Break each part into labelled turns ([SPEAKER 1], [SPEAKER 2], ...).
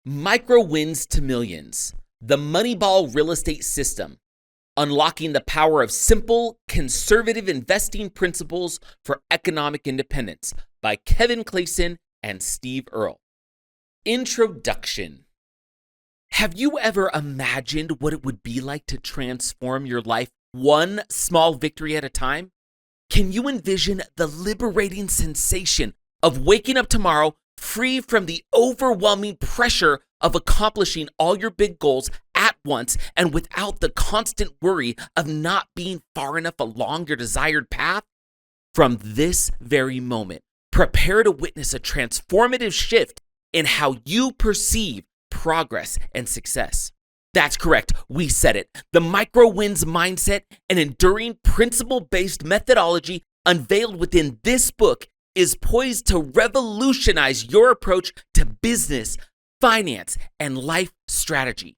[SPEAKER 1] Micro wins to millions. The Moneyball real estate system. Unlocking the power of simple, conservative investing principles for economic independence by Kevin Clayson and Steve Earle. Introduction. Have you ever imagined what it would be like to transform your life one small victory at a time? Can you envision the liberating sensation of waking up tomorrow free from the overwhelming pressure of accomplishing all your big goals at once and without the constant worry of not being far enough along your desired path? From this very moment, prepare to witness a transformative shift in how you perceive progress and success. That's correct. We said it. The micro wins mindset, an enduring principle-based methodology unveiled within this book, is poised to revolutionize your approach to business, finance, and life strategy.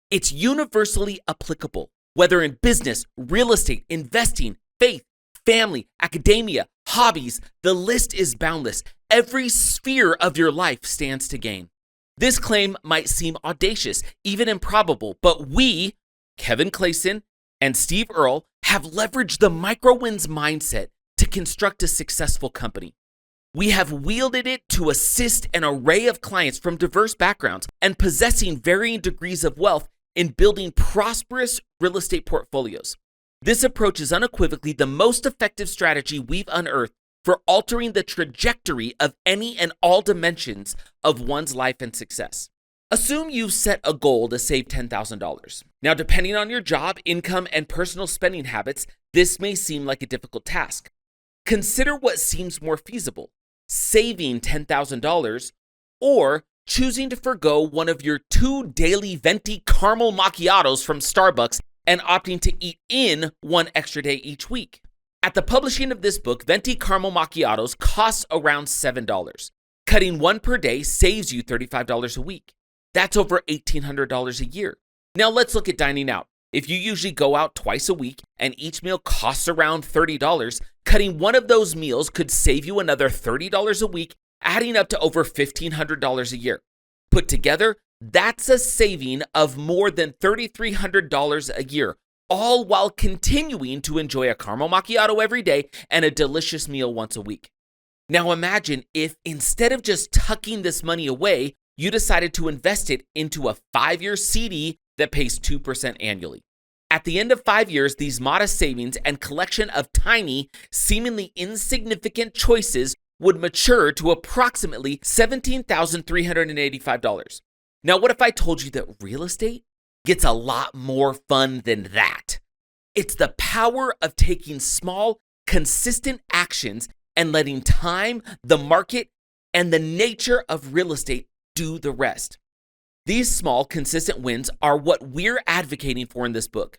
[SPEAKER 1] It's universally applicable, whether in business, real estate, investing, faith, family, academia, hobbies. The list is boundless. Every sphere of your life stands to gain. This claim might seem audacious, even improbable, but we, Kevin Clayson and Steve Earle, have leveraged the micro wins mindset to construct a successful company. We have wielded it to assist an array of clients from diverse backgrounds and possessing varying degrees of wealth in building prosperous real estate portfolios. This approach is unequivocally the most effective strategy we've unearthed for altering the trajectory of any and all dimensions of one's life and success. Assume you've set a goal to save $10,000. Now, depending on your job, income, and personal spending habits, this may seem like a difficult task. Consider what seems more feasible: saving $10,000 or choosing to forgo one of your 2 daily venti caramel macchiatos from Starbucks and opting to eat in one extra day each week. At the publishing of this book, venti caramel macchiatos costs around $7. Cutting one per day saves you $35 a week. That's over $1,800 a year. Now let's look at dining out. If you usually go out twice a week and each meal costs around $30, cutting one of those meals could save you another $30 a week, adding up to over $1,500 a year. Put together, that's a saving of more than $3,300 a year, all while continuing to enjoy a caramel macchiato every day and a delicious meal once a week. Now imagine if instead of just tucking this money away, you decided to invest it into a 5-year CD that pays 2% annually. At the end of 5 years, these modest savings and collection of tiny, seemingly insignificant choices would mature to approximately $17,385. Now, what if I told you that real estate gets a lot more fun than that? It's the power of taking small, consistent actions and letting time, the market, and the nature of real estate do the rest. These small, consistent wins are what we're advocating for in this book.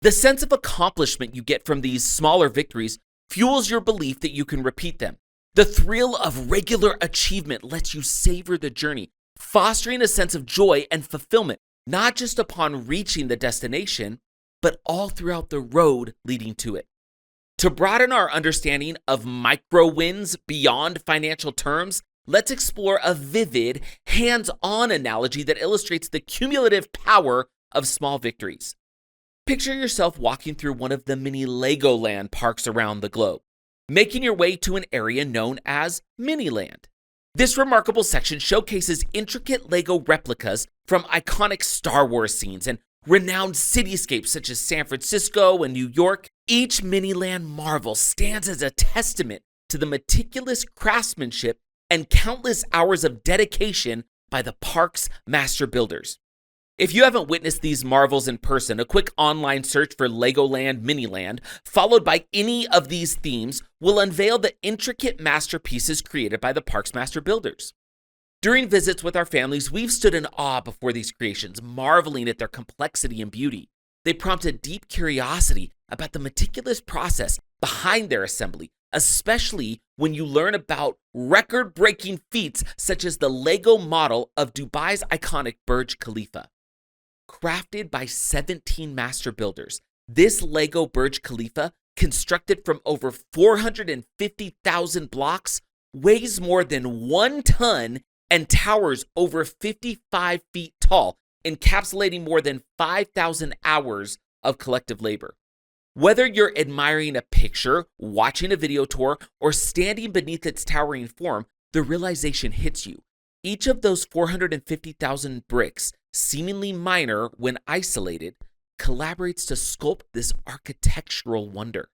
[SPEAKER 1] The sense of accomplishment you get from these smaller victories fuels your belief that you can repeat them. The thrill of regular achievement lets you savor the journey, fostering a sense of joy and fulfillment, not just upon reaching the destination, but all throughout the road leading to it. To broaden our understanding of micro wins beyond financial terms, let's explore a vivid, hands-on analogy that illustrates the cumulative power of small victories. Picture yourself walking through one of the many Legoland parks around the globe, making your way to an area known as Miniland. This remarkable section showcases intricate Lego replicas from iconic Star Wars scenes and renowned cityscapes such as San Francisco and New York. Each Miniland marvel stands as a testament to the meticulous craftsmanship and countless hours of dedication by the park's master builders. If you haven't witnessed these marvels in person, a quick online search for Legoland Miniland, followed by any of these themes, will unveil the intricate masterpieces created by the park's master builders. During visits with our families, we've stood in awe before these creations, marveling at their complexity and beauty. They prompt a deep curiosity about the meticulous process behind their assembly, especially when you learn about record-breaking feats such as the Lego model of Dubai's iconic Burj Khalifa. Crafted by 17 master builders, this Lego Burj Khalifa, constructed from over 450,000 blocks, weighs more than 1 ton and towers over 55 feet tall, encapsulating more than 5,000 hours of collective labor. Whether you're admiring a picture, watching a video tour, or standing beneath its towering form, the realization hits you. Each of those 450,000 bricks, seemingly minor when isolated, collaborates to sculpt this architectural wonder.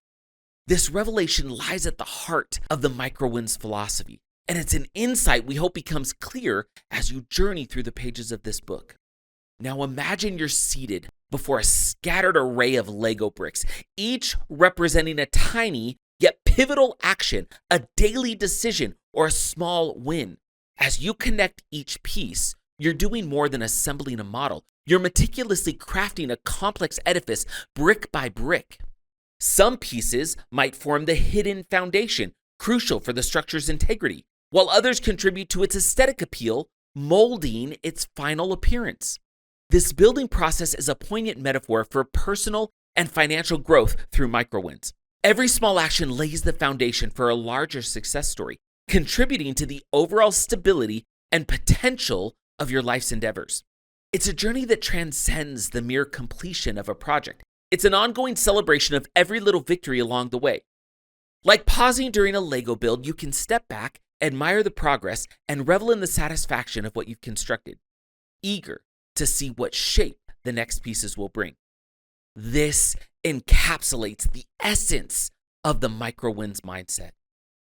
[SPEAKER 1] This revelation lies at the heart of the microwinds philosophy, and it's an insight we hope becomes clear as you journey through the pages of this book. Now imagine you're seated before a scattered array of Lego bricks, each representing a tiny yet pivotal action, a daily decision, or a small win. As you connect each piece, you're doing more than assembling a model. You're meticulously crafting a complex edifice brick by brick. Some pieces might form the hidden foundation, crucial for the structure's integrity, while others contribute to its aesthetic appeal, molding its final appearance. This building process is a poignant metaphor for personal and financial growth through microwinds. Every small action lays the foundation for a larger success story, contributing to the overall stability and potential of your life's endeavors. It's a journey that transcends the mere completion of a project. It's an ongoing celebration of every little victory along the way. Like pausing during a Lego build, you can step back, admire the progress, and revel in the satisfaction of what you've constructed, eager to see what shape the next pieces will bring. This encapsulates the essence of the microwinds mindset.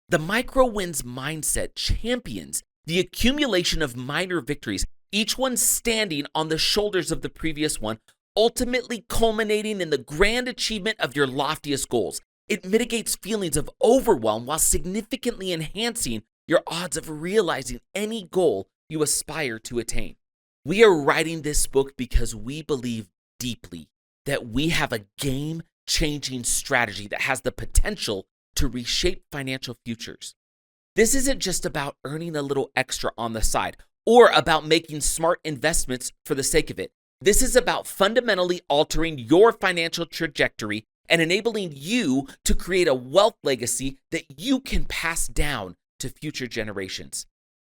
[SPEAKER 1] The microwinds mindset champions the accumulation of minor victories, each one standing on the shoulders of the previous one, ultimately culminating in the grand achievement of your loftiest goals. It mitigates feelings of overwhelm while significantly enhancing your odds of realizing any goal you aspire to attain. We are writing this book because we believe deeply that we have a game-changing strategy that has the potential to reshape financial futures. This isn't just about earning a little extra on the side or about making smart investments for the sake of it. This is about fundamentally altering your financial trajectory and enabling you to create a wealth legacy that you can pass down to future generations.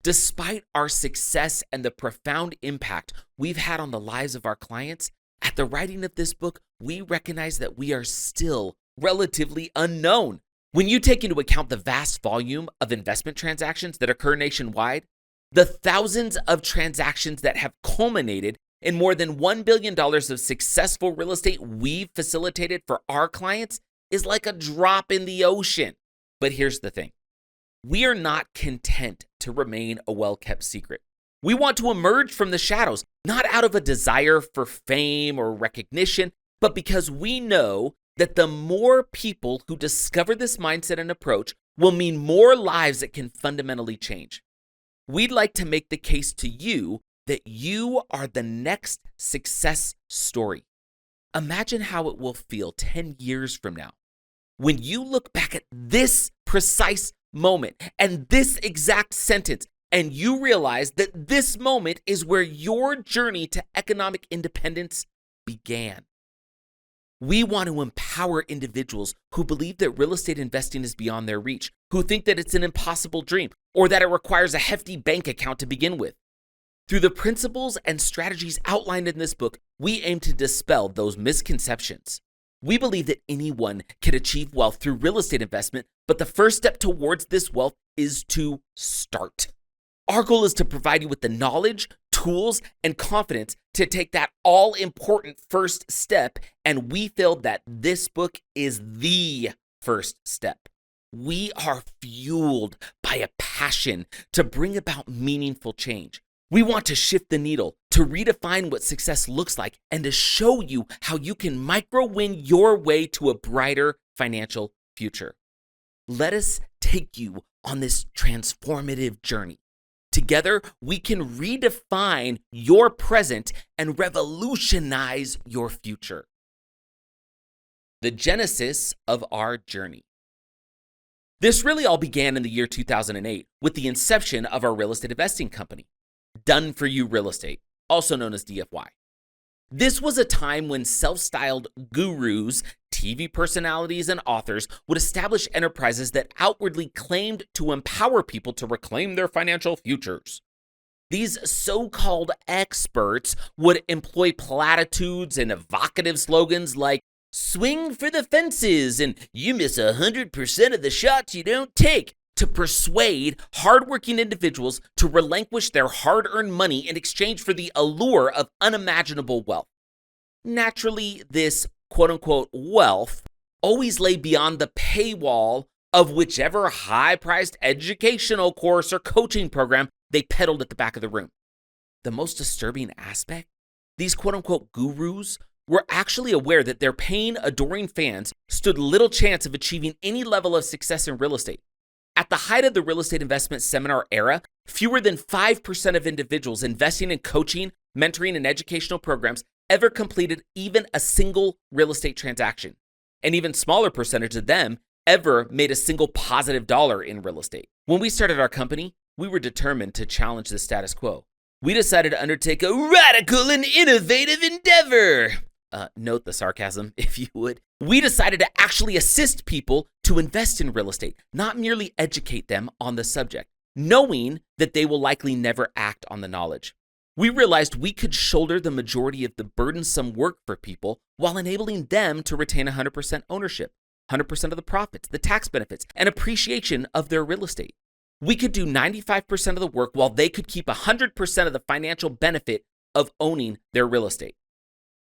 [SPEAKER 1] Despite our success and the profound impact we've had on the lives of our clients, at the writing of this book, we recognize that we are still relatively unknown. When you take into account the vast volume of investment transactions that occur nationwide, the thousands of transactions that have culminated in more than $1 billion of successful real estate we've facilitated for our clients is like a drop in the ocean. But here's the thing. We are not content to remain a well-kept secret. We want to emerge from the shadows, not out of a desire for fame or recognition, but because we know that the more people who discover this mindset and approach will mean more lives that can fundamentally change. We'd like to make the case to you that you are the next success story. Imagine how it will feel 10 years from now when you look back at this precise moment and this exact sentence, and you realize that this moment is where your journey to economic independence began. We want to empower individuals who believe that real estate investing is beyond their reach, who think that it's an impossible dream, or that it requires a hefty bank account to begin with. Through the principles and strategies outlined in this book, we aim to dispel those misconceptions. We believe that anyone can achieve wealth through real estate investment, but the first step towards this wealth is to start. Our goal is to provide you with the knowledge, tools, and confidence to take that all-important first step, and we feel that this book is the first step. We are fueled by a passion to bring about meaningful change. We want to shift the needle, to redefine what success looks like, and to show you how you can micro-win your way to a brighter financial future. Let us take you on this transformative journey. Together, we can redefine your present and revolutionize your future. The genesis of our journey. This really all began in the year 2008 with the inception of our real estate investing company, Done For You Real Estate, also known as DFY. This was a time when self-styled gurus, TV personalities, and authors would establish enterprises that outwardly claimed to empower people to reclaim their financial futures. These so-called experts would employ platitudes and evocative slogans like, swing for the fences and you miss 100% of the shots you don't take, to persuade hardworking individuals to relinquish their hard-earned money in exchange for the allure of unimaginable wealth. Naturally, this quote-unquote wealth always lay beyond the paywall of whichever high-priced educational course or coaching program they peddled at the back of the room. The most disturbing aspect? These quote-unquote gurus were actually aware that their paying, adoring fans stood little chance of achieving any level of success in real estate. At the height of the real estate investment seminar era, fewer than 5% of individuals investing in coaching, mentoring, and educational programs ever completed even a single real estate transaction. An even smaller percentage of them ever made a single positive dollar in real estate. When we started our company, we were determined to challenge the status quo. We decided to undertake a radical and innovative endeavor. Note the sarcasm, if you would. We decided to actually assist people to invest in real estate, not merely educate them on the subject, knowing that they will likely never act on the knowledge. We realized we could shoulder the majority of the burdensome work for people while enabling them to retain 100% ownership, 100% of the profits, the tax benefits, and appreciation of their real estate. We could do 95% of the work while they could keep 100% of the financial benefit of owning their real estate.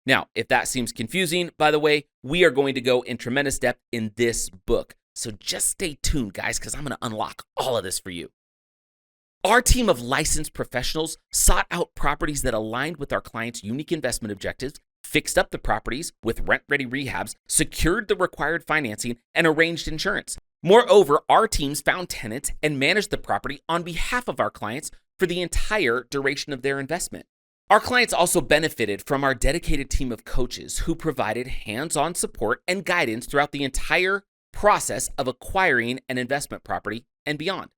[SPEAKER 1] Now, if that seems confusing, by the way, we are going to go in tremendous depth in this book. So just stay tuned, guys, because I'm going to unlock all of this for you. Our team of licensed professionals sought out properties that aligned with our clients' unique investment objectives, fixed up the properties with rent-ready rehabs, secured the required financing, and arranged insurance. Moreover, our teams found tenants and managed the property on behalf of our clients for the entire duration of their investment. Our clients also benefited from our dedicated team of coaches who provided hands-on support and guidance throughout the entire process of acquiring an investment property and beyond.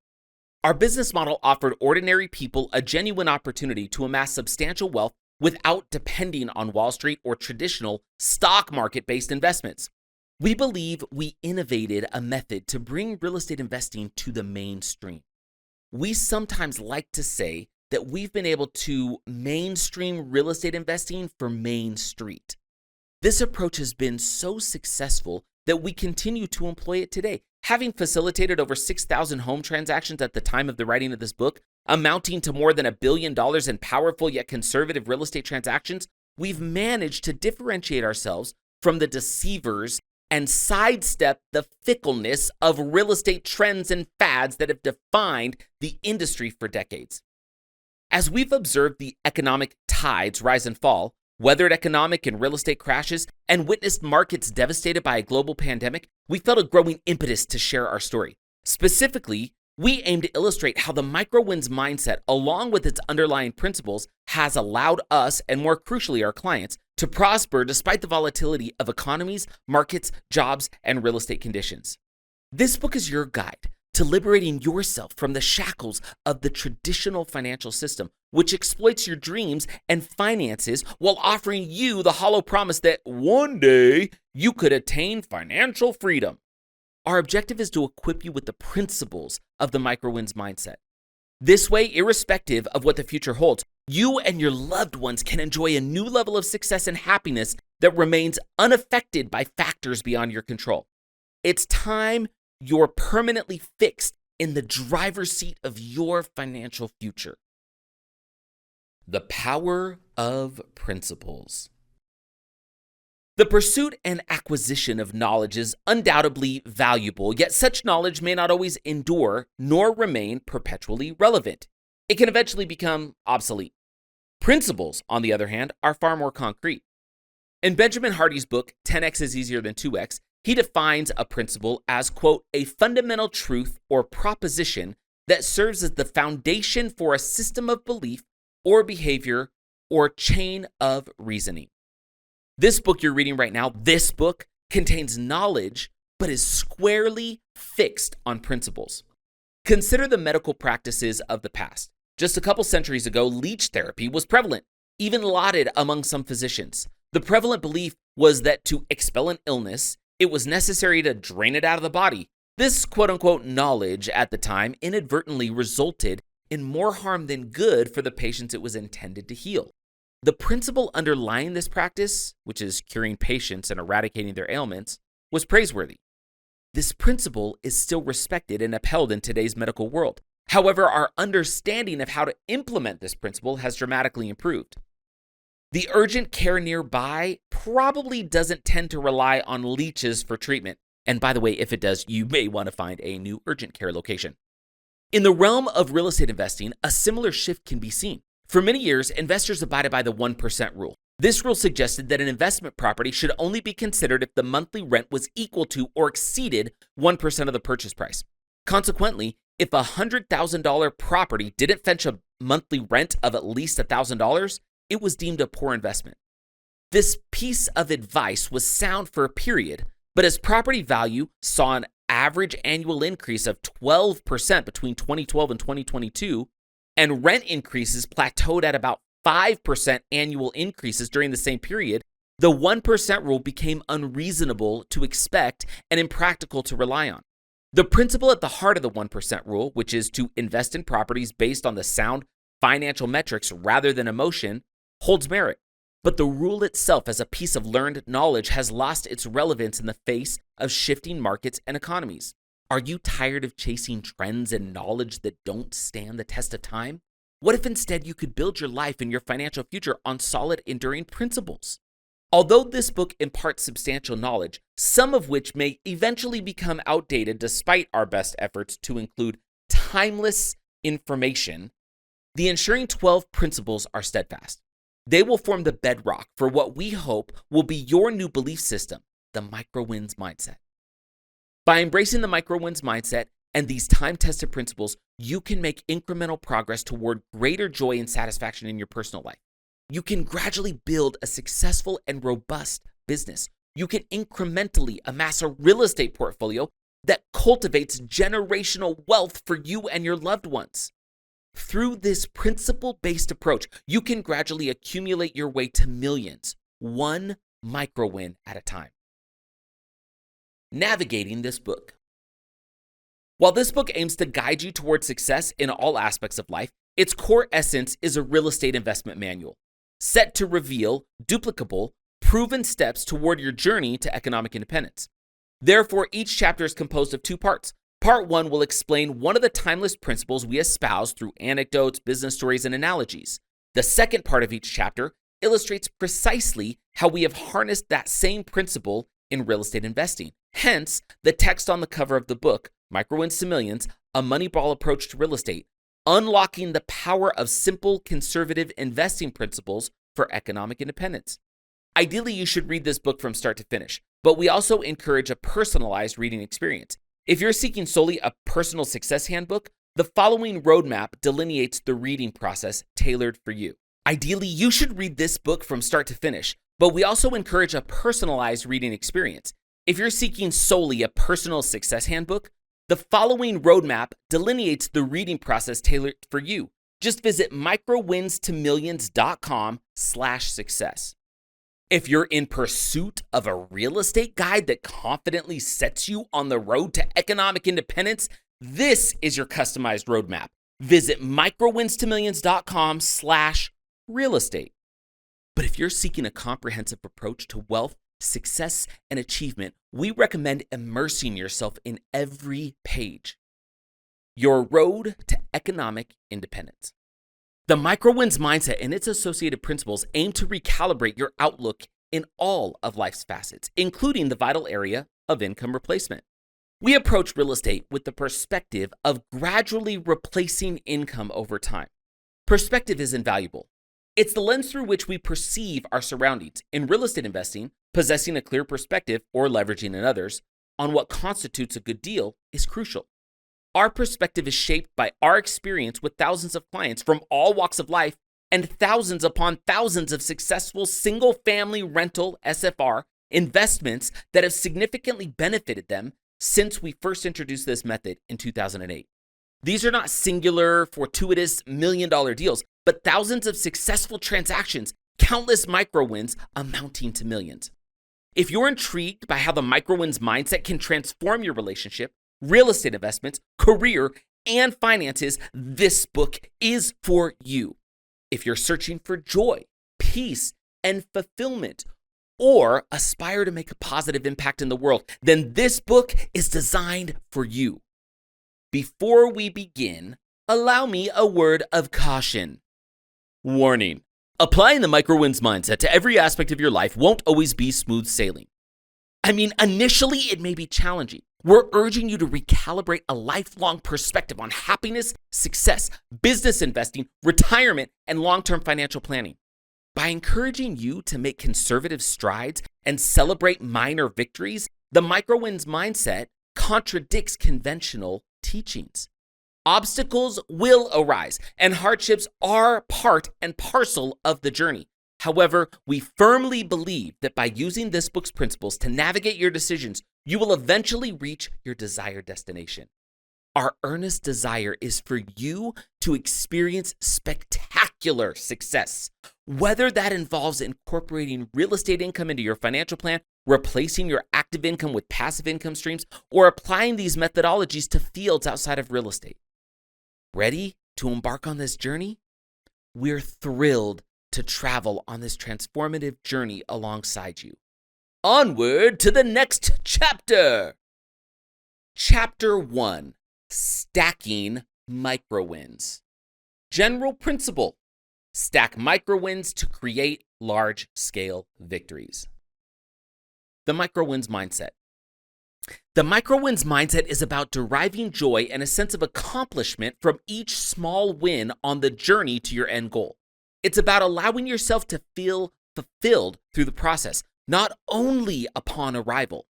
[SPEAKER 1] Our business model offered ordinary people a genuine opportunity to amass substantial wealth without depending on Wall Street or traditional stock market-based investments. We believe we innovated a method to bring real estate investing to the mainstream. We sometimes like to say that we've been able to mainstream real estate investing for Main Street. This approach has been so successful that we continue to employ it today. Having facilitated over 6,000 home transactions at the time of the writing of this book, amounting to more than $1 billion in powerful yet conservative real estate transactions, we've managed to differentiate ourselves from the deceivers and sidestep the fickleness of real estate trends and fads that have defined the industry for decades. As we've observed the economic tides rise and fall, weathered economic and real estate crashes, and witnessed markets devastated by a global pandemic, we felt a growing impetus to share our story. Specifically, we aim to illustrate how the micro-wins mindset, along with its underlying principles, has allowed us, and more crucially our clients, to prosper despite the volatility of economies, markets, jobs, and real estate conditions. This book is your guide to liberating yourself from the shackles of the traditional financial system, which exploits your dreams and finances while offering you the hollow promise that one day you could attain financial freedom. Our objective is to equip you with the principles of the micro-wins mindset. This way, irrespective of what the future holds, you and your loved ones can enjoy a new level of success and happiness that remains unaffected by factors beyond your control. It's time you're permanently fixed in the driver's seat of your financial future. The power of principles. The pursuit and acquisition of knowledge is undoubtedly valuable, yet such knowledge may not always endure nor remain perpetually relevant. It can eventually become obsolete. Principles, on the other hand, are far more concrete. In Benjamin Hardy's book, 10x is easier than 2x, he defines a principle as, quote, a fundamental truth or proposition that serves as the foundation for a system of belief or behavior or chain of reasoning. This book you're reading right now, this book contains knowledge, but is squarely fixed on principles. Consider the medical practices of the past. Just a couple centuries ago, leech therapy was prevalent, even lauded among some physicians. The prevalent belief was that to expel an illness, it was necessary to drain it out of the body. This quote-unquote knowledge at the time inadvertently resulted and more harm than good for the patients it was intended to heal. The principle underlying this practice, which is curing patients and eradicating their ailments, was praiseworthy. This principle is still respected and upheld in today's medical world. However, our understanding of how to implement this principle has dramatically improved. The urgent care nearby probably doesn't tend to rely on leeches for treatment. And by the way, if it does, you may want to find a new urgent care location. In the realm of real estate investing, a similar shift can be seen. For many years, investors abided by the 1% rule. This rule suggested that an investment property should only be considered if the monthly rent was equal to or exceeded 1% of the purchase price. Consequently, if a $100,000 property didn't fetch a monthly rent of at least $1,000, it was deemed a poor investment. This piece of advice was sound for a period, but as property value saw an average annual increase of 12% between 2012 and 2022, and rent increases plateaued at about 5% annual increases during the same period, the 1% rule became unreasonable to expect and impractical to rely on. The principle at the heart of the 1% rule, which is to invest in properties based on the sound financial metrics rather than emotion, holds merit. But the rule itself as a piece of learned knowledge has lost its relevance in the face of shifting markets and economies. Are you tired of chasing trends and knowledge that don't stand the test of time? What if instead you could build your life and your financial future on solid, enduring principles? Although this book imparts substantial knowledge, some of which may eventually become outdated despite our best efforts to include timeless information, the ensuing 12 principles are steadfast. They will form the bedrock for what we hope will be your new belief system, the micro-wins mindset. By embracing the micro-wins mindset and these time-tested principles, you can make incremental progress toward greater joy and satisfaction in your personal life. You can gradually build a successful and robust business. You can incrementally amass a real estate portfolio that cultivates generational wealth for you and your loved ones. Through this principle-based approach, you can gradually accumulate your way to millions, one micro-win at a time. Navigating this book. While this book aims to guide you toward success in all aspects of life, its core essence is a real estate investment manual, set to reveal duplicable, proven steps toward your journey to economic independence. Therefore, each chapter is composed of two parts. Part 1 will explain one of the timeless principles we espouse through anecdotes, business stories, and analogies. The second part of each chapter illustrates precisely how we have harnessed that same principle in real estate investing. Hence, the text on the cover of the book, Micro-Wins to Millions, A Moneyball Approach to Real Estate, Unlocking the Power of Simple Conservative Investing Principles for Economic Independence. Ideally, you should read this book from start to finish, but we also encourage a personalized reading experience. If you're seeking solely a personal success handbook, the following roadmap delineates the reading process tailored for you. Ideally, you should read this book from start to finish, but we also encourage a personalized reading experience. If you're seeking solely a personal success handbook, the following roadmap delineates the reading process tailored for you. Just visit microwinstomillions.com/success. If you're in pursuit of a real estate guide that confidently sets you on the road to economic independence, this is your customized roadmap. Visit microwinstomillions.com/real estate. But if you're seeking a comprehensive approach to wealth, success, and achievement, we recommend immersing yourself in every page. Your road to economic independence. The micro-wins mindset and its associated principles aim to recalibrate your outlook in all of life's facets, including the vital area of income replacement. We approach real estate with the perspective of gradually replacing income over time. Perspective is invaluable. It's the lens through which we perceive our surroundings. In real estate investing, possessing a clear perspective or leveraging in others on what constitutes a good deal is crucial. Our perspective is shaped by our experience with thousands of clients from all walks of life and thousands upon thousands of successful single-family rental SFR investments that have significantly benefited them since we first introduced this method in 2008. These are not singular, fortuitous million-dollar deals, but thousands of successful transactions, countless micro-wins amounting to millions. If you're intrigued by how the micro-wins mindset can transform your relationship, real estate investments, career, and finances, this book is for you. If you're searching for joy, peace, and fulfillment, or aspire to make a positive impact in the world, then this book is designed for you. Before we begin, allow me a word of caution. Warning: applying the micro-wins mindset to every aspect of your life won't always be smooth sailing. Initially it may be challenging. We're urging you to recalibrate a lifelong perspective on happiness, success, business investing, retirement, and long-term financial planning. By encouraging you to make conservative strides and celebrate minor victories, the micro-wins mindset contradicts conventional teachings. Obstacles will arise, and hardships are part and parcel of the journey. However, we firmly believe that by using this book's principles to navigate your decisions, you will eventually reach your desired destination. Our earnest desire is for you to experience spectacular success, whether that involves incorporating real estate income into your financial plan, replacing your active income with passive income streams, or applying these methodologies to fields outside of real estate. Ready to embark on this journey? We're thrilled to travel on this transformative journey alongside you. Onward to the next chapter. Chapter 1. Stacking micro-wins. General principle: stack micro-wins to create large-scale victories. The micro-wins mindset. The micro-wins mindset is about deriving joy and a sense of accomplishment from each small win on the journey to your end goal. It's about allowing yourself to feel fulfilled through the process, not only upon arrival.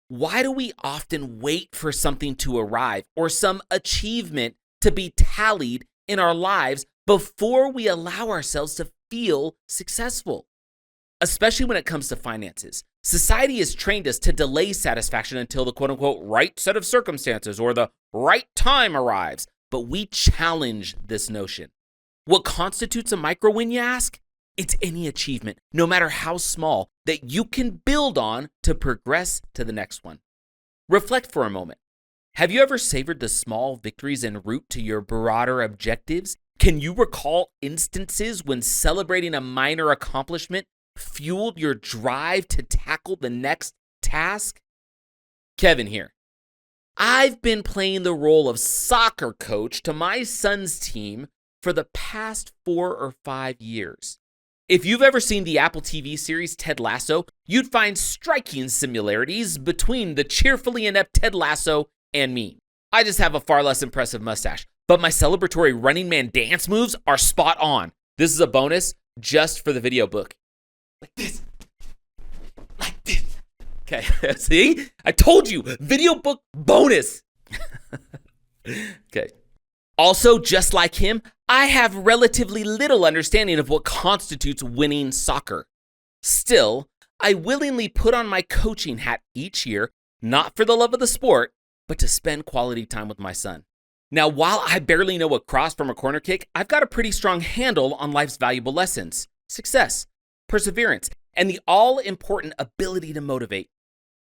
[SPEAKER 1] Why do we often wait for something to arrive or some achievement to be tallied in our lives before we allow ourselves to feel successful? Especially when it comes to finances. Society has trained us to delay satisfaction until the quote-unquote right set of circumstances or the right time arrives, but we challenge this notion. What constitutes a micro-win, you ask? It's any achievement, no matter how small, that you can build on to progress to the next one. Reflect for a moment. Have you ever savored the small victories en route to your broader objectives? Can you recall instances when celebrating a minor accomplishment fueled your drive to tackle the next task? Kevin here. I've been playing the role of soccer coach to my son's team for the past 4 or 5 years. If you've ever seen the Apple TV series Ted Lasso, you'd find striking similarities between the cheerfully inept Ted Lasso and me. I just have a far less impressive mustache, but my celebratory Running Man dance moves are spot on. This is a bonus just for the video book. Like this. Like this. Okay, see? I told you, video book bonus. Okay. Also, just like him, I have relatively little understanding of what constitutes winning soccer. Still, I willingly put on my coaching hat each year, not for the love of the sport, but to spend quality time with my son. Now, while I barely know a cross from a corner kick, I've got a pretty strong handle on life's valuable lessons: success, perseverance, and the all-important ability to motivate.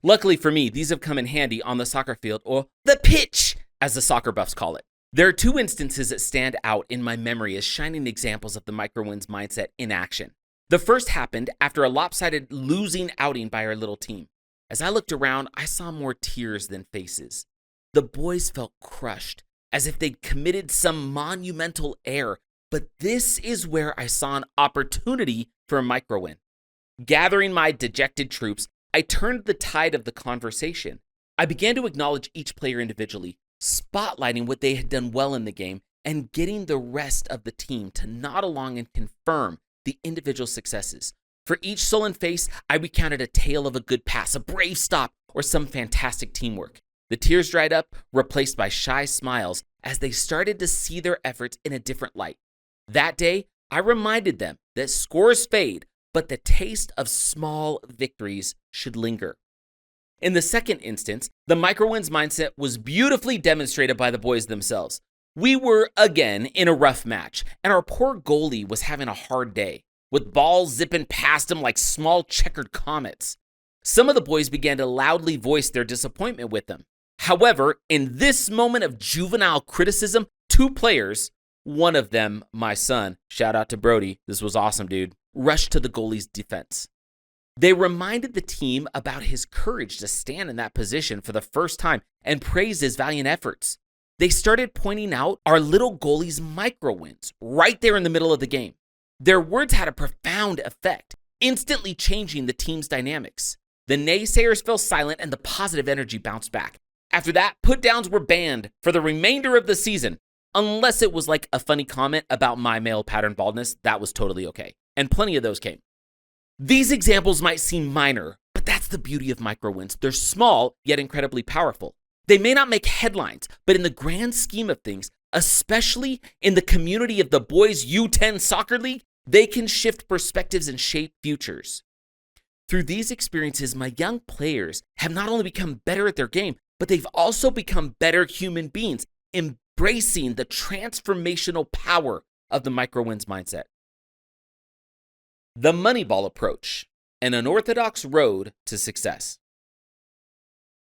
[SPEAKER 1] Luckily for me, these have come in handy on the soccer field, or the pitch, as the soccer buffs call it. There are 2 instances that stand out in my memory as shining examples of the micro-wins mindset in action. The first happened after a lopsided losing outing by our little team. As I looked around, I saw more tears than faces. The boys felt crushed, as if they'd committed some monumental error, but this is where I saw an opportunity for a micro-win. Gathering my dejected troops, I turned the tide of the conversation. I began to acknowledge each player individually, spotlighting what they had done well in the game and getting the rest of the team to nod along and confirm the individual successes. For each sullen face, I recounted a tale of a good pass, a brave stop, or some fantastic teamwork. The tears dried up, replaced by shy smiles as they started to see their efforts in a different light. That day, I reminded them that scores fade, but the taste of small victories should linger. In the second instance, the micro-wins mindset was beautifully demonstrated by the boys themselves. We were, again, in a rough match, and our poor goalie was having a hard day, with balls zipping past him like small checkered comets. Some of the boys began to loudly voice their disappointment with him. However, in this moment of juvenile criticism, two players, one of them my son, shout out to Brody, this was awesome, dude, rushed to the goalie's defense. They reminded the team about his courage to stand in that position for the first time and praised his valiant efforts. They started pointing out our little goalie's micro wins right there in the middle of the game. Their words had a profound effect, instantly changing the team's dynamics. The naysayers fell silent and the positive energy bounced back. After that, put-downs were banned for the remainder of the season, unless it was like a funny comment about my male pattern baldness. That was totally okay, and plenty of those came. These examples might seem minor, but that's the beauty of micro wins. They're small, yet incredibly powerful. They may not make headlines, but in the grand scheme of things, especially in the community of the boys U10 soccer league, they can shift perspectives and shape futures. Through these experiences, my young players have not only become better at their game, but they've also become better human beings, embracing the transformational power of the micro wins mindset. The Moneyball approach, an unorthodox road to success.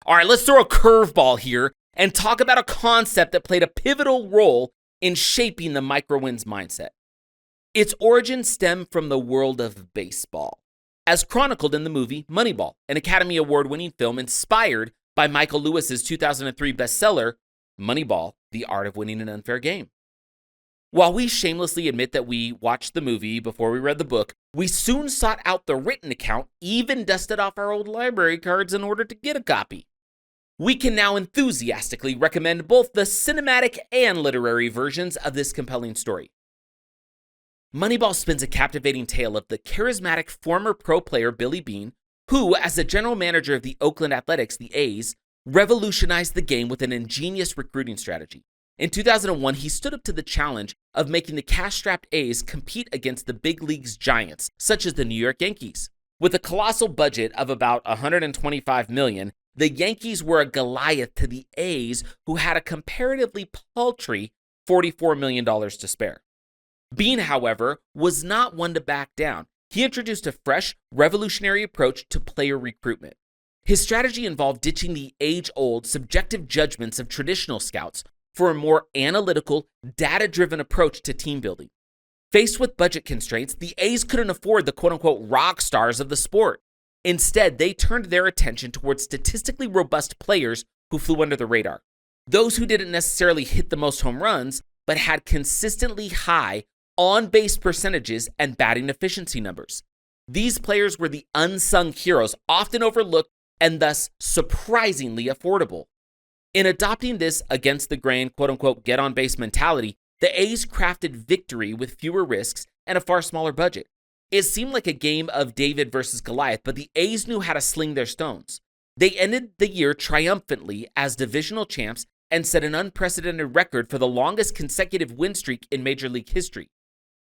[SPEAKER 1] All right, let's throw a curveball here and talk about a concept that played a pivotal role in shaping the micro wins mindset. Its origins stem from the world of baseball, as chronicled in the movie Moneyball, an Academy Award-winning film inspired by Michael Lewis's 2003 bestseller, Moneyball, The Art of Winning an Unfair Game. While we shamelessly admit that we watched the movie before we read the book, we soon sought out the written account, even dusted off our old library cards in order to get a copy. We can now enthusiastically recommend both the cinematic and literary versions of this compelling story. Moneyball spins a captivating tale of the charismatic former pro player Billy Beane, who, as the general manager of the Oakland Athletics, the A's, revolutionized the game with an ingenious recruiting strategy. In 2001, he stood up to the challenge of making the cash-strapped A's compete against the big league's giants, such as the New York Yankees. With a colossal budget of about $125 million, the Yankees were a Goliath to the A's, who had a comparatively paltry $44 million to spare. Beane, however, was not one to back down. He introduced a fresh, revolutionary approach to player recruitment. His strategy involved ditching the age-old, subjective judgments of traditional scouts for a more analytical, data-driven approach to team building. Faced with budget constraints, the A's couldn't afford the quote-unquote rock stars of the sport. Instead, they turned their attention towards statistically robust players who flew under the radar. Those who didn't necessarily hit the most home runs, but had consistently high on-base percentages and batting efficiency numbers. These players were the unsung heroes, often overlooked and thus surprisingly affordable. In adopting this against-the-grain, quote-unquote, get-on-base mentality, the A's crafted victory with fewer risks and a far smaller budget. It seemed like a game of David versus Goliath, but the A's knew how to sling their stones. They ended the year triumphantly as divisional champs and set an unprecedented record for the longest consecutive win streak in Major League history.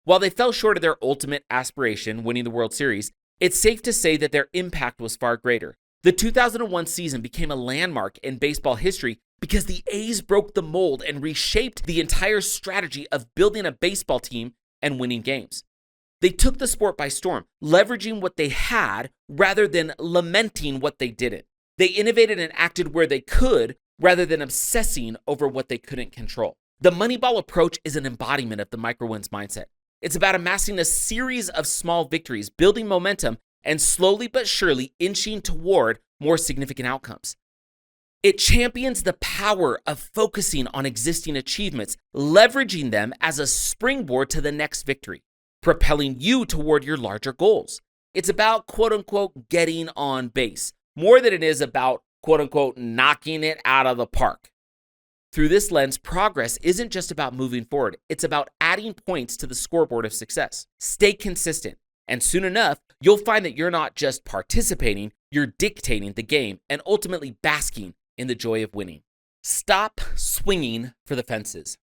[SPEAKER 1] While they fell short of their ultimate aspiration, winning the World Series, it's safe to say that their impact was far greater. The 2001 season became a landmark in baseball history because the A's broke the mold and reshaped the entire strategy of building a baseball team and winning games. They took the sport by storm, leveraging what they had rather than lamenting what they didn't. They innovated and acted where they could rather than obsessing over what they couldn't control. The Moneyball approach is an embodiment of the micro-wins mindset. It's about amassing a series of small victories, building momentum, and slowly but surely inching toward more significant outcomes. It champions the power of focusing on existing achievements, leveraging them as a springboard to the next victory, propelling you toward your larger goals. It's about, quote-unquote, getting on base, more than it is about, quote-unquote, knocking it out of the park. Through this lens, progress isn't just about moving forward. It's about adding points to the scoreboard of success. Stay consistent, and soon enough, you'll find that you're not just participating, you're dictating the game and ultimately basking in the joy of winning. Stop swinging for the fences.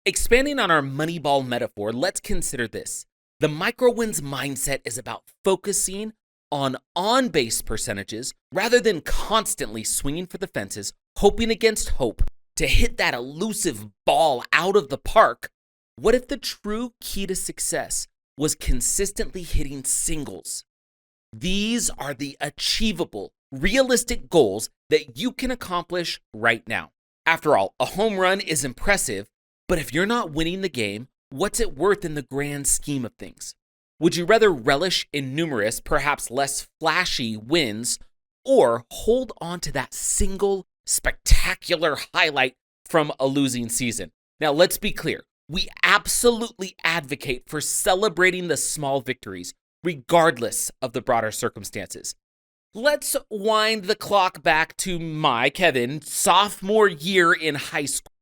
[SPEAKER 1] Expanding on our Moneyball metaphor, let's consider this. The micro-wins mindset is about focusing on-base percentages rather than constantly swinging for the fences, hoping against hope to hit that elusive ball out of the park. What if the true key to success was consistently hitting singles? These are the achievable, realistic goals that you can accomplish right now. After all, a home run is impressive, but if you're not winning the game, what's it worth in the grand scheme of things? Would you rather relish in numerous, perhaps less flashy wins, or hold on to that single spectacular highlight from a losing season? Now, let's be clear. We absolutely advocate for celebrating the small victories, regardless of the broader circumstances. Let's wind the clock back to my, Kevin, sophomore year in high school.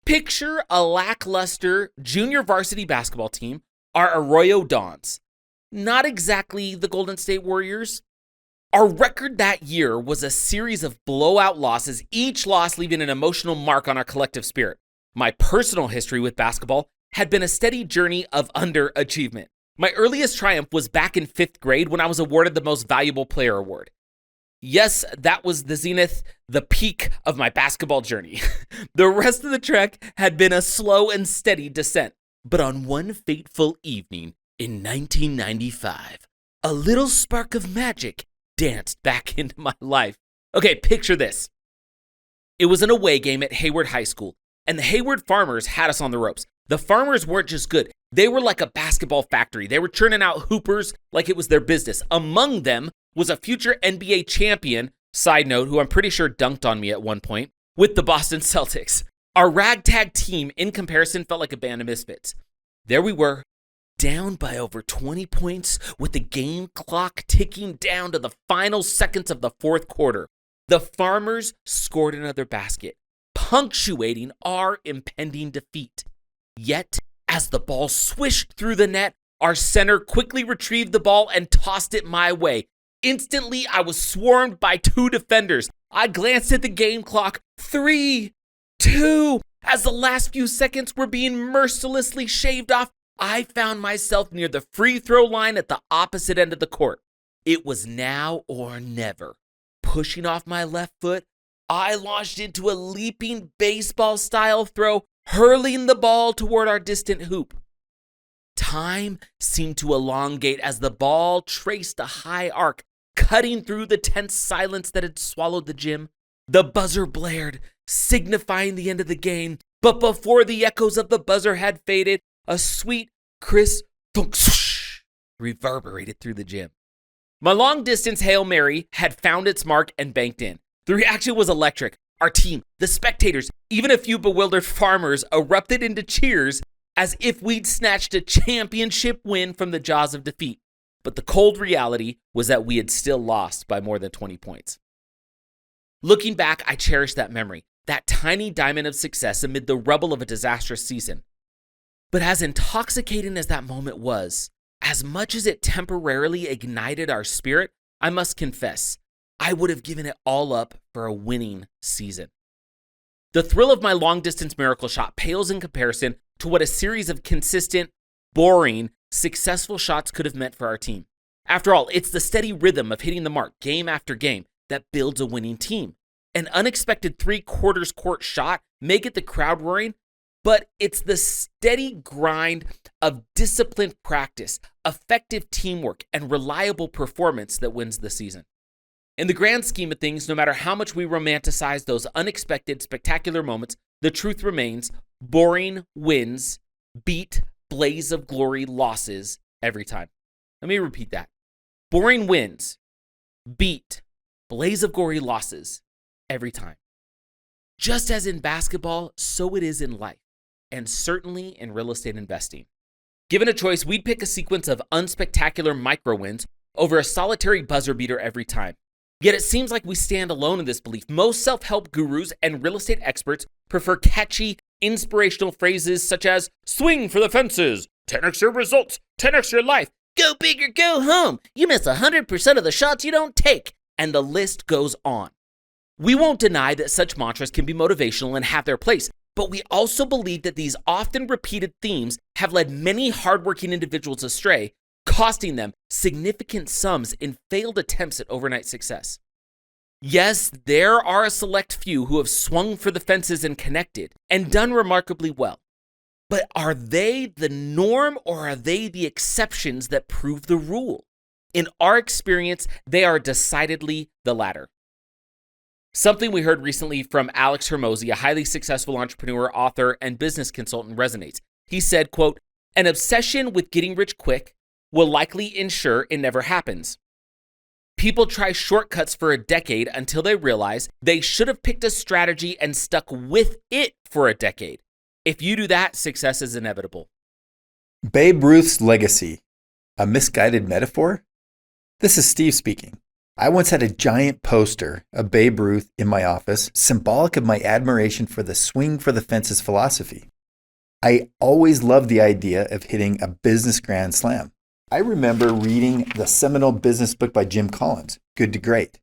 [SPEAKER 1] Picture a lackluster junior varsity basketball team, our Arroyo Dons. Not exactly the Golden State Warriors. Our record that year was a series of blowout losses, each loss leaving an emotional mark on our collective spirit. My personal history with basketball had been a steady journey of underachievement. My earliest triumph was back in 5th grade when I was awarded the Most Valuable Player Award. Yes, that was the zenith, the peak of my basketball journey. The rest of the trek had been a slow and steady descent. But on one fateful evening in 1995, a little spark of magic danced back into my life. Okay, picture this. It was an away game at Hayward High School, and the Hayward Farmers had us on the ropes. The Farmers weren't just good. They were like a basketball factory. They were churning out hoopers like it was their business. Among them was a future NBA champion, side note, who I'm pretty sure dunked on me at one point, with the Boston Celtics. Our ragtag team, in comparison, felt like a band of misfits. There we were, down by over 20 points with the game clock ticking down to the final seconds of the 4th quarter. The Farmers scored another basket, punctuating our impending defeat. Yet, as the ball swished through the net, our center quickly retrieved the ball and tossed it my way. Instantly, I was swarmed by 2 defenders. I glanced at the game clock. 3, 2. As the last few seconds were being mercilessly shaved off, I found myself near the free throw line at the opposite end of the court. It was now or never. Pushing off my left foot, I launched into a leaping baseball-style throw, hurling the ball toward our distant hoop. Time seemed to elongate as the ball traced a high arc, cutting through the tense silence that had swallowed the gym. The buzzer blared, signifying the end of the game, but before the echoes of the buzzer had faded, a sweet, crisp thunk swoosh reverberated through the gym. My long-distance Hail Mary had found its mark and banked in. The reaction was electric. Our team, the spectators, even a few bewildered farmers erupted into cheers as if we'd snatched a championship win from the jaws of defeat. But the cold reality was that we had still lost by more than 20 points. Looking back, I cherish that memory, that tiny diamond of success amid the rubble of a disastrous season. But as intoxicating as that moment was, as much as it temporarily ignited our spirit, I must confess, I would have given it all up for a winning season. The thrill of my long-distance miracle shot pales in comparison to what a series of consistent, boring, successful shots could have meant for our team. After all, it's the steady rhythm of hitting the mark game after game that builds a winning team. An unexpected 3/4 court shot may get the crowd roaring, but it's the steady grind of disciplined practice, effective teamwork, and reliable performance that wins the season. In the grand scheme of things, no matter how much we romanticize those unexpected, spectacular moments, the truth remains, boring wins beat blaze of glory losses every time. Let me repeat that. Boring wins beat blaze of glory losses every time. Just as in basketball, so it is in life, and certainly in real estate investing. Given a choice, we'd pick a sequence of unspectacular micro wins over a solitary buzzer beater every time. Yet it seems like we stand alone in this belief. Most self-help gurus and real estate experts prefer catchy, inspirational phrases such as swing for the fences, 10x your results, 10x your life, go big or go home, you miss 100% of the shots you don't take, and the list goes on. We won't deny that such mantras can be motivational and have their place, but we also believe that these often repeated themes have led many hardworking individuals astray, costing them significant sums in failed attempts at overnight success. Yes, there are a select few who have swung for the fences and connected and done remarkably well. But are they the norm or are they the exceptions that prove the rule? In our experience, they are decidedly the latter. Something we heard recently from Alex Hermosi, a highly successful entrepreneur, author, and business consultant, resonates. He said, quote, "An obsession with getting rich quick will likely ensure it never happens. People try shortcuts for a decade until they realize they should have picked a strategy and stuck with it for a decade. If you do that, success is inevitable."
[SPEAKER 2] Babe Ruth's legacy, a misguided metaphor? This is Steve speaking. I once had a giant poster of Babe Ruth in my office, symbolic of my admiration for the swing for the fences philosophy. I always loved the idea of hitting a business grand slam. I remember reading the seminal business book by Jim Collins, Good to Great,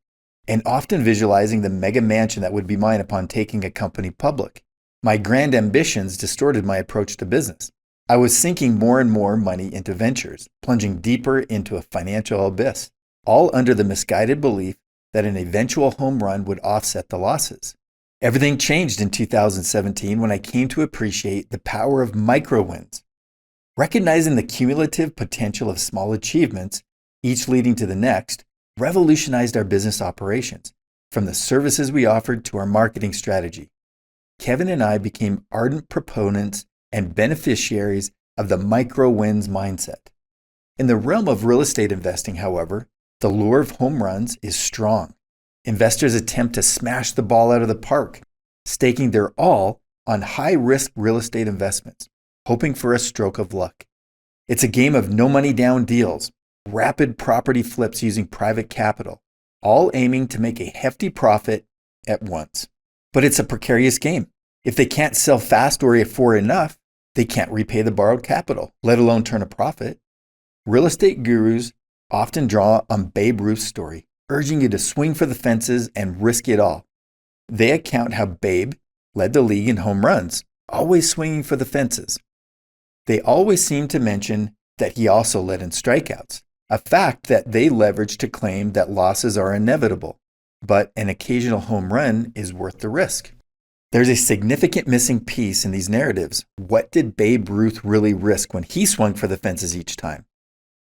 [SPEAKER 2] and often visualizing the mega mansion that would be mine upon taking a company public. My grand ambitions distorted my approach to business. I was sinking more and more money into ventures, plunging deeper into a financial abyss, all under the misguided belief that an eventual home run would offset the losses. Everything changed in 2017 when I came to appreciate the power of micro wins. Recognizing the cumulative potential of small achievements, each leading to the next, revolutionized our business operations, from the services we offered to our marketing strategy. Kevin and I became ardent proponents and beneficiaries of the micro wins mindset. In the realm of real estate investing, however, the lure of home runs is strong. Investors attempt to smash the ball out of the park, staking their all on high-risk real estate investments, hoping for a stroke of luck. It's a game of no-money-down deals, rapid property flips using private capital, all aiming to make a hefty profit at once. But it's a precarious game. If they can't sell fast or for enough, they can't repay the borrowed capital, let alone turn a profit. Real estate gurus often draw on Babe Ruth's story, urging you to swing for the fences and risk it all. They account how Babe led the league in home runs, always swinging for the fences. They always seem to mention that he also led in strikeouts, a fact that they leverage to claim that losses are inevitable, but an occasional home run is worth the risk. There's a significant missing piece in these narratives. What did Babe Ruth really risk when he swung for the fences each time?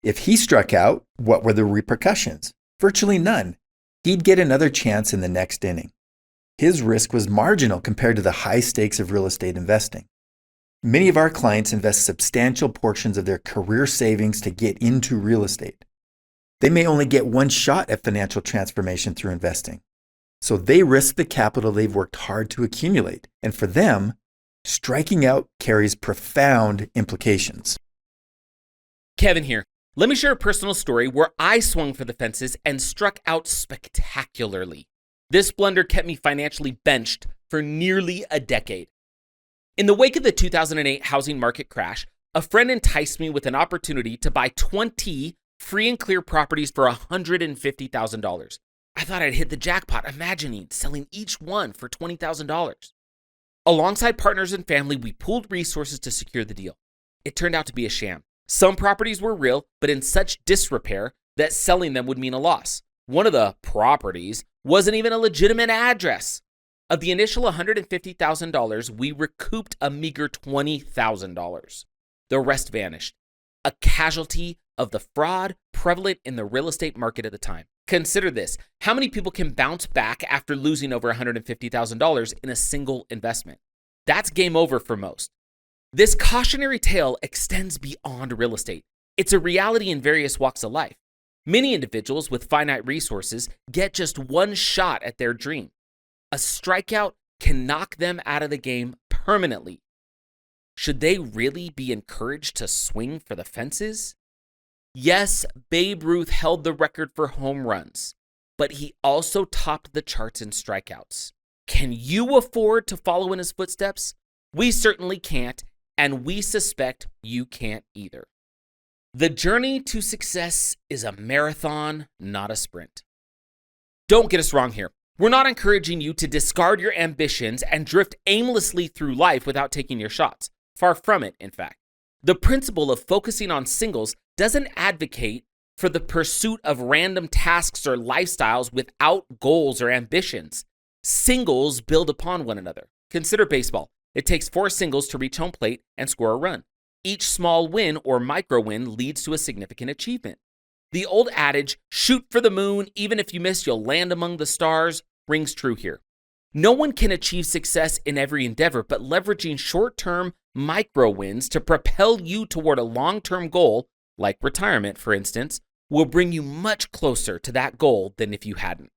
[SPEAKER 2] If he struck out, what were the repercussions? Virtually none. He'd get another chance in the next inning. His risk was marginal compared to the high stakes of real estate investing. Many of our clients invest substantial portions of their career savings to get into real estate. They may only get one shot at financial transformation through investing. So they risk the capital they've worked hard to accumulate. And for them, striking out carries profound implications.
[SPEAKER 1] Kevin here. Let me share a personal story where I swung for the fences and struck out spectacularly. This blunder kept me financially benched for nearly a decade. In the wake of the 2008 housing market crash, a friend enticed me with an opportunity to buy 20 free and clear properties for $150,000. I thought I'd hit the jackpot, imagining selling each one for $20,000. Alongside partners and family, we pooled resources to secure the deal. It turned out to be a sham. Some properties were real, but in such disrepair that selling them would mean a loss. One of the properties wasn't even a legitimate address. Of the initial $150,000, we recouped a meager $20,000. The rest vanished, a casualty of the fraud prevalent in the real estate market at the time. Consider this. How many people can bounce back after losing over $150,000 in a single investment? That's game over for most. This cautionary tale extends beyond real estate. It's a reality in various walks of life. Many individuals with finite resources get just one shot at their dream. A strikeout can knock them out of the game permanently. Should they really be encouraged to swing for the fences? Yes, Babe Ruth held the record for home runs, but he also topped the charts in strikeouts. Can you afford to follow in his footsteps? We certainly can't, and we suspect you can't either. The journey to success is a marathon, not a sprint. Don't get us wrong here. We're not encouraging you to discard your ambitions and drift aimlessly through life without taking your shots. Far from it, in fact. The principle of focusing on singles doesn't advocate for the pursuit of random tasks or lifestyles without goals or ambitions. Singles build upon one another. Consider baseball. It takes 4 singles to reach home plate and score a run. Each small win or micro win leads to a significant achievement. The old adage, shoot for the moon, even if you miss, you'll land among the stars, rings true here. No one can achieve success in every endeavor, but leveraging short-term micro wins to propel you toward a long-term goal, like retirement, for instance, will bring you much closer to that goal than if you hadn't.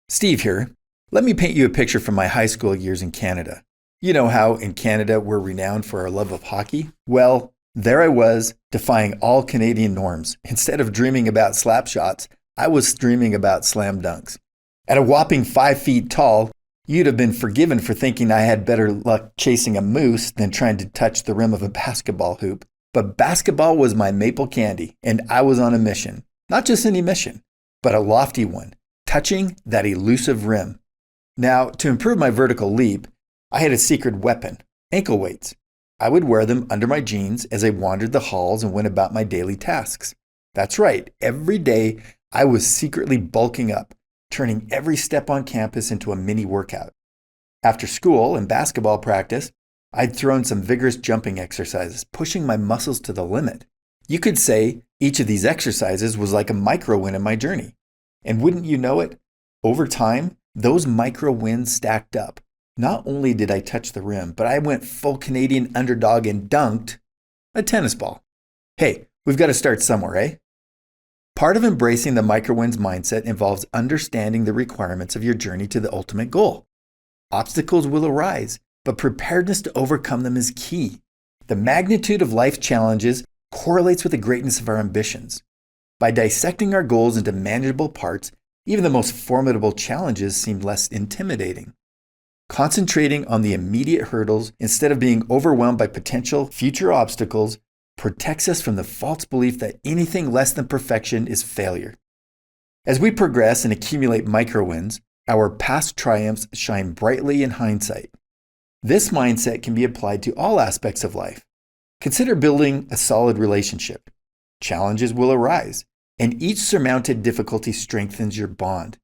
[SPEAKER 2] Steve here. Let me paint you a picture from my high school years in Canada. You know how in Canada we're renowned for our love of hockey? Well, there I was, defying all Canadian norms. Instead of dreaming about slap shots, I was dreaming about slam dunks. At a whopping 5 feet tall, you'd have been forgiven for thinking I had better luck chasing a moose than trying to touch the rim of a basketball hoop. But basketball was my maple candy, and I was on a mission. Not just any mission, but a lofty one, touching that elusive rim. Now, to improve my vertical leap, I had a secret weapon, ankle weights. I would wear them under my jeans as I wandered the halls and went about my daily tasks. That's right, every day I was secretly bulking up, turning every step on campus into a mini workout. After school and basketball practice, I'd throw in some vigorous jumping exercises, pushing my muscles to the limit. You could say each of these exercises was like a micro win in my journey. And wouldn't you know it, over time, those micro wins stacked up. Not only did I touch the rim, but I went full Canadian underdog and dunked a tennis ball. Hey, we've got to start somewhere, eh? Part of embracing the micro wins mindset involves understanding the requirements of your journey to the ultimate goal. Obstacles will arise, but preparedness to overcome them is key. The magnitude of life challenges correlates with the greatness of our ambitions. By dissecting our goals into manageable parts, even the most formidable challenges seem less intimidating. Concentrating on the immediate hurdles instead of being overwhelmed by potential future obstacles protects us from the false belief that anything less than perfection is failure. As we progress and accumulate micro wins, our past triumphs shine brightly in hindsight. This mindset can be applied to all aspects of life. Consider building a solid relationship. Challenges will arise, and each surmounted difficulty strengthens your bond.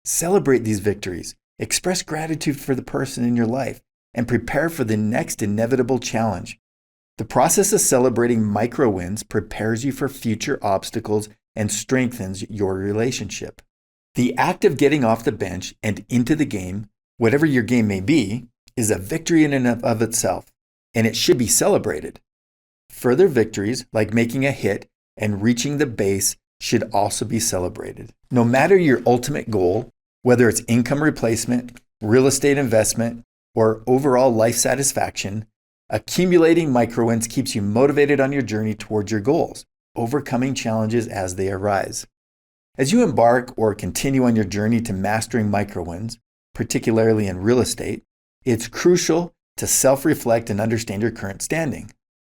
[SPEAKER 2] Celebrate these victories. Express gratitude for the person in your life and prepare for the next inevitable challenge. The process of celebrating micro wins prepares you for future obstacles and strengthens your relationship. The act of getting off the bench and into the game, whatever your game may be, is a victory in and of itself, and it should be celebrated. Further victories, like making a hit and reaching the base, should also be celebrated. No matter your ultimate goal, whether it's income replacement, real estate investment, or overall life satisfaction, accumulating micro wins keeps you motivated on your journey towards your goals, overcoming challenges as they arise. As you embark or continue on your journey to mastering micro wins, particularly in real estate, it's crucial to self-reflect and understand your current standing.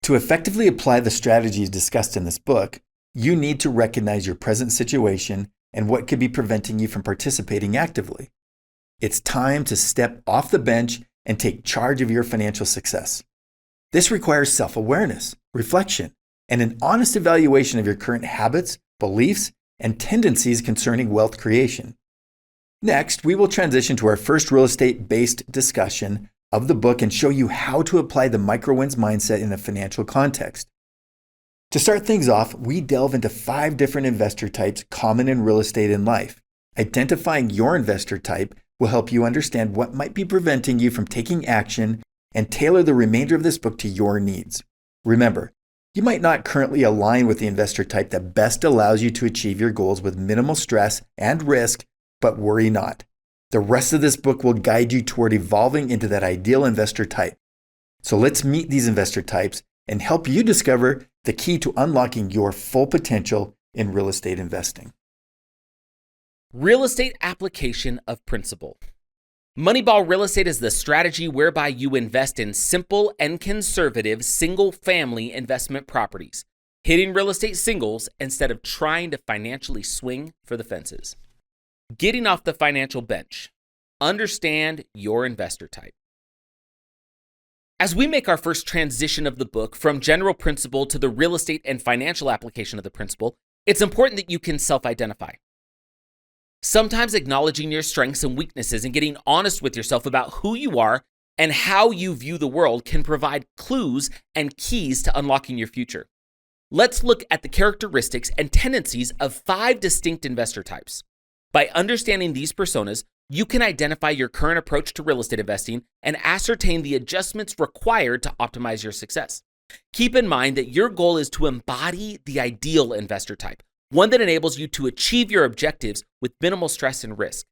[SPEAKER 2] To effectively apply the strategies discussed in this book, you need to recognize your present situation and what could be preventing you from participating actively. It's time to step off the bench and take charge of your financial success. This requires self-awareness, reflection, and an honest evaluation of your current habits, beliefs, and tendencies concerning wealth creation. Next, we will transition to our first real estate-based discussion of the book and show you how to apply the micro wins mindset in a financial context. To start things off, we delve into 5 different investor types common in real estate and life. Identifying your investor type will help you understand what might be preventing you from taking action and tailor the remainder of this book to your needs. Remember, you might not currently align with the investor type that best allows you to achieve your goals with minimal stress and risk, but worry not. The rest of this book will guide you toward evolving into that ideal investor type. So let's meet these investor types and help you discover the key to unlocking your full potential in real estate investing.
[SPEAKER 1] Real estate application of principle. Moneyball Real Estate is the strategy whereby you invest in simple and conservative single-family investment properties, hitting real estate singles instead of trying to financially swing for the fences. Getting off the financial bench. Understand your investor type. As we make our first transition of the book from general principle to the real estate and financial application of the principle, it's important that you can self-identify. Sometimes acknowledging your strengths and weaknesses and getting honest with yourself about who you are and how you view the world can provide clues and keys to unlocking your future. Let's look at the characteristics and tendencies of 5 distinct investor types. By understanding these personas, you can identify your current approach to real estate investing and ascertain the adjustments required to optimize your success. Keep in mind that your goal is to embody the ideal investor type, one that enables you to achieve your objectives with minimal stress and risk.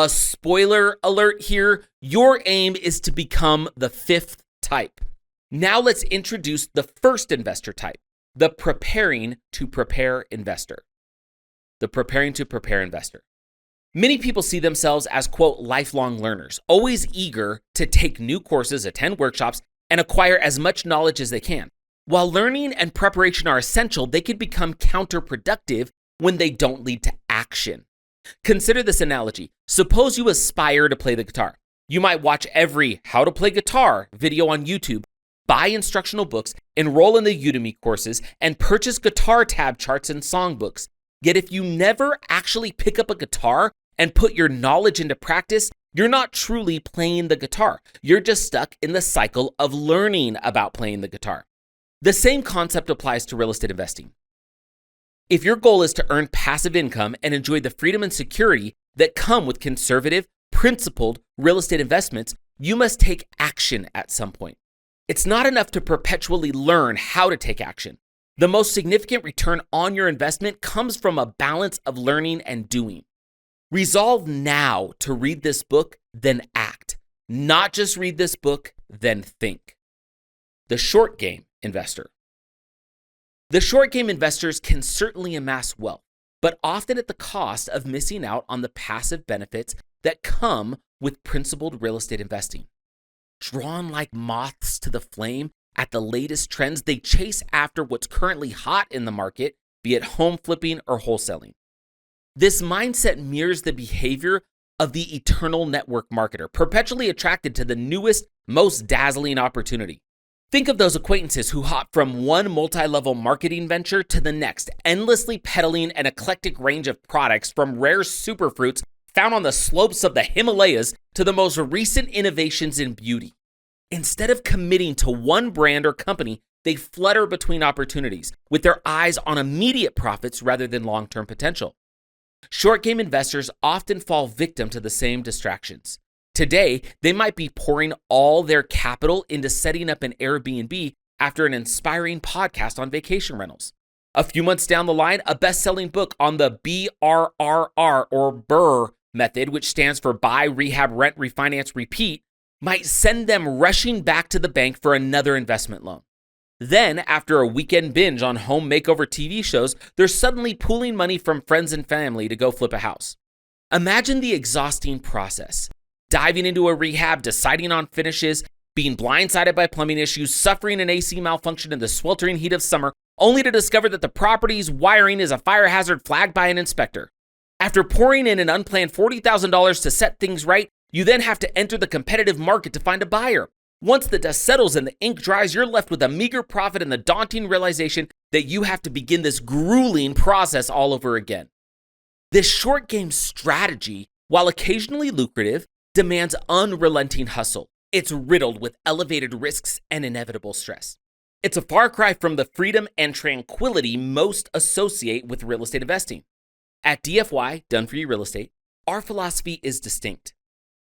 [SPEAKER 1] Spoiler alert here, your aim is to become the 5th type. Now let's introduce the first investor type, the preparing to prepare investor. The preparing to prepare investor. Many people see themselves as, quote, lifelong learners, always eager to take new courses, attend workshops, and acquire as much knowledge as they can. While learning and preparation are essential, they can become counterproductive when they don't lead to action. Consider this analogy. Suppose you aspire to play the guitar. You might watch every how to play guitar video on YouTube, buy instructional books, enroll in the Udemy courses, and purchase guitar tab charts and songbooks. Yet if you never actually pick up a guitar and put your knowledge into practice, you're not truly playing the guitar. You're just stuck in the cycle of learning about playing the guitar. The same concept applies to real estate investing. If your goal is to earn passive income and enjoy the freedom and security that come with conservative, principled real estate investments, you must take action at some point. It's not enough to perpetually learn how to take action. The most significant return on your investment comes from a balance of learning and doing. Resolve now to read this book, then act. Not just read this book, then think. The short game investor. The short game investors can certainly amass wealth, but often at the cost of missing out on the passive benefits that come with principled real estate investing. Drawn like moths to the flame at the latest trends, they chase after what's currently hot in the market, be it home flipping or wholesaling. This mindset mirrors the behavior of the eternal network marketer, perpetually attracted to the newest, most dazzling opportunity. Think of those acquaintances who hop from one multi-level marketing venture to the next, endlessly peddling an eclectic range of products from rare superfruits found on the slopes of the Himalayas to the most recent innovations in beauty. Instead of committing to one brand or company, they flutter between opportunities with their eyes on immediate profits rather than long-term potential. Short game investors often fall victim to the same distractions. Today, they might be pouring all their capital into setting up an Airbnb after an inspiring podcast on vacation rentals. A few months down the line, a best-selling book on the BRRR or BRRR method, which stands for buy, rehab, rent, refinance, repeat, might send them rushing back to the bank for another investment loan. Then, after a weekend binge on home makeover TV shows, they're suddenly pooling money from friends and family to go flip a house. Imagine the exhausting process. Diving into a rehab, deciding on finishes, being blindsided by plumbing issues, suffering an AC malfunction in the sweltering heat of summer, only to discover that the property's wiring is a fire hazard flagged by an inspector. After pouring in an unplanned $40,000 to set things right, you then have to enter the competitive market to find a buyer. Once the dust settles and the ink dries, you're left with a meager profit and the daunting realization that you have to begin this grueling process all over again. This short game strategy, while occasionally lucrative, demands unrelenting hustle. It's riddled with elevated risks and inevitable stress. It's a far cry from the freedom and tranquility most associate with real estate investing. At DFY, Done For You Real Estate, our philosophy is distinct.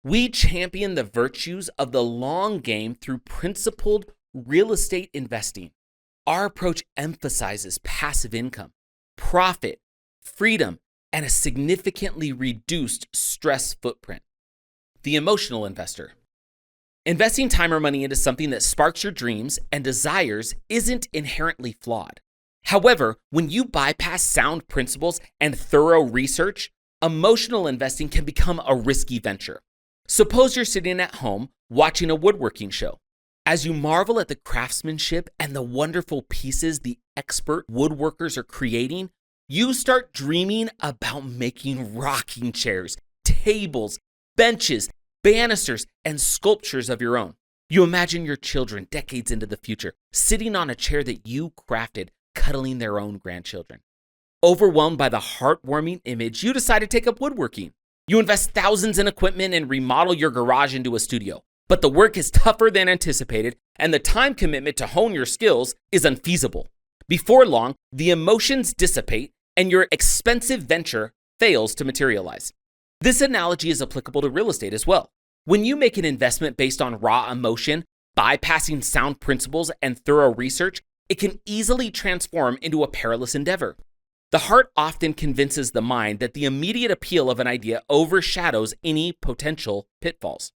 [SPEAKER 1] We champion the virtues of the long game through principled real estate investing. Our approach emphasizes passive income, profit, freedom, and a significantly reduced stress footprint. The emotional investor. Investing time or money into something that sparks your dreams and desires isn't inherently flawed. However, when you bypass sound principles and thorough research, emotional investing can become a risky venture. Suppose you're sitting at home watching a woodworking show. As you marvel at the craftsmanship and the wonderful pieces the expert woodworkers are creating, you start dreaming about making rocking chairs, tables, benches, banisters, and sculptures of your own. You imagine your children decades into the future, sitting on a chair that you crafted, cuddling their own grandchildren. Overwhelmed by the heartwarming image, you decide to take up woodworking. You invest thousands in equipment and remodel your garage into a studio. But the work is tougher than anticipated, and the time commitment to hone your skills is unfeasible. Before long, the emotions dissipate and your expensive venture fails to materialize. This analogy is applicable to real estate as well. When you make an investment based on raw emotion, bypassing sound principles and thorough research, it can easily transform into a perilous endeavor. The heart often convinces the mind that the immediate appeal of an idea overshadows any potential pitfalls.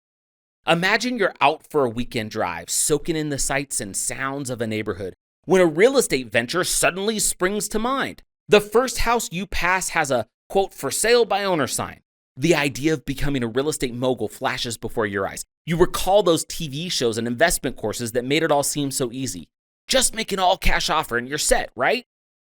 [SPEAKER 1] Imagine you're out for a weekend drive, soaking in the sights and sounds of a neighborhood, when a real estate venture suddenly springs to mind. The first house you pass has a, quote, "for sale by owner" sign. The idea of becoming a real estate mogul flashes before your eyes. You recall those TV shows and investment courses that made it all seem so easy. Just make an all-cash offer and you're set, right?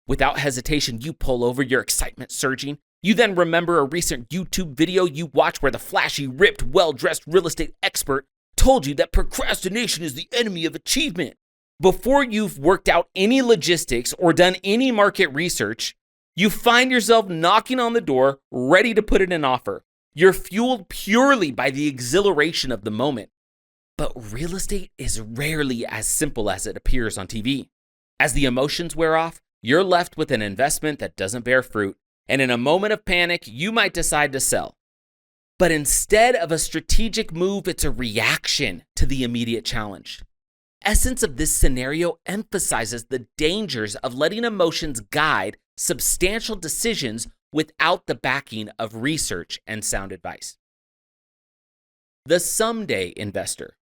[SPEAKER 1] Without hesitation, you pull over, your excitement surging. You then remember a recent YouTube video you watched where the flashy, ripped, well-dressed real estate expert told you that procrastination is the enemy of achievement. Before you've worked out any logistics or done any market research, you find yourself knocking on the door, ready to put in an offer. You're fueled purely by the exhilaration of the moment. But real estate is rarely as simple as it appears on TV. As the emotions wear off, you're left with an investment that doesn't bear fruit, and in a moment of panic, you might decide to sell. But instead of a strategic move, it's a reaction to the immediate challenge. Essence of this scenario emphasizes the dangers of letting emotions guide substantial decisions without the backing of research and sound advice. The someday investor.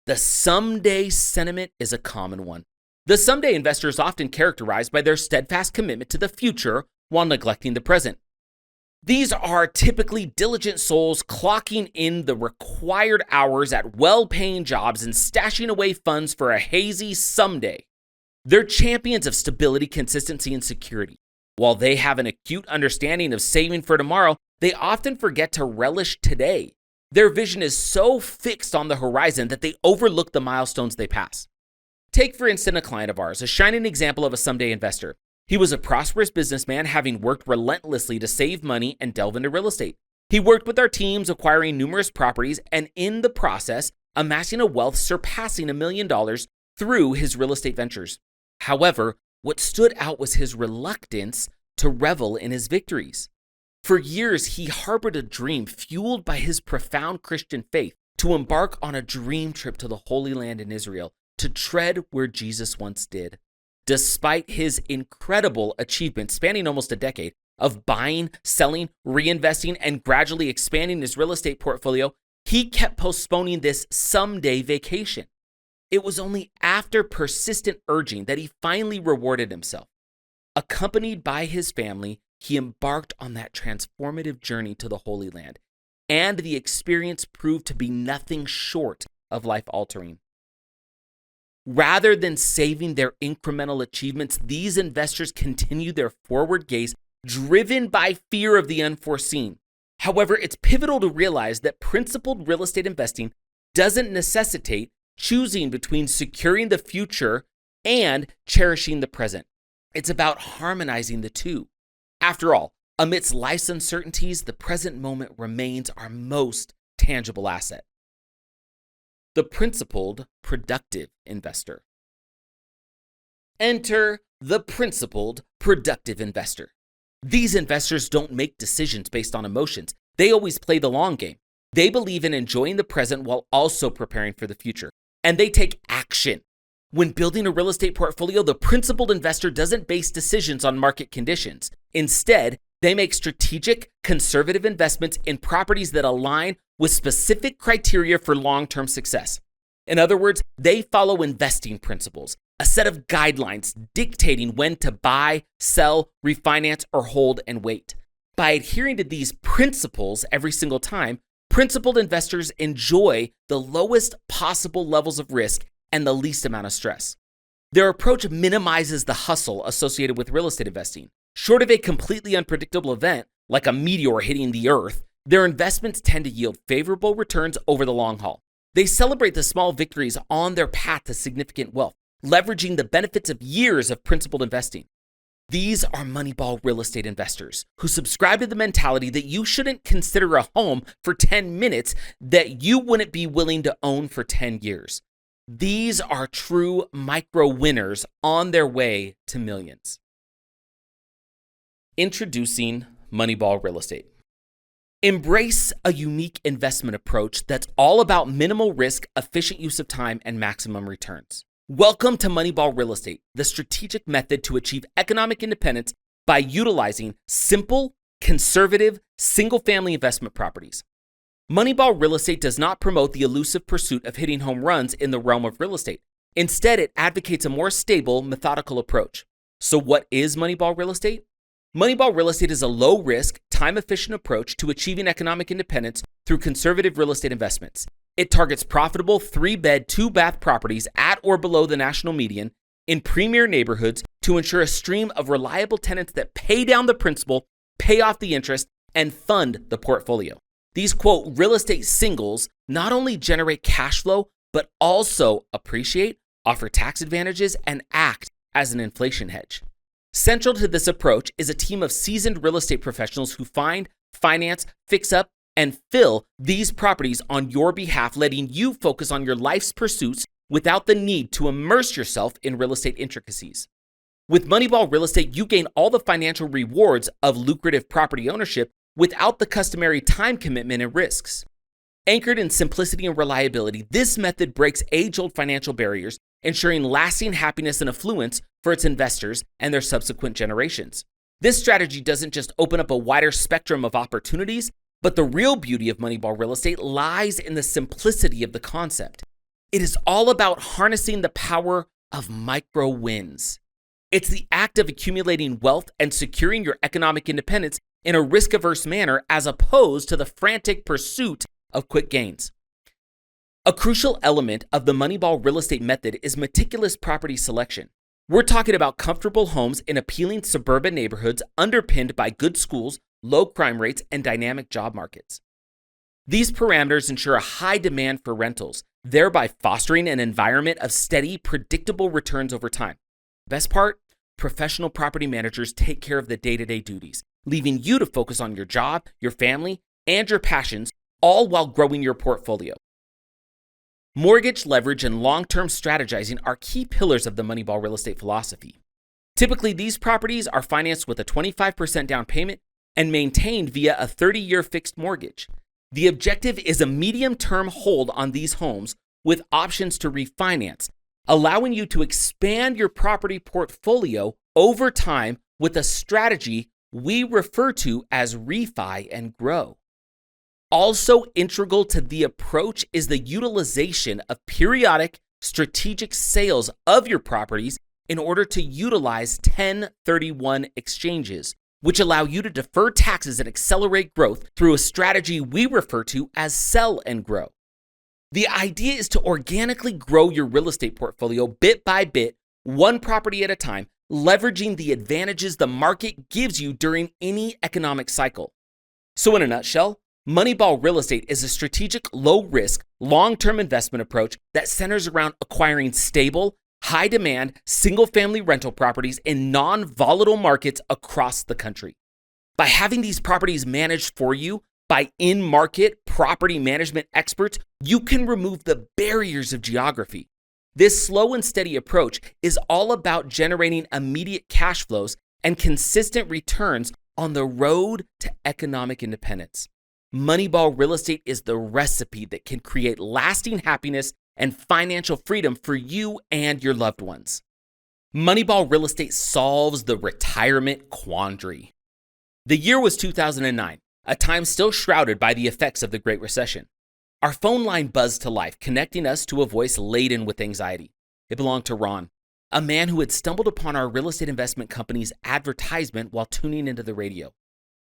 [SPEAKER 1] The someday sentiment is a common one. The someday investor is often characterized by their steadfast commitment to the future while neglecting the present. These are typically diligent souls clocking in the required hours at well-paying jobs and stashing away funds for a hazy someday. They're champions of stability, consistency, and security. While they have an acute understanding of saving for tomorrow, they often forget to relish today. Their vision is so fixed on the horizon that they overlook the milestones they pass. Take, for instance, a client of ours, a shining example of a someday investor. He was a prosperous businessman, having worked relentlessly to save money and delve into real estate. He worked with our teams, acquiring numerous properties, and in the process, amassing a wealth surpassing $1 million through his real estate ventures. However, what stood out was his reluctance to revel in his victories. For years, he harbored a dream fueled by his profound Christian faith to embark on a dream trip to the Holy Land in Israel, to tread where Jesus once did. Despite his incredible achievements spanning almost a decade of buying, selling, reinvesting, and gradually expanding his real estate portfolio, he kept postponing this someday vacation. It was only after persistent urging that he finally rewarded himself. Accompanied by his family, he embarked on that transformative journey to the Holy Land, and the experience proved to be nothing short of life-altering. Rather than saving their incremental achievements, these investors continue their forward gaze, driven by fear of the unforeseen. However, it's pivotal to realize that principled real estate investing doesn't necessitate choosing between securing the future and cherishing the present. It's about harmonizing the two. After all, amidst life's uncertainties, the present moment remains our most tangible asset. The principled, productive investor. Enter the principled, productive investor. These investors don't make decisions based on emotions. They always play the long game. They believe in enjoying the present while also preparing for the future. And they take action. When building a real estate portfolio, the principled investor doesn't base decisions on market conditions. Instead, they make strategic, conservative investments in properties that align with specific criteria for long-term success. In other words, they follow investing principles, a set of guidelines dictating when to buy, sell, refinance, or hold and wait. By adhering to these principles every single time, principled investors enjoy the lowest possible levels of risk and the least amount of stress. Their approach minimizes the hustle associated with real estate investing. Short of a completely unpredictable event, like a meteor hitting the earth, their investments tend to yield favorable returns over the long haul. They celebrate the small victories on their path to significant wealth, leveraging the benefits of years of principled investing. These are Moneyball real estate investors who subscribe to the mentality that you shouldn't consider a home for 10 minutes that you wouldn't be willing to own for 10 years. These are true micro winners on their way to millions. Introducing Moneyball Real Estate. Embrace a unique investment approach that's all about minimal risk, efficient use of time, and maximum returns. Welcome to Moneyball Real Estate, the strategic method to achieve economic independence by utilizing simple, conservative, single-family investment properties. Moneyball Real Estate does not promote the elusive pursuit of hitting home runs in the realm of real estate. Instead, it advocates a more stable, methodical approach. So what is Moneyball Real Estate? Moneyball Real Estate is a low-risk, time-efficient approach to achieving economic independence through conservative real estate investments. It targets profitable 3-bed, 2-bath properties at or below the national median in premier neighborhoods to ensure a stream of reliable tenants that pay down the principal, pay off the interest, and fund the portfolio. These, quote, real estate singles not only generate cash flow, but also appreciate, offer tax advantages, and act as an inflation hedge. Central to this approach is a team of seasoned real estate professionals who find, finance, fix up, and fill these properties on your behalf, letting you focus on your life's pursuits without the need to immerse yourself in real estate intricacies. With Moneyball Real Estate, you gain all the financial rewards of lucrative property ownership without the customary time commitment and risks. Anchored in simplicity and reliability, this method breaks age-old financial barriers, ensuring lasting happiness and affluence for its investors and their subsequent generations. This strategy doesn't just open up a wider spectrum of opportunities, but the real beauty of Moneyball Real Estate lies in the simplicity of the concept. It is all about harnessing the power of micro wins. It's the act of accumulating wealth and securing your economic independence in a risk-averse manner as opposed to the frantic pursuit of quick gains. A crucial element of the Moneyball Real Estate method is meticulous property selection. We're talking about comfortable homes in appealing suburban neighborhoods underpinned by good schools, low crime rates, and dynamic job markets. These parameters ensure a high demand for rentals, thereby fostering an environment of steady, predictable returns over time. Best part? Professional property managers take care of the day-to-day duties, leaving you to focus on your job, your family, and your passions, all while growing your portfolio. Mortgage leverage and long-term strategizing are key pillars of the Moneyball Real Estate philosophy. Typically, these properties are financed with a 25% down payment and maintained via a 30-year fixed mortgage. The objective is a medium-term hold on these homes with options to refinance, allowing you to expand your property portfolio over time with a strategy we refer to as refi and grow. Also integral to the approach is the utilization of periodic strategic sales of your properties in order to utilize 1031 exchanges, which allow you to defer taxes and accelerate growth through a strategy we refer to as sell and grow. The idea is to organically grow your real estate portfolio bit by bit, one property at a time, leveraging the advantages the market gives you during any economic cycle. So in a nutshell, Moneyball Real Estate is a strategic, low-risk, long-term investment approach that centers around acquiring stable, high-demand, single-family rental properties in non-volatile markets across the country. By having these properties managed for you by in-market property management experts, you can remove the barriers of geography. This slow and steady approach is all about generating immediate cash flows and consistent returns on the road to economic independence. Moneyball Real Estate is the recipe that can create lasting happiness and financial freedom for you and your loved ones. Moneyball Real Estate solves the retirement quandary. The year was 2009, a time still shrouded by the effects of the Great Recession. Our phone line buzzed to life, connecting us to a voice laden with anxiety. It belonged to Ron, a man who had stumbled upon our real estate investment company's advertisement while tuning into the radio.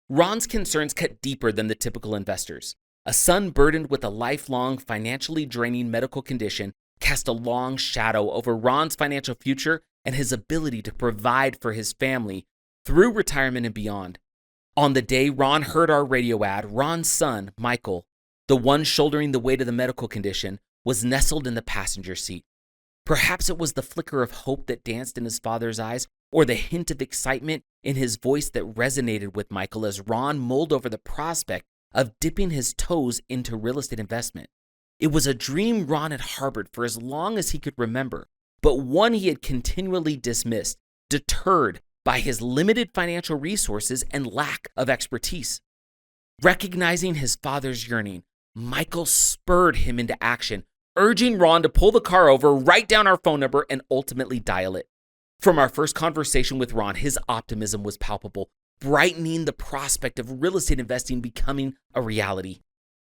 [SPEAKER 1] Ron's concerns cut deeper than the typical investors. A son burdened with a lifelong, financially draining medical condition cast a long shadow over Ron's financial future and his ability to provide for his family through retirement and beyond. On the day Ron heard our radio ad, Ron's son, Michael, the one shouldering the weight of the medical condition, was nestled in the passenger seat. Perhaps it was the flicker of hope that danced in his father's eyes, or the hint of excitement in his voice that resonated with Michael as Ron mulled over the prospect of dipping his toes into real estate investment. It was a dream Ron had harbored for as long as he could remember, but one he had continually dismissed, deterred by his limited financial resources and lack of expertise. Recognizing his father's yearning, Michael spurred him into action, urging Ron to pull the car over, write down our phone number, and ultimately dial it. From our first conversation with Ron, his optimism was palpable, brightening the prospect of real estate investing becoming a reality.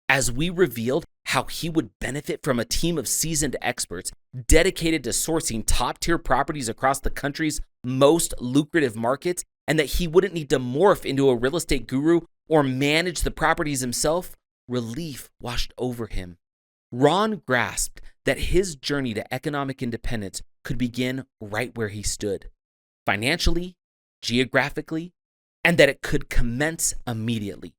[SPEAKER 1] As we revealed how he would benefit from a team of seasoned experts dedicated to sourcing top-tier properties across the country's most lucrative markets, and that he wouldn't need to morph into a real estate guru or manage the properties himself, relief washed over him. Ron grasped that his journey to economic independence could begin right where he stood, financially, geographically, and that it could commence immediately.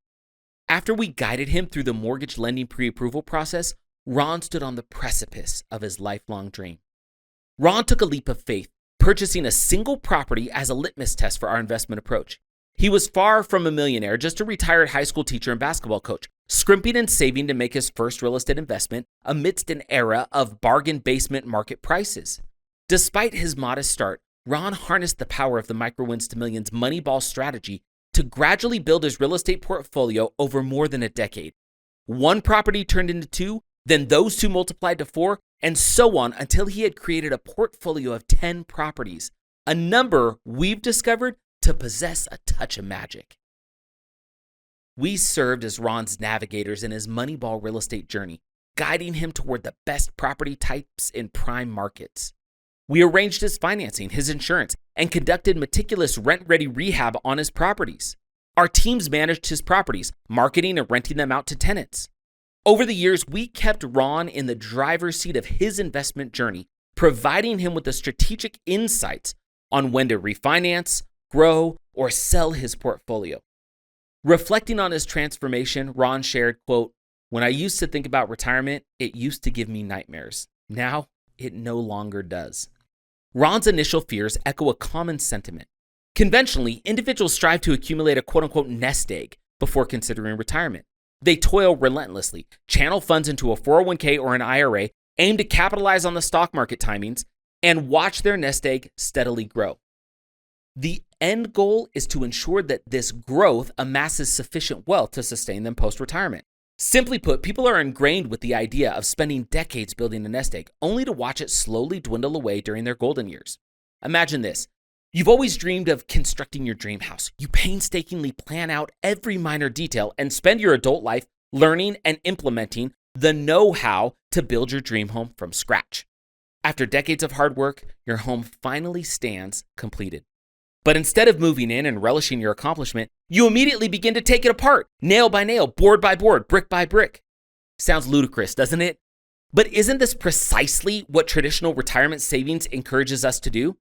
[SPEAKER 1] After we guided him through the mortgage lending pre-approval process, Ron stood on the precipice of his lifelong dream. Ron took a leap of faith, purchasing a single property as a litmus test for our investment approach. He was far from a millionaire, just a retired high school teacher and basketball coach, scrimping and saving to make his first real estate investment amidst an era of bargain basement market prices. Despite his modest start, Ron harnessed the power of the Micro-Wins to Millions Moneyball strategy to gradually build his real estate portfolio over more than a decade. One property turned into two, then those two multiplied to four, and so on until he had created a portfolio of 10 properties, a number we've discovered to possess a touch of magic. We served as Ron's navigators in his Moneyball real estate journey, guiding him toward the best property types in prime markets. We arranged his financing, his insurance, and conducted meticulous rent-ready rehab on his properties. Our teams managed his properties, marketing and renting them out to tenants. Over the years, we kept Ron in the driver's seat of his investment journey, providing him with the strategic insights on when to refinance, grow, or sell his portfolio. Reflecting on his transformation, Ron shared, quote, "When I used to think about retirement, it used to give me nightmares. Now, it no longer does." Ron's initial fears echo a common sentiment. Conventionally, individuals strive to accumulate a quote-unquote nest egg before considering retirement. They toil relentlessly, channel funds into a 401k or an IRA, aim to capitalize on the stock market timings, and watch their nest egg steadily grow. The end goal is to ensure that this growth amasses sufficient wealth to sustain them post-retirement. Simply put, people are ingrained with the idea of spending decades building a nest egg, only to watch it slowly dwindle away during their golden years. Imagine this. You've always dreamed of constructing your dream house. You painstakingly plan out every minor detail and spend your adult life learning and implementing the know-how to build your dream home from scratch. After decades of hard work, your home finally stands completed. But instead of moving in and relishing your accomplishment, you immediately begin to take it apart, nail by nail, board by board, brick by brick. Sounds ludicrous, doesn't it? But isn't this precisely what traditional retirement savings encourages us to do?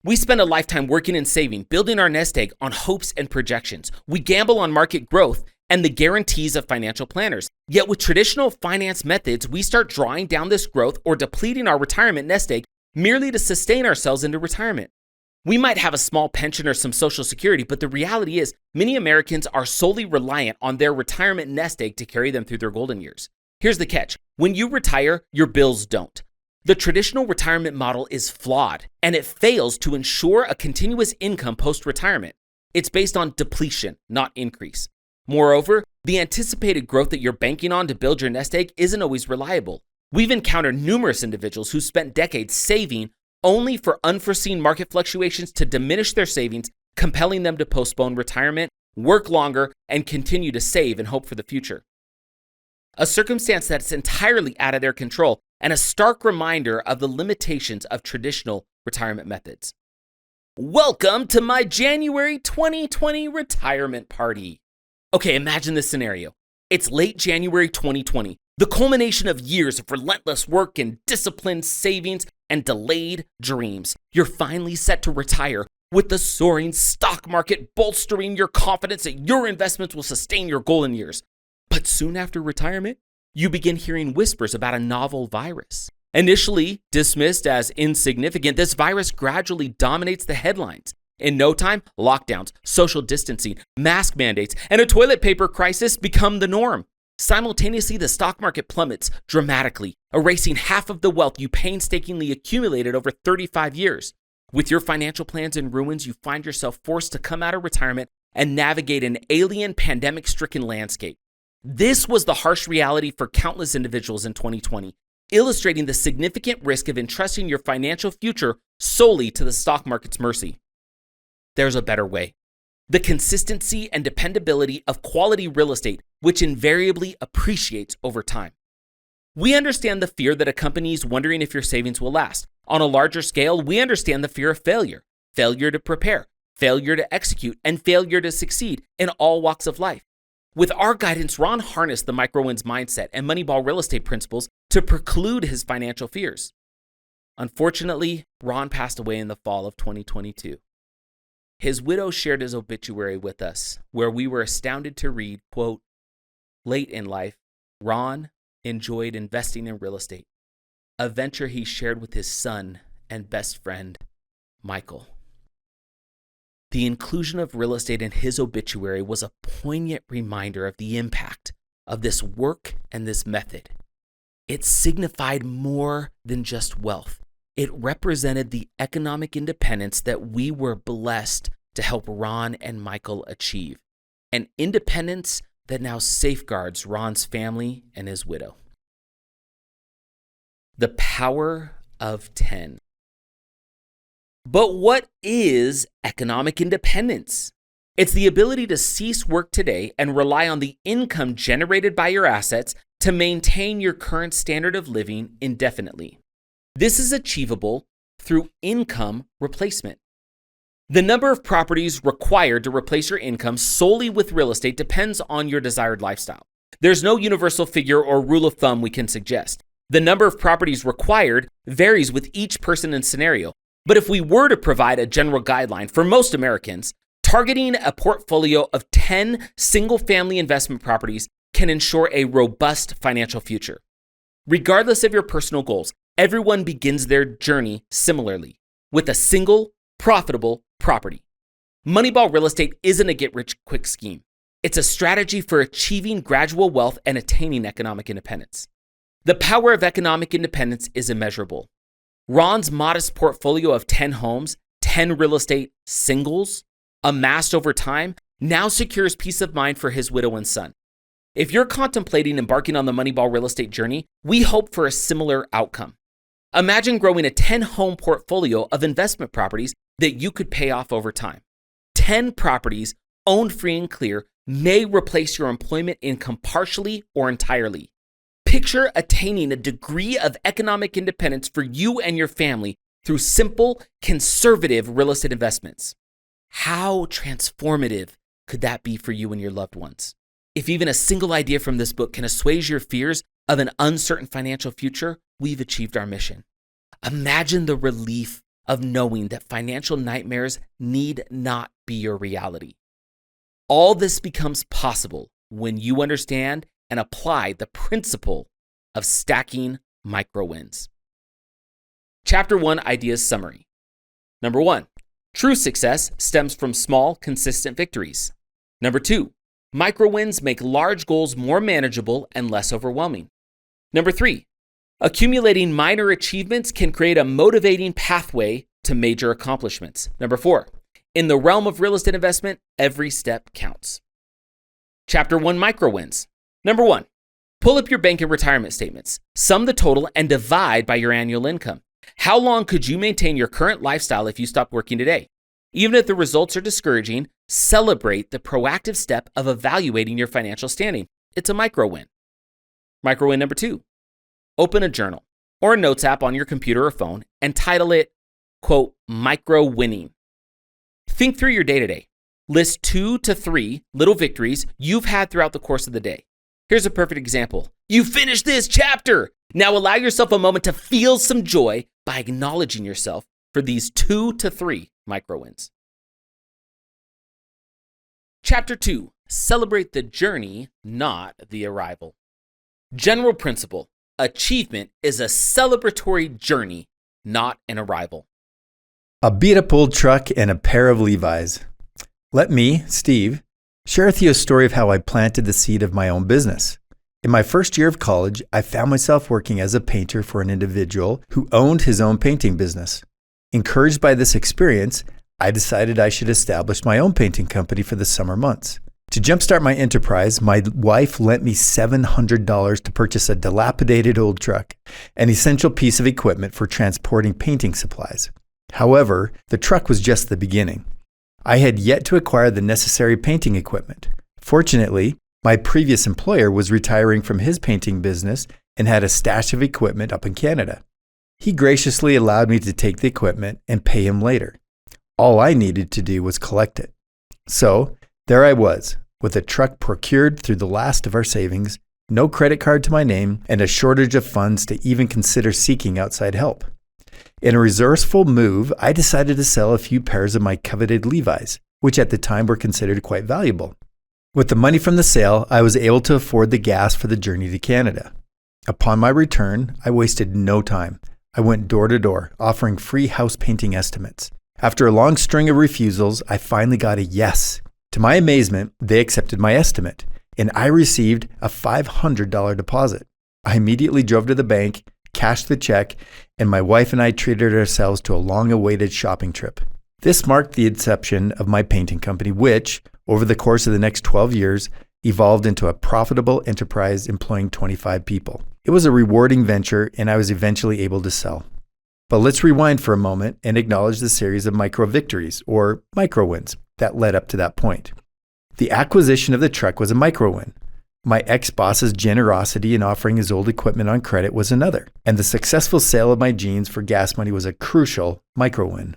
[SPEAKER 1] We spend a lifetime working and saving, building our nest egg on hopes and projections. We gamble on market growth and the guarantees of financial planners. Yet with traditional finance methods, we start drawing down this growth or depleting our retirement nest egg merely to sustain ourselves into retirement. We might have a small pension or some Social Security, but the reality is many Americans are solely reliant on their retirement nest egg to carry them through their golden years. Here's the catch. When you retire, your bills don't. The traditional retirement model is flawed, and it fails to ensure a continuous income post-retirement. It's based on depletion, not increase. Moreover, the anticipated growth that you're banking on to build your nest egg isn't always reliable. We've encountered numerous individuals who spent decades saving only for unforeseen market fluctuations to diminish their savings, compelling them to postpone retirement, work longer, and continue to save and hope for the future. A circumstance that's entirely out of their control and a stark reminder of the limitations of traditional retirement methods. Welcome to my January 2020 retirement party. Okay, imagine this scenario. It's late January 2020, the culmination of years of relentless work and disciplined savings and delayed dreams. You're finally set to retire with the soaring stock market bolstering your confidence that your investments will sustain your golden years. But soon after retirement, you begin hearing whispers about a novel virus. Initially dismissed as insignificant, this virus gradually dominates the headlines. In no time, lockdowns, social distancing, mask mandates, and a toilet paper crisis become the norm. Simultaneously, the stock market plummets dramatically, erasing half of the wealth you painstakingly accumulated over 35 years. With your financial plans in ruins, you find yourself forced to come out of retirement and navigate an alien pandemic-stricken landscape. This was the harsh reality for countless individuals in 2020, illustrating the significant risk of entrusting your financial future solely to the stock market's mercy. There's a better way. The consistency and dependability of quality real estate, which invariably appreciates over time. We understand the fear that accompanies wondering if your savings will last. On a larger scale, we understand the fear of failure to prepare, failure to execute, and failure to succeed in all walks of life. With our guidance, Ron harnessed the microwins mindset and Moneyball real estate principles to preclude his financial fears. Unfortunately, Ron passed away in the fall of 2022. His widow shared his obituary with us, where we were astounded to read, quote, "Late in life, Ron enjoyed investing in real estate, a venture he shared with his son and best friend, Michael." The inclusion of real estate in his obituary was a poignant reminder of the impact of this work and this method. It signified more than just wealth. It represented the economic independence that we were blessed to help Ron and Michael achieve, an independence that now safeguards Ron's family and his widow. The power of 10. But what is economic independence? It's the ability to cease work today and rely on the income generated by your assets to maintain your current standard of living indefinitely. This is achievable through income replacement. The number of properties required to replace your income solely with real estate depends on your desired lifestyle. There's no universal figure or rule of thumb we can suggest. The number of properties required varies with each person and scenario. But if we were to provide a general guideline for most Americans, targeting a portfolio of 10 single-family investment properties can ensure a robust financial future. Regardless of your personal goals, everyone begins their journey similarly, with a single, profitable property. Moneyball Real Estate isn't a get-rich-quick scheme. It's a strategy for achieving gradual wealth and attaining economic independence. The power of economic independence is immeasurable. Ron's modest portfolio of 10 homes, 10 real estate singles, amassed over time, now secures peace of mind for his widow and son. If you're contemplating embarking on the Moneyball real estate journey, we hope for a similar outcome. Imagine growing a 10-home portfolio of investment properties that you could pay off over time. 10 properties owned free and clear may replace your employment income partially or entirely. Picture attaining a degree of economic independence for you and your family through simple, conservative real estate investments. How transformative could that be for you and your loved ones? If even a single idea from this book can assuage your fears of an uncertain financial future, we've achieved our mission. Imagine the relief of knowing that financial nightmares need not be your reality. All this becomes possible when you understand and apply the principle of stacking micro wins. Chapter 1 Ideas Summary. Number 1, true success stems from small, consistent victories. Number 2, micro wins make large goals more manageable and less overwhelming. Number 3, accumulating minor achievements can create a motivating pathway to major accomplishments. Number 4, in the realm of real estate investment, every step counts. Chapter 1 Micro Wins. Number 1, pull up your bank and retirement statements, sum the total, and divide by your annual income. How long could you maintain your current lifestyle if you stopped working today? Even if the results are discouraging, celebrate the proactive step of evaluating your financial standing. It's a micro win. Micro win number 2, open a journal or a notes app on your computer or phone and title it, quote, micro winning. Think through your day-to-day. List 2 to 3 little victories you've had throughout the course of the day. Here's a perfect example. You finished this chapter. Now allow yourself a moment to feel some joy by acknowledging yourself for these 2 to 3 micro wins. Chapter 2, celebrate the journey, not the arrival. General principle, achievement is a celebratory journey, not an arrival.
[SPEAKER 2] A beat-up old truck and a pair of Levi's. Let me, Steve, share with you a story of how I planted the seed of my own business. In my first year of college, I found myself working as a painter for an individual who owned his own painting business. Encouraged by this experience, I decided I should establish my own painting company for the summer months. To jumpstart my enterprise, my wife lent me $700 to purchase a dilapidated old truck, an essential piece of equipment for transporting painting supplies. However, the truck was just the beginning. I had yet to acquire the necessary painting equipment. Fortunately, my previous employer was retiring from his painting business and had a stash of equipment up in Canada. He graciously allowed me to take the equipment and pay him later. All I needed to do was collect it. So, there I was, with a truck procured through the last of our savings, no credit card to my name, and a shortage of funds to even consider seeking outside help. In a resourceful move, I decided to sell a few pairs of my coveted Levi's, which at the time were considered quite valuable. With the money from the sale, I was able to afford the gas for the journey to Canada. Upon my return, I wasted no time. I went door to door, offering free house painting estimates. After a long string of refusals, I finally got a yes. To my amazement, they accepted my estimate, and I received a $500 deposit. I immediately drove to the bank, cashed the check, and my wife and I treated ourselves to a long-awaited shopping trip. This marked the inception of my painting company, which, over the course of the next 12 years, evolved into a profitable enterprise employing 25 people. It was a rewarding venture, and I was eventually able to sell. But let's rewind for a moment and acknowledge the series of micro victories, or micro wins, that led up to that point. The acquisition of the truck was a micro win. My ex-boss's generosity in offering his old equipment on credit was another, and the successful sale of my jeans for gas money was a crucial micro win.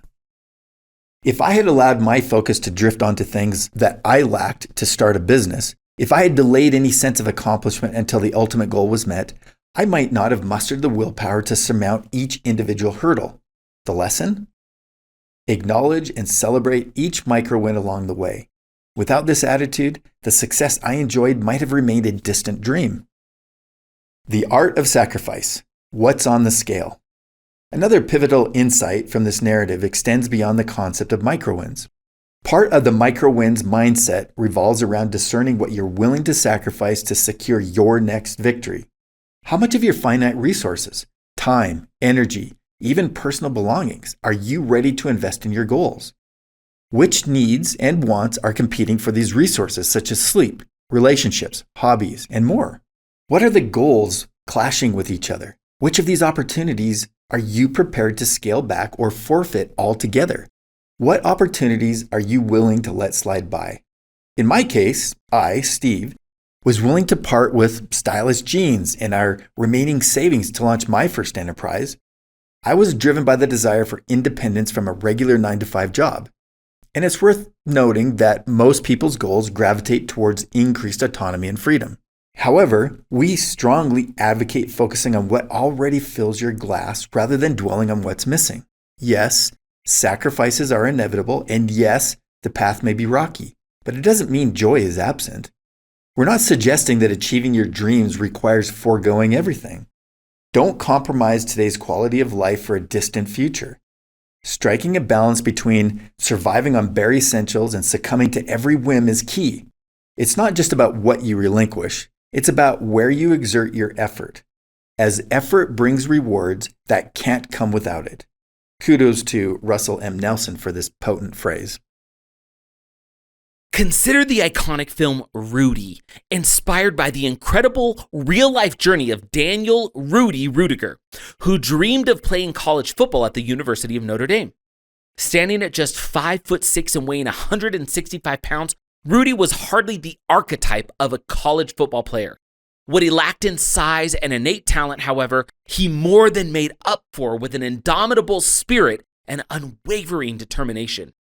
[SPEAKER 2] If I had allowed my focus to drift onto things that I lacked to start a business, if I had delayed any sense of accomplishment until the ultimate goal was met, I might not have mustered the willpower to surmount each individual hurdle. The lesson? Acknowledge and celebrate each micro win along the way. Without this attitude, the success I enjoyed might have remained a distant dream. The art of sacrifice. What's on the scale? Another pivotal insight from this narrative extends beyond the concept of micro-wins. Part of the micro-wins mindset revolves around discerning what you're willing to sacrifice to secure your next victory. How much of your finite resources, time, energy, even personal belongings are you ready to invest in your goals? Which needs and wants are competing for these resources, such as sleep, relationships, hobbies, and more? What are the goals clashing with each other? Which of these opportunities are you prepared to scale back or forfeit altogether? What opportunities are you willing to let slide by? In my case, I, Steve, was willing to part with stylish jeans and our remaining savings to launch my first enterprise. I was driven by the desire for independence from a regular 9-to-5 job. And it's worth noting that most people's goals gravitate towards increased autonomy and freedom. However, we strongly advocate focusing on what already fills your glass rather than dwelling on what's missing. Yes, sacrifices are inevitable, and yes, the path may be rocky, but it doesn't mean joy is absent. We're not suggesting that achieving your dreams requires foregoing everything. Don't compromise today's quality of life for a distant future. Striking a balance between surviving on bare essentials and succumbing to every whim is key. It's not just about what you relinquish. It's about where you exert your effort, as effort brings rewards that can't come without it. Kudos to Russell M. Nelson for this potent phrase.
[SPEAKER 1] Consider the iconic film Rudy, inspired by the incredible real-life journey of Daniel Rudy Rudiger, who dreamed of playing college football at the University of Notre Dame. Standing at just 5'6" and weighing 165 pounds, Rudy was hardly the archetype of a college football player. What he lacked in size and innate talent, however, he more than made up for with an indomitable spirit and unwavering determination.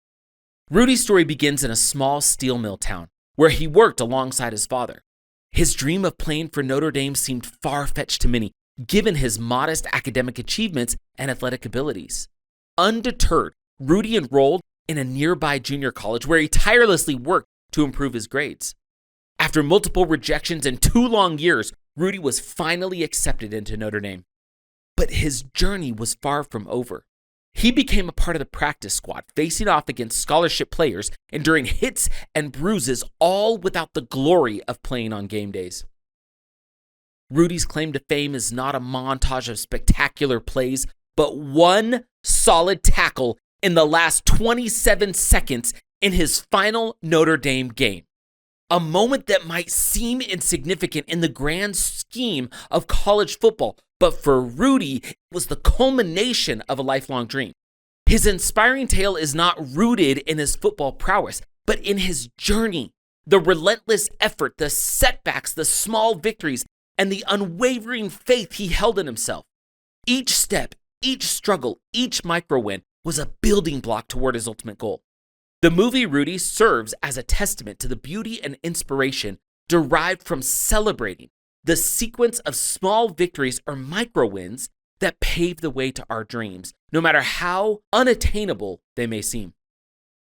[SPEAKER 1] Rudy's story begins in a small steel mill town where he worked alongside his father. His dream of playing for Notre Dame seemed far-fetched to many, given his modest academic achievements and athletic abilities. Undeterred, Rudy enrolled in a nearby junior college where he tirelessly worked to improve his grades. After multiple rejections and 2 long years, Rudy was finally accepted into Notre Dame. But his journey was far from over. He became a part of the practice squad, facing off against scholarship players, enduring hits and bruises, all without the glory of playing on game days. Rudy's claim to fame is not a montage of spectacular plays, but one solid tackle in the last 27 seconds in his final Notre Dame game. A moment that might seem insignificant in the grand scheme of college football, but for Rudy, it was the culmination of a lifelong dream. His inspiring tale is not rooted in his football prowess, but in his journey, the relentless effort, the setbacks, the small victories, and the unwavering faith he held in himself. Each step, each struggle, each micro win was a building block toward his ultimate goal. The movie Rudy serves as a testament to the beauty and inspiration derived from celebrating the sequence of small victories or micro wins that pave the way to our dreams, no matter how unattainable they may seem.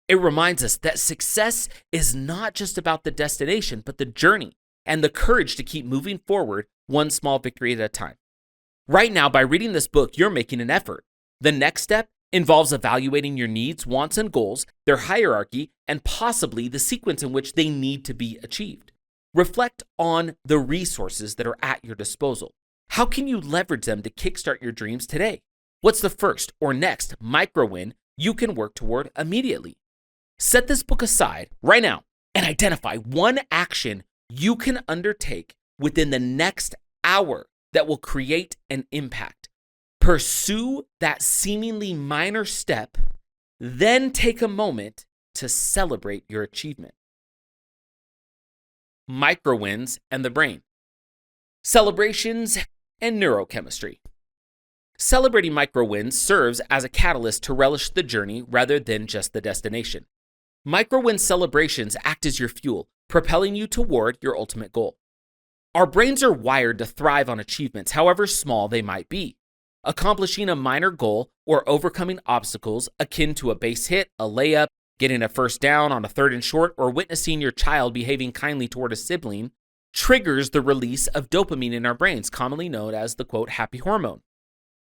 [SPEAKER 1] It reminds us that success is not just about the destination, but the journey and the courage to keep moving forward one small victory at a time. Right now, by reading this book, you're making an effort. The next step involves evaluating your needs, wants, and goals, their hierarchy, and possibly the sequence in which they need to be achieved. Reflect on the resources that are at your disposal. How can you leverage them to kickstart your dreams today? What's the first or next micro win you can work toward immediately? Set this book aside right now and identify one action you can undertake within the next hour that will create an impact. Pursue that seemingly minor step, then take a moment to celebrate your achievement. Micro wins and the brain. Celebrations and neurochemistry. Celebrating micro wins serves as a catalyst to relish the journey rather than just the destination. Micro win celebrations act as your fuel, propelling you toward your ultimate goal. Our brains are wired to thrive on achievements, however small they might be. Accomplishing a minor goal or overcoming obstacles akin to a base hit, a layup, getting a first down on a 3rd and short, or witnessing your child behaving kindly toward a sibling triggers the release of dopamine in our brains, commonly known as the quote, happy hormone.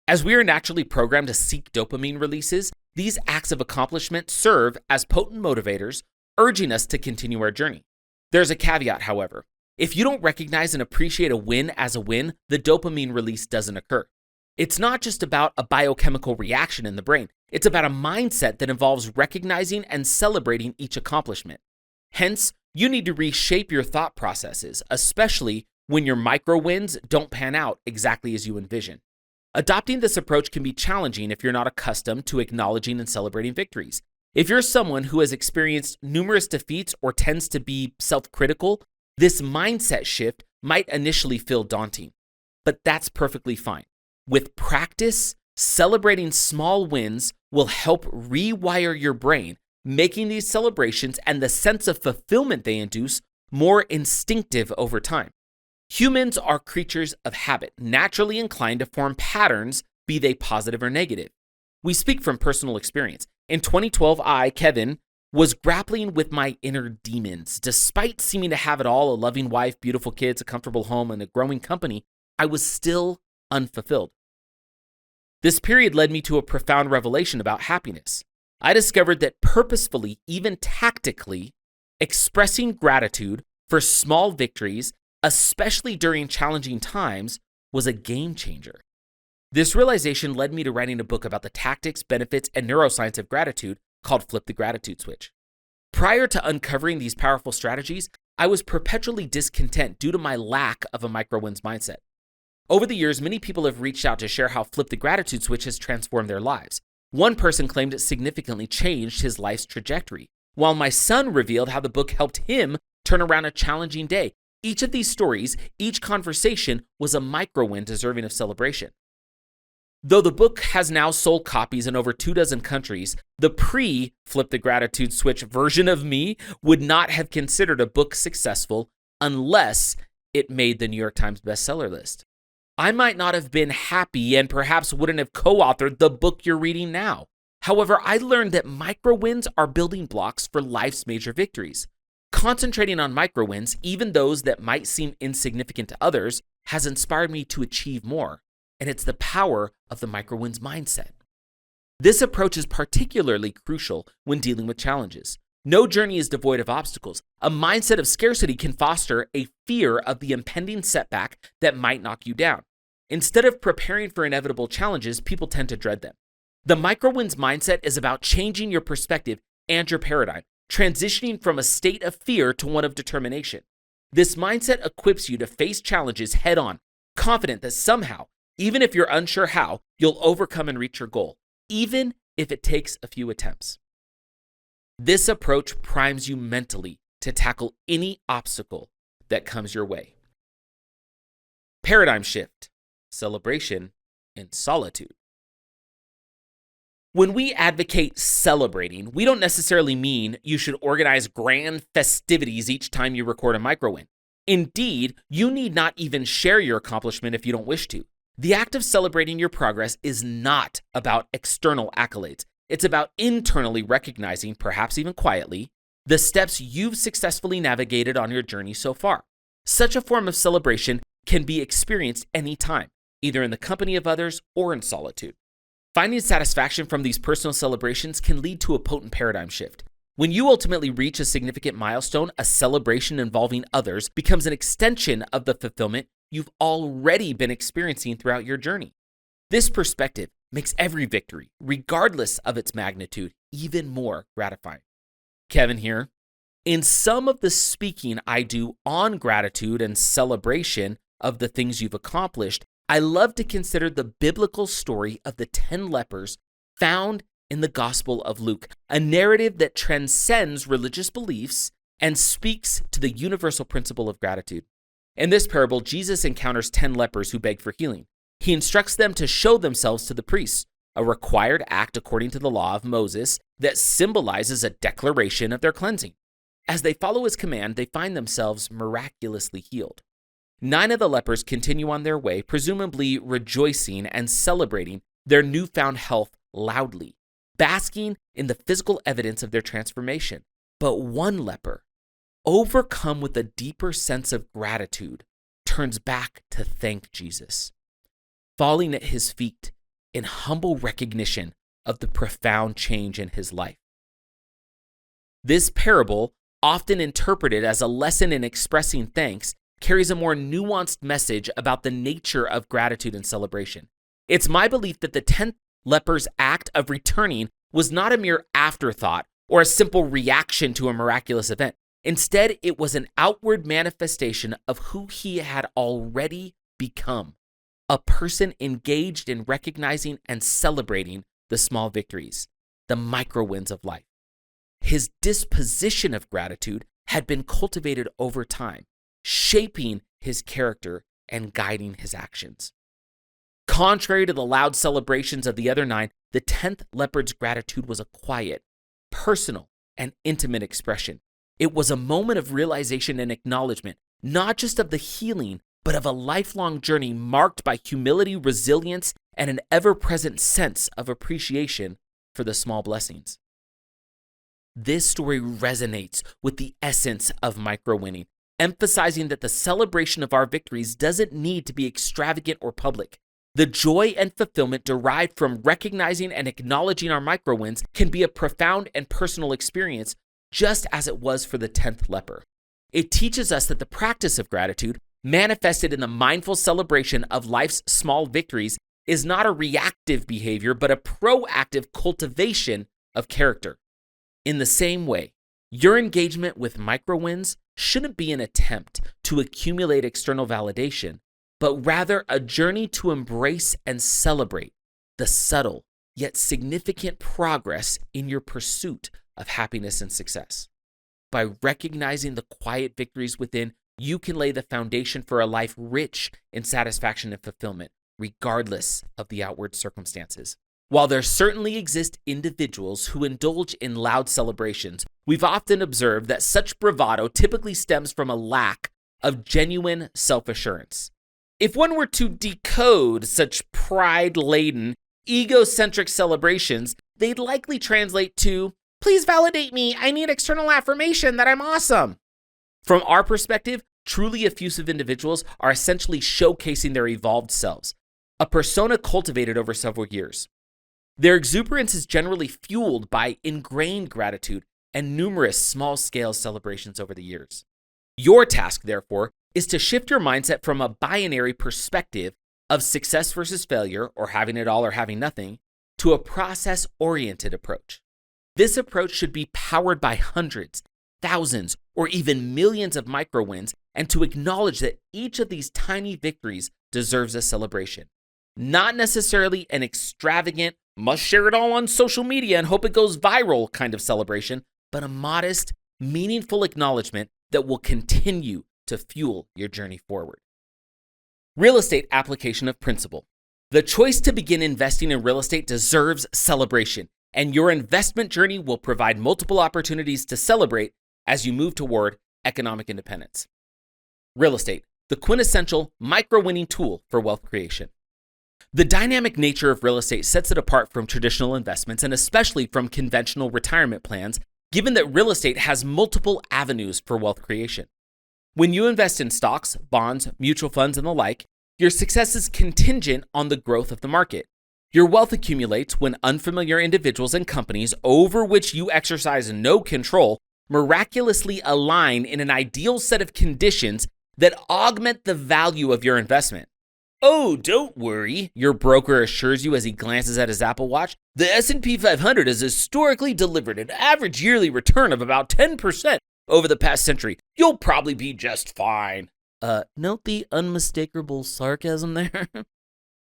[SPEAKER 1] As we are naturally programmed to seek dopamine releases, these acts of accomplishment serve as potent motivators, urging us to continue our journey. There's a caveat, however. If you don't recognize and appreciate a win as a win, the dopamine release doesn't occur. It's not just about a biochemical reaction in the brain. It's about a mindset that involves recognizing and celebrating each accomplishment. Hence, you need to reshape your thought processes, especially when your micro wins don't pan out exactly as you envision. Adopting this approach can be challenging if you're not accustomed to acknowledging and celebrating victories. If you're someone who has experienced numerous defeats or tends to be self-critical, this mindset shift might initially feel daunting, but that's perfectly fine. With practice, celebrating small wins will help rewire your brain, making these celebrations and the sense of fulfillment they induce more instinctive over time. Humans are creatures of habit, naturally inclined to form patterns, be they positive or negative. We speak from personal experience. In 2012, I, Kevin, was grappling with my inner demons. Despite seeming to have it all, a loving wife, beautiful kids, a comfortable home, and a growing company, I was still unfulfilled. This period led me to a profound revelation about happiness. I discovered that purposefully, even tactically, expressing gratitude for small victories, especially during challenging times, was a game changer. This realization led me to writing a book about the tactics, benefits, and neuroscience of gratitude called Flip the Gratitude Switch. Prior to uncovering these powerful strategies, I was perpetually discontent due to my lack of a micro-wins mindset. Over the years, many people have reached out to share how Flip the Gratitude Switch has transformed their lives. One person claimed it significantly changed his life's trajectory, while my son revealed how the book helped him turn around a challenging day. Each of these stories, each conversation was a micro-win deserving of celebration. Though the book has now sold copies in over 24 countries, the pre-Flip the Gratitude Switch version of me would not have considered a book successful unless it made the New York Times bestseller list. I might not have been happy and perhaps wouldn't have co-authored the book you're reading now. However, I learned that micro wins are building blocks for life's major victories. Concentrating on micro wins, even those that might seem insignificant to others, has inspired me to achieve more. And it's the power of the micro wins mindset. This approach is particularly crucial when dealing with challenges. No journey is devoid of obstacles. A mindset of scarcity can foster a fear of the impending setback that might knock you down. Instead of preparing for inevitable challenges, people tend to dread them. The micro-wins mindset is about changing your perspective and your paradigm, transitioning from a state of fear to one of determination. This mindset equips you to face challenges head-on, confident that somehow, even if you're unsure how, you'll overcome and reach your goal, even if it takes a few attempts. This approach primes you mentally to tackle any obstacle that comes your way. Paradigm shift, celebration in solitude. When we advocate celebrating, we don't necessarily mean you should organize grand festivities each time you record a micro-win. Indeed, you need not even share your accomplishment if you don't wish to. The act of celebrating your progress is not about external accolades. It's about internally recognizing, perhaps even quietly, the steps you've successfully navigated on your journey so far. Such a form of celebration can be experienced anytime, either in the company of others or in solitude. Finding satisfaction from these personal celebrations can lead to a potent paradigm shift. When you ultimately reach a significant milestone, a celebration involving others becomes an extension of the fulfillment you've already been experiencing throughout your journey. This perspective makes every victory, regardless of its magnitude, even more gratifying. Kevin here. In some of the speaking I do on gratitude and celebration of the things you've accomplished, I love to consider the biblical story of the 10 lepers found in the Gospel of Luke, a narrative that transcends religious beliefs and speaks to the universal principle of gratitude. In this parable, Jesus encounters 10 lepers who beg for healing. He instructs them to show themselves to the priests, a required act according to the law of Moses that symbolizes a declaration of their cleansing. As they follow his command, they find themselves miraculously healed. 9 of the lepers continue on their way, presumably rejoicing and celebrating their newfound health loudly, basking in the physical evidence of their transformation. But one leper, overcome with a deeper sense of gratitude, turns back to thank Jesus, falling at his feet in humble recognition of the profound change in his life. This parable, often interpreted as a lesson in expressing thanks, carries a more nuanced message about the nature of gratitude and celebration. It's my belief that the 10th leper's act of returning was not a mere afterthought or a simple reaction to a miraculous event. Instead, it was an outward manifestation of who he had already become, a person engaged in recognizing and celebrating the small victories, the micro wins of life. His disposition of gratitude had been cultivated over time, shaping his character and guiding his actions. Contrary to the loud celebrations of the other 9, the 10th leper's gratitude was a quiet, personal, and intimate expression. It was a moment of realization and acknowledgement, not just of the healing, but of a lifelong journey marked by humility, resilience, and an ever-present sense of appreciation for the small blessings. This story resonates with the essence of micro-winning, emphasizing that the celebration of our victories doesn't need to be extravagant or public. The joy and fulfillment derived from recognizing and acknowledging our micro-wins can be a profound and personal experience, just as it was for the 10th leper. It teaches us that the practice of gratitude, manifested in the mindful celebration of life's small victories, is not a reactive behavior, but a proactive cultivation of character. In the same way, your engagement with micro-wins shouldn't be an attempt to accumulate external validation, but rather a journey to embrace and celebrate the subtle yet significant progress in your pursuit of happiness and success. By recognizing the quiet victories within, you can lay the foundation for a life rich in satisfaction and fulfillment, regardless of the outward circumstances. While there certainly exist individuals who indulge in loud celebrations, we've often observed that such bravado typically stems from a lack of genuine self-assurance. If one were to decode such pride-laden, egocentric celebrations, they'd likely translate to, "Please validate me, I need external affirmation that I'm awesome." From our perspective, truly effusive individuals are essentially showcasing their evolved selves, a persona cultivated over several years. Their exuberance is generally fueled by ingrained gratitude, and numerous small-scale celebrations over the years. Your task, therefore, is to shift your mindset from a binary perspective of success versus failure, or having it all or having nothing, to a process-oriented approach. This approach should be powered by hundreds, thousands, or even millions of micro wins, and to acknowledge that each of these tiny victories deserves a celebration. Not necessarily an extravagant, must share it all on social media and hope it goes viral kind of celebration, but a modest, meaningful acknowledgement that will continue to fuel your journey forward. Real estate application of principle. The choice to begin investing in real estate deserves celebration, and your investment journey will provide multiple opportunities to celebrate as you move toward economic independence. Real estate, the quintessential micro-winning tool for wealth creation. The dynamic nature of real estate sets it apart from traditional investments, and especially from conventional retirement plans, given that real estate has multiple avenues for wealth creation. When you invest in stocks, bonds, mutual funds, and the like, your success is contingent on the growth of the market. Your wealth accumulates when unfamiliar individuals and companies over which you exercise no control miraculously align in an ideal set of conditions that augment the value of your investment. Oh, don't worry, your broker assures you as he glances at his Apple Watch. The S&P 500 has historically delivered an average yearly return of about 10% over the past century. You'll probably be just fine. Note the unmistakable sarcasm there.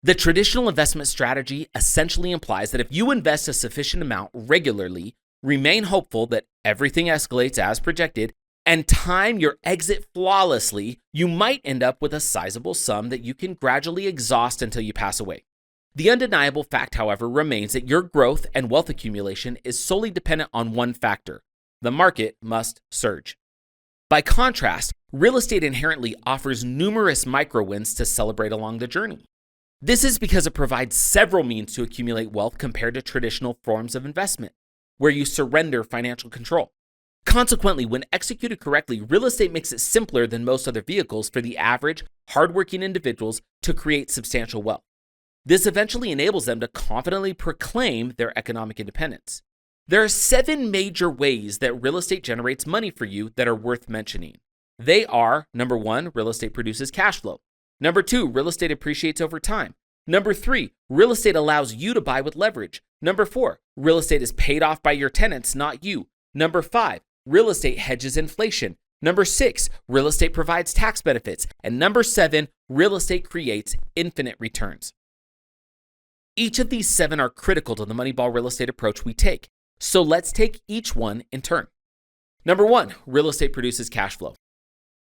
[SPEAKER 1] The traditional investment strategy essentially implies that if you invest a sufficient amount regularly, remain hopeful that everything escalates as projected, and time your exit flawlessly, you might end up with a sizable sum that you can gradually exhaust until you pass away. The undeniable fact, however, remains that your growth and wealth accumulation is solely dependent on one factor: the market must surge. By contrast, real estate inherently offers numerous micro wins to celebrate along the journey. This is because it provides several means to accumulate wealth compared to traditional forms of investment, where you surrender financial control. Consequently, when executed correctly, real estate makes it simpler than most other vehicles for the average, hardworking individuals to create substantial wealth. This eventually enables them to confidently proclaim their economic independence. There are 7 major ways that real estate generates money for you that are worth mentioning. They are: number 1, real estate produces cash flow. Number 2, real estate appreciates over time. Number 3, real estate allows you to buy with leverage. Number 4, real estate is paid off by your tenants, not you. Number 5, real estate hedges inflation. Number 6, real estate provides tax benefits. And number 7, real estate creates infinite returns. Each of these 7 are critical to the Moneyball real estate approach we take. So let's take each one in turn. Number 1, real estate produces cash flow.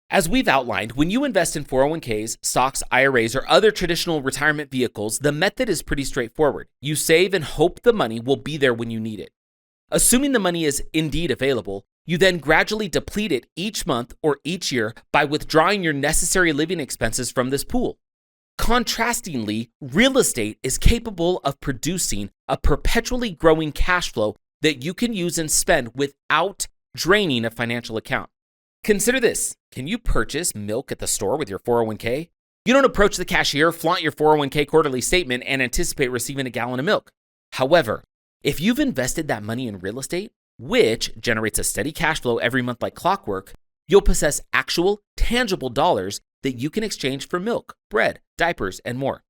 [SPEAKER 1] As we've outlined, when you invest in 401ks, stocks, IRAs, or other traditional retirement vehicles, the method is pretty straightforward. You save and hope the money will be there when you need it. Assuming the money is indeed available, you then gradually deplete it each month or each year by withdrawing your necessary living expenses from this pool. Contrastingly, real estate is capable of producing a perpetually growing cash flow that you can use and spend without draining a financial account. Consider this: can you purchase milk at the store with your 401k? You don't approach the cashier, flaunt your 401k quarterly statement, and anticipate receiving a gallon of milk. However, if you've invested that money in real estate, which generates a steady cash flow every month like clockwork, you'll possess actual, tangible dollars that you can exchange for milk, bread, diapers, and more.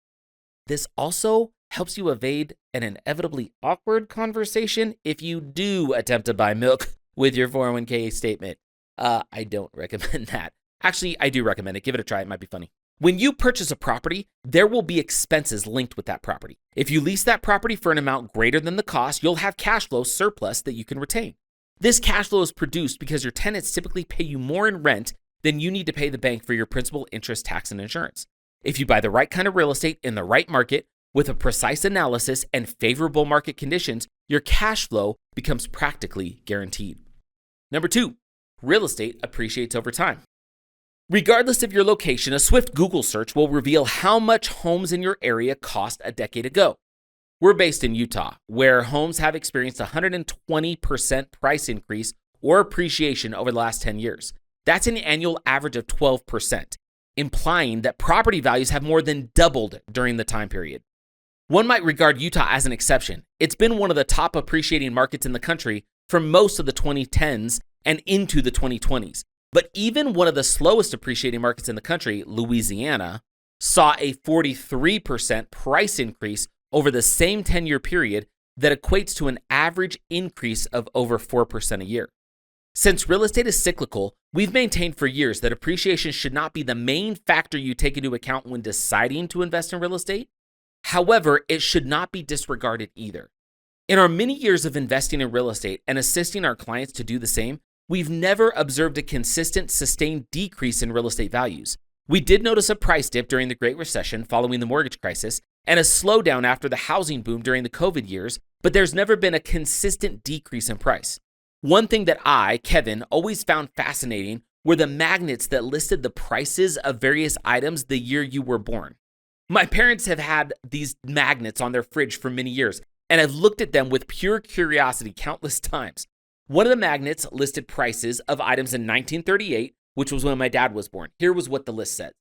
[SPEAKER 1] This also helps you evade an inevitably awkward conversation if you do attempt to buy milk with your 401k statement. I don't recommend that. Actually, I do recommend it. Give it a try. It might be funny. When you purchase a property, there will be expenses linked with that property. If you lease that property for an amount greater than the cost, you'll have cash flow surplus that you can retain. This cash flow is produced because your tenants typically pay you more in rent than you need to pay the bank for your principal, interest, tax, and insurance. If you buy the right kind of real estate in the right market with a precise analysis and favorable market conditions, your cash flow becomes practically guaranteed. Number 2, real estate appreciates over time. Regardless of your location, a swift Google search will reveal how much homes in your area cost a decade ago. We're based in Utah, where homes have experienced a 120% price increase or appreciation over the last 10 years. That's an annual average of 12%, implying that property values have more than doubled during the time period. One might regard Utah as an exception. It's been one of the top appreciating markets in the country, for most of the 2010s and into the 2020s. But even one of the slowest appreciating markets in the country, Louisiana, saw a 43% price increase over the same 10-year period that equates to an average increase of over 4% a year. Since real estate is cyclical, we've maintained for years that appreciation should not be the main factor you take into account when deciding to invest in real estate. However, it should not be disregarded either. In our many years of investing in real estate and assisting our clients to do the same, we've never observed a consistent, sustained decrease in real estate values. We did notice a price dip during the Great Recession following the mortgage crisis and a slowdown after the housing boom during the COVID years, but there's never been a consistent decrease in price. One thing that I, Kevin, always found fascinating were the magnets that listed the prices of various items the year you were born. My parents have had these magnets on their fridge for many years, and I've looked at them with pure curiosity countless times. One of the magnets listed prices of items in 1938, which was when my dad was born. Here was what the list said.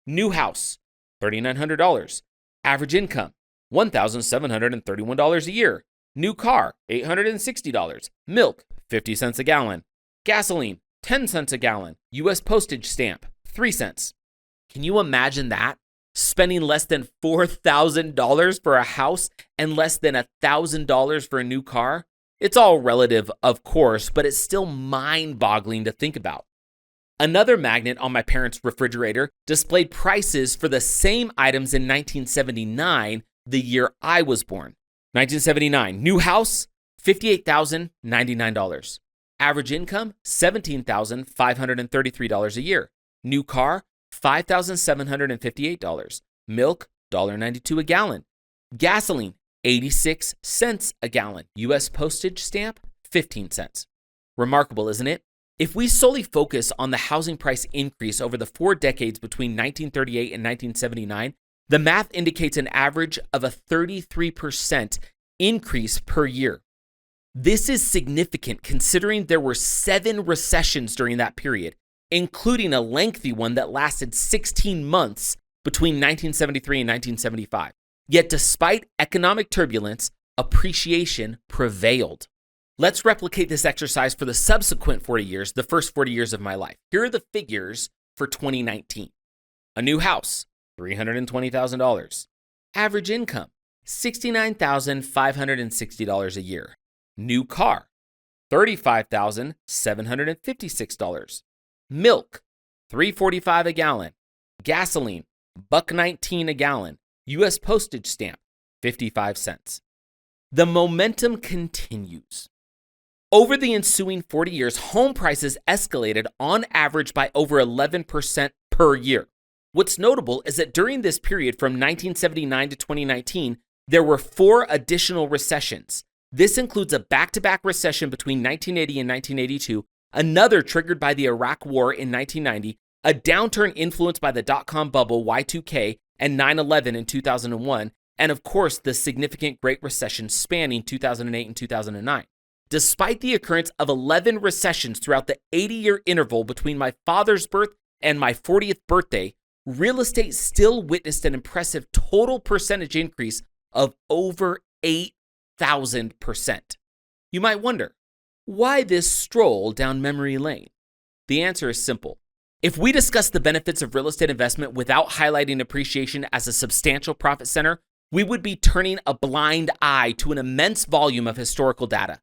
[SPEAKER 1] New house, $3,900. Average income, $1,731 a year. New car, $860. Milk, 50 cents a gallon. Gasoline, 10 cents a gallon. U.S. postage stamp, 3 cents. Can you imagine that? Spending less than $4,000 for a house and less than $1,000 for a new car? It's all relative, of course, but it's still mind-boggling to think about. Another magnet on my parents' refrigerator displayed prices for the same items in 1979, the year I was born. 1979, new house, $58,099. Average income, $17,533 a year. New car, $5,758. Milk, $1.92 a gallon. Gasoline, 86 cents a gallon. U.S. postage stamp, 15 cents. Remarkable, isn't it? If we solely focus on the housing price increase over the 4 decades between 1938 and 1979, the math indicates an average of a 33% increase per year. This is significant considering there were 7 recessions during that period, including a lengthy one that lasted 16 months between 1973 and 1975. Yet despite economic turbulence, appreciation prevailed. Let's replicate this exercise for the subsequent 40 years, the first 40 years of my life. Here are the figures for 2019. A new house, $320,000. Average income, $69,560 a year. New car, $35,756. Milk, $3.45 a gallon. Gasoline, $1.19 a gallon. U.S. postage stamp, 55 cents. The momentum continues. Over the ensuing 40 years, home prices escalated on average by over 11% per year. What's notable is that during this period from 1979 to 2019, there were 4 additional recessions. This includes a back-to-back recession between 1980 and 1982, another triggered by the Iraq War in 1990, a downturn influenced by the dot-com bubble Y2K and 9/11 in 2001, and of course, the significant Great Recession spanning 2008 and 2009. Despite the occurrence of 11 recessions throughout the 80-year interval between my father's birth and my 40th birthday, real estate still witnessed an impressive total percentage increase of over 8,000%. You might wonder, why this stroll down memory lane? The answer is simple. If we discuss the benefits of real estate investment without highlighting appreciation as a substantial profit center, we would be turning a blind eye to an immense volume of historical data.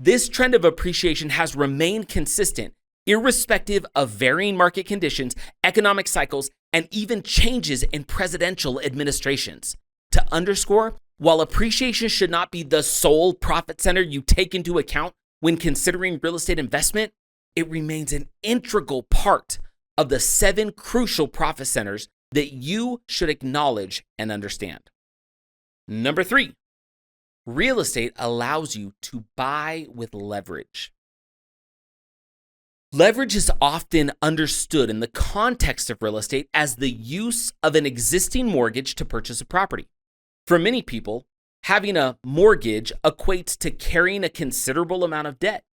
[SPEAKER 1] This trend of appreciation has remained consistent, irrespective of varying market conditions, economic cycles, and even changes in presidential administrations. To underscore, while appreciation should not be the sole profit center you take into account when considering real estate investment, it remains an integral part of the 7 crucial profit centers that you should acknowledge and understand. Number 3, real estate allows you to buy with leverage. Leverage is often understood in the context of real estate as the use of an existing mortgage to purchase a property. For many people, having a mortgage equates to carrying a considerable amount of debt.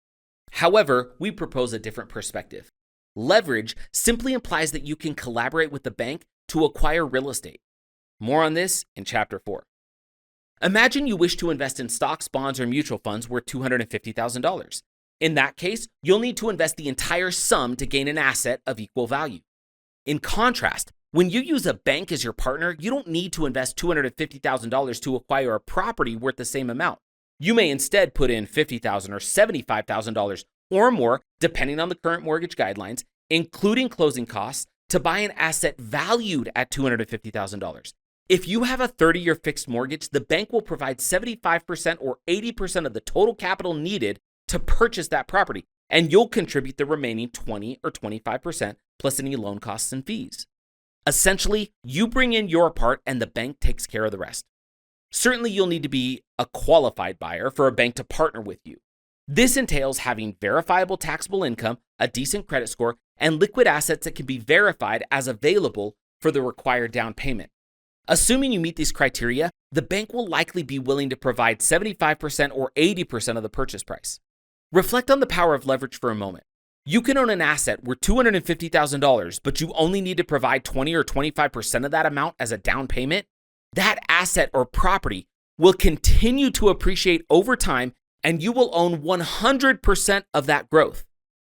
[SPEAKER 1] However, we propose a different perspective. Leverage simply implies that you can collaborate with the bank to acquire real estate. More on this in Chapter 4. Imagine you wish to invest in stocks, bonds, or mutual funds worth $250,000. In that case, you'll need to invest the entire sum to gain an asset of equal value. In contrast, when you use a bank as your partner, you don't need to invest $250,000 to acquire a property worth the same amount. You may instead put in $50,000 or $75,000 or more, depending on the current mortgage guidelines, including closing costs, to buy an asset valued at $250,000. If you have a 30-year fixed mortgage, the bank will provide 75% or 80% of the total capital needed to purchase that property, and you'll contribute the remaining 20 or 25% plus any loan costs and fees. Essentially, you bring in your part and the bank takes care of the rest. Certainly, you'll need to be a qualified buyer for a bank to partner with you. This entails having verifiable taxable income, a decent credit score, and liquid assets that can be verified as available for the required down payment. Assuming you meet these criteria, the bank will likely be willing to provide 75% or 80% of the purchase price. Reflect on the power of leverage for a moment. You can own an asset worth $250,000, but you only need to provide 20 or 25% of that amount as a down payment. That asset or property will continue to appreciate over time, and you will own 100% of that growth.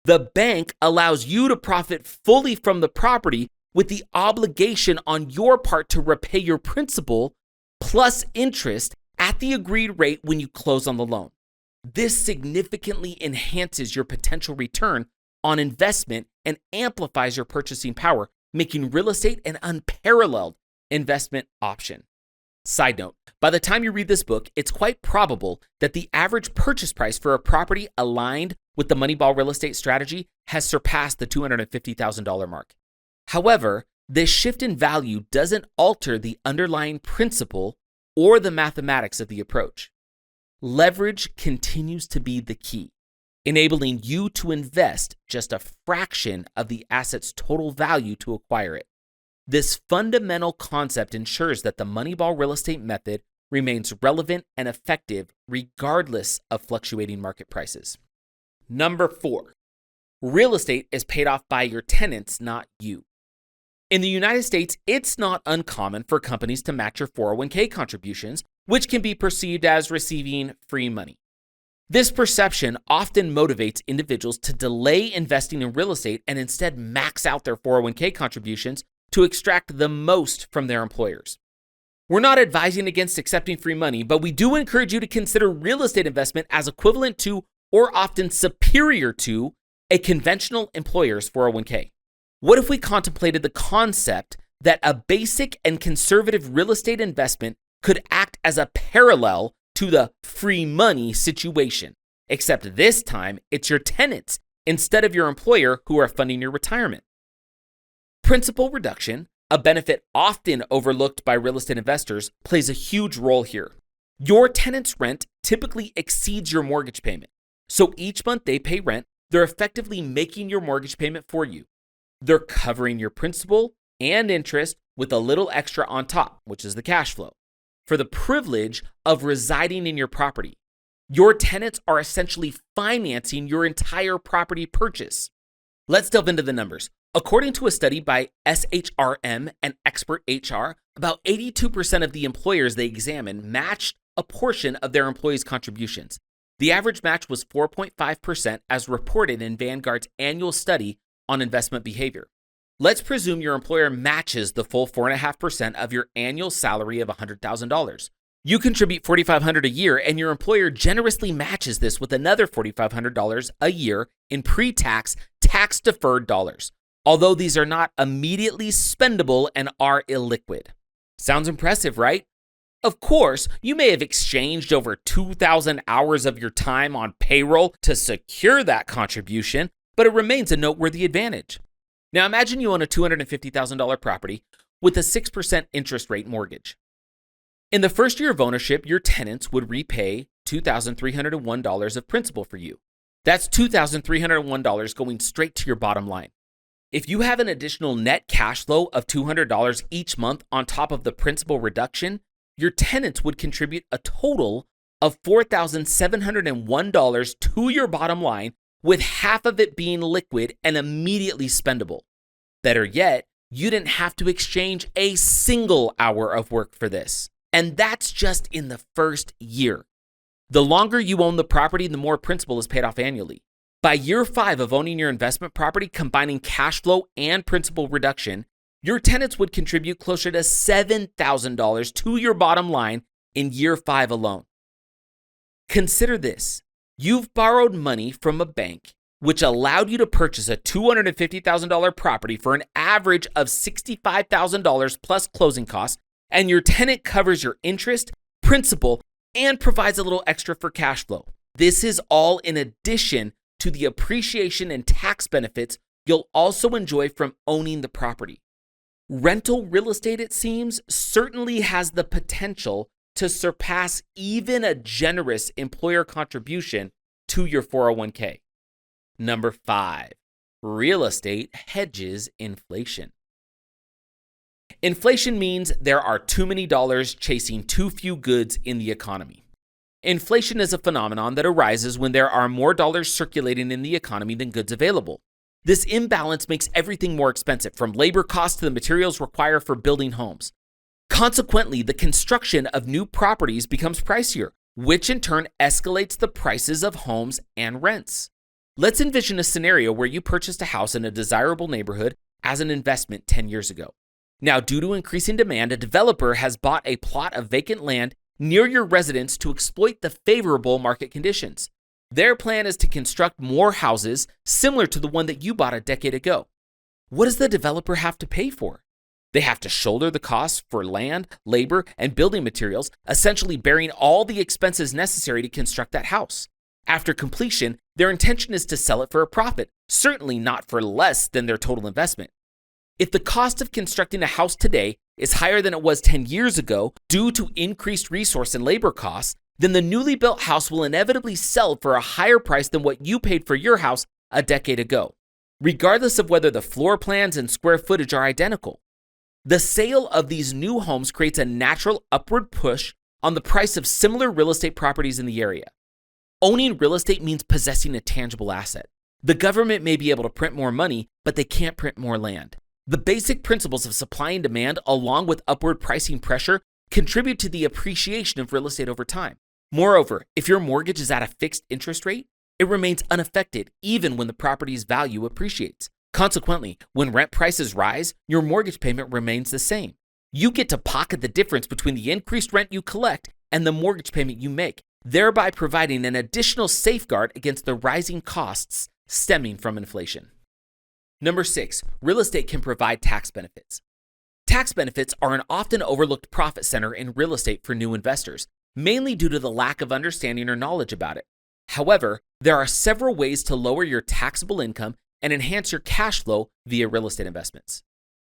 [SPEAKER 1] The bank allows you to profit fully from the property with the obligation on your part to repay your principal plus interest at the agreed rate when you close on the loan. This significantly enhances your potential return on investment and amplifies your purchasing power, making real estate an unparalleled investment option. Side note, by the time you read this book, it's quite probable that the average purchase price for a property aligned with the Moneyball real estate strategy has surpassed the $250,000 mark. However, this shift in value doesn't alter the underlying principle or the mathematics of the approach. Leverage continues to be the key, enabling you to invest just a fraction of the asset's total value to acquire it. This fundamental concept ensures that the Moneyball real estate method remains relevant and effective regardless of fluctuating market prices. Number 4, real estate is paid off by your tenants, not you. In the United States, it's not uncommon for companies to match your 401k contributions, which can be perceived as receiving free money. This perception often motivates individuals to delay investing in real estate and instead max out their 401k contributions to extract the most from their employers. We're not advising against accepting free money, but we do encourage you to consider real estate investment as equivalent to or often superior to a conventional employer's 401k. What if we contemplated the concept that a basic and conservative real estate investment could act as a parallel to the free money situation, except this time it's your tenants instead of your employer who are funding your retirement? Principal reduction, a benefit often overlooked by real estate investors, plays a huge role here. Your tenant's rent typically exceeds your mortgage payment. So each month they pay rent, they're effectively making your mortgage payment for you. They're covering your principal and interest with a little extra on top, which is the cash flow, for the privilege of residing in your property. Your tenants are essentially financing your entire property purchase. Let's delve into the numbers. According to a study by SHRM and Expert HR, about 82% of the employers they examined matched a portion of their employees' contributions. The average match was 4.5% as reported in Vanguard's annual study on investment behavior. Let's presume your employer matches the full 4.5% of your annual salary of $100,000. You contribute $4,500 a year, and your employer generously matches this with another $4,500 a year in pre-tax, tax-deferred dollars, although these are not immediately spendable and are illiquid. Sounds impressive, right? Of course, you may have exchanged over 2,000 hours of your time on payroll to secure that contribution, but it remains a noteworthy advantage. Now imagine you own a $250,000 property with a 6% interest rate mortgage. In the first year of ownership, your tenants would repay $2,301 of principal for you. That's $2,301 going straight to your bottom line. If you have an additional net cash flow of $200 each month on top of the principal reduction, your tenants would contribute a total of $4,701 to your bottom line, with half of it being liquid and immediately spendable. Better yet, you didn't have to exchange a single hour of work for this. And that's just in the first year. The longer you own the property, the more principal is paid off annually. By year 5 of owning your investment property, combining cash flow and principal reduction, your tenants would contribute closer to $7,000 to your bottom line in year 5 alone. Consider this. You've borrowed money from a bank, which allowed you to purchase a $250,000 property for an average of $65,000 plus closing costs, and your tenant covers your interest, principal, and provides a little extra for cash flow. This is all in addition to the appreciation and tax benefits you'll also enjoy from owning the property. Rental real estate, it seems, certainly has the potential to surpass even a generous employer contribution to your 401k. Number 5, real estate hedges inflation. Inflation means there are too many dollars chasing too few goods in the economy. Inflation is a phenomenon that arises when there are more dollars circulating in the economy than goods available. This imbalance makes everything more expensive, from labor costs to the materials required for building homes. Consequently, the construction of new properties becomes pricier, which in turn escalates the prices of homes and rents. Let's envision a scenario where you purchased a house in a desirable neighborhood as an investment 10 years ago. Now, due to increasing demand, a developer has bought a plot of vacant land near your residence to exploit the favorable market conditions. Their plan is to construct more houses similar to the one that you bought a decade ago. What does the developer have to pay for? They have to shoulder the costs for land, labor, and building materials, essentially bearing all the expenses necessary to construct that house. After completion, their intention is to sell it for a profit, certainly not for less than their total investment. If the cost of constructing a house today is higher than it was 10 years ago due to increased resource and labor costs, then the newly built house will inevitably sell for a higher price than what you paid for your house a decade ago, regardless of whether the floor plans and square footage are identical. The sale of these new homes creates a natural upward push on the price of similar real estate properties in the area. Owning real estate means possessing a tangible asset. The government may be able to print more money, but they can't print more land. The basic principles of supply and demand, along with upward pricing pressure, contribute to the appreciation of real estate over time. Moreover, if your mortgage is at a fixed interest rate, it remains unaffected even when the property's value appreciates. Consequently, when rent prices rise, your mortgage payment remains the same. You get to pocket the difference between the increased rent you collect and the mortgage payment you make, thereby providing an additional safeguard against the rising costs stemming from inflation. Number 6, real estate can provide tax benefits. Tax benefits are an often overlooked profit center in real estate for new investors, mainly due to the lack of understanding or knowledge about it. However, there are several ways to lower your taxable income and enhance your cash flow via real estate investments.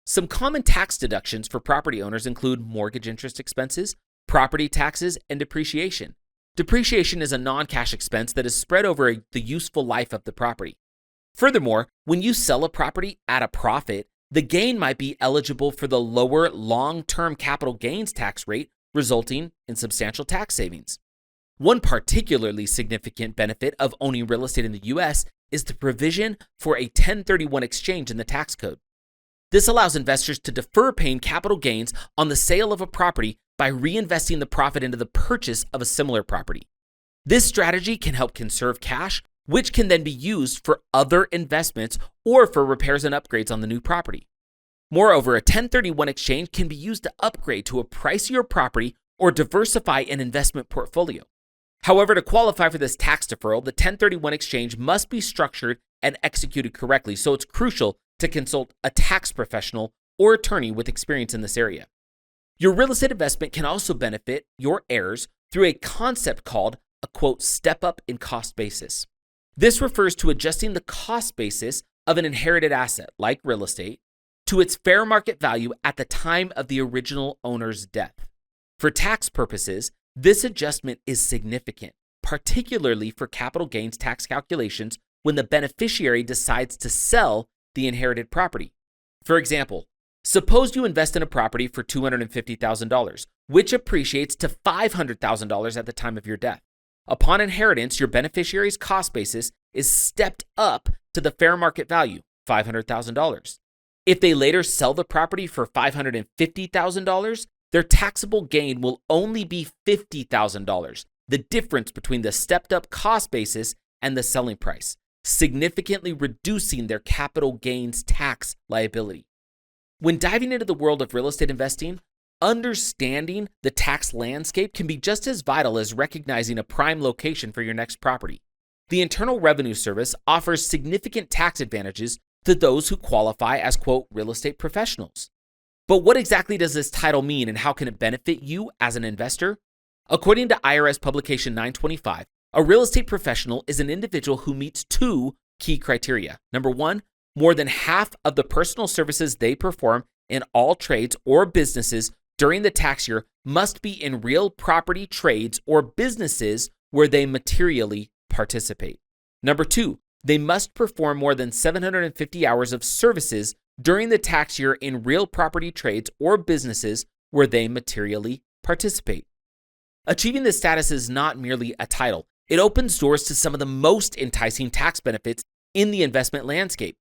[SPEAKER 1] Some common tax deductions for property owners include mortgage interest expenses, property taxes, and depreciation. Depreciation is a non-cash expense that is spread over the useful life of the property. Furthermore, when you sell a property at a profit, the gain might be eligible for the lower long-term capital gains tax rate, resulting in substantial tax savings. One particularly significant benefit of owning real estate in the U.S. is the provision for a 1031 exchange in the tax code. This allows investors to defer paying capital gains on the sale of a property by reinvesting the profit into the purchase of a similar property. This strategy can help conserve cash, which can then be used for other investments or for repairs and upgrades on the new property. Moreover, a 1031 exchange can be used to upgrade to a pricier property or diversify an investment portfolio. However, to qualify for this tax deferral, the 1031 exchange must be structured and executed correctly, so it's crucial to consult a tax professional or attorney with experience in this area. Your real estate investment can also benefit your heirs through a concept called a quote, step up in cost basis. This refers to adjusting the cost basis of an inherited asset, like real estate, to its fair market value at the time of the original owner's death. For tax purposes, this adjustment is significant, particularly for capital gains tax calculations when the beneficiary decides to sell the inherited property. For example, suppose you invest in a property for $250,000, which appreciates to $500,000 at the time of your death. Upon inheritance, your beneficiary's cost basis is stepped up to the fair market value, $500,000. If they later sell the property for $550,000, their taxable gain will only be $50,000, the difference between the stepped-up cost basis and the selling price, significantly reducing their capital gains tax liability. When diving into the world of real estate investing, understanding the tax landscape can be just as vital as recognizing a prime location for your next property. The Internal Revenue Service offers significant tax advantages to those who qualify as, quote, real estate professionals. But what exactly does this title mean and how can it benefit you as an investor? According to IRS Publication 925, a real estate professional is an individual who meets two key criteria. Number one, more than half of the personal services they perform in all trades or businesses during the tax year must be in real property trades or businesses where they materially participate. Number two, they must perform more than 750 hours of services during the tax year in real property trades or businesses where they materially participate. Achieving this status is not merely a title. It opens doors to some of the most enticing tax benefits in the investment landscape.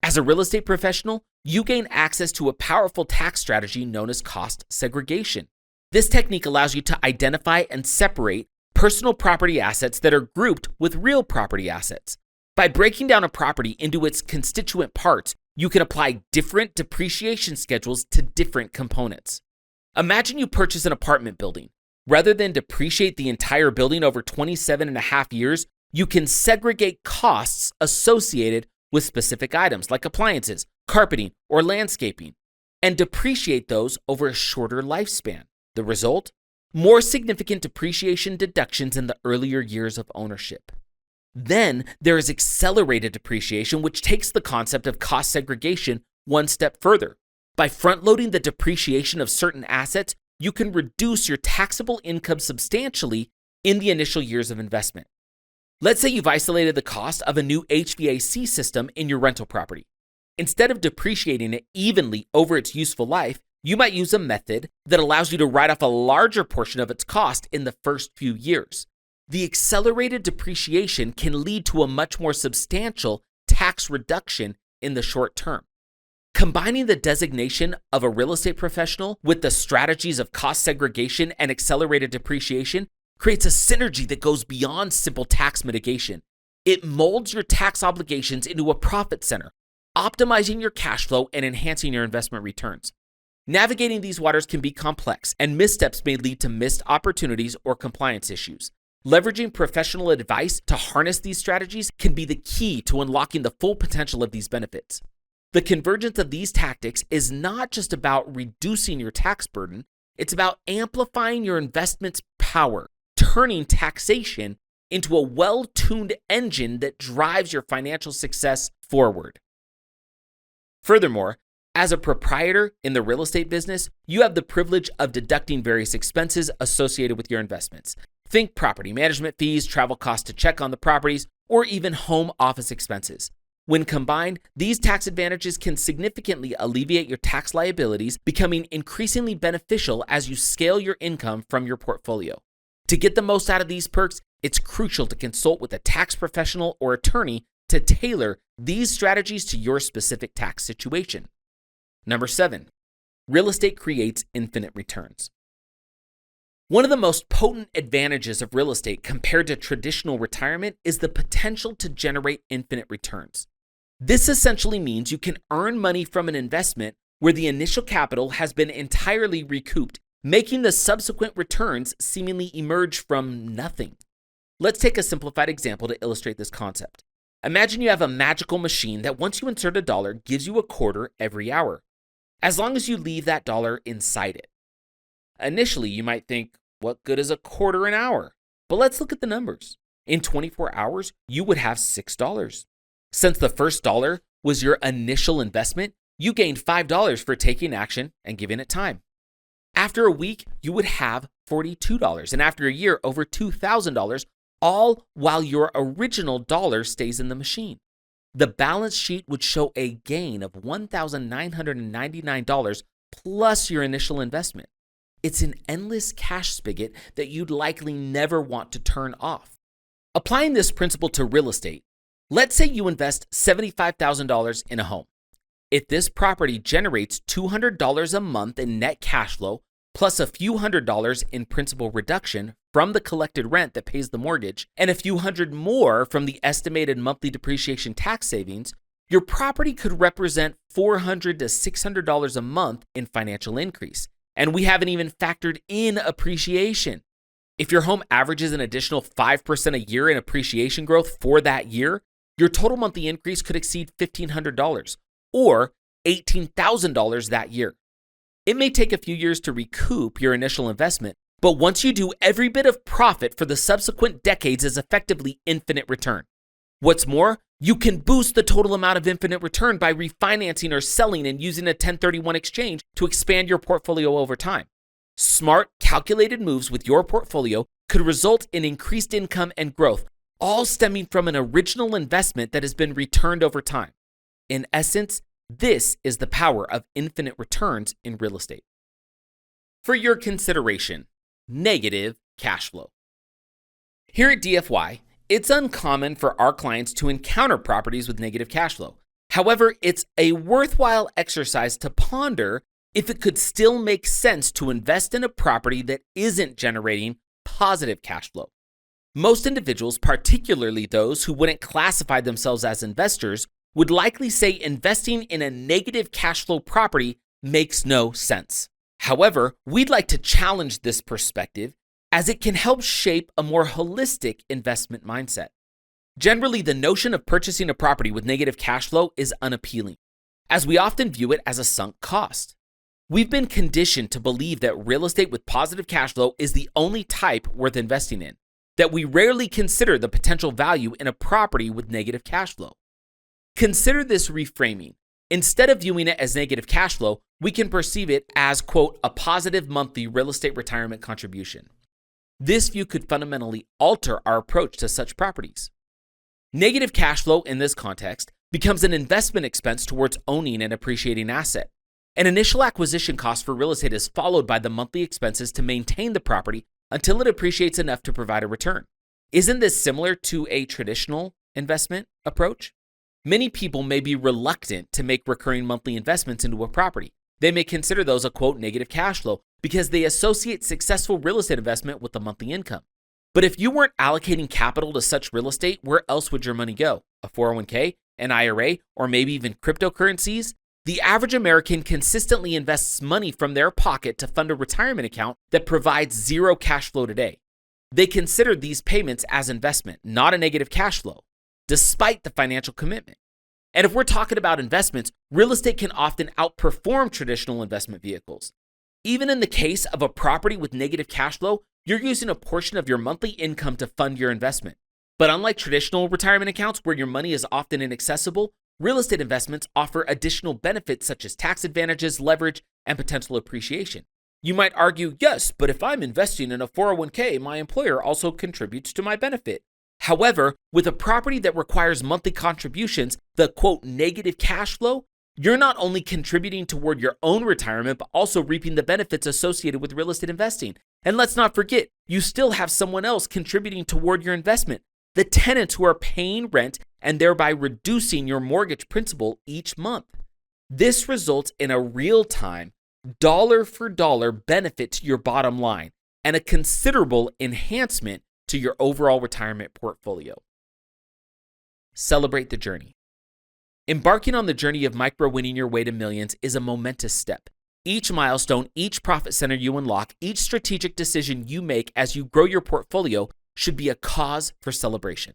[SPEAKER 1] As a real estate professional, you gain access to a powerful tax strategy known as cost segregation. This technique allows you to identify and separate personal property assets that are grouped with real property assets. By breaking down a property into its constituent parts, you can apply different depreciation schedules to different components. Imagine you purchase an apartment building. Rather than depreciate the entire building over 27 and a half years, you can segregate costs associated with specific items like appliances, carpeting, or landscaping, and depreciate those over a shorter lifespan. The result? More significant depreciation deductions in the earlier years of ownership. Then there is accelerated depreciation, which takes the concept of cost segregation one step further. By front-loading the depreciation of certain assets, you can reduce your taxable income substantially in the initial years of investment. Let's say you've isolated the cost of a new HVAC system in your rental property. Instead of depreciating it evenly over its useful life, you might use a method that allows you to write off a larger portion of its cost in the first few years. The accelerated depreciation can lead to a much more substantial tax reduction in the short term. Combining the designation of a real estate professional with the strategies of cost segregation and accelerated depreciation creates a synergy that goes beyond simple tax mitigation. It molds your tax obligations into a profit center, optimizing your cash flow and enhancing your investment returns. Navigating these waters can be complex, and missteps may lead to missed opportunities or compliance issues. Leveraging professional advice to harness these strategies can be the key to unlocking the full potential of these benefits. The convergence of these tactics is not just about reducing your tax burden, it's about amplifying your investment's power, turning taxation into a well-tuned engine that drives your financial success forward. Furthermore, as a proprietor in the real estate business, you have the privilege of deducting various expenses associated with your investments. Think property management fees, travel costs to check on the properties, or even home office expenses. When combined, these tax advantages can significantly alleviate your tax liabilities, becoming increasingly beneficial as you scale your income from your portfolio. To get the most out of these perks, it's crucial to consult with a tax professional or attorney to tailor these strategies to your specific tax situation. Number 7, real estate creates infinite returns. One of the most potent advantages of real estate compared to traditional retirement is the potential to generate infinite returns. This essentially means you can earn money from an investment where the initial capital has been entirely recouped, making the subsequent returns seemingly emerge from nothing. Let's take a simplified example to illustrate this concept. Imagine you have a magical machine that once you insert a dollar gives you a quarter every hour, as long as you leave that dollar inside it. Initially, you might think, what good is a quarter an hour? But let's look at the numbers. In 24 hours, you would have $6. Since the first dollar was your initial investment, you gained $5 for taking action and giving it time. After a week, you would have $42, and after a year, over $2,000, all while your original dollar stays in the machine. The balance sheet would show a gain of $1,999 plus your initial investment. It's an endless cash spigot that you'd likely never want to turn off. Applying this principle to real estate, let's say you invest $75,000 in a home. If this property generates $200 a month in net cash flow, plus a few $100s in principal reduction from the collected rent that pays the mortgage, and a few hundred more from the estimated monthly depreciation tax savings, your property could represent $400 to $600 a month in financial increase. And we haven't even factored in appreciation. If your home averages an additional 5% a year in appreciation growth for that year, your total monthly increase could exceed $1,500 or $18,000 that year. It may take a few years to recoup your initial investment, but once you do, every bit of profit for the subsequent decades is effectively infinite return. What's more, you can boost the total amount of infinite return by refinancing or selling and using a 1031 exchange to expand your portfolio over time. Smart, calculated moves with your portfolio could result in increased income and growth, all stemming from an original investment that has been returned over time. In essence, this is the power of infinite returns in real estate. For your consideration, negative cash flow. Here at DFY, it's uncommon for our clients to encounter properties with negative cash flow. However, it's a worthwhile exercise to ponder if it could still make sense to invest in a property that isn't generating positive cash flow. Most individuals, particularly those who wouldn't classify themselves as investors, would likely say investing in a negative cash flow property makes no sense. However, we'd like to challenge this perspective as it can help shape a more holistic investment mindset. Generally, the notion of purchasing a property with negative cash flow is unappealing, as we often view it as a sunk cost. We've been conditioned to believe that real estate with positive cash flow is the only type worth investing in, that we rarely consider the potential value in a property with negative cash flow. Consider this reframing. Instead of viewing it as negative cash flow, we can perceive it as, quote, a positive monthly real estate retirement contribution. This view could fundamentally alter our approach to such properties. Negative cash flow in this context becomes an investment expense towards owning an appreciating asset. An initial acquisition cost for real estate is followed by the monthly expenses to maintain the property until it appreciates enough to provide a return. Isn't this similar to a traditional investment approach? Many people may be reluctant to make recurring monthly investments into a property. They may consider those a, quote, negative cash flow because they associate successful real estate investment with a monthly income. But if you weren't allocating capital to such real estate, where else would your money go? A 401k, an IRA, or maybe even cryptocurrencies? The average American consistently invests money from their pocket to fund a retirement account that provides zero cash flow today. They consider these payments as investment, not a negative cash flow, despite the financial commitment. And if we're talking about investments, real estate can often outperform traditional investment vehicles. Even in the case of a property with negative cash flow, you're using a portion of your monthly income to fund your investment. But unlike traditional retirement accounts where your money is often inaccessible, real estate investments offer additional benefits such as tax advantages, leverage, and potential appreciation. You might argue, yes, but if I'm investing in a 401k, my employer also contributes to my benefit. However, with a property that requires monthly contributions, the quote negative cash flow, you're not only contributing toward your own retirement, but also reaping the benefits associated with real estate investing. And let's not forget, you still have someone else contributing toward your investment, the tenants who are paying rent and thereby reducing your mortgage principal each month. This results in a real-time, dollar-for-dollar benefit to your bottom line and a considerable enhancement to your overall retirement portfolio. Celebrate the journey. Embarking on the journey of micro-winning your way to millions is a momentous step. Each milestone, each profit center you unlock, each strategic decision you make as you grow your portfolio should be a cause for celebration.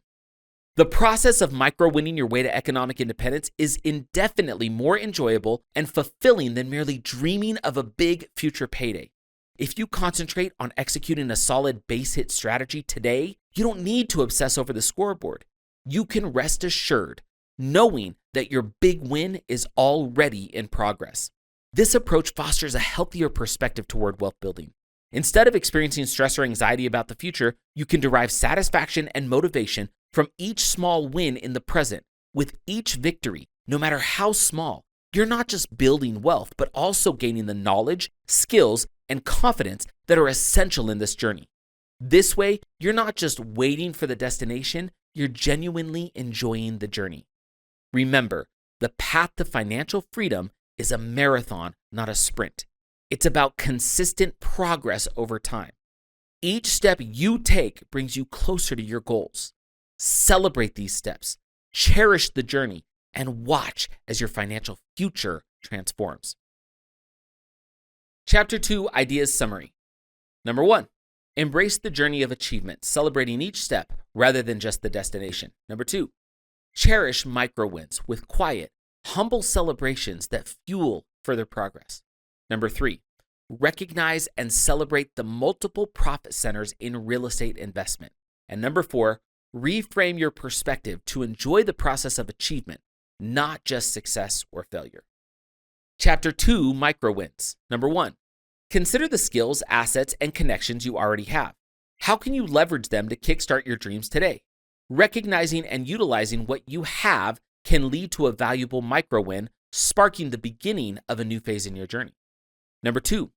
[SPEAKER 1] The process of micro-winning your way to economic independence is indefinitely more enjoyable and fulfilling than merely dreaming of a big future payday. If you concentrate on executing a solid base hit strategy today, you don't need to obsess over the scoreboard. You can rest assured knowing that your big win is already in progress. This approach fosters a healthier perspective toward wealth building. Instead of experiencing stress or anxiety about the future, you can derive satisfaction and motivation from each small win in the present. With each victory, no matter how small, you're not just building wealth, but also gaining the knowledge, skills, and confidence that are essential in this journey. This way, you're not just waiting for the destination, you're genuinely enjoying the journey. Remember, the path to financial freedom is a marathon, not a sprint. It's about consistent progress over time. Each step you take brings you closer to your goals. Celebrate these steps, cherish the journey, and watch as your financial future transforms. Chapter 2, Ideas Summary. Number 1, embrace the journey of achievement, celebrating each step rather than just the destination. Number 2, cherish micro wins with quiet, humble celebrations that fuel further progress. Number 3, recognize and celebrate the multiple profit centers in real estate investment. And number 4, reframe your perspective to enjoy the process of achievement, not just success or failure. Chapter 2, Micro Wins. Number 1, consider the skills, assets, and connections you already have. How can you leverage them to kickstart your dreams today? Recognizing and utilizing what you have can lead to a valuable micro win, sparking the beginning of a new phase in your journey. Number 2,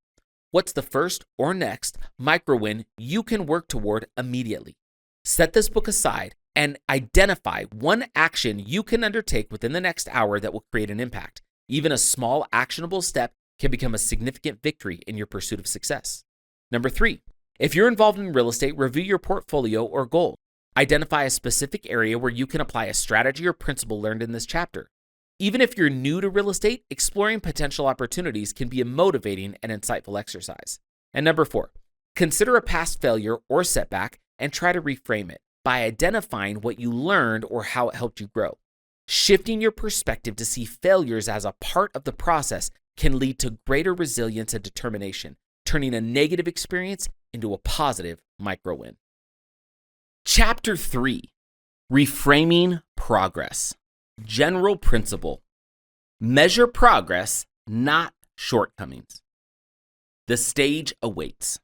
[SPEAKER 1] what's the first or next micro win you can work toward immediately? Set this book aside and identify one action you can undertake within the next hour that will create an impact. Even a small, actionable step can become a significant victory in your pursuit of success. Number 3, if you're involved in real estate, review your portfolio or goal. Identify a specific area where you can apply a strategy or principle learned in this chapter. Even if you're new to real estate, exploring potential opportunities can be a motivating and insightful exercise. And number 4, consider a past failure or setback and try to reframe it by identifying what you learned or how it helped you grow. Shifting your perspective to see failures as a part of the process can lead to greater resilience and determination, turning a negative experience into a positive micro win. Chapter 3, Reframing Progress. General principle: measure progress, not shortcomings. The stage awaits.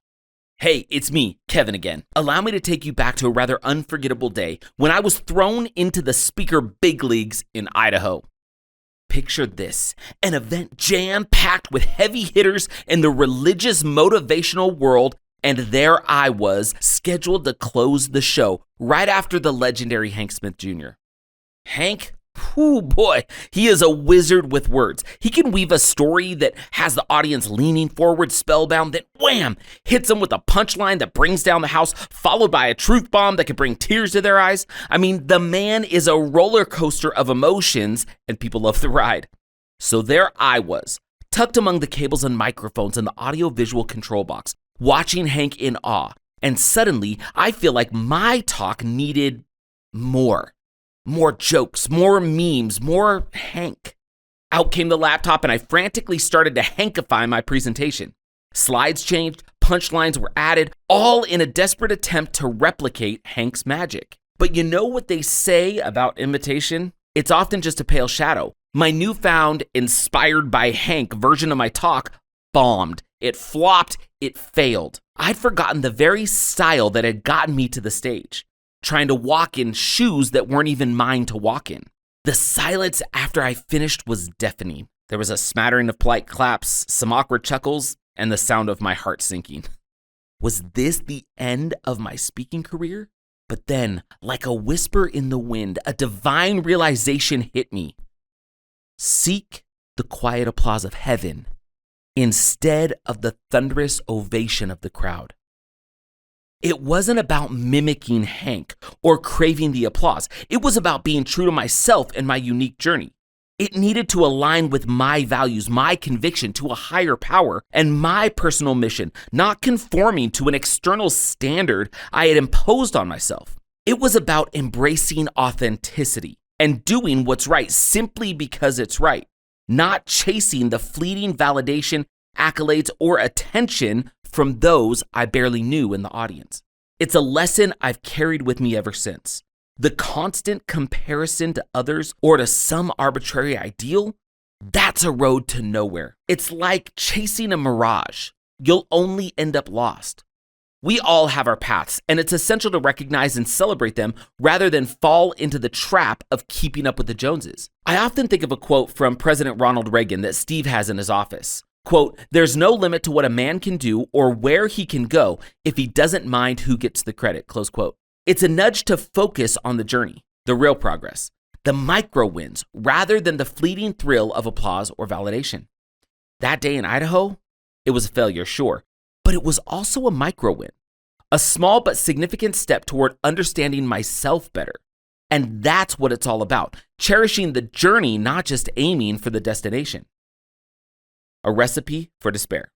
[SPEAKER 1] Hey, it's me, Kevin again. Allow me to take you back to a rather unforgettable day when I was thrown into the speaker big leagues in Idaho. Picture this, an event jam-packed with heavy hitters in the religious motivational world, and there I was, scheduled to close the show right after the legendary Hank Smith Jr. Hank, oh boy, he is a wizard with words. He can weave a story that has the audience leaning forward spellbound, then wham, hits them with a punchline that brings down the house, followed by a truth bomb that can bring tears to their eyes. I mean, the man is a roller coaster of emotions, and people love the ride. So there I was, tucked among the cables and microphones in the audio-visual control box, watching Hank in awe, and suddenly I feel like my talk needed more. More jokes, more memes, more Hank. Out came the laptop and I frantically started to Hankify my presentation. Slides changed, punchlines were added, all in a desperate attempt to replicate Hank's magic. But you know what they say about imitation? It's often just a pale shadow. My newfound, inspired by Hank version of my talk bombed. It flopped, it failed. I'd forgotten the very style that had gotten me to the stage, trying to walk in shoes that weren't even mine to walk in. The silence after I finished was deafening. There was a smattering of polite claps, some awkward chuckles, and the sound of my heart sinking. Was this the end of my speaking career? But then, like a whisper in the wind, a divine realization hit me. Seek the quiet applause of heaven instead of the thunderous ovation of the crowd. It wasn't about mimicking Hank or craving the applause. It was about being true to myself and my unique journey. It needed to align with my values, my conviction to a higher power, and my personal mission, not conforming to an external standard I had imposed on myself. It was about embracing authenticity and doing what's right simply because it's right, not chasing the fleeting validation, accolades, or attention from those I barely knew in the audience. It's a lesson I've carried with me ever since. The constant comparison to others or to some arbitrary ideal, that's a road to nowhere. It's like chasing a mirage. You'll only end up lost. We all have our paths, and it's essential to recognize and celebrate them rather than fall into the trap of keeping up with the Joneses. I often think of a quote from President Ronald Reagan that Steve has in his office. Quote, "There's no limit to what a man can do or where he can go if he doesn't mind who gets the credit." Close quote. It's a nudge to focus on the journey, the real progress, the micro wins, rather than the fleeting thrill of applause or validation. That day in Idaho, It was a failure, sure, but it was also a micro win, a small but significant step toward understanding myself better. And that's what it's all about, cherishing the journey, not just aiming for the destination. A recipe for despair.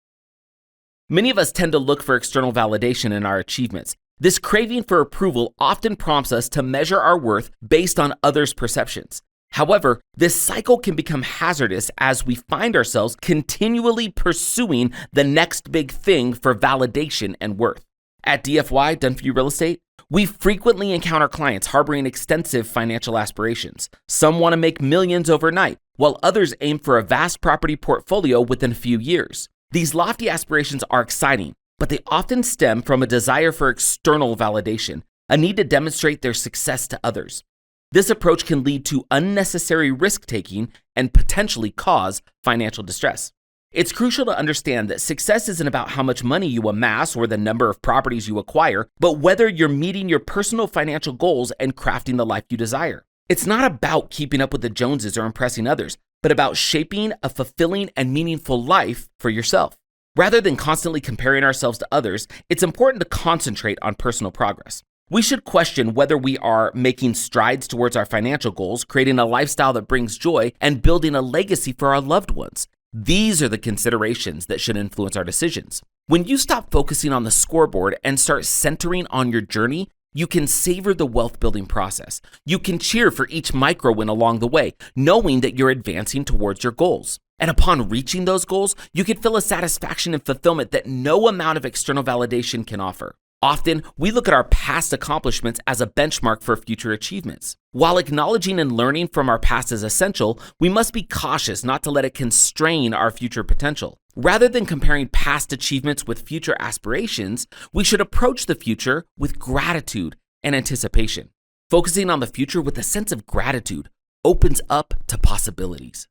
[SPEAKER 1] Many of us tend to look for external validation in our achievements. This craving for approval often prompts us to measure our worth based on others' perceptions. However, this cycle can become hazardous as we find ourselves continually pursuing the next big thing for validation and worth. At DFY, Done For You Real Estate, we frequently encounter clients harboring extensive financial aspirations. Some want to make millions overnight, while others aim for a vast property portfolio within a few years. These lofty aspirations are exciting, but they often stem from a desire for external validation, a need to demonstrate their success to others. This approach can lead to unnecessary risk-taking and potentially cause financial distress. It's crucial to understand that success isn't about how much money you amass or the number of properties you acquire, but whether you're meeting your personal financial goals and crafting the life you desire. It's not about keeping up with the Joneses or impressing others, but about shaping a fulfilling and meaningful life for yourself. Rather than constantly comparing ourselves to others, it's important to concentrate on personal progress. We should question whether we are making strides towards our financial goals, creating a lifestyle that brings joy, and building a legacy for our loved ones. These are the considerations that should influence our decisions. When you stop focusing on the scoreboard and start centering on your journey, you can savor the wealth building process. You can cheer for each micro win along the way, knowing that you're advancing towards your goals. And upon reaching those goals, you can feel a satisfaction and fulfillment that no amount of external validation can offer. Often, we look at our past accomplishments as a benchmark for future achievements. While acknowledging and learning from our past is essential, we must be cautious not to let it constrain our future potential. Rather than comparing past achievements with future aspirations, we should approach the future with gratitude and anticipation. Focusing on the future with a sense of gratitude opens up to possibilities.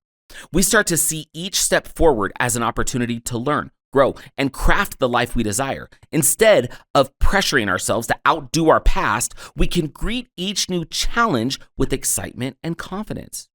[SPEAKER 1] We start to see each step forward as an opportunity to learn, grow, and craft the life we desire. Instead of pressuring ourselves to outdo our past, we can greet each new challenge with excitement and confidence.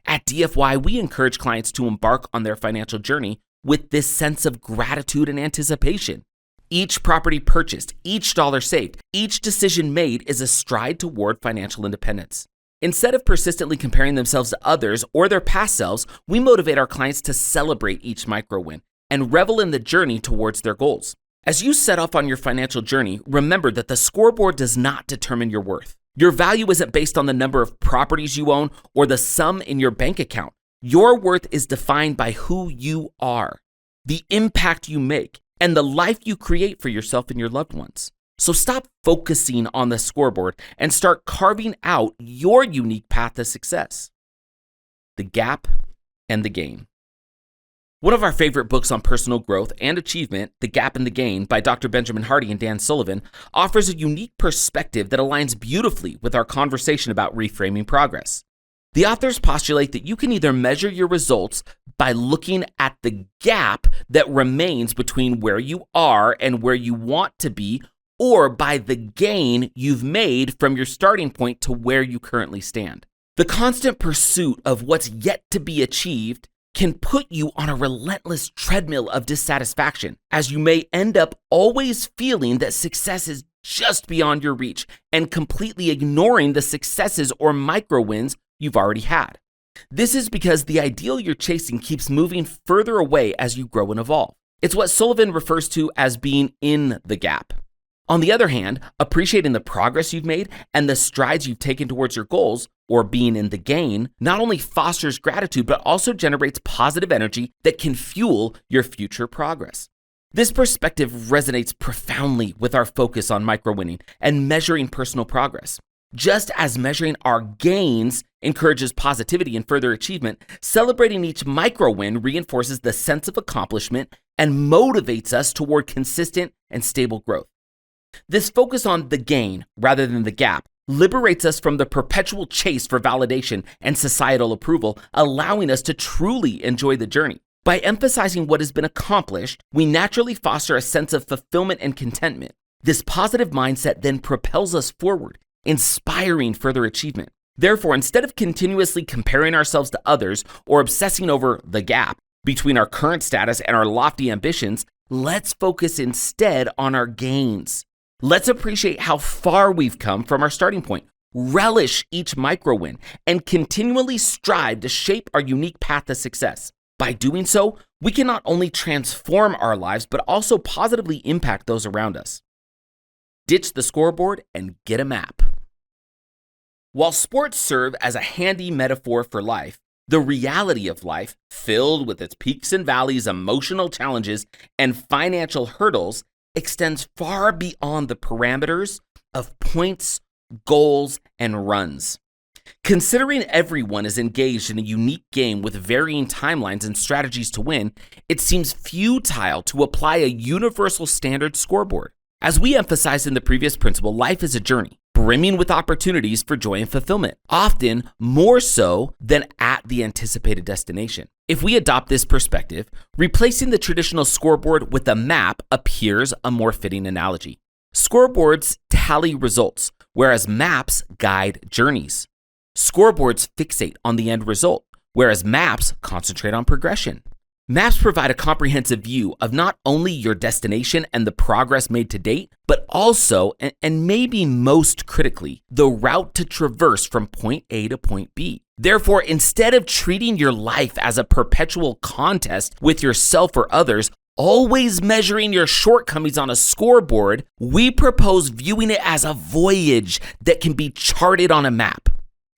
[SPEAKER 1] At DFY, we encourage clients to embark on their financial journey with this sense of gratitude and anticipation. Each property purchased, each dollar saved, each decision made is a stride toward financial independence. Instead of persistently comparing themselves to others or their past selves, we motivate our clients to celebrate each micro win and revel in the journey towards their goals. As you set off on your financial journey, remember that the scoreboard does not determine your worth. Your value isn't based on the number of properties you own or the sum in your bank account. Your worth is defined by who you are, the impact you make, and the life you create for yourself and your loved ones. So stop focusing on the scoreboard and start carving out your unique path to success. The Gap and the Gain. One of our favorite books on personal growth and achievement, The Gap and the Gain by Dr. Benjamin Hardy and Dan Sullivan, offers a unique perspective that aligns beautifully with our conversation about reframing progress. The authors postulate that you can either measure your results by looking at the gap that remains between where you are and where you want to be, or by the gain you've made from your starting point to where you currently stand. The constant pursuit of what's yet to be achieved can put you on a relentless treadmill of dissatisfaction, as you may end up always feeling that success is just beyond your reach and completely ignoring the successes or micro wins you've already had. This is because the ideal you're chasing keeps moving further away as you grow and evolve. It's what Sullivan refers to as being in the gap. On the other hand, appreciating the progress you've made and the strides you've taken towards your goals, or being in the gain, not only fosters gratitude, but also generates positive energy that can fuel your future progress. This perspective resonates profoundly with our focus on micro-winning and measuring personal progress. Just as measuring our gains encourages positivity and further achievement, celebrating each micro-win reinforces the sense of accomplishment and motivates us toward consistent and stable growth. This focus on the gain rather than the gap liberates us from the perpetual chase for validation and societal approval, allowing us to truly enjoy the journey. By emphasizing what has been accomplished, we naturally foster a sense of fulfillment and contentment. This positive mindset then propels us forward, inspiring further achievement. Therefore, instead of continuously comparing ourselves to others or obsessing over the gap, between our current status and our lofty ambitions, let's focus instead on our gains. Let's appreciate how far we've come from our starting point, relish each micro win, and continually strive to shape our unique path to success. By doing so, we can not only transform our lives, but also positively impact those around us. Ditch the scoreboard and get a map. While sports serve as a handy metaphor for life, the reality of life, filled with its peaks and valleys, emotional challenges, and financial hurdles, extends far beyond the parameters of points, goals, and runs. Considering everyone is engaged in a unique game with varying timelines and strategies to win, it seems futile to apply a universal standard scoreboard. As we emphasized in the previous principle, life is a journey, brimming with opportunities for joy and fulfillment, often more so than at the anticipated destination. If we adopt this perspective, replacing the traditional scoreboard with a map appears a more fitting analogy. Scoreboards tally results, whereas maps guide journeys. Scoreboards fixate on the end result, whereas maps concentrate on progression. Maps provide a comprehensive view of not only your destination and the progress made to date, but also, and maybe most critically, the route to traverse from point A to point B. Therefore, instead of treating your life as a perpetual contest with yourself or others, always measuring your shortcomings on a scoreboard, we propose viewing it as a voyage that can be charted on a map.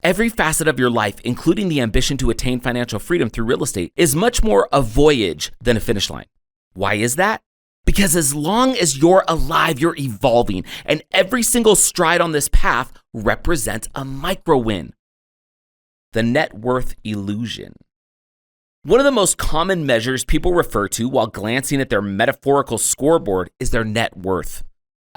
[SPEAKER 1] Every facet of your life, including the ambition to attain financial freedom through real estate, is much more a voyage than a finish line. Why is that? Because as long as you're alive, you're evolving, and every single stride on this path represents a micro win. The net worth illusion. One of the most common measures people refer to while glancing at their metaphorical scoreboard is their net worth.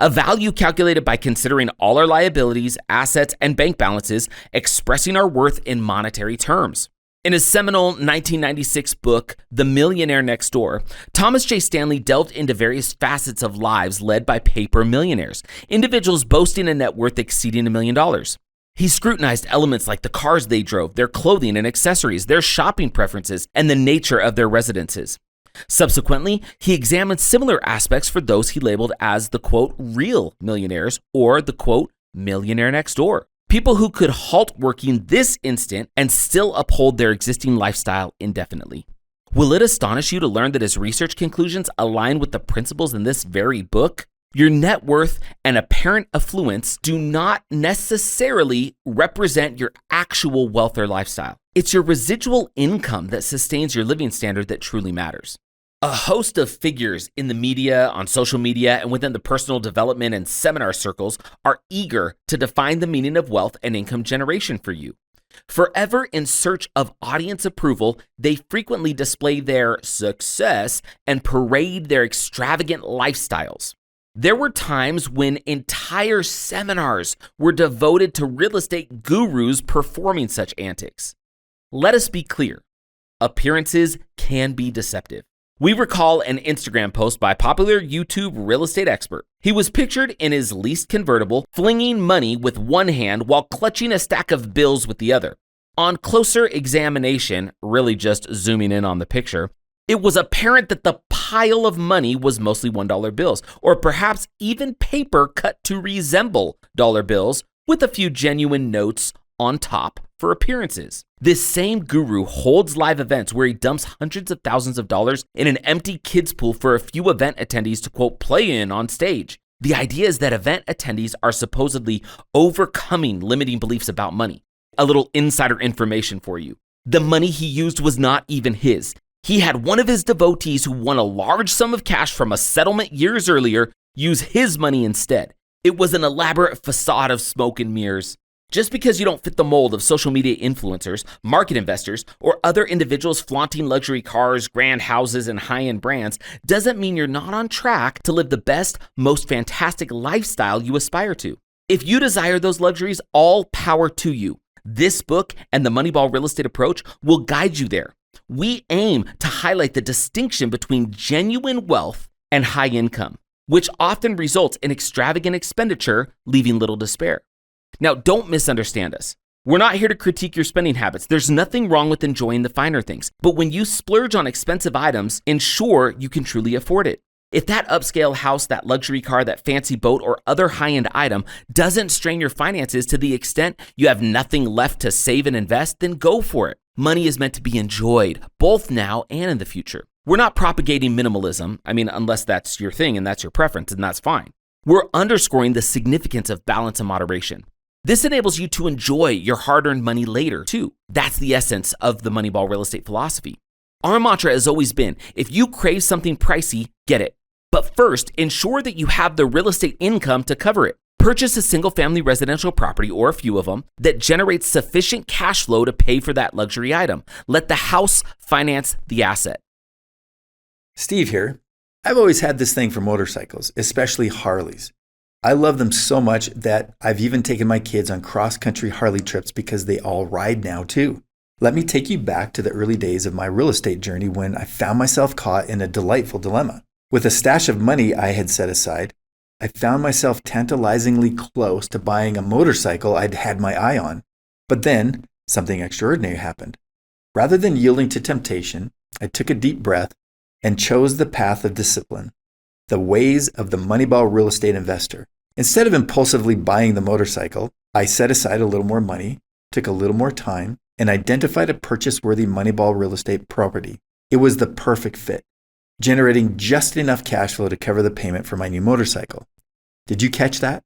[SPEAKER 1] A value calculated by considering all our liabilities, assets, and bank balances, expressing our worth in monetary terms. In his seminal 1996 book, The Millionaire Next Door, Thomas J. Stanley delved into various facets of lives led by paper millionaires, individuals boasting a net worth exceeding $1 million. He scrutinized elements like the cars they drove, their clothing and accessories, their shopping preferences, and the nature of their residences. Subsequently, he examined similar aspects for those he labeled as the, quote, real millionaires or the, quote, millionaire next door. People who could halt working this instant and still uphold their existing lifestyle indefinitely. Will it astonish you to learn that his research conclusions align with the principles in this very book? Your net worth and apparent affluence do not necessarily represent your actual wealth or lifestyle. It's your residual income that sustains your living standard that truly matters. A host of figures in the media, on social media, and within the personal development and seminar circles are eager to define the meaning of wealth and income generation for you. Forever in search of audience approval, they frequently display their success and parade their extravagant lifestyles. There were times when entire seminars were devoted to real estate gurus performing such antics. Let us be clear, appearances can be deceptive. We recall an Instagram post by popular YouTube real estate expert. He was pictured in his leased convertible, flinging money with one hand while clutching a stack of bills with the other. On closer examination, really just zooming in on the picture, it was apparent that the pile of money was mostly $1 bills, or perhaps even paper cut to resemble dollar bills with a few genuine notes on top for appearances. This same guru holds live events where he dumps hundreds of thousands of dollars in an empty kids pool for a few event attendees to, quote, play in on stage. The idea is that event attendees are supposedly overcoming limiting beliefs about money. A little insider information for you. The money he used was not even his. He had one of his devotees who won a large sum of cash from a settlement years earlier use his money instead. It was an elaborate facade of smoke and mirrors. Just because you don't fit the mold of social media influencers, market investors, or other individuals flaunting luxury cars, grand houses, and high-end brands doesn't mean you're not on track to live the best, most fantastic lifestyle you aspire to. If you desire those luxuries, all power to you. This book and the Moneyball Real Estate approach will guide you there. We aim to highlight the distinction between genuine wealth and high income, which often results in extravagant expenditure, leaving little to spare. Now, don't misunderstand us. We're not here to critique your spending habits. There's nothing wrong with enjoying the finer things. But when you splurge on expensive items, ensure you can truly afford it. If that upscale house, that luxury car, that fancy boat, or other high-end item doesn't strain your finances to the extent you have nothing left to save and invest, then go for it. Money is meant to be enjoyed, both now and in the future. We're not propagating minimalism. Unless that's your thing and that's your preference, and that's fine. We're underscoring the significance of balance and moderation. This enables you to enjoy your hard-earned money later, too. That's the essence of the Moneyball real estate philosophy. Our mantra has always been, if you crave something pricey, get it. But first, ensure that you have the real estate income to cover it. Purchase a single-family residential property, or a few of them, that generates sufficient cash flow to pay for that luxury item. Let the house finance the asset.
[SPEAKER 2] Steve here. I've always had this thing for motorcycles, especially Harleys. I love them so much that I've even taken my kids on cross-country Harley trips because they all ride now too. Let me take you back to the early days of my real estate journey when I found myself caught in a delightful dilemma. With a stash of money I had set aside, I found myself tantalizingly close to buying a motorcycle I'd had my eye on. But then something extraordinary happened. Rather than yielding to temptation, I took a deep breath and chose the path of discipline, the ways of the Moneyball real estate investor. Instead of impulsively buying the motorcycle, I set aside a little more money, took a little more time, and identified a purchase-worthy Moneyball real estate property. It was the perfect fit, generating just enough cash flow to cover the payment for my new motorcycle. Did you catch that?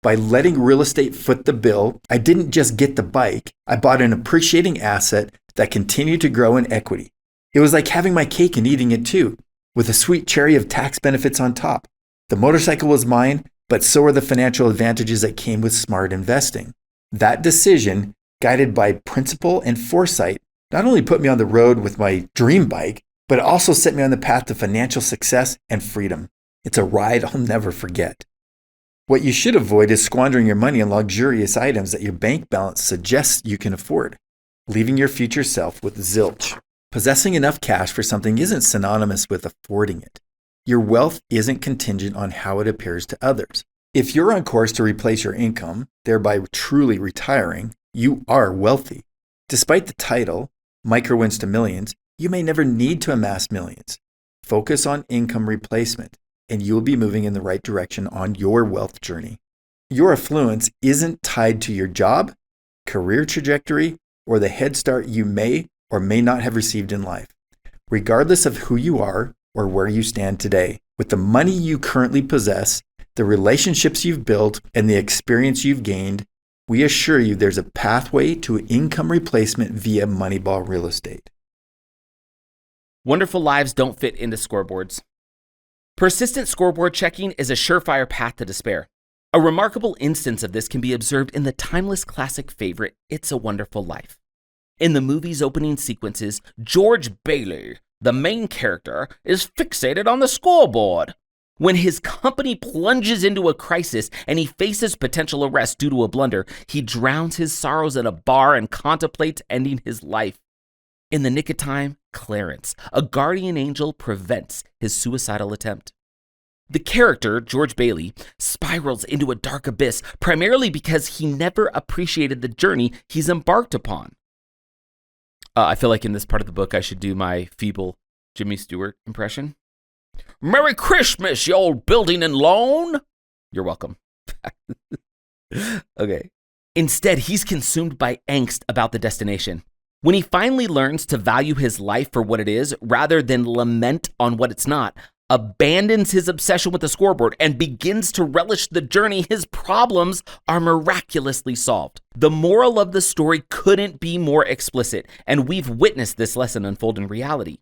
[SPEAKER 2] By letting real estate foot the bill, I didn't just get the bike, I bought an appreciating asset that continued to grow in equity. It was like having my cake and eating it too, with a sweet cherry of tax benefits on top. The motorcycle was mine, but so were the financial advantages that came with smart investing. That decision, guided by principle and foresight, not only put me on the road with my dream bike, but it also set me on the path to financial success and freedom. It's a ride I'll never forget. What you should avoid is squandering your money on luxurious items that your bank balance suggests you can afford, leaving your future self with zilch. Possessing enough cash for something isn't synonymous with affording it. Your wealth isn't contingent on how it appears to others. If you're on course to replace your income, thereby truly retiring, you are wealthy. Despite the title, Micro Wins to Millions, you may never need to amass millions. Focus on income replacement, and you will be moving in the right direction on your wealth journey. Your affluence isn't tied to your job, career trajectory, or the head start you may or may not have received in life. Regardless of who you are or where you stand today, with the money you currently possess, the relationships you've built, and the experience you've gained, we assure you there's a pathway to income replacement via Moneyball Real Estate.
[SPEAKER 1] Wonderful lives don't fit into scoreboards. Persistent scoreboard checking is a surefire path to despair. A remarkable instance of this can be observed in the timeless classic favorite, It's a Wonderful Life. In the movie's opening sequences, George Bailey, the main character, is fixated on the scoreboard. When his company plunges into a crisis and he faces potential arrest due to a blunder, he drowns his sorrows in a bar and contemplates ending his life. In the nick of time, Clarence, a guardian angel, prevents his suicidal attempt. The character, George Bailey, spirals into a dark abyss primarily because he never appreciated the journey he's embarked upon. I feel like in this part of the book, I should do my feeble Jimmy Stewart impression. Merry Christmas, you old building and loan. You're welcome. Okay. Instead, he's consumed by angst about the destination. When he finally learns to value his life for what it is, rather than lament on what it's not, abandons his obsession with the scoreboard and begins to relish the journey, his problems are miraculously solved. The moral of the story couldn't be more explicit, and we've witnessed this lesson unfold in reality.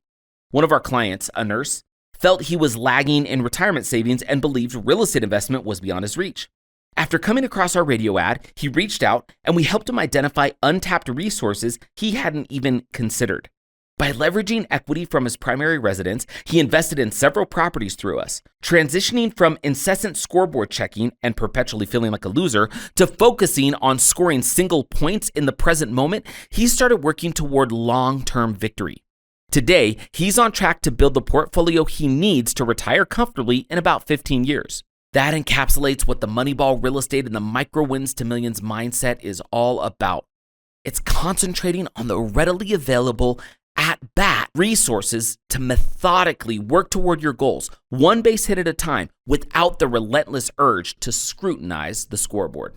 [SPEAKER 1] One of our clients, a nurse, felt he was lagging in retirement savings and believed real estate investment was beyond his reach. After coming across our radio ad, he reached out and we helped him identify untapped resources he hadn't even considered. By leveraging equity from his primary residence, he invested in several properties through us, transitioning from incessant scoreboard checking and perpetually feeling like a loser to focusing on scoring single points in the present moment. He started working toward long-term victory. Today, he's on track to build the portfolio he needs to retire comfortably in about 15 years. That encapsulates what the Moneyball real estate and the Micro Wins to Millions mindset is all about. It's concentrating on the readily available at-bat resources to methodically work toward your goals, one base hit at a time, without the relentless urge to scrutinize the scoreboard.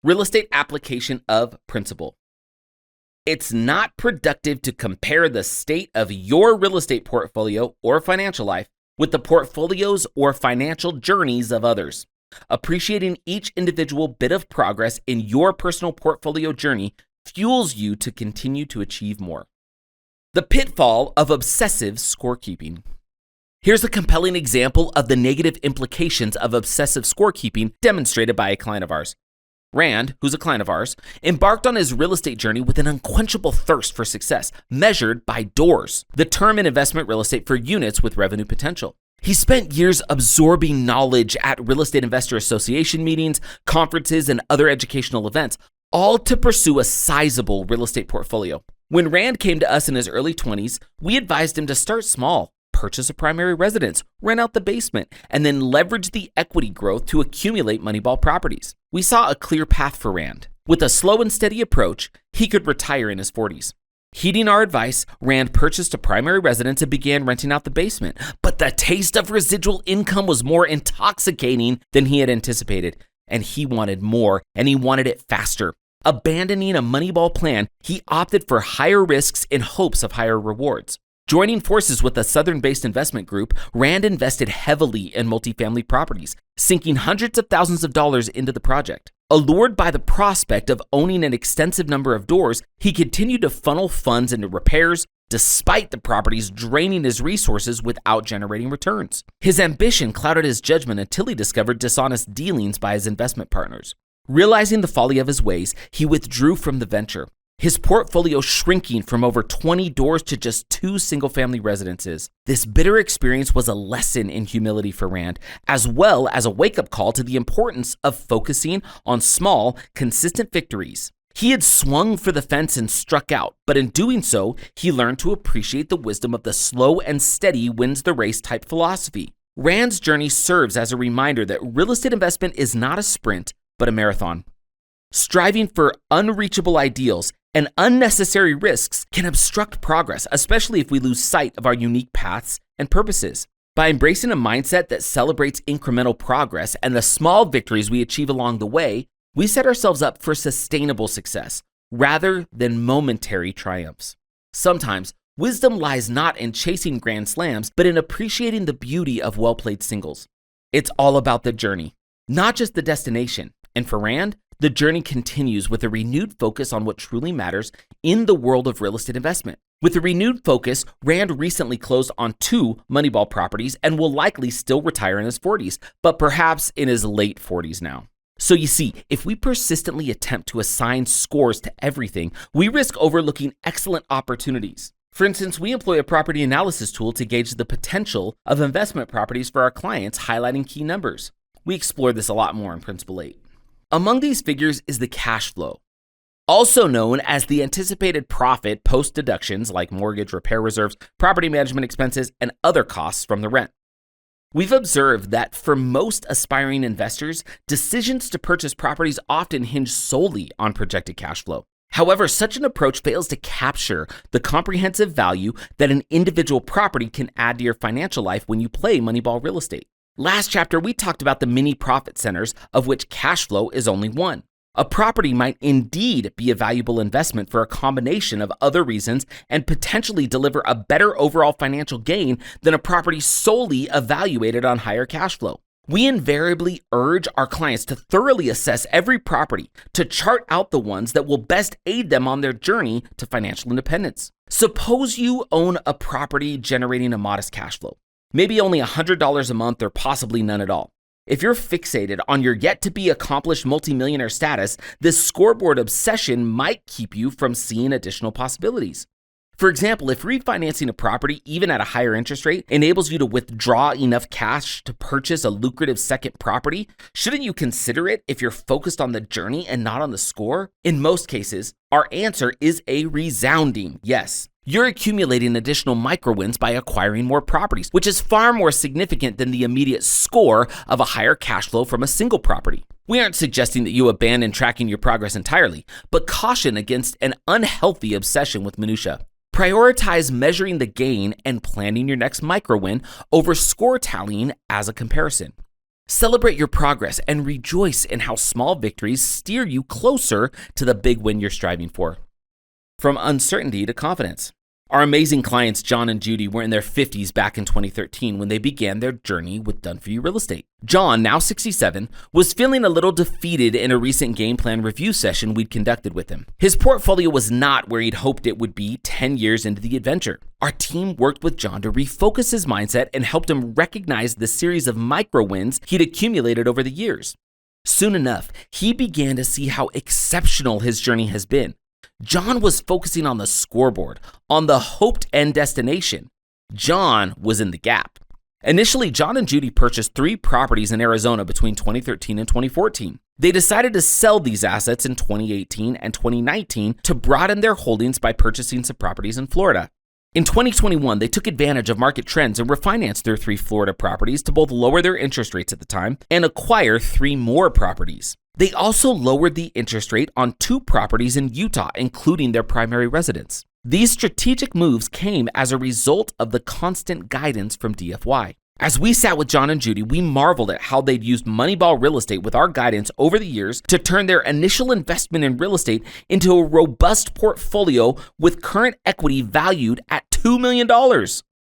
[SPEAKER 1] Real estate application of principle. It's not productive to compare the state of your real estate portfolio or financial life with the portfolios or financial journeys of others. Appreciating each individual bit of progress in your personal portfolio journey fuels you to continue to achieve more. The pitfall of obsessive scorekeeping. Here's a compelling example of the negative implications of obsessive scorekeeping demonstrated by a client of ours. Rand, who's a client of ours, embarked on his real estate journey with an unquenchable thirst for success, measured by doors, the term in investment real estate for units with revenue potential. He spent years absorbing knowledge at Real Estate Investor Association meetings, conferences, and other educational events, all to pursue a sizable real estate portfolio. When Rand came to us in his early 20s, we advised him to start small, purchase a primary residence, rent out the basement, and then leverage the equity growth to accumulate Moneyball properties. We saw a clear path for Rand. With a slow and steady approach, he could retire in his 40s. Heeding our advice, Rand purchased a primary residence and began renting out the basement. But the taste of residual income was more intoxicating than he had anticipated, and he wanted more, and he wanted it faster. Abandoning a Moneyball plan, he opted for higher risks in hopes of higher rewards. Joining forces with a Southern-based investment group, Rand invested heavily in multifamily properties, sinking hundreds of thousands of dollars into the project. Allured by the prospect of owning an extensive number of doors, he continued to funnel funds into repairs, despite the properties draining his resources without generating returns. His ambition clouded his judgment until he discovered dishonest dealings by his investment partners. Realizing the folly of his ways, he withdrew from the venture, his portfolio shrinking from over 20 doors to just 2 single-family residences. This bitter experience was a lesson in humility for Rand, as well as a wake-up call to the importance of focusing on small, consistent victories. He had swung for the fence and struck out, but in doing so, he learned to appreciate the wisdom of the slow and steady wins the race type philosophy. Rand's journey serves as a reminder that real estate investment is not a sprint, but a marathon. Striving for unreachable ideals and unnecessary risks can obstruct progress, especially if we lose sight of our unique paths and purposes. By embracing a mindset that celebrates incremental progress and the small victories we achieve along the way, we set ourselves up for sustainable success rather than momentary triumphs. Sometimes, wisdom lies not in chasing grand slams, but in appreciating the beauty of well-played singles. It's all about the journey, not just the destination. And for Rand, the journey continues with a renewed focus on what truly matters in the world of real estate investment. With a renewed focus, Rand recently closed on 2 Moneyball properties and will likely still retire in his 40s, but perhaps in his late 40s now. So you see, if we persistently attempt to assign scores to everything, we risk overlooking excellent opportunities. For instance, we employ a property analysis tool to gauge the potential of investment properties for our clients, highlighting key numbers. We explore this a lot more in Principle 8. Among these figures is the cash flow, also known as the anticipated profit post-deductions like mortgage, repair reserves, property management expenses, and other costs from the rent. We've observed that for most aspiring investors, decisions to purchase properties often hinge solely on projected cash flow. However, such an approach fails to capture the comprehensive value that an individual property can add to your financial life when you play Moneyball real estate. Last chapter, we talked about the mini profit centers, of which cash flow is only one. A property might indeed be a valuable investment for a combination of other reasons and potentially deliver a better overall financial gain than a property solely evaluated on higher cash flow. We invariably urge our clients to thoroughly assess every property to chart out the ones that will best aid them on their journey to financial independence. Suppose you own a property generating a modest cash flow. Maybe only $100 a month or possibly none at all. If you're fixated on your yet-to-be accomplished multimillionaire status, this scoreboard obsession might keep you from seeing additional possibilities. For example, if refinancing a property, even at a higher interest rate, enables you to withdraw enough cash to purchase a lucrative second property, shouldn't you consider it if you're focused on the journey and not on the score? In most cases, our answer is a resounding yes. You're accumulating additional micro-wins by acquiring more properties, which is far more significant than the immediate score of a higher cash flow from a single property. We aren't suggesting that you abandon tracking your progress entirely, but caution against an unhealthy obsession with minutia. Prioritize measuring the gain and planning your next micro win over score tallying as a comparison. Celebrate your progress and rejoice in how small victories steer you closer to the big win you're striving for. From uncertainty to confidence. Our amazing clients, John and Judy, were in their 50s back in 2013 when they began their journey with Done For You Real Estate. John, now 67, was feeling a little defeated in a recent game plan review session we'd conducted with him. His portfolio was not where he'd hoped it would be 10 years into the adventure. Our team worked with John to refocus his mindset and helped him recognize the series of micro wins he'd accumulated over the years. Soon enough, he began to see how exceptional his journey has been. John was focusing on the scoreboard, on the hoped end destination. John was in the gap. Initially, John and Judy purchased 3 properties in Arizona between 2013 and 2014. They decided to sell these assets in 2018 and 2019 to broaden their holdings by purchasing some properties in Florida. In 2021, they took advantage of market trends and refinanced their 3 Florida properties to both lower their interest rates at the time and acquire 3 more properties. They also lowered the interest rate on 2 properties in Utah, including their primary residence. These strategic moves came as a result of the constant guidance from DFY. As we sat with John and Judy, we marveled at how they'd used Moneyball Real Estate with our guidance over the years to turn their initial investment in real estate into a robust portfolio with current equity valued at $2 million.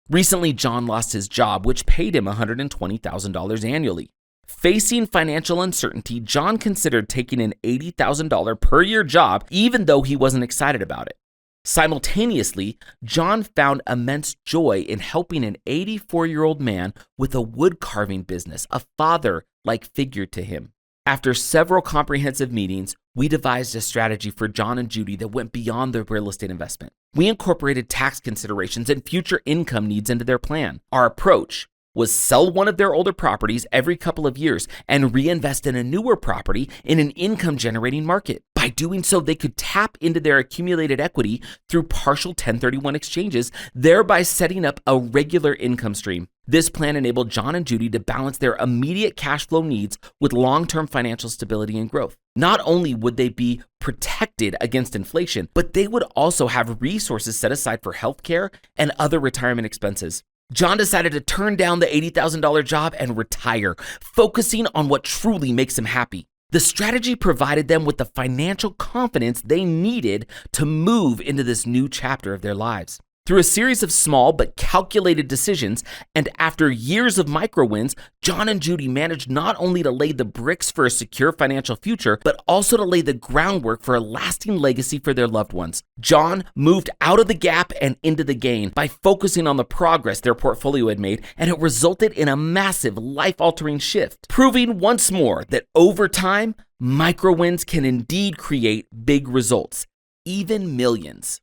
[SPEAKER 1] Recently, John lost his job, which paid him $120,000 annually. Facing financial uncertainty, John considered taking an $80,000 per year job, even though he wasn't excited about it. Simultaneously, John found immense joy in helping an 84-year-old man with a wood carving business, a father-like figure to him. After several comprehensive meetings, we devised a strategy for John and Judy that went beyond their real estate investment. We incorporated tax considerations and future income needs into their plan. Our approach was sell one of their older properties every couple of years and reinvest in a newer property in an income-generating market. By doing so, they could tap into their accumulated equity through partial 1031 exchanges, thereby setting up a regular income stream. This plan enabled John and Judy to balance their immediate cash flow needs with long-term financial stability and growth. Not only would they be protected against inflation, but they would also have resources set aside for healthcare and other retirement expenses. John decided to turn down the $80,000 job and retire, focusing on what truly makes him happy. The strategy provided them with the financial confidence they needed to move into this new chapter of their lives. Through a series of small but calculated decisions, and after years of micro wins, John and Judy managed not only to lay the bricks for a secure financial future, but also to lay the groundwork for a lasting legacy for their loved ones. John moved out of the gap and into the gain by focusing on the progress their portfolio had made, and it resulted in a massive life-altering shift, proving once more that over time, micro wins can indeed create big results, even millions.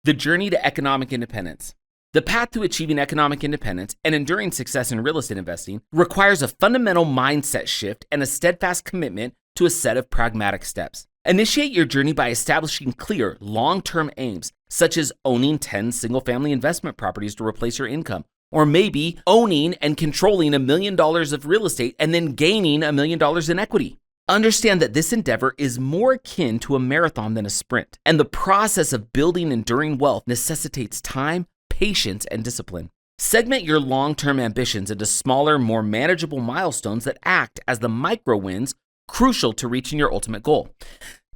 [SPEAKER 1] The journey to economic independence. The path to achieving economic independence and enduring success in real estate investing requires a fundamental mindset shift and a steadfast commitment to a set of pragmatic steps. Initiate your journey by establishing clear, long-term aims, such as owning 10 single-family investment properties to replace your income, or maybe owning and controlling $1 million of real estate and then gaining $1 million in equity. Understand that this endeavor is more akin to a marathon than a sprint, and the process of building enduring wealth necessitates time, patience, and discipline. Segment your long-term ambitions into smaller, more manageable milestones that act as the micro wins crucial to reaching your ultimate goal.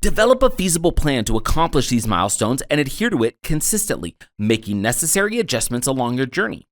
[SPEAKER 1] Develop a feasible plan to accomplish these milestones and adhere to it consistently, making necessary adjustments along your journey.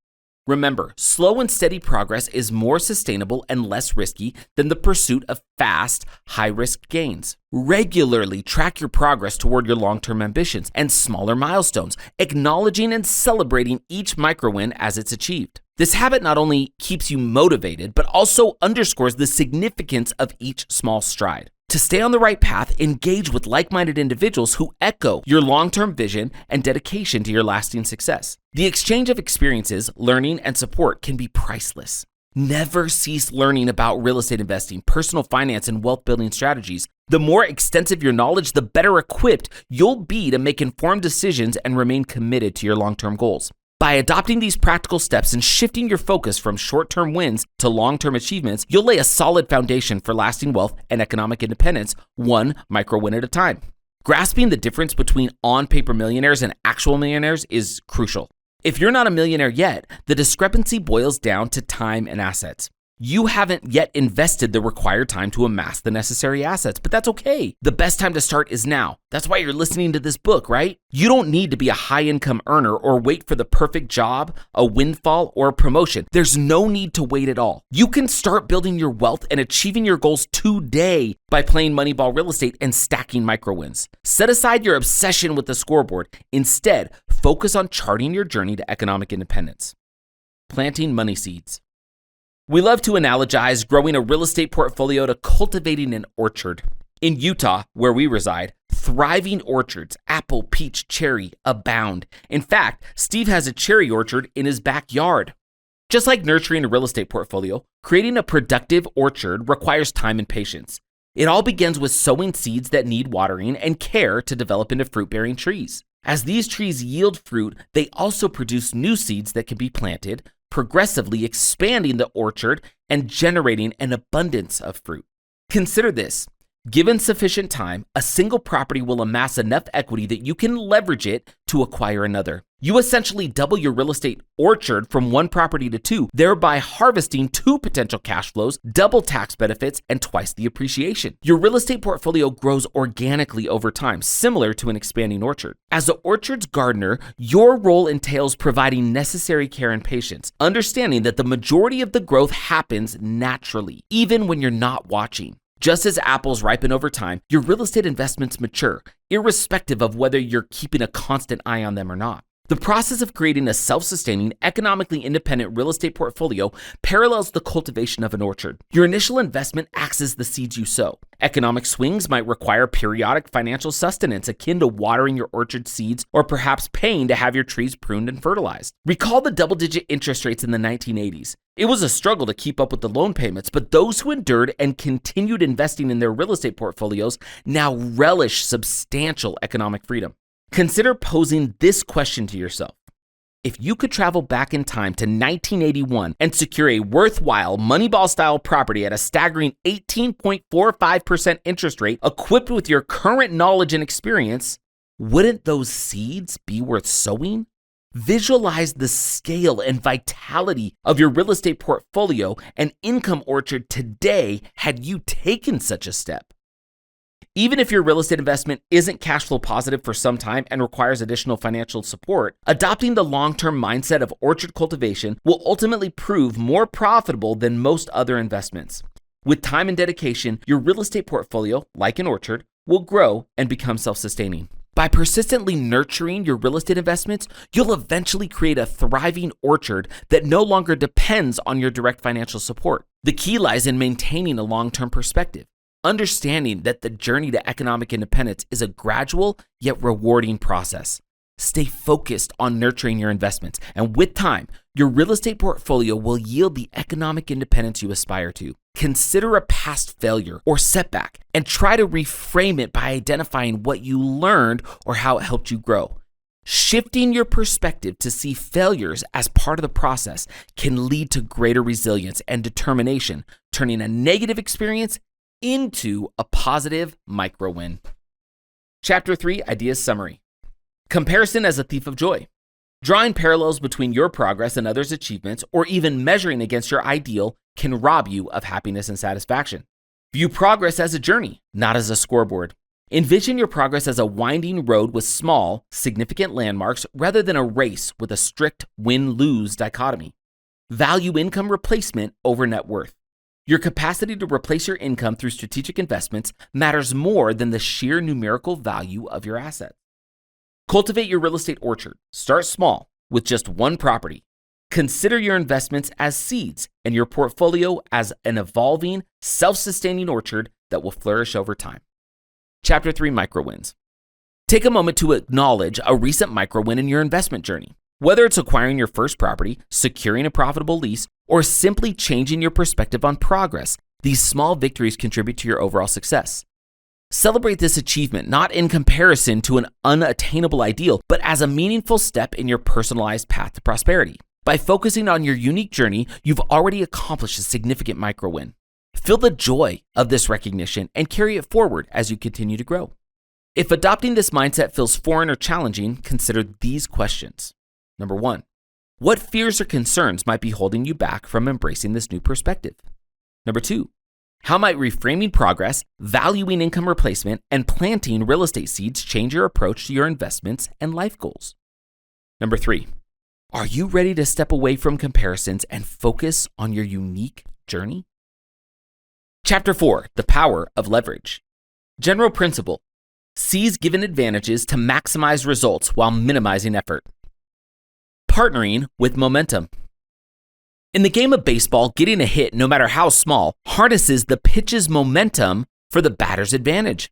[SPEAKER 1] Remember, slow and steady progress is more sustainable and less risky than the pursuit of fast, high-risk gains. Regularly track your progress toward your long-term ambitions and smaller milestones, acknowledging and celebrating each micro-win as it's achieved. This habit not only keeps you motivated, but also underscores the significance of each small stride. To stay on the right path, engage with like-minded individuals who echo your long-term vision and dedication to your lasting success. The exchange of experiences, learning, and support can be priceless. Never cease learning about real estate investing, personal finance, and wealth-building strategies. The more extensive your knowledge, the better equipped you'll be to make informed decisions and remain committed to your long-term goals. By adopting these practical steps and shifting your focus from short-term wins to long-term achievements, you'll lay a solid foundation for lasting wealth and economic independence, one micro win at a time. Grasping the difference between on-paper millionaires and actual millionaires is crucial. If you're not a millionaire yet, the discrepancy boils down to time and assets. You haven't yet invested the required time to amass the necessary assets, but that's okay. The best time to start is now. That's why you're listening to this book, right? You don't need to be a high-income earner or wait for the perfect job, a windfall, or a promotion. There's no need to wait at all. You can start building your wealth and achieving your goals today by playing Moneyball Real Estate and stacking micro wins. Set aside your obsession with the scoreboard. Instead, focus on charting your journey to economic independence. Planting money seeds. We love to analogize growing a real estate portfolio to cultivating an orchard. In Utah, where we reside, thriving orchards, apple, peach, cherry, abound. In fact, Steve has a cherry orchard in his backyard. Just like nurturing a real estate portfolio, creating a productive orchard requires time and patience. It all begins with sowing seeds that need watering and care to develop into fruit-bearing trees. As these trees yield fruit, they also produce new seeds that can be planted, progressively expanding the orchard and generating an abundance of fruit. Consider this. Given sufficient time, a single property will amass enough equity that you can leverage it to acquire another. You essentially double your real estate orchard from one property to two, thereby harvesting two potential cash flows, double tax benefits, and twice the appreciation. Your real estate portfolio grows organically over time, similar to an expanding orchard. As the orchard's gardener, your role entails providing necessary care and patience, understanding that the majority of the growth happens naturally, even when you're not watching. Just as apples ripen over time, your real estate investments mature, irrespective of whether you're keeping a constant eye on them or not. The process of creating a self-sustaining, economically independent real estate portfolio parallels the cultivation of an orchard. Your initial investment acts as the seeds you sow. Economic swings might require periodic financial sustenance akin to watering your orchard seeds or perhaps paying to have your trees pruned and fertilized. Recall the double-digit interest rates in the 1980s. It was a struggle to keep up with the loan payments, but those who endured and continued investing in their real estate portfolios now relish substantial economic freedom. Consider posing this question to yourself. If you could travel back in time to 1981 and secure a worthwhile Moneyball-style property at a staggering 18.45% interest rate equipped with your current knowledge and experience, wouldn't those seeds be worth sowing? Visualize the scale and vitality of your real estate portfolio and income orchard today had you taken such a step. Even if your real estate investment isn't cash flow positive for some time and requires additional financial support, adopting the long-term mindset of orchard cultivation will ultimately prove more profitable than most other investments. With time and dedication, your real estate portfolio, like an orchard, will grow and become self-sustaining. By persistently nurturing your real estate investments, you'll eventually create a thriving orchard that no longer depends on your direct financial support. The key lies in maintaining a long-term perspective, understanding that the journey to economic independence is a gradual yet rewarding process. Stay focused on nurturing your investments, and with time, your real estate portfolio will yield the economic independence you aspire to. Consider a past failure or setback and try to reframe it by identifying what you learned or how it helped you grow. Shifting your perspective to see failures as part of the process can lead to greater resilience and determination, turning a negative experience into a positive micro win. Chapter 3, Ideas Summary. Comparison as a thief of joy. Drawing parallels between your progress and others' achievements, or even measuring against your ideal, can rob you of happiness and satisfaction. View progress as a journey, not as a scoreboard. Envision your progress as a winding road with small, significant landmarks rather than a race with a strict win-lose dichotomy. Value income replacement over net worth. Your capacity to replace your income through strategic investments matters more than the sheer numerical value of your asset. Cultivate your real estate orchard. Start small with just one property. Consider your investments as seeds and your portfolio as an evolving, self-sustaining orchard that will flourish over time. Chapter 3, Micro Wins. Take a moment to acknowledge a recent micro win in your investment journey. Whether it's acquiring your first property, securing a profitable lease, or simply changing your perspective on progress, these small victories contribute to your overall success. Celebrate this achievement not in comparison to an unattainable ideal, but as a meaningful step in your personalized path to prosperity. By focusing on your unique journey, you've already accomplished a significant micro win. Feel the joy of this recognition and carry it forward as you continue to grow. If adopting this mindset feels foreign or challenging, consider these questions. Number 1, what fears or concerns might be holding you back from embracing this new perspective? Number 2, how might reframing progress, valuing income replacement, and planting real estate seeds change your approach to your investments and life goals? Number 3, are you ready to step away from comparisons and focus on your unique journey? Chapter 4, the power of leverage. General principle: seize given advantages to maximize results while minimizing effort. Partnering with momentum. In the game of baseball, getting a hit, no matter how small, harnesses the pitch's momentum for the batter's advantage.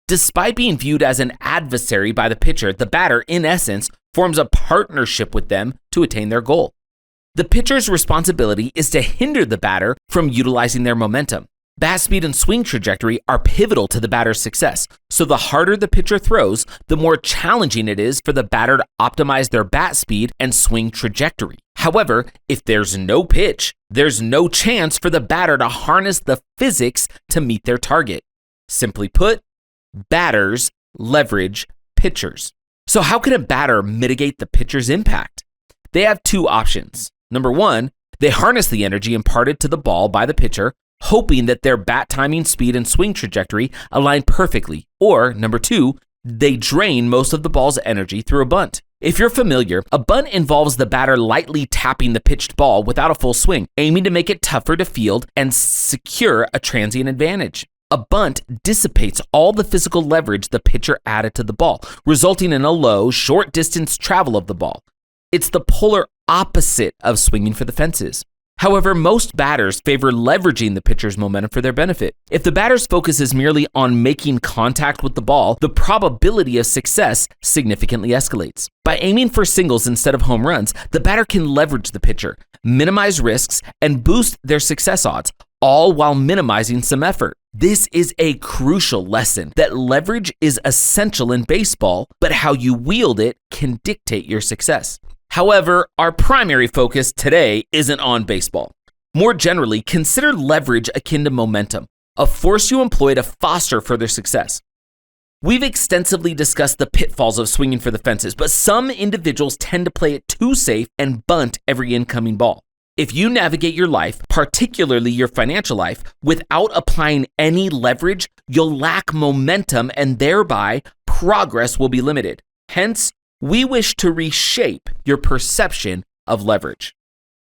[SPEAKER 1] Despite being viewed as an adversary by the pitcher, the batter, in essence, forms a partnership with them to attain their goal. The pitcher's responsibility is to hinder the batter from utilizing their momentum. Bat speed and swing trajectory are pivotal to the batter's success, so the harder the pitcher throws, the more challenging it is for the batter to optimize their bat speed and swing trajectory. However, if there's no pitch, there's no chance for the batter to harness the physics to meet their target. Simply put, batters leverage pitchers. So how can a batter mitigate the pitcher's impact? They have 2 options. Number 1, they harness the energy imparted to the ball by the pitcher, hoping that their bat timing, speed, and swing trajectory align perfectly. Or, number 2, they drain most of the ball's energy through a bunt. If you're familiar, a bunt involves the batter lightly tapping the pitched ball without a full swing, aiming to make it tougher to field and secure a transient advantage. A bunt dissipates all the physical leverage the pitcher added to the ball, resulting in a low, short distance travel of the ball. It's the polar opposite of swinging for the fences. However, most batters favor leveraging the pitcher's momentum for their benefit. If the batter's focus is merely on making contact with the ball, the probability of success significantly escalates. By aiming for singles instead of home runs, the batter can leverage the pitcher, minimize risks, and boost their success odds, all while minimizing some effort. This is a crucial lesson that leverage is essential in baseball, but how you wield it can dictate your success. However, our primary focus today isn't on baseball. More generally, consider leverage akin to momentum, a force you employ to foster further success. We've extensively discussed the pitfalls of swinging for the fences, but some individuals tend to play it too safe and bunt every incoming ball. If you navigate your life, particularly your financial life, without applying any leverage, you'll lack momentum and thereby progress will be limited. Hence, we wish to reshape your perception of leverage.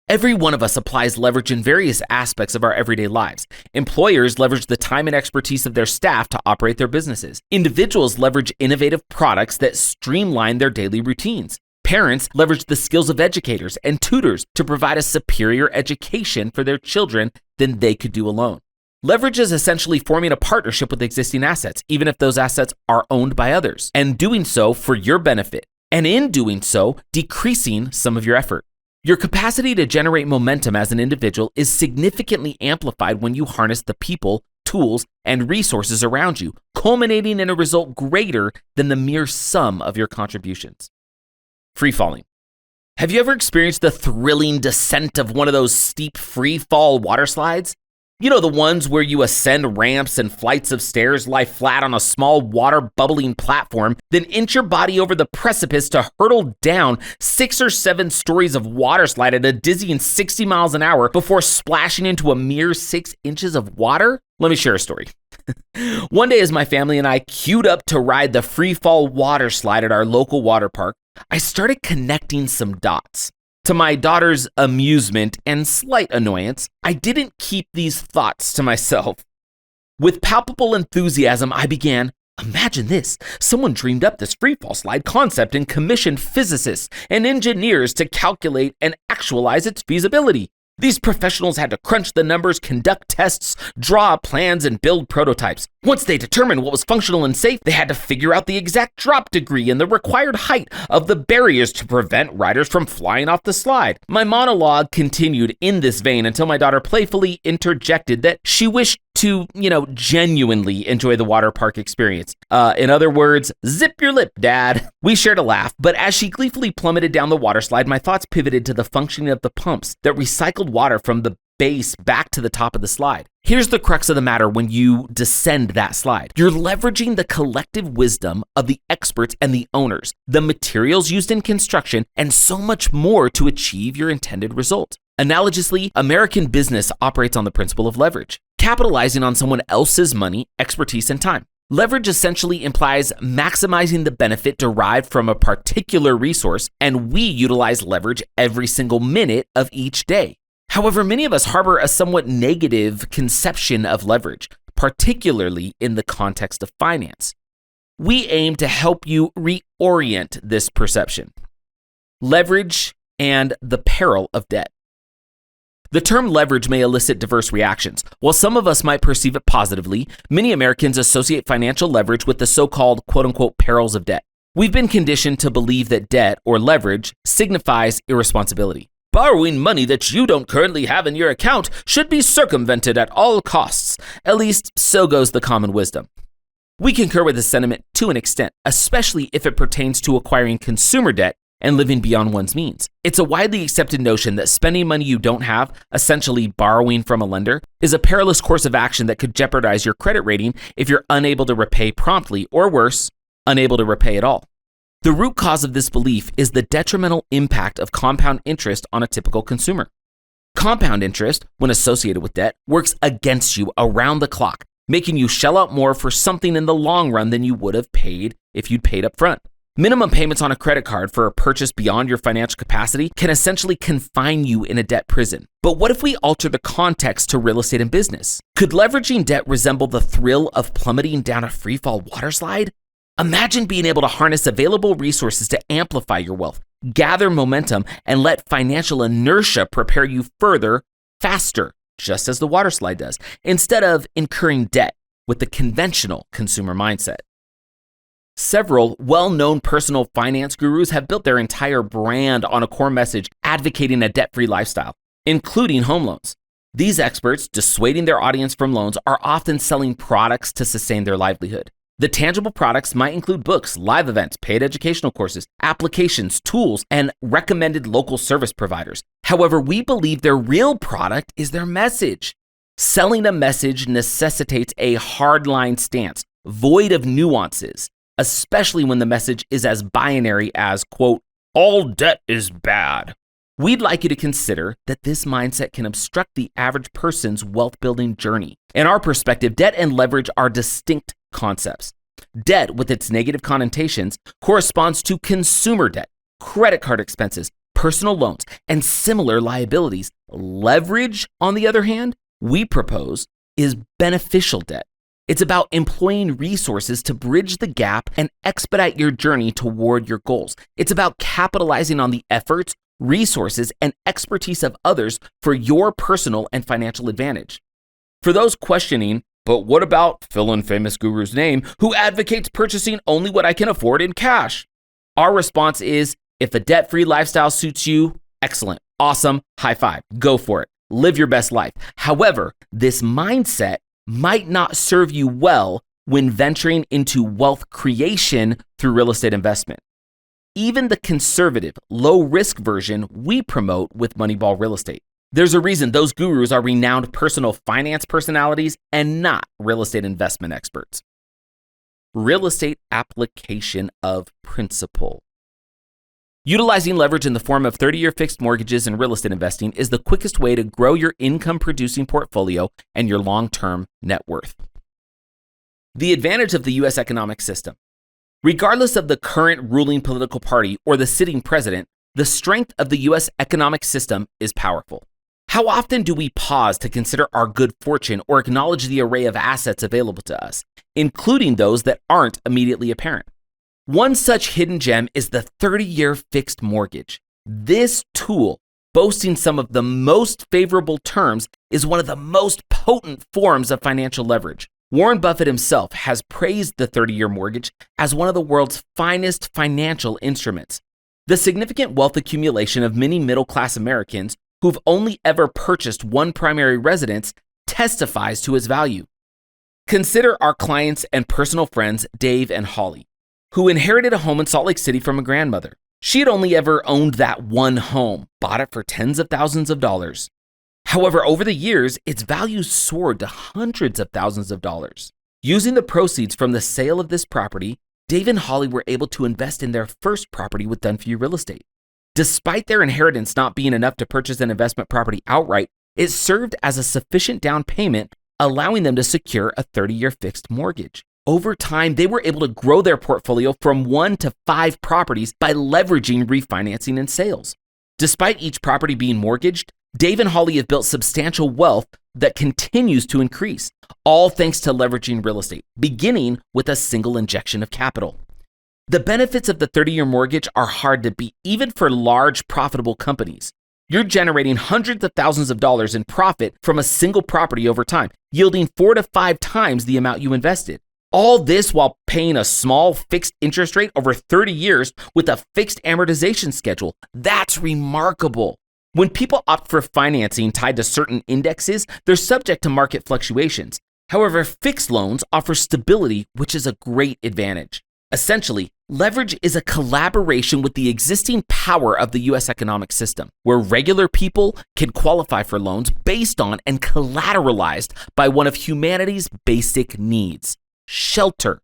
[SPEAKER 1] Every one of us applies leverage in various aspects of our everyday lives. Employers leverage the time and expertise of their staff to operate their businesses. Individuals leverage innovative products that streamline their daily routines. Parents leverage the skills of educators and tutors to provide a superior education for their children than they could do alone. Leverage is essentially forming a partnership with existing assets, even if those assets are owned by others, and doing so for your benefit. And in doing so, decreasing some of your effort. Your capacity to generate momentum as an individual is significantly amplified when you harness the people, tools, and resources around you, culminating in a result greater than the mere sum of your contributions. Free falling. Have you ever experienced the thrilling descent of one of those steep free fall water slides? You know, the ones where you ascend ramps and flights of stairs, lie flat on a small water bubbling platform, then inch your body over the precipice to hurtle down 6 or 7 stories of water slide at a dizzying 60 miles an hour before splashing into a mere 6 inches of water? Let me share a story. One day as my family and I queued up to ride the free fall water slide at our local water park, I started connecting some dots. To my daughter's amusement and slight annoyance, I didn't keep these thoughts to myself. With palpable enthusiasm, I began, imagine this, someone dreamed up this freefall slide concept and commissioned physicists and engineers to calculate and actualize its feasibility. These professionals had to crunch the numbers, conduct tests, draw plans, and build prototypes. Once they determined what was functional and safe, they had to figure out the exact drop degree and the required height of the barriers to prevent riders from flying off the slide. My monologue continued in this vein until my daughter playfully interjected that she wished to, genuinely enjoy the water park experience. In other words, zip your lip, Dad. We shared a laugh, but as she gleefully plummeted down the water slide, my thoughts pivoted to the functioning of the pumps that recycled water from the base back to the top of the slide. Here's the crux of the matter when you descend that slide. You're leveraging the collective wisdom of the experts and the owners, the materials used in construction, and so much more to achieve your intended result. Analogously, American business operates on the principle of leverage, capitalizing on someone else's money, expertise, and time. Leverage essentially implies maximizing the benefit derived from a particular resource, and we utilize leverage every single minute of each day. However, many of us harbor a somewhat negative conception of leverage, particularly in the context of finance. We aim to help you reorient this perception. Leverage and the peril of debt. The term leverage may elicit diverse reactions. While some of us might perceive it positively, many Americans associate financial leverage with the so-called quote-unquote perils of debt. We've been conditioned to believe that debt or leverage signifies irresponsibility. Borrowing money that you don't currently have in your account should be circumvented at all costs. At least, so goes the common wisdom. We concur with this sentiment to an extent, especially if it pertains to acquiring consumer debt and living beyond one's means. It's a widely accepted notion that spending money you don't have, essentially borrowing from a lender, is a perilous course of action that could jeopardize your credit rating if you're unable to repay promptly, or worse, unable to repay at all. The root cause of this belief is the detrimental impact of compound interest on a typical consumer. Compound interest, when associated with debt, works against you around the clock, making you shell out more for something in the long run than you would have paid if you'd paid up front. Minimum payments on a credit card for a purchase beyond your financial capacity can essentially confine you in a debt prison. But what if we alter the context to real estate and business? Could leveraging debt resemble the thrill of plummeting down a freefall water slide? Imagine being able to harness available resources to amplify your wealth, gather momentum, and let financial inertia prepare you further, faster, just as the water slide does, instead of incurring debt with the conventional consumer mindset. Several well-known personal finance gurus have built their entire brand on a core message advocating a debt-free lifestyle, including home loans. These experts, dissuading their audience from loans, are often selling products to sustain their livelihood. The tangible products might include books, live events, paid educational courses, applications, tools, and recommended local service providers. However, we believe their real product is their message. Selling a message necessitates a hardline stance, void of nuances, especially when the message is as binary as, quote, all debt is bad. We'd like you to consider that this mindset can obstruct the average person's wealth-building journey. In our perspective, debt and leverage are distinct concepts. Debt, with its negative connotations, corresponds to consumer debt, credit card expenses, personal loans, and similar liabilities. Leverage, on the other hand, we propose, is beneficial debt. It's about employing resources to bridge the gap and expedite your journey toward your goals. It's about capitalizing on the efforts, resources, and expertise of others for your personal and financial advantage. For those questioning, but what about fill-in famous guru's name who advocates purchasing only what I can afford in cash? Our response is, if a debt-free lifestyle suits you, excellent, awesome, high five, go for it, live your best life. However, this mindset might not serve you well when venturing into wealth creation through real estate investment. Even the conservative, low-risk version we promote with Moneyball Real Estate. There's a reason those gurus are renowned personal finance personalities and not real estate investment experts. Real estate application of principle. Utilizing leverage in the form of 30-year fixed mortgages and real estate investing is the quickest way to grow your income-producing portfolio and your long-term net worth. The advantage of the U.S. economic system. Regardless of the current ruling political party or the sitting president, the strength of the U.S. economic system is powerful. How often do we pause to consider our good fortune or acknowledge the array of assets available to us, including those that aren't immediately apparent? One such hidden gem is the 30-year fixed mortgage. This tool, boasting some of the most favorable terms, is one of the most potent forms of financial leverage. Warren Buffett himself has praised the 30-year mortgage as one of the world's finest financial instruments. The significant wealth accumulation of many middle-class Americans who've only ever purchased one primary residence testifies to its value. Consider our clients and personal friends, Dave and Holly, who inherited a home in Salt Lake City from a grandmother. She had only ever owned that one home, bought it for tens of thousands of dollars. However, over the years, its value soared to hundreds of thousands of dollars. Using the proceeds from the sale of this property, Dave and Holly were able to invest in their first property with DFY Real Estate. Despite their inheritance not being enough to purchase an investment property outright, it served as a sufficient down payment, allowing them to secure a 30-year fixed mortgage. Over time, they were able to grow their portfolio from 1 to 5 properties by leveraging refinancing and sales. Despite each property being mortgaged, Dave and Holly have built substantial wealth that continues to increase, all thanks to leveraging real estate, beginning with a single injection of capital. The benefits of the 30-year mortgage are hard to beat, even for large, profitable companies. You're generating hundreds of thousands of dollars in profit from a single property over time, yielding 4 to 5 times the amount you invested. All this while paying a small fixed interest rate over 30 years with a fixed amortization schedule. That's remarkable. When people opt for financing tied to certain indexes, they're subject to market fluctuations. However, fixed loans offer stability, which is a great advantage. Essentially, leverage is a collaboration with the existing power of the U.S. economic system, where regular people can qualify for loans based on and collateralized by one of humanity's basic needs: shelter.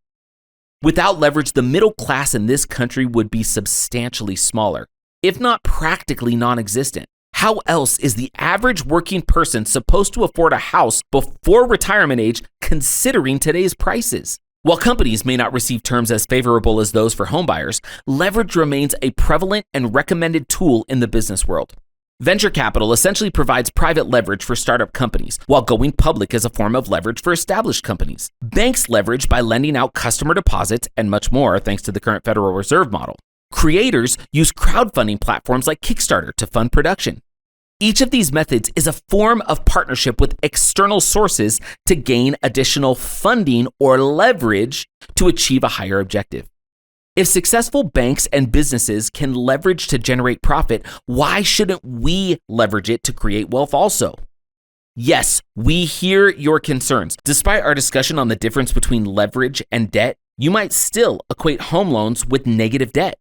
[SPEAKER 1] Without leverage, the middle class in this country would be substantially smaller, if not practically non-existent. How else is the average working person supposed to afford a house before retirement age, considering today's prices? While companies may not receive terms as favorable as those for homebuyers, leverage remains a prevalent and recommended tool in the business world. Venture capital essentially provides private leverage for startup companies, while going public is a form of leverage for established companies. Banks leverage by lending out customer deposits and much more thanks to the current Federal Reserve model. Creators use crowdfunding platforms like Kickstarter to fund production. Each of these methods is a form of partnership with external sources to gain additional funding or leverage to achieve a higher objective. If successful banks and businesses can leverage to generate profit, why shouldn't we leverage it to create wealth also? Yes, we hear your concerns. Despite our discussion on the difference between leverage and debt, you might still equate home loans with negative debt.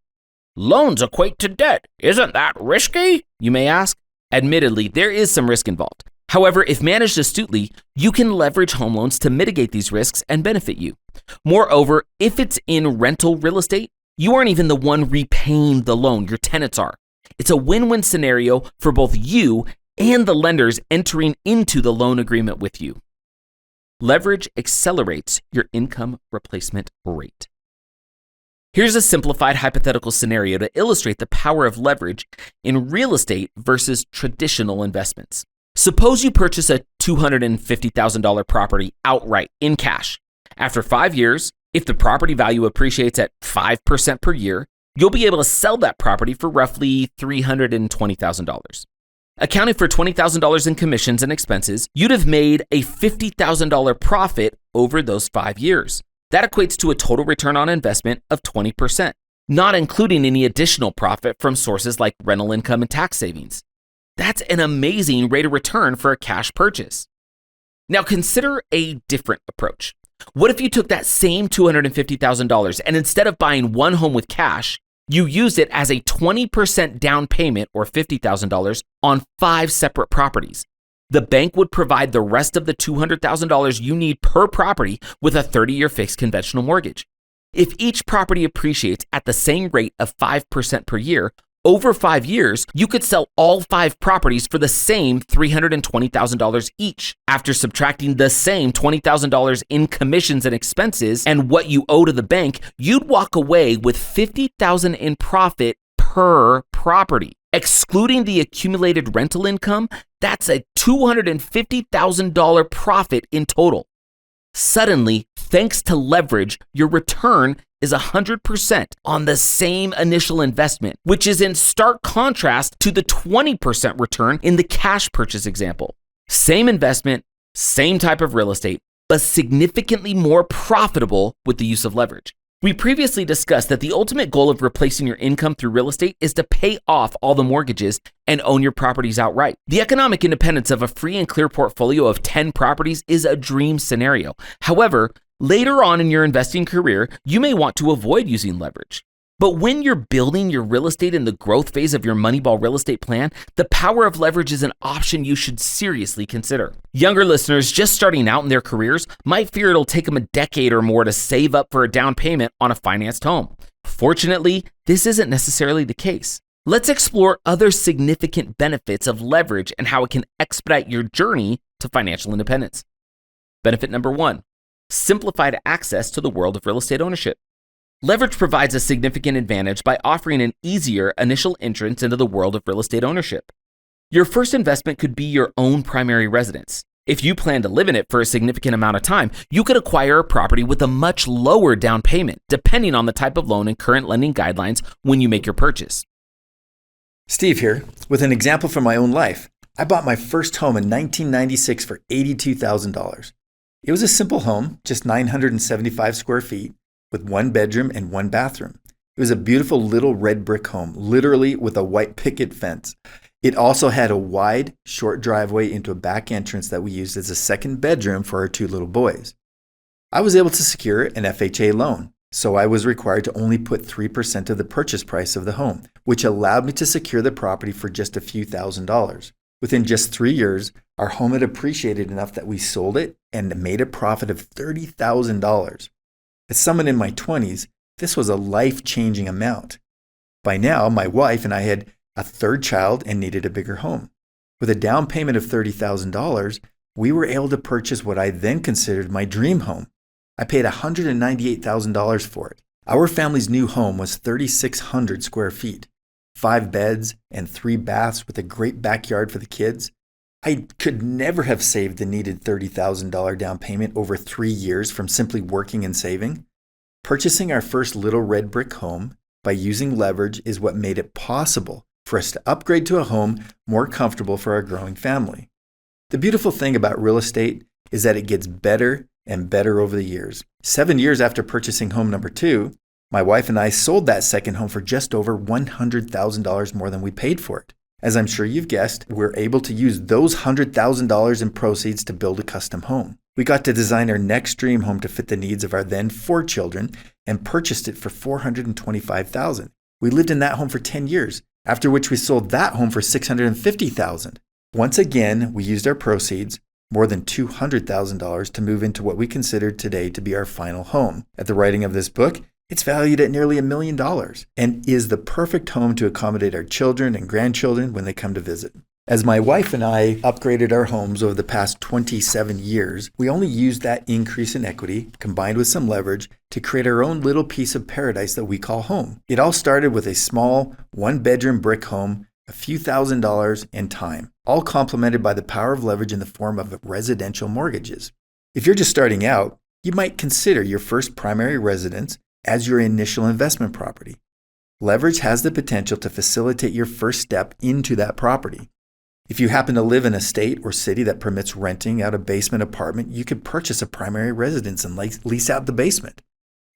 [SPEAKER 1] Loans equate to debt. Isn't that risky? You may ask. Admittedly, there is some risk involved. However, if managed astutely, you can leverage home loans to mitigate these risks and benefit you. Moreover, if it's in rental real estate, you aren't even the one repaying the loan, your tenants are. It's a win-win scenario for both you and the lenders entering into the loan agreement with you. Leverage accelerates your income replacement rate. Here's a simplified hypothetical scenario to illustrate the power of leverage in real estate versus traditional investments. Suppose you purchase a $250,000 property outright in cash. After 5 years, if the property value appreciates at 5% per year, you'll be able to sell that property for roughly $320,000. Accounting for $20,000 in commissions and expenses, you'd have made a $50,000 profit over those 5 years. That equates to a total return on investment of 20%, not including any additional profit from sources like rental income and tax savings. That's an amazing rate of return for a cash purchase. Now consider a different approach. What if you took that same $250,000 and instead of buying one home with cash, you used it as a 20% down payment or $50,000 on 5 separate properties? The bank would provide the rest of the $200,000 you need per property with a 30-year fixed conventional mortgage. If each property appreciates at the same rate of 5% per year, over 5 years, you could sell all 5 properties for the same $320,000 each. After subtracting the same $20,000 in commissions and expenses and what you owe to the bank, you'd walk away with $50,000 in profit per property. Excluding the accumulated rental income, that's a $250,000 profit in total. Suddenly, thanks to leverage, your return is 100% on the same initial investment, which is in stark contrast to the 20% return in the cash purchase example. Same investment, same type of real estate, but significantly more profitable with the use of leverage. We previously discussed that the ultimate goal of replacing your income through real estate is to pay off all the mortgages and own your properties outright. The economic independence of a free and clear portfolio of 10 properties is a dream scenario. However, later on in your investing career, you may want to avoid using leverage. But when you're building your real estate in the growth phase of your Moneyball real estate plan, the power of leverage is an option you should seriously consider. Younger listeners just starting out in their careers might fear it'll take them a decade or more to save up for a down payment on a financed home. Fortunately, this isn't necessarily the case. Let's explore other significant benefits of leverage and how it can expedite your journey to financial independence. Benefit number 1, simplified access to the world of real estate ownership. Leverage provides a significant advantage by offering an easier initial entrance into the world of real estate ownership. Your first investment could be your own primary residence. If you plan to live in it for a significant amount of time, you could acquire a property with a much lower down payment, depending on the type of loan and current lending guidelines when you make your purchase.
[SPEAKER 2] Steve here, with an example from my own life. I bought my first home in 1996 for $82,000. It was a simple home, just 975 square feet, with 1 bedroom and 1 bathroom. It was a beautiful little red brick home, literally with a white picket fence. It also had a wide, short driveway into a back entrance that we used as a second bedroom for our 2 little boys. I was able to secure an FHA loan, so I was required to only put 3% of the purchase price of the home, which allowed me to secure the property for just a few $1,000s. Within just 3 years, our home had appreciated enough that we sold it and made a profit of $30,000. As someone in my 20s, this was a life-changing amount. By now, my wife and I had a 3rd child and needed a bigger home. With a down payment of $30,000, we were able to purchase what I then considered my dream home. I paid $198,000 for it. Our family's new home was 3,600 square feet, 5 beds and 3 baths with a great backyard for the kids. I could never have saved the needed $30,000 down payment over 3 years from simply working and saving. Purchasing our first little red brick home by using leverage is what made it possible for us to upgrade to a home more comfortable for our growing family. The beautiful thing about real estate is that it gets better and better over the years. 7 years after purchasing home number 2, my wife and I sold that second home for just over $100,000 more than we paid for it. As I'm sure you've guessed, we're able to use those $100,000 in proceeds to build a custom home. We got to design our next dream home to fit the needs of our then 4 children and purchased it for $425,000. We lived in that home for 10 years, after which we sold that home for $650,000. Once again, we used our proceeds, more than $200,000, to move into what we consider today to be our final home. At the writing of this book, it's valued at nearly $1 million and is the perfect home to accommodate our children and grandchildren when they come to visit. As my wife and I upgraded our homes over the past 27 years, we only used that increase in equity, combined with some leverage, to create our own little piece of paradise that we call home. It all started with a small 1-bedroom brick home, a few $1,000s, and time, all complemented by the power of leverage in the form of residential mortgages. If you're just starting out, you might consider your first primary residence as your initial investment property. Leverage has the potential to facilitate your first step into that property. If you happen to live in a state or city that permits renting out a basement apartment, you could purchase a primary residence and lease out the basement.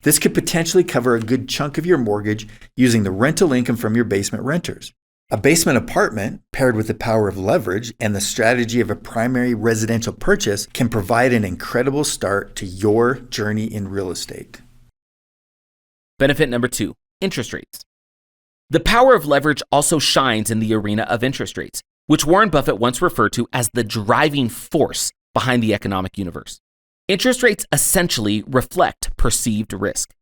[SPEAKER 2] This could potentially cover a good chunk of your mortgage using the rental income from your basement renters. A basement apartment, paired with the power of leverage and the strategy of a primary residential purchase, can provide an incredible start to your journey in real estate.
[SPEAKER 1] Benefit number 2, interest rates. The power of leverage also shines in the arena of interest rates, which Warren Buffett once referred to as the driving force behind the economic universe. Interest rates essentially reflect perceived risk.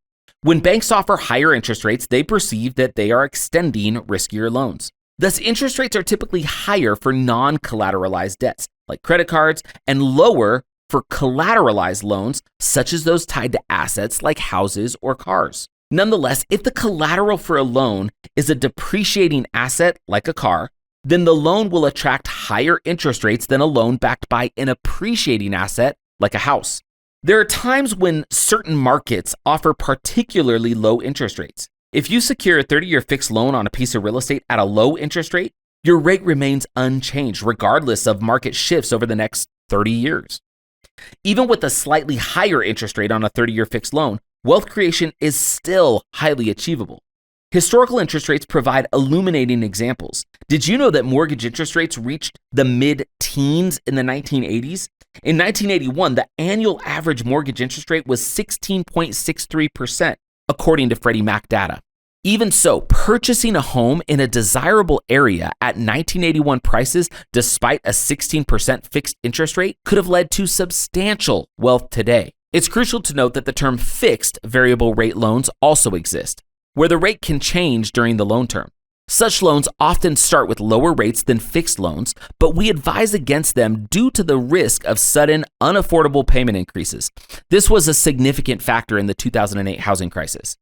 [SPEAKER 1] When banks offer higher interest rates, they perceive that they are extending riskier loans. Thus, interest rates are typically higher for non-collateralized debts, like credit cards, and lower for collateralized loans, such as those tied to assets like houses or cars. Nonetheless, if the collateral for a loan is a depreciating asset like a car, then the loan will attract higher interest rates than a loan backed by an appreciating asset like a house. There are times when certain markets offer particularly low interest rates. If you secure a 30-year fixed loan on a piece of real estate at a low interest rate, your rate remains unchanged regardless of market shifts over the next 30 years. Even with a slightly higher interest rate on a 30-year fixed loan, wealth creation is still highly achievable. Historical interest rates provide illuminating examples. Did you know that mortgage interest rates reached the mid-teens in the 1980s? In 1981, the annual average mortgage interest rate was 16.63%, according to Freddie Mac data. Even so, purchasing a home in a desirable area at 1981 prices, despite a 16% fixed interest rate, could have led to substantial wealth today. It's crucial to note that the term fixed variable rate loans also exist, where the rate can change during the loan term. Such loans often start with lower rates than fixed loans, but we advise against them due to the risk of sudden, unaffordable payment increases. This was a significant factor in the 2008 housing crisis.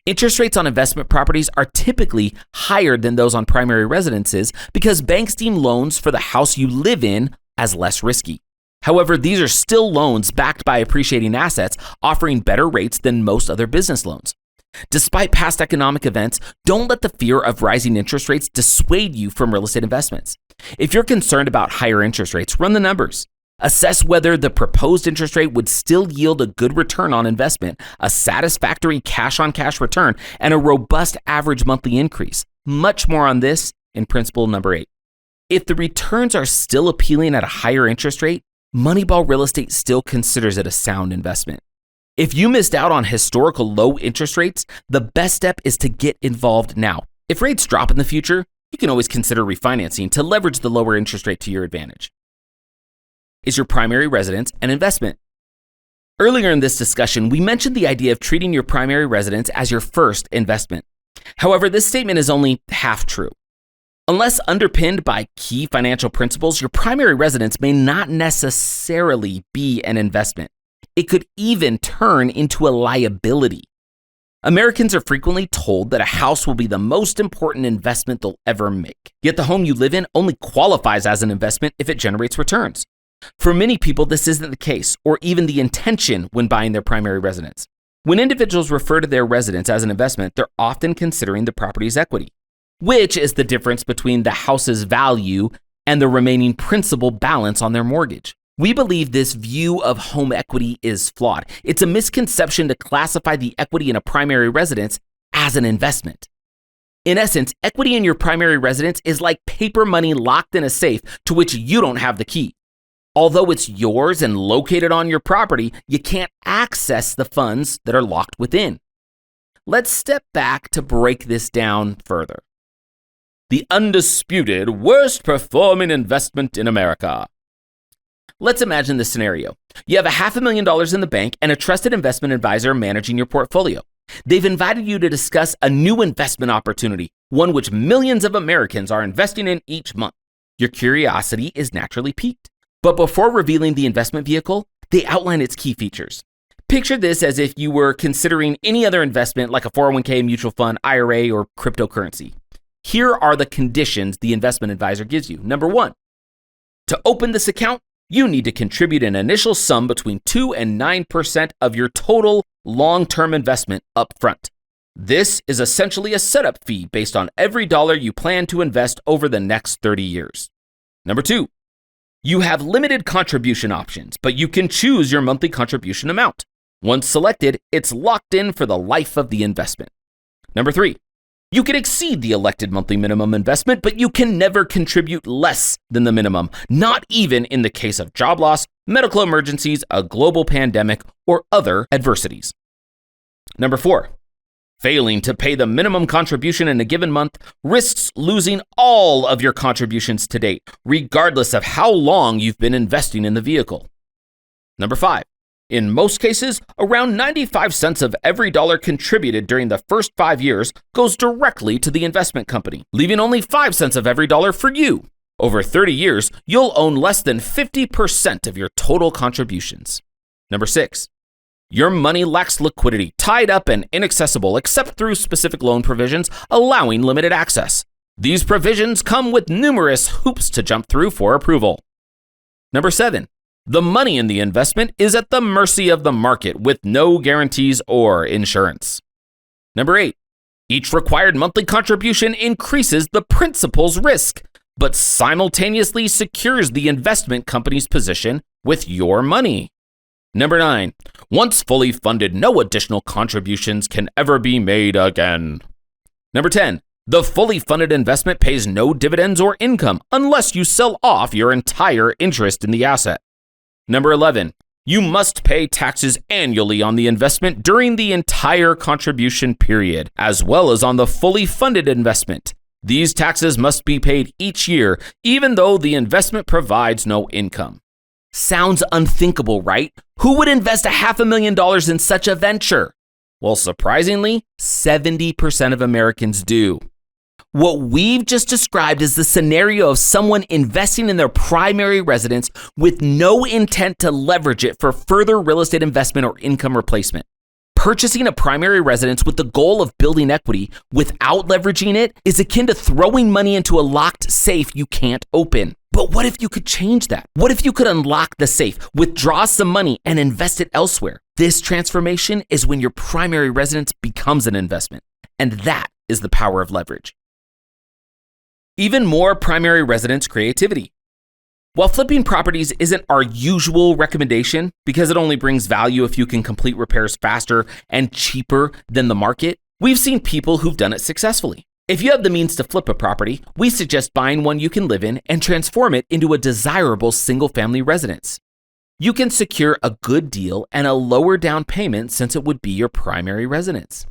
[SPEAKER 1] Interest rates on investment properties are typically higher than those on primary residences because banks deem loans for the house you live in as less risky. However, these are still loans backed by appreciating assets, offering better rates than most other business loans. Despite past economic events, don't let the fear of rising interest rates dissuade you from real estate investments. If you're concerned about higher interest rates, run the numbers. Assess whether the proposed interest rate would still yield a good return on investment, a satisfactory cash-on-cash return, and a robust average monthly increase. Much more on this in principle number 8. If the returns are still appealing at a higher interest rate, Moneyball Real Estate still considers it a sound investment. If you missed out on historical low interest rates, the best step is to get involved now. If rates drop in the future, you can always consider refinancing to leverage the lower interest rate to your advantage. Is your primary residence an investment? Earlier in this discussion, we mentioned the idea of treating your primary residence as your first investment. However, this statement is only half true. Unless underpinned by key financial principles, your primary residence may not necessarily be an investment. It could even turn into a liability. Americans are frequently told that a house will be the most important investment they'll ever make. Yet the home you live in only qualifies as an investment if it generates returns. For many people, this isn't the case, or even the intention when buying their primary residence. When individuals refer to their residence as an investment, they're often considering the property's equity, which is the difference between the house's value and the remaining principal balance on their mortgage. We believe this view of home equity is flawed. It's a misconception to classify the equity in a primary residence as an investment. In essence, equity in your primary residence is like paper money locked in a safe to which you don't have the key. Although it's yours and located on your property, you can't access the funds that are locked within. Let's step back to break this down further. The undisputed worst performing investment in America. Let's imagine this scenario. You have $500,000 in the bank and a trusted investment advisor managing your portfolio. They've invited you to discuss a new investment opportunity, one which millions of Americans are investing in each month. Your curiosity is naturally piqued. But before revealing the investment vehicle, they outline its key features. Picture this as if you were considering any other investment like a 401k, mutual fund, IRA, or cryptocurrency. Here are the conditions the investment advisor gives you. Number 1, to open this account, you need to contribute an initial sum between 2 and 9% of your total long-term investment up front. This is essentially a setup fee based on every dollar you plan to invest over the next 30 years. Number 2, you have limited contribution options, but you can choose your monthly contribution amount. Once selected, it's locked in for the life of the investment. Number 3, you can exceed the elected monthly minimum investment, but you can never contribute less than the minimum, not even in the case of job loss, medical emergencies, a global pandemic, or other adversities. Number 4, failing to pay the minimum contribution in a given month risks losing all of your contributions to date, regardless of how long you've been investing in the vehicle. Number 5, in most cases, around 95 cents of every dollar contributed during the first 5 years goes directly to the investment company, leaving only 5 cents of every dollar for you. Over 30 years, you'll own less than 50% of your total contributions. Number 6, your money lacks liquidity, tied up and inaccessible except through specific loan provisions allowing limited access. These provisions come with numerous hoops to jump through for approval. Number 7, the money in the investment is at the mercy of the market with no guarantees or insurance. Number 8, each required monthly contribution increases the principal's risk, but simultaneously secures the investment company's position with your money. Number 9, once fully funded, no additional contributions can ever be made again. Number 10, the fully funded investment pays no dividends or income unless you sell off your entire interest in the asset. Number 11, you must pay taxes annually on the investment during the entire contribution period, as well as on the fully funded investment. These taxes must be paid each year, even though the investment provides no income. Sounds unthinkable, right? Who would invest $500,000 in such a venture? Well, surprisingly, 70% of Americans do. What we've just described is the scenario of someone investing in their primary residence with no intent to leverage it for further real estate investment or income replacement. Purchasing a primary residence with the goal of building equity without leveraging it is akin to throwing money into a locked safe you can't open. But what if you could change that? What if you could unlock the safe, withdraw some money, and invest it elsewhere? This transformation is when your primary residence becomes an investment. And that is the power of leverage. Even more primary residence creativity. While flipping properties isn't our usual recommendation because it only brings value if you can complete repairs faster and cheaper than the market, we've seen people who've done it successfully. If you have the means to flip a property, we suggest buying one you can live in and transform it into a desirable single-family residence. You can secure a good deal and a lower down payment since it would be your primary residence.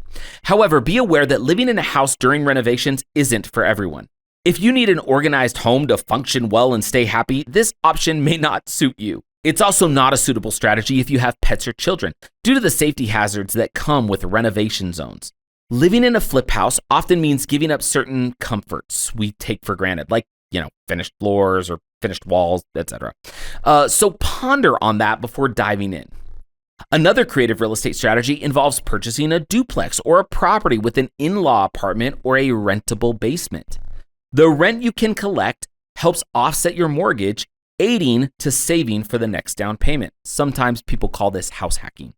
[SPEAKER 1] However, be aware that living in a house during renovations isn't for everyone. If you need an organized home to function well and stay happy, this option may not suit you. It's also not a suitable strategy if you have pets or children, due to the safety hazards that come with renovation zones. Living in a flip house often means giving up certain comforts we take for granted, like, finished floors or finished walls, etc. So ponder on that before diving in. Another creative real estate strategy involves purchasing a duplex or a property with an in-law apartment or a rentable basement. The rent you can collect helps offset your mortgage, aiding to saving for the next down payment. Sometimes people call this house hacking.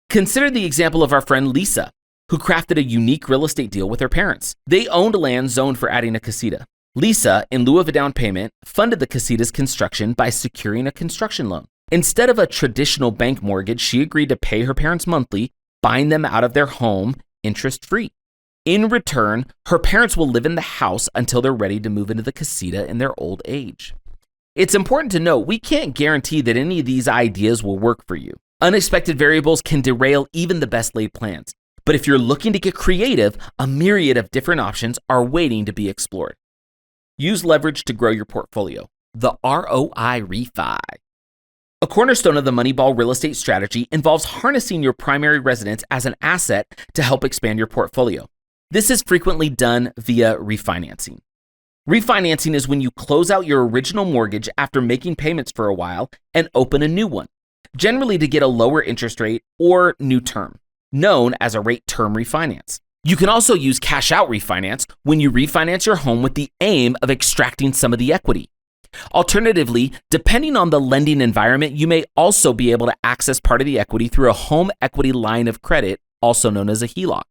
[SPEAKER 1] Consider the example of our friend Lisa, who crafted a unique real estate deal with her parents. They owned land zoned for adding a casita. Lisa, in lieu of a down payment, funded the casita's construction by securing a construction loan. Instead of a traditional bank mortgage, she agreed to pay her parents monthly, buying them out of their home interest-free. In return, her parents will live in the house until they're ready to move into the casita in their old age. It's important to note we can't guarantee that any of these ideas will work for you. Unexpected variables can derail even the best laid plans. But if you're looking to get creative, a myriad of different options are waiting to be explored. Use leverage to grow your portfolio. The ROI refi. A cornerstone of the Moneyball real estate strategy involves harnessing your primary residence as an asset to help expand your portfolio. This is frequently done via refinancing. Refinancing is when you close out your original mortgage after making payments for a while and open a new one, generally to get a lower interest rate or new term, known as a rate term refinance. You can also use cash out refinance when you refinance your home with the aim of extracting some of the equity. Alternatively, depending on the lending environment, you may also be able to access part of the equity through a home equity line of credit, also known as a HELOC.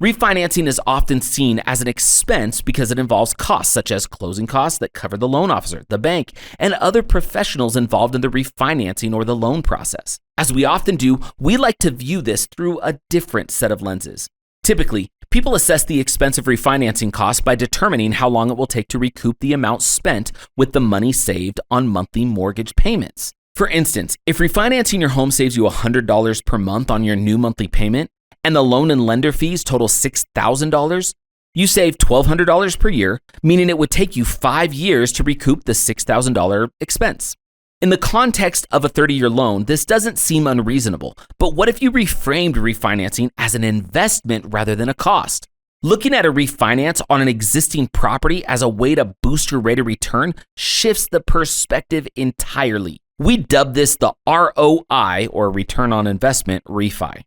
[SPEAKER 1] Refinancing is often seen as an expense because it involves costs such as closing costs that cover the loan officer, the bank, and other professionals involved in the refinancing or the loan process. As we often do, we like to view this through a different set of lenses. Typically, people assess the expense of refinancing costs by determining how long it will take to recoup the amount spent with the money saved on monthly mortgage payments. For instance, if refinancing your home saves you $100 per month on your new monthly payment, and the loan and lender fees total $6,000, you save $1,200 per year, meaning it would take you 5 years to recoup the $6,000 expense. In the context of a 30-year loan, this doesn't seem unreasonable, but what if you reframed refinancing as an investment rather than a cost? Looking at a refinance on an existing property as a way to boost your rate of return shifts the perspective entirely. We dub this the ROI, or return on investment, refi.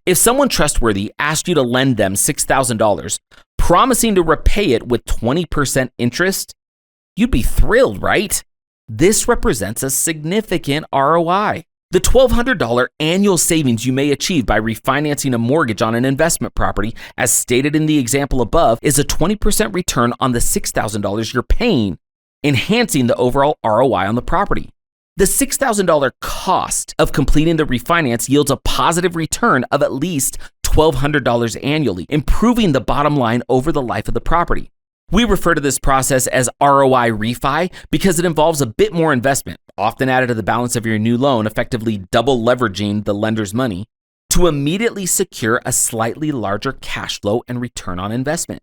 [SPEAKER 1] If someone trustworthy asked you to lend them $6,000, promising to repay it with 20% interest, you'd be thrilled, right? This represents a significant ROI. The $1,200 annual savings you may achieve by refinancing a mortgage on an investment property, as stated in the example above, is a 20% return on the $6,000 you're paying, enhancing the overall ROI on the property. The $6,000 cost of completing the refinance yields a positive return of at least $1,200 annually, improving the bottom line over the life of the property. We refer to this process as ROI refi because it involves a bit more investment, often added to the balance of your new loan, effectively double leveraging the lender's money, to immediately secure a slightly larger cash flow and return on investment.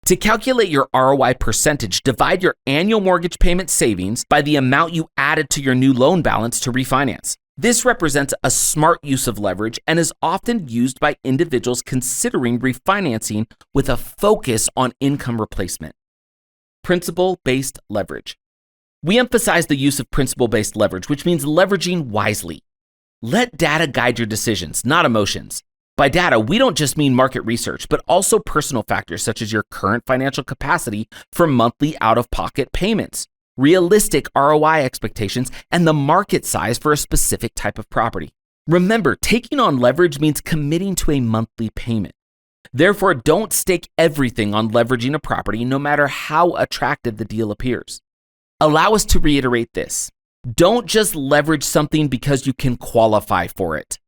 [SPEAKER 1] To calculate your ROI percentage, divide your annual mortgage payment savings by the amount you added to your new loan balance to refinance. This represents a smart use of leverage and is often used by individuals considering refinancing with a focus on income replacement. Principal-based leverage. We emphasize the use of principal-based leverage, which means leveraging wisely. Let data guide your decisions, not emotions. By data, we don't just mean market research, but also personal factors such as your current financial capacity for monthly out-of-pocket payments, realistic ROI expectations, and the market size for a specific type of property. Remember, taking on leverage means committing to a monthly payment. Therefore, don't stake everything on leveraging a property, no matter how attractive the deal appears. Allow us to reiterate this. Don't just leverage something because you can qualify for it.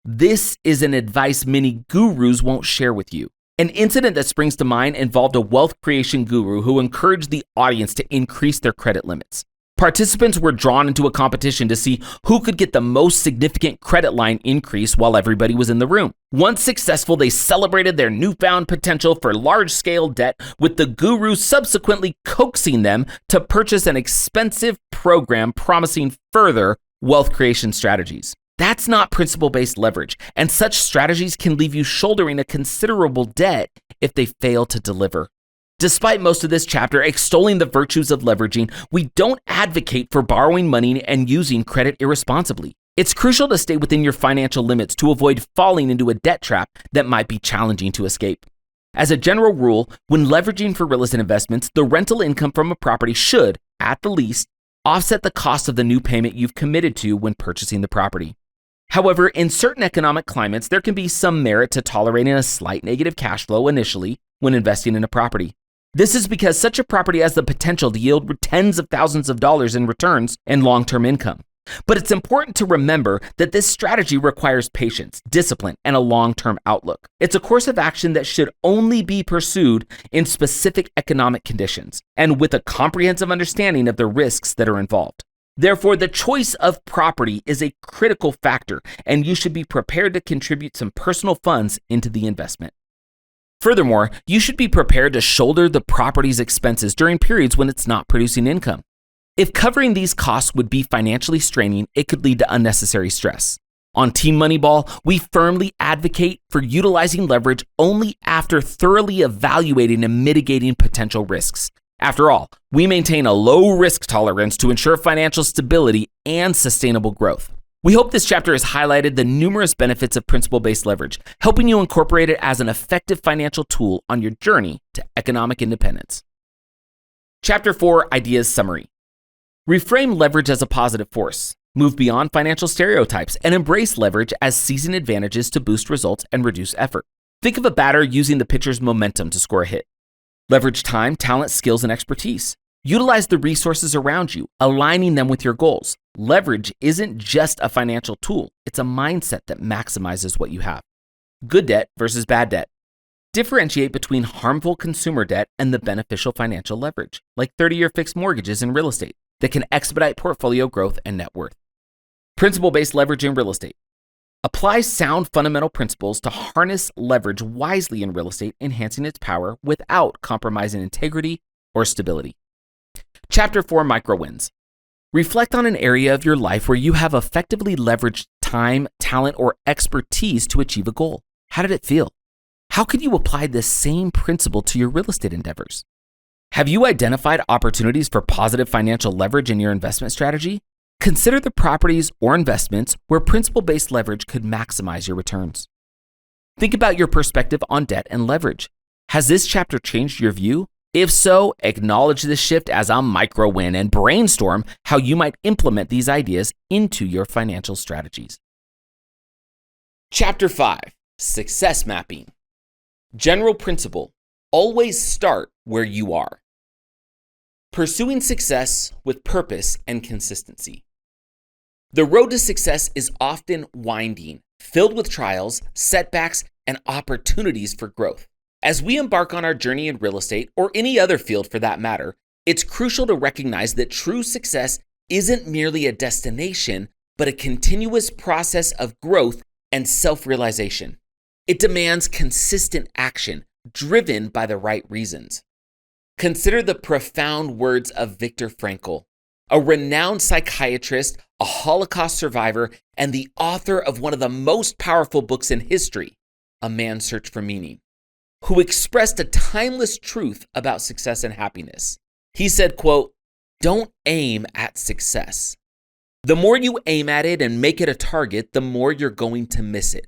[SPEAKER 1] This is an advice many gurus won't share with you. An incident that springs to mind involved a wealth creation guru who encouraged the audience to increase their credit limits. Participants were drawn into a competition to see who could get the most significant credit line increase while everybody was in the room. Once successful, they celebrated their newfound potential for large-scale debt, with the guru subsequently coaxing them to purchase an expensive program promising further wealth creation strategies. That's not principal-based leverage, and such strategies can leave you shouldering a considerable debt if they fail to deliver. Despite most of this chapter extolling the virtues of leveraging, we don't advocate for borrowing money and using credit irresponsibly. It's crucial to stay within your financial limits to avoid falling into a debt trap that might be challenging to escape. As a general rule, when leveraging for real estate investments, the rental income from a property should, at the least, offset the cost of the new payment you've committed to when purchasing the property. However, in certain economic climates, there can be some merit to tolerating a slight negative cash flow initially when investing in a property. This is because such a property has the potential to yield tens of thousands of dollars in returns and long-term income. But it's important to remember that this strategy requires patience, discipline, and a long-term outlook. It's a course of action that should only be pursued in specific economic conditions and with a comprehensive understanding of the risks that are involved. Therefore, the choice of property is a critical factor, and you should be prepared to contribute some personal funds into the investment. Furthermore, you should be prepared to shoulder the property's expenses during periods when it's not producing income. If covering these costs would be financially straining, it could lead to unnecessary stress. On Team Moneyball, we firmly advocate for utilizing leverage only after thoroughly evaluating and mitigating potential risks. After all, we maintain a low risk tolerance to ensure financial stability and sustainable growth. We hope this chapter has highlighted the numerous benefits of principal-based leverage, helping you incorporate it as an effective financial tool on your journey to economic independence. Chapter 4, Ideas Summary. Reframe leverage as a positive force. Move beyond financial stereotypes and embrace leverage as seasoned advantages to boost results and reduce effort. Think of a batter using the pitcher's momentum to score a hit. Leverage time, talent, skills, and expertise. Utilize the resources around you, aligning them with your goals. Leverage isn't just a financial tool, it's a mindset that maximizes what you have. Good debt versus bad debt. Differentiate between harmful consumer debt and the beneficial financial leverage, like 30-year fixed mortgages in real estate, that can expedite portfolio growth and net worth. Principal-based leverage in real estate. Apply sound fundamental principles to harness leverage wisely in real estate, enhancing its power without compromising integrity or stability. Chapter 4, Micro Wins. Reflect on an area of your life where you have effectively leveraged time, talent, or expertise to achieve a goal. How did it feel? How could you apply this same principle to your real estate endeavors? Have you identified opportunities for positive financial leverage in your investment strategy? Consider the properties or investments where principal-based leverage could maximize your returns. Think about your perspective on debt and leverage. Has this chapter changed your view? If so, acknowledge this shift as a micro win and brainstorm how you might implement these ideas into your financial strategies. Chapter 5, Success Mapping. General principle: always start where you are. Pursuing success with purpose and consistency. The road to success is often winding, filled with trials, setbacks, and opportunities for growth. As we embark on our journey in real estate, or any other field for that matter, it's crucial to recognize that true success isn't merely a destination, but a continuous process of growth and self-realization. It demands consistent action, driven by the right reasons. Consider the profound words of Viktor Frankl, a renowned psychiatrist, a Holocaust survivor, and the author of one of the most powerful books in history, A Man's Search for Meaning, who expressed a timeless truth about success and happiness. He said, quote, "Don't aim at success. The more you aim at it and make it a target, the more you're going to miss it.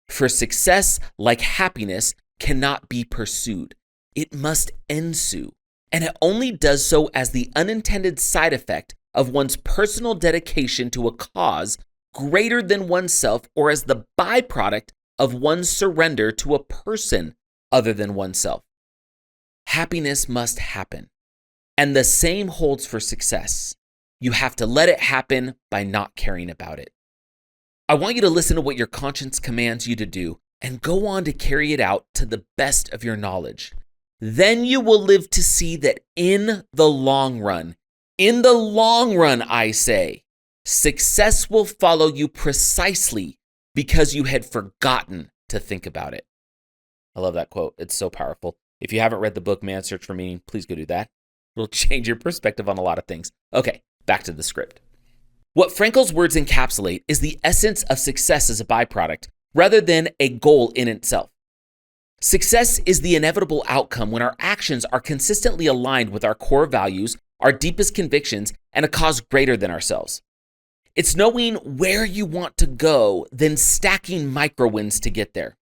[SPEAKER 1] For success, like happiness, cannot be pursued. It must ensue. And it only does so as the unintended side effect of one's personal dedication to a cause greater than oneself, or as the byproduct of one's surrender to a person other than oneself. Happiness must happen. And the same holds for success. You have to let it happen by not caring about it." I want you to listen to what your conscience commands you to do and go on to carry it out to the best of your knowledge. Then you will live to see that in the long run, I say, success will follow you precisely because you had forgotten to think about it. I love that quote. It's so powerful. If you haven't read the book, Man's Search for Meaning, please go do that. It'll change your perspective on a lot of things. Okay, back to the script. What Frankl's words encapsulate is the essence of success as a byproduct, rather than a goal in itself. Success is the inevitable outcome when our actions are consistently aligned with our core values, our deepest convictions, and a cause greater than ourselves. It's knowing where you want to go, then stacking micro wins to get there.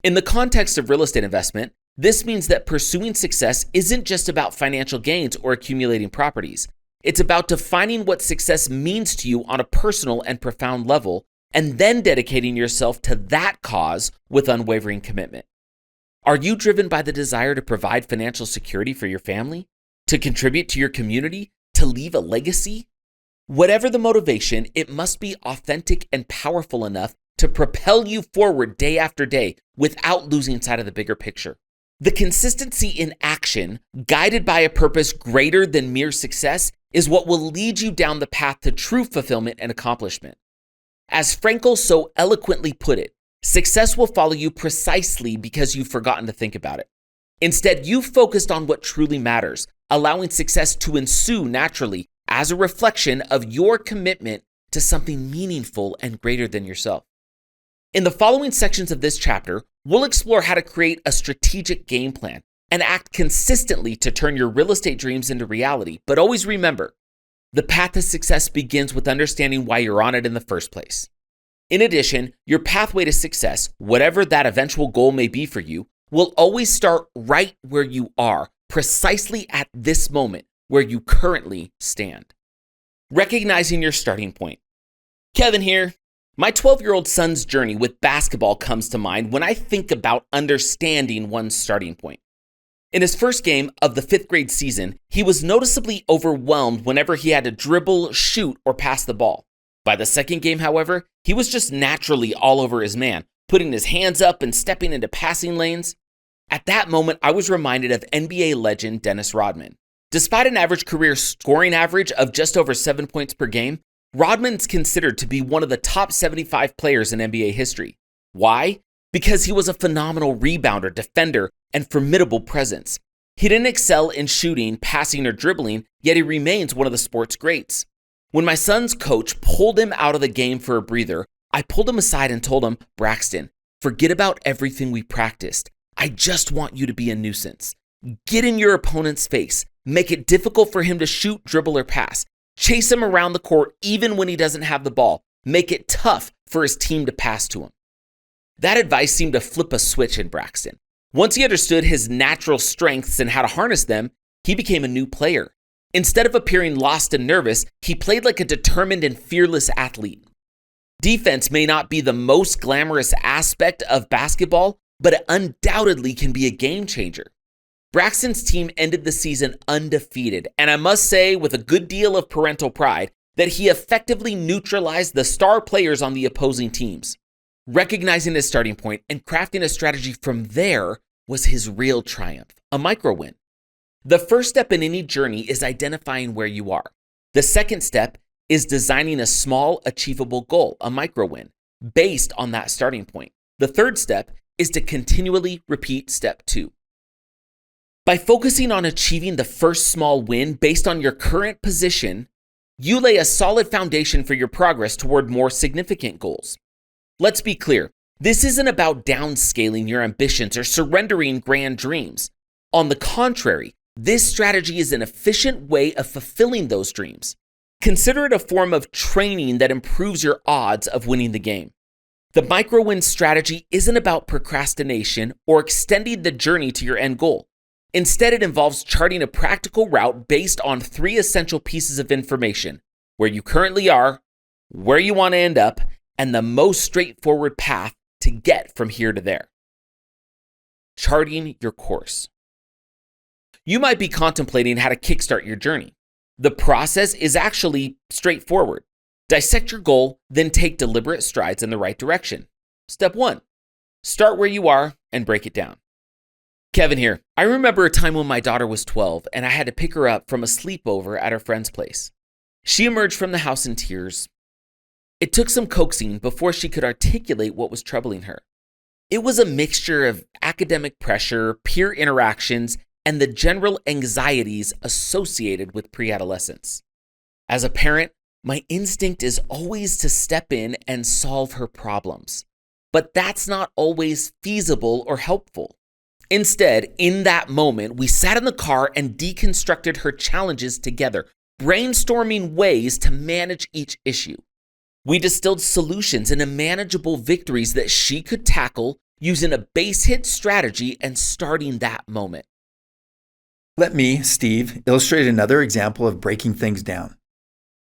[SPEAKER 1] In the context of real estate investment, this means that pursuing success isn't just about financial gains or accumulating properties. It's about defining what success means to you on a personal and profound level, and then dedicating yourself to that cause with unwavering commitment. Are you driven by the desire to provide financial security for your family, to contribute to your community, to leave a legacy? Whatever the motivation, it must be authentic and powerful enough to propel you forward day after day without losing sight of the bigger picture. The consistency in action, guided by a purpose greater than mere success, is what will lead you down the path to true fulfillment and accomplishment. As Frankl so eloquently put it, success will follow you precisely because you've forgotten to think about it. Instead, you've focused on what truly matters, allowing success to ensue naturally as a reflection of your commitment to something meaningful and greater than yourself. In the following sections of this chapter, we'll explore how to create a strategic game plan and act consistently to turn your real estate dreams into reality. But always remember, the path to success begins with understanding why you're on it in the first place. In addition, your pathway to success, whatever that eventual goal may be for you, will always start right where you are, precisely at this moment where you currently stand. Recognizing your starting point. Kevin here. My 12-year-old son's journey with basketball comes to mind when I think about understanding one's starting point. In his first game of the 5th grade season, he was noticeably overwhelmed whenever he had to dribble, shoot, or pass the ball. By the second game, however, he was just naturally all over his man, putting his hands up and stepping into passing lanes. At that moment, I was reminded of NBA legend Dennis Rodman. Despite an average career scoring average of just over 7 points per game, Rodman's considered to be one of the top 75 players in NBA history. Why? Because he was a phenomenal rebounder, defender, and formidable presence. He didn't excel in shooting, passing, or dribbling, yet he remains one of the sport's greats. When my son's coach pulled him out of the game for a breather, I pulled him aside and told him, "Braxton, forget about everything we practiced. I just want you to be a nuisance. Get in your opponent's face. Make it difficult for him to shoot, dribble, or pass. Chase him around the court even when he doesn't have the ball. Make it tough for his team to pass to him." That advice seemed to flip a switch in Braxton. Once he understood his natural strengths and how to harness them, he became a new player. Instead of appearing lost and nervous, he played like a determined and fearless athlete. Defense may not be the most glamorous aspect of basketball, but it undoubtedly can be a game changer. Braxton's team ended the season undefeated, and I must say, with a good deal of parental pride, that he effectively neutralized the star players on the opposing teams. Recognizing his starting point and crafting a strategy from there was his real triumph, a micro win. The first step in any journey is identifying where you are. The second step is designing a small, achievable goal, a micro win, based on that starting point. The third step is to continually repeat step 2. By focusing on achieving the first small win based on your current position, you lay a solid foundation for your progress toward more significant goals. Let's be clear, this isn't about downscaling your ambitions or surrendering grand dreams. On the contrary, this strategy is an efficient way of fulfilling those dreams. Consider it a form of training that improves your odds of winning the game. The micro-win strategy isn't about procrastination or extending the journey to your end goal. Instead, it involves charting a practical route based on 3 essential pieces of information: where you currently are, where you want to end up, and the most straightforward path to get from here to there. Charting your course. You might be contemplating how to kickstart your journey. The process is actually straightforward. Dissect your goal, then take deliberate strides in the right direction. Step 1, start where you are and break it down. Kevin here. I remember a time when my daughter was 12 and I had to pick her up from a sleepover at her friend's place. She emerged from the house in tears. It took some coaxing before she could articulate what was troubling her. It was a mixture of academic pressure, peer interactions, and the general anxieties associated with pre-adolescence. As a parent, my instinct is always to step in and solve her problems, but that's not always feasible or helpful. Instead, in that moment, we sat in the car and deconstructed her challenges together, brainstorming ways to manage each issue. We distilled solutions into manageable victories that she could tackle using a base hit strategy and starting that moment.
[SPEAKER 2] Let me, Steve, illustrate another example of breaking things down.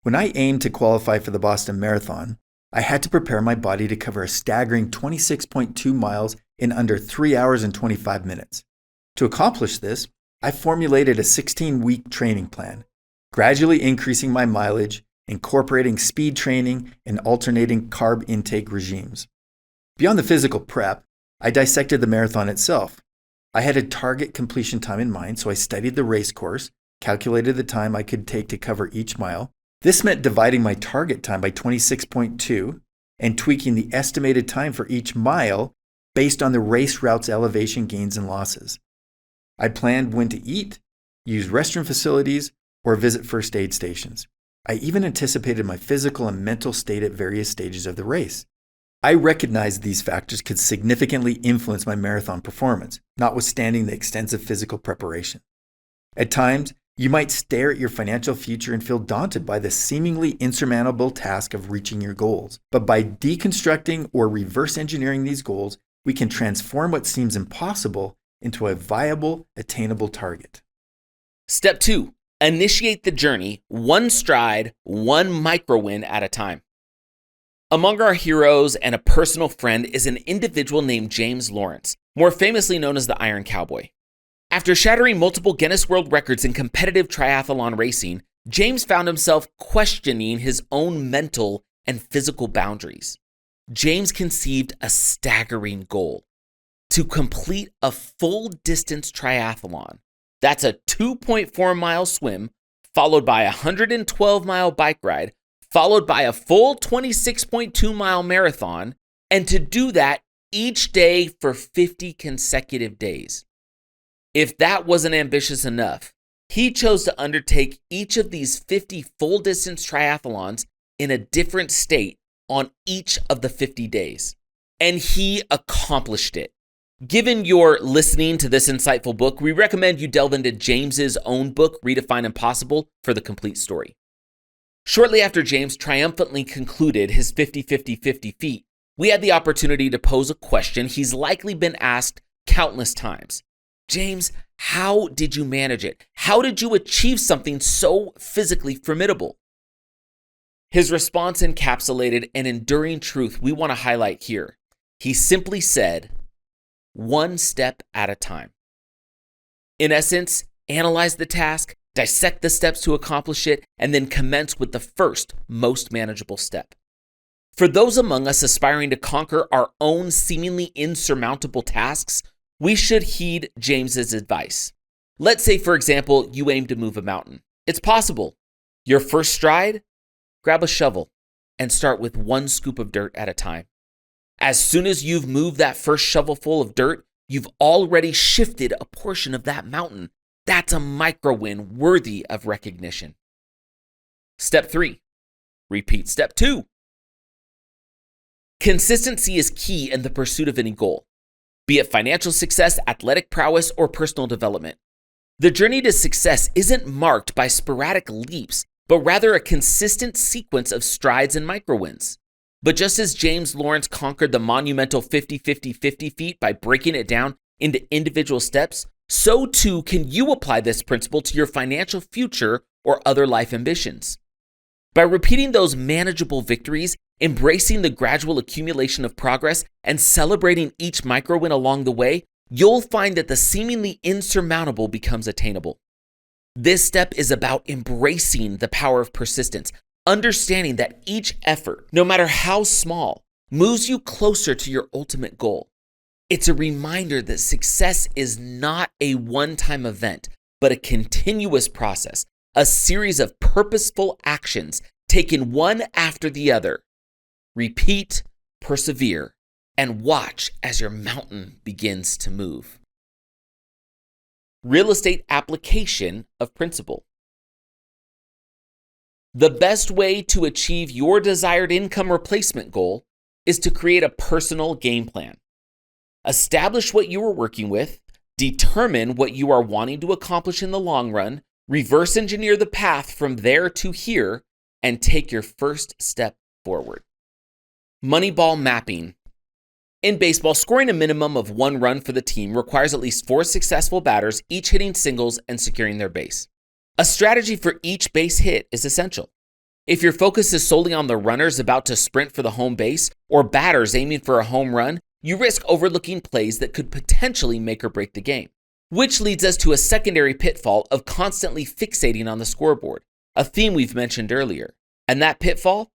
[SPEAKER 2] When I aimed to qualify for the Boston Marathon, I had to prepare my body to cover a staggering 26.2 miles in under 3 hours and 25 minutes. To accomplish this, I formulated a 16-week training plan, gradually increasing my mileage, incorporating speed training, and alternating carb intake regimes. Beyond the physical prep, I dissected the marathon itself. I had a target completion time in mind, so I studied the race course, calculated the time I could take to cover each mile. This meant dividing my target time by 26.2 and tweaking the estimated time for each mile based on the race route's elevation gains and losses. I planned when to eat, use restroom facilities, or visit first aid stations. I even anticipated my physical and mental state at various stages of the race. I recognized these factors could significantly influence my marathon performance, notwithstanding the extensive physical preparation. At times, you might stare at your financial future and feel daunted by the seemingly insurmountable task of reaching your goals. But by deconstructing or reverse engineering these goals, we can transform what seems impossible into a viable, attainable target.
[SPEAKER 1] Step 2, initiate the journey, one stride, one micro win at a time. Among our heroes and a personal friend is an individual named James Lawrence, more famously known as the Iron Cowboy. After shattering multiple Guinness World Records in competitive triathlon racing, James found himself questioning his own mental and physical boundaries. James conceived a staggering goal: to complete a full-distance triathlon. That's a 2.4-mile swim, followed by a 112-mile bike ride, followed by a full 26.2-mile marathon, and to do that each day for 50 consecutive days. If that wasn't ambitious enough, he chose to undertake each of these 50 full-distance triathlons in a different state on each of the 50 days. And he accomplished it. Given you're listening to this insightful book, we recommend you delve into James's own book, Redefine Impossible, for the complete story. Shortly after James triumphantly concluded his 50-50-50 feat, we had the opportunity to pose a question he's likely been asked countless times. James, how did you manage it? How did you achieve something so physically formidable? His response encapsulated an enduring truth we want to highlight here. He simply said, one step at a time. In essence, analyze the task, dissect the steps to accomplish it, and then commence with the first, most manageable step. For those among us aspiring to conquer our own seemingly insurmountable tasks, we should heed James's advice. Let's say, for example, you aim to move a mountain. It's possible. Your first stride? Grab a shovel and start with one scoop of dirt at a time. As soon as you've moved that first shovelful of dirt, you've already shifted a portion of that mountain. That's a micro win worthy of recognition. Step 3. Repeat step 2. Consistency is key in the pursuit of any goal, be it financial success, athletic prowess, or personal development. The journey to success isn't marked by sporadic leaps, but rather a consistent sequence of strides and micro wins. But just as James Lawrence conquered the monumental 50-50-50 feat by breaking it down into individual steps, so too can you apply this principle to your financial future or other life ambitions. By repeating those manageable victories, embracing the gradual accumulation of progress, and celebrating each micro win along the way, you'll find that the seemingly insurmountable becomes attainable. This step is about embracing the power of persistence, understanding that each effort, no matter how small, moves you closer to your ultimate goal. It's a reminder that success is not a one-time event, but a continuous process, a series of purposeful actions taken one after the other. Repeat, persevere, and watch as your mountain begins to move. Real estate application of principle. The best way to achieve your desired income replacement goal is to create a personal game plan. Establish what you are working with, determine what you are wanting to accomplish in the long run, reverse engineer the path from there to here, and take your first step forward. Moneyball mapping. In baseball, scoring a minimum of 1 run for the team requires at least 4 successful batters, each hitting singles and securing their base. A strategy for each base hit is essential. If your focus is solely on the runners about to sprint for the home base or batters aiming for a home run, you risk overlooking plays that could potentially make or break the game. Which leads us to a secondary pitfall of constantly fixating on the scoreboard, a theme we've mentioned earlier. And that pitfall?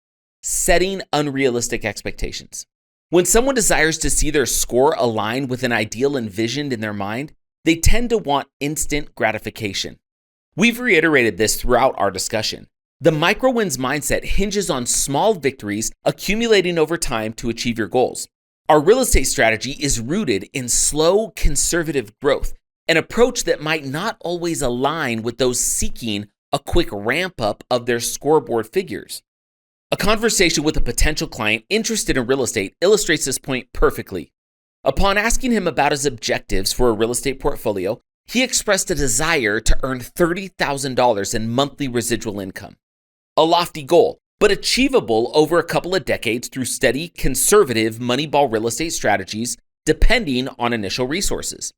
[SPEAKER 1] Setting unrealistic expectations. When someone desires to see their score align with an ideal envisioned in their mind, they tend to want instant gratification. We've reiterated this throughout our discussion. The micro-wins mindset hinges on small victories accumulating over time to achieve your goals. Our real estate strategy is rooted in slow, conservative growth, an approach that might not always align with those seeking a quick ramp-up of their scoreboard figures. A conversation with a potential client interested in real estate illustrates this point perfectly. Upon asking him about his objectives for a real estate portfolio, he expressed a desire to earn $30,000 in monthly residual income. A lofty goal, but achievable over a couple of decades through steady, conservative Moneyball real estate strategies, depending on initial resources.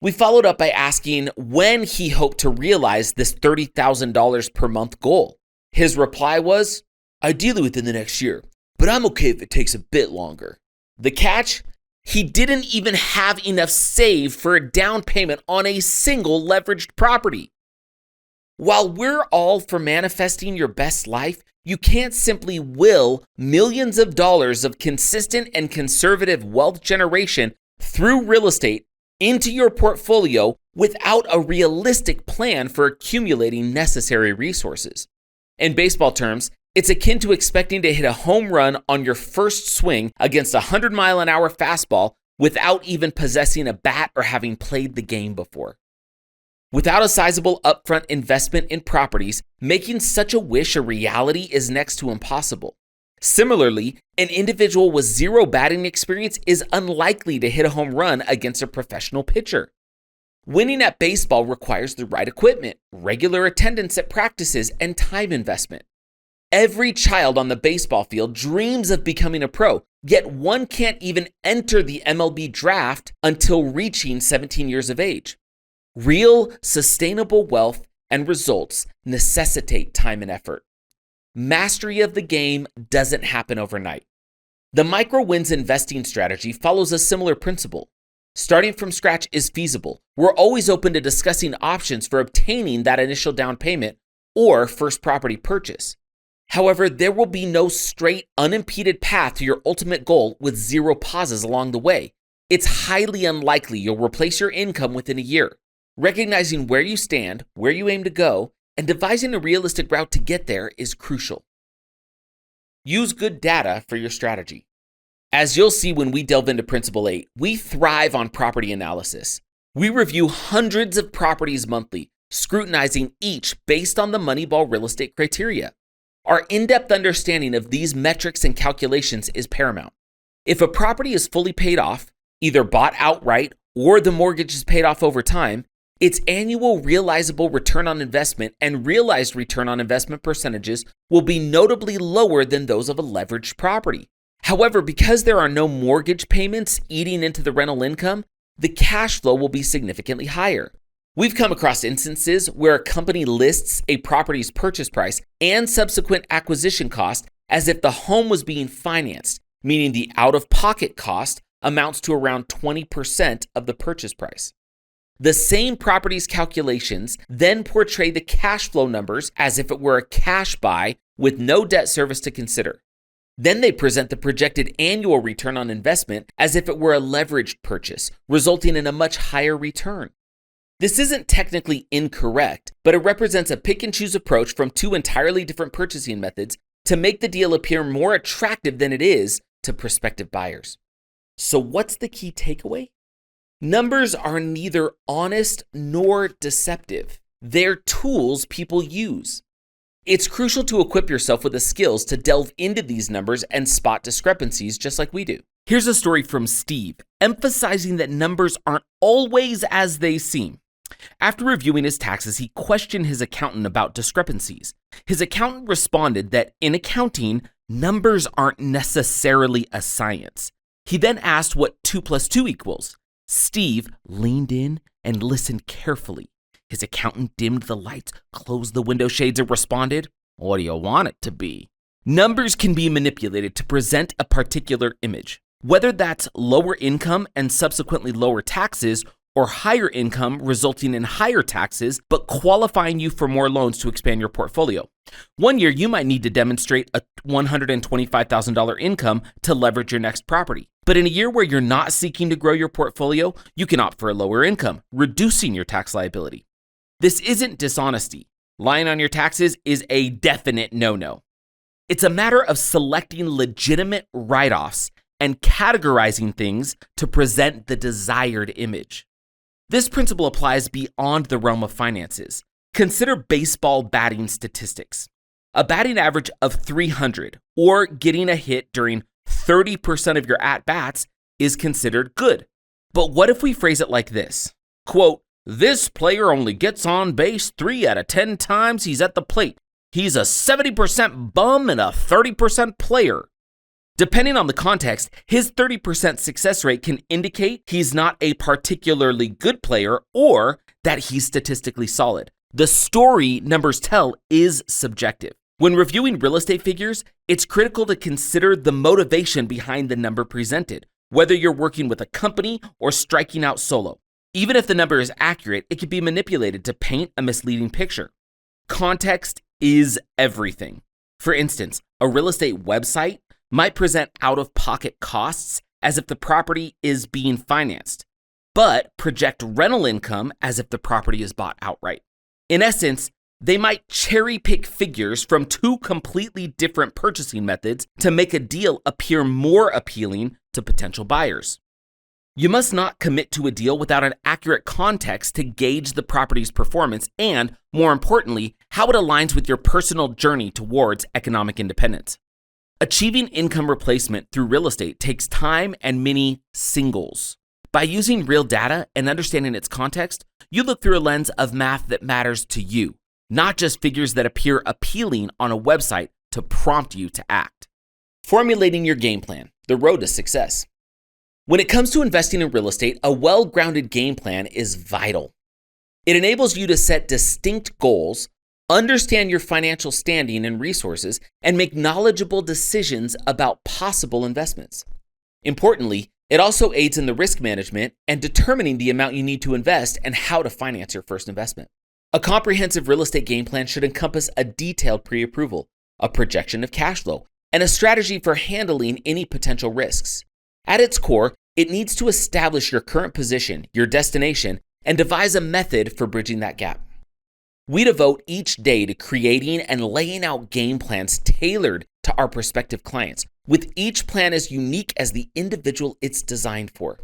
[SPEAKER 1] We followed up by asking when he hoped to realize this $30,000 per month goal. His reply was, "Ideally within the next year, but I'm okay if it takes a bit longer." The catch? He didn't even have enough saved for a down payment on a single leveraged property. While we're all for manifesting your best life, you can't simply will millions of dollars of consistent and conservative wealth generation through real estate into your portfolio without a realistic plan for accumulating necessary resources. In baseball terms, it's akin to expecting to hit a home run on your first swing against a 100-mile-an-hour fastball without even possessing a bat or having played the game before. Without a sizable upfront investment in properties, making such a wish a reality is next to impossible. Similarly, an individual with zero batting experience is unlikely to hit a home run against a professional pitcher. Winning at baseball requires the right equipment, regular attendance at practices, and time investment. Every child on the baseball field dreams of becoming a pro, yet one can't even enter the MLB draft until reaching 17 years of age. Real, sustainable wealth and results necessitate time and effort. Mastery of the game doesn't happen overnight. The micro-wins investing strategy follows a similar principle. Starting from scratch is feasible. We're always open to discussing options for obtaining that initial down payment or first property purchase. However, there will be no straight, unimpeded path to your ultimate goal with zero pauses along the way. It's highly unlikely you'll replace your income within a year. Recognizing where you stand, where you aim to go, and devising a realistic route to get there is crucial. Use good data for your strategy. As you'll see when we delve into Principle 8, we thrive on property analysis. We review hundreds of properties monthly, scrutinizing each based on the Moneyball real estate criteria. Our in-depth understanding of these metrics and calculations is paramount. If a property is fully paid off, either bought outright or the mortgage is paid off over time, its annual realizable return on investment and realized return on investment percentages will be notably lower than those of a leveraged property. However, because there are no mortgage payments eating into the rental income, the cash flow will be significantly higher. We've come across instances where a company lists a property's purchase price and subsequent acquisition cost as if the home was being financed, meaning the out-of-pocket cost amounts to around 20% of the purchase price. The same property's calculations then portray the cash flow numbers as if it were a cash buy with no debt service to consider. Then they present the projected annual return on investment as if it were a leveraged purchase, resulting in a much higher return. This isn't technically incorrect, but it represents a pick and choose approach from two entirely different purchasing methods to make the deal appear more attractive than it is to prospective buyers. So what's the key takeaway? Numbers are neither honest nor deceptive. They're tools people use. It's crucial to equip yourself with the skills to delve into these numbers and spot discrepancies just like we do. Here's a story from Steve, emphasizing that numbers aren't always as they seem. After reviewing his taxes, he questioned his accountant about discrepancies. His accountant responded that in accounting, numbers aren't necessarily a science. He then asked what 2 + 2 equals. Steve leaned in and listened carefully. His accountant dimmed the lights, closed the window shades, and responded, "What do you want it to be?" Numbers can be manipulated to present a particular image, whether that's lower income and subsequently lower taxes, or higher income resulting in higher taxes, but qualifying you for more loans to expand your portfolio. One year, you might need to demonstrate a $125,000 income to leverage your next property. But in a year where you're not seeking to grow your portfolio, you can opt for a lower income, reducing your tax liability. This isn't dishonesty. Lying on your taxes is a definite no-no. It's a matter of selecting legitimate write-offs and categorizing things to present the desired image. This principle applies beyond the realm of finances. Consider baseball batting statistics. A batting average of 300 or getting a hit during 30% of your at-bats is considered good. But what if we phrase it like this? Quote, "This player only gets on base 3 out of 10 times he's at the plate. He's a 70% bum and a 30% player." Depending on the context, his 30% success rate can indicate he's not a particularly good player or that he's statistically solid. The story numbers tell is subjective. When reviewing real estate figures, it's critical to consider the motivation behind the number presented, whether you're working with a company or striking out solo. Even if the number is accurate, it can be manipulated to paint a misleading picture. Context is everything. For instance, a real estate website might present out-of-pocket costs as if the property is being financed, but project rental income as if the property is bought outright. In essence, they might cherry-pick figures from two completely different purchasing methods to make a deal appear more appealing to potential buyers. You must not commit to a deal without an accurate context to gauge the property's performance and, more importantly, how it aligns with your personal journey towards economic independence. Achieving income replacement through real estate takes time and many singles. By using real data and understanding its context, you look through a lens of math that matters to you, not just figures that appear appealing on a website to prompt you to act. Formulating your game plan, the road to success. When it comes to investing in real estate, a well-grounded game plan is vital. It enables you to set distinct goals, understand your financial standing and resources, and make knowledgeable decisions about possible investments. Importantly, It also aids in the risk management and determining the amount you need to invest and how to finance your first investment. A comprehensive real estate game plan should encompass a detailed pre-approval, a projection of cash flow, and a strategy for handling any potential risks. At its core, it needs to establish your current position, your destination, and devise a method for bridging that gap. We devote each day to creating and laying out game plans tailored to our prospective clients, with each plan as unique as the individual it's designed for.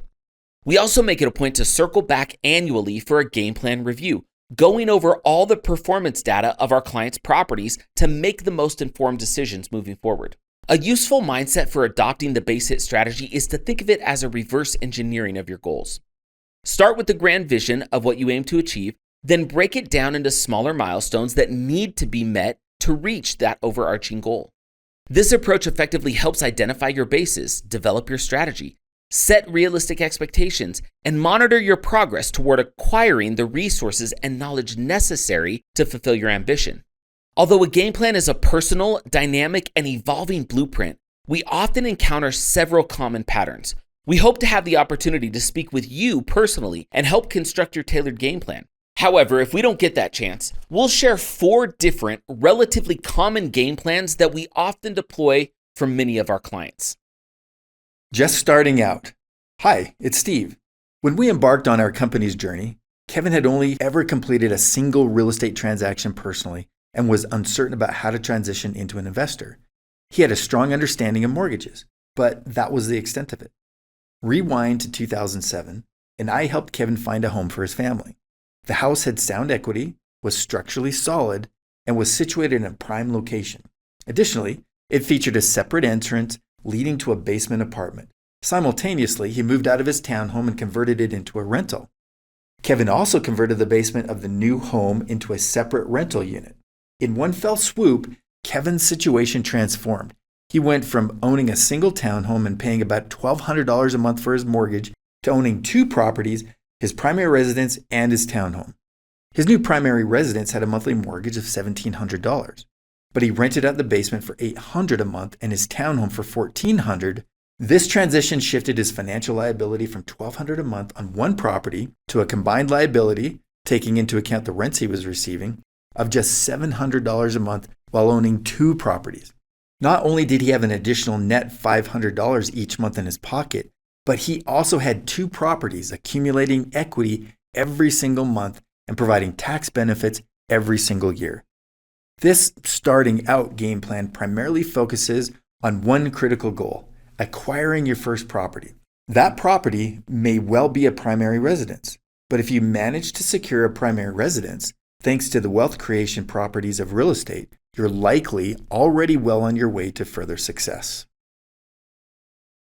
[SPEAKER 1] We also make it a point to circle back annually for a game plan review, going over all the performance data of our clients' properties to make the most informed decisions moving forward. A useful mindset for adopting the base hit strategy is to think of it as a reverse engineering of your goals. Start with the grand vision of what you aim to achieve, then break it down into smaller milestones that need to be met to reach that overarching goal. This approach effectively helps identify your bases, develop your strategy, set realistic expectations, and monitor your progress toward acquiring the resources and knowledge necessary to fulfill your ambition. Although a game plan is a personal, dynamic, and evolving blueprint, we often encounter several common patterns. We hope to have the opportunity to speak with you personally and help construct your tailored game plan. However, if we don't get that chance, we'll share 4 different, relatively common game plans that we often deploy for many of our clients.
[SPEAKER 2] Just starting out. Hi, it's Steve. When we embarked on our company's journey, Kevin had only ever completed a single real estate transaction personally and was uncertain about how to transition into an investor. He had a strong understanding of mortgages, but that was the extent of it. Rewind to 2007, and I helped Kevin find a home for his family. The house had sound equity, was structurally solid, and was situated in a prime location. Additionally, it featured a separate entrance leading to a basement apartment. Simultaneously, he moved out of his townhome and converted it into a rental. Kevin also converted the basement of the new home into a separate rental unit. In one fell swoop, Kevin's situation transformed. He went from owning a single townhome and paying about $1,200 a month for his mortgage to owning 2 properties, his primary residence and his townhome. His new primary residence had a monthly mortgage of $1,700, but he rented out the basement for $800 a month and his townhome for $1,400. This transition shifted his financial liability from $1,200 a month on one property to a combined liability, taking into account the rents he was receiving, of just $700 a month while owning 2 properties. Not only did he have an additional net $500 each month in his pocket, but he also had 2 properties accumulating equity every single month and providing tax benefits every single year. This starting out game plan primarily focuses on one critical goal: acquiring your first property. That property may well be a primary residence, but if you manage to secure a primary residence, thanks to the wealth creation properties of real estate, you're likely already well on your way to further success.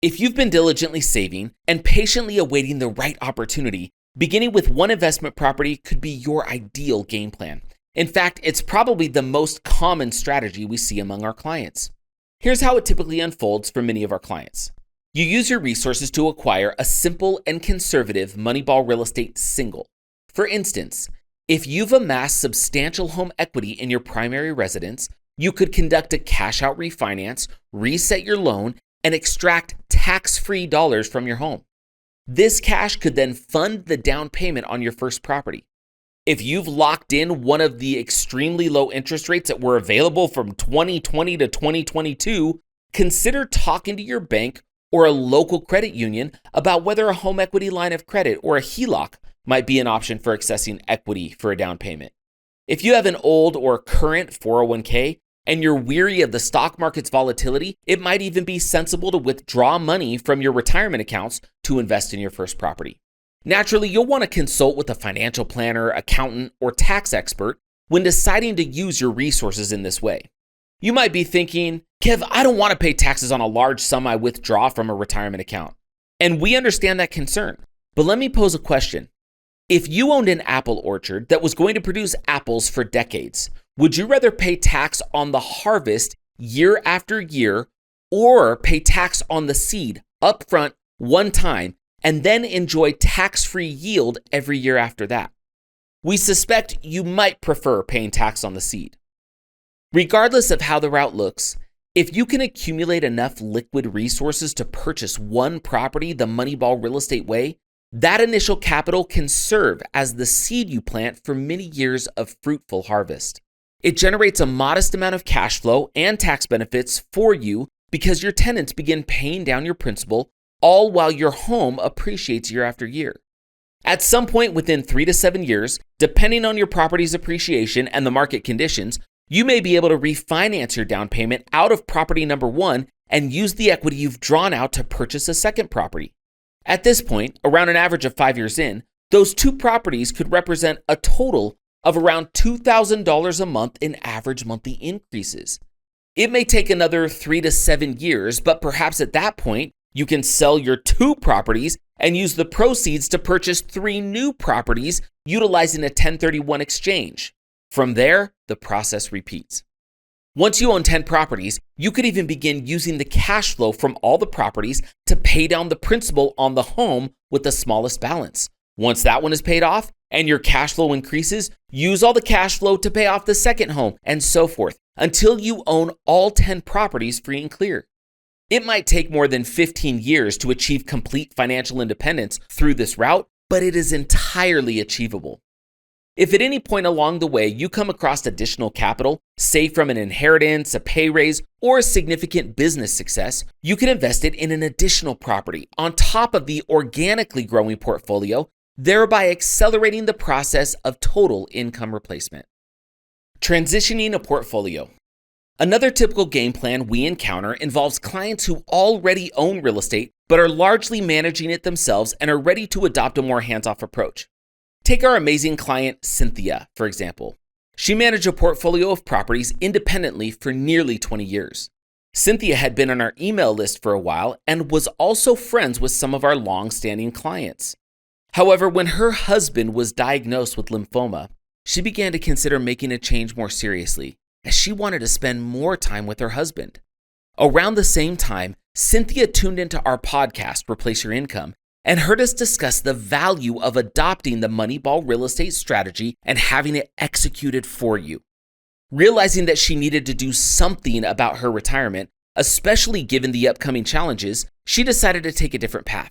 [SPEAKER 1] If you've been diligently saving and patiently awaiting the right opportunity, beginning with one investment property could be your ideal game plan. In fact, it's probably the most common strategy we see among our clients. Here's how it typically unfolds for many of our clients. You use your resources to acquire a simple and conservative Moneyball real estate single. For instance, if you've amassed substantial home equity in your primary residence, you could conduct a cash-out refinance, reset your loan, and extract tax-free dollars from your home. This cash could then fund the down payment on your first property. If you've locked in one of the extremely low interest rates that were available from 2020 to 2022, consider talking to your bank or a local credit union about whether a home equity line of credit or a HELOC might be an option for accessing equity for a down payment. If you have an old or current 401k, and you're weary of the stock market's volatility, it might even be sensible to withdraw money from your retirement accounts to invest in your first property. Naturally, you'll want to consult with a financial planner, accountant, or tax expert when deciding to use your resources in this way. You might be thinking, Kev, I don't want to pay taxes on a large sum I withdraw from a retirement account. And we understand that concern. But let me pose a question. If you owned an apple orchard that was going to produce apples for decades, would you rather pay tax on the harvest year after year or pay tax on the seed upfront one time and then enjoy tax-free yield every year after that? We suspect you might prefer paying tax on the seed. Regardless of how the route looks, If you can accumulate enough liquid resources to purchase one property the Moneyball Real Estate way, that initial capital can serve as the seed you plant for many years of fruitful harvest. It generates a modest amount of cash flow and tax benefits for you because your tenants begin paying down your principal, all while your home appreciates year after year. At some point within 3 to 7 years, depending on your property's appreciation and the market conditions, you may be able to refinance your down payment out of property number 1 and use the equity you've drawn out to purchase a second property. At this point, around an average of 5 years in, those 2 properties could represent a total of around $2,000 a month in average monthly increases. It may take another 3 to 7 years, but perhaps at that point, you can sell your 2 properties and use the proceeds to purchase 3 new properties utilizing a 1031 exchange. From there, the process repeats. Once you own 10 properties, you could even begin using the cash flow from all the properties to pay down the principal on the home with the smallest balance. Once that one is paid off and your cash flow increases, use all the cash flow to pay off the second home and so forth until you own all 10 properties free and clear. It might take more than 15 years to achieve complete financial independence through this route, but it is entirely achievable. If at any point along the way you come across additional capital, say from an inheritance, a pay raise, or a significant business success, you can invest it in an additional property on top of the organically growing portfolio, thereby accelerating the process of total income replacement. Transitioning a portfolio. Another typical game plan we encounter involves clients who already own real estate but are largely managing it themselves and are ready to adopt a more hands-off approach. Take our amazing client, Cynthia, for example. She managed a portfolio of properties independently for nearly 20 years. Cynthia had been on our email list for a while and was also friends with some of our long-standing clients. However, when her husband was diagnosed with lymphoma, she began to consider making a change more seriously, as she wanted to spend more time with her husband. Around the same time, Cynthia tuned into our podcast, Replace Your Income, and heard us discuss the value of adopting the Moneyball real estate strategy and having it executed for you. Realizing that she needed to do something about her retirement, especially given the upcoming challenges, she decided to take a different path.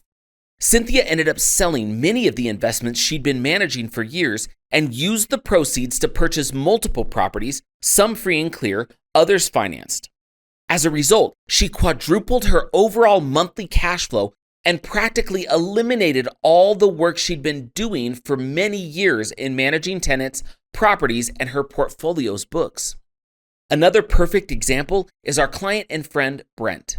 [SPEAKER 1] Cynthia ended up selling many of the investments she'd been managing for years and used the proceeds to purchase multiple properties, some free and clear, others financed. As a result, she quadrupled her overall monthly cash flow and practically eliminated all the work she'd been doing for many years in managing tenants, properties, and her portfolio's books. Another perfect example is our client and friend, Brent.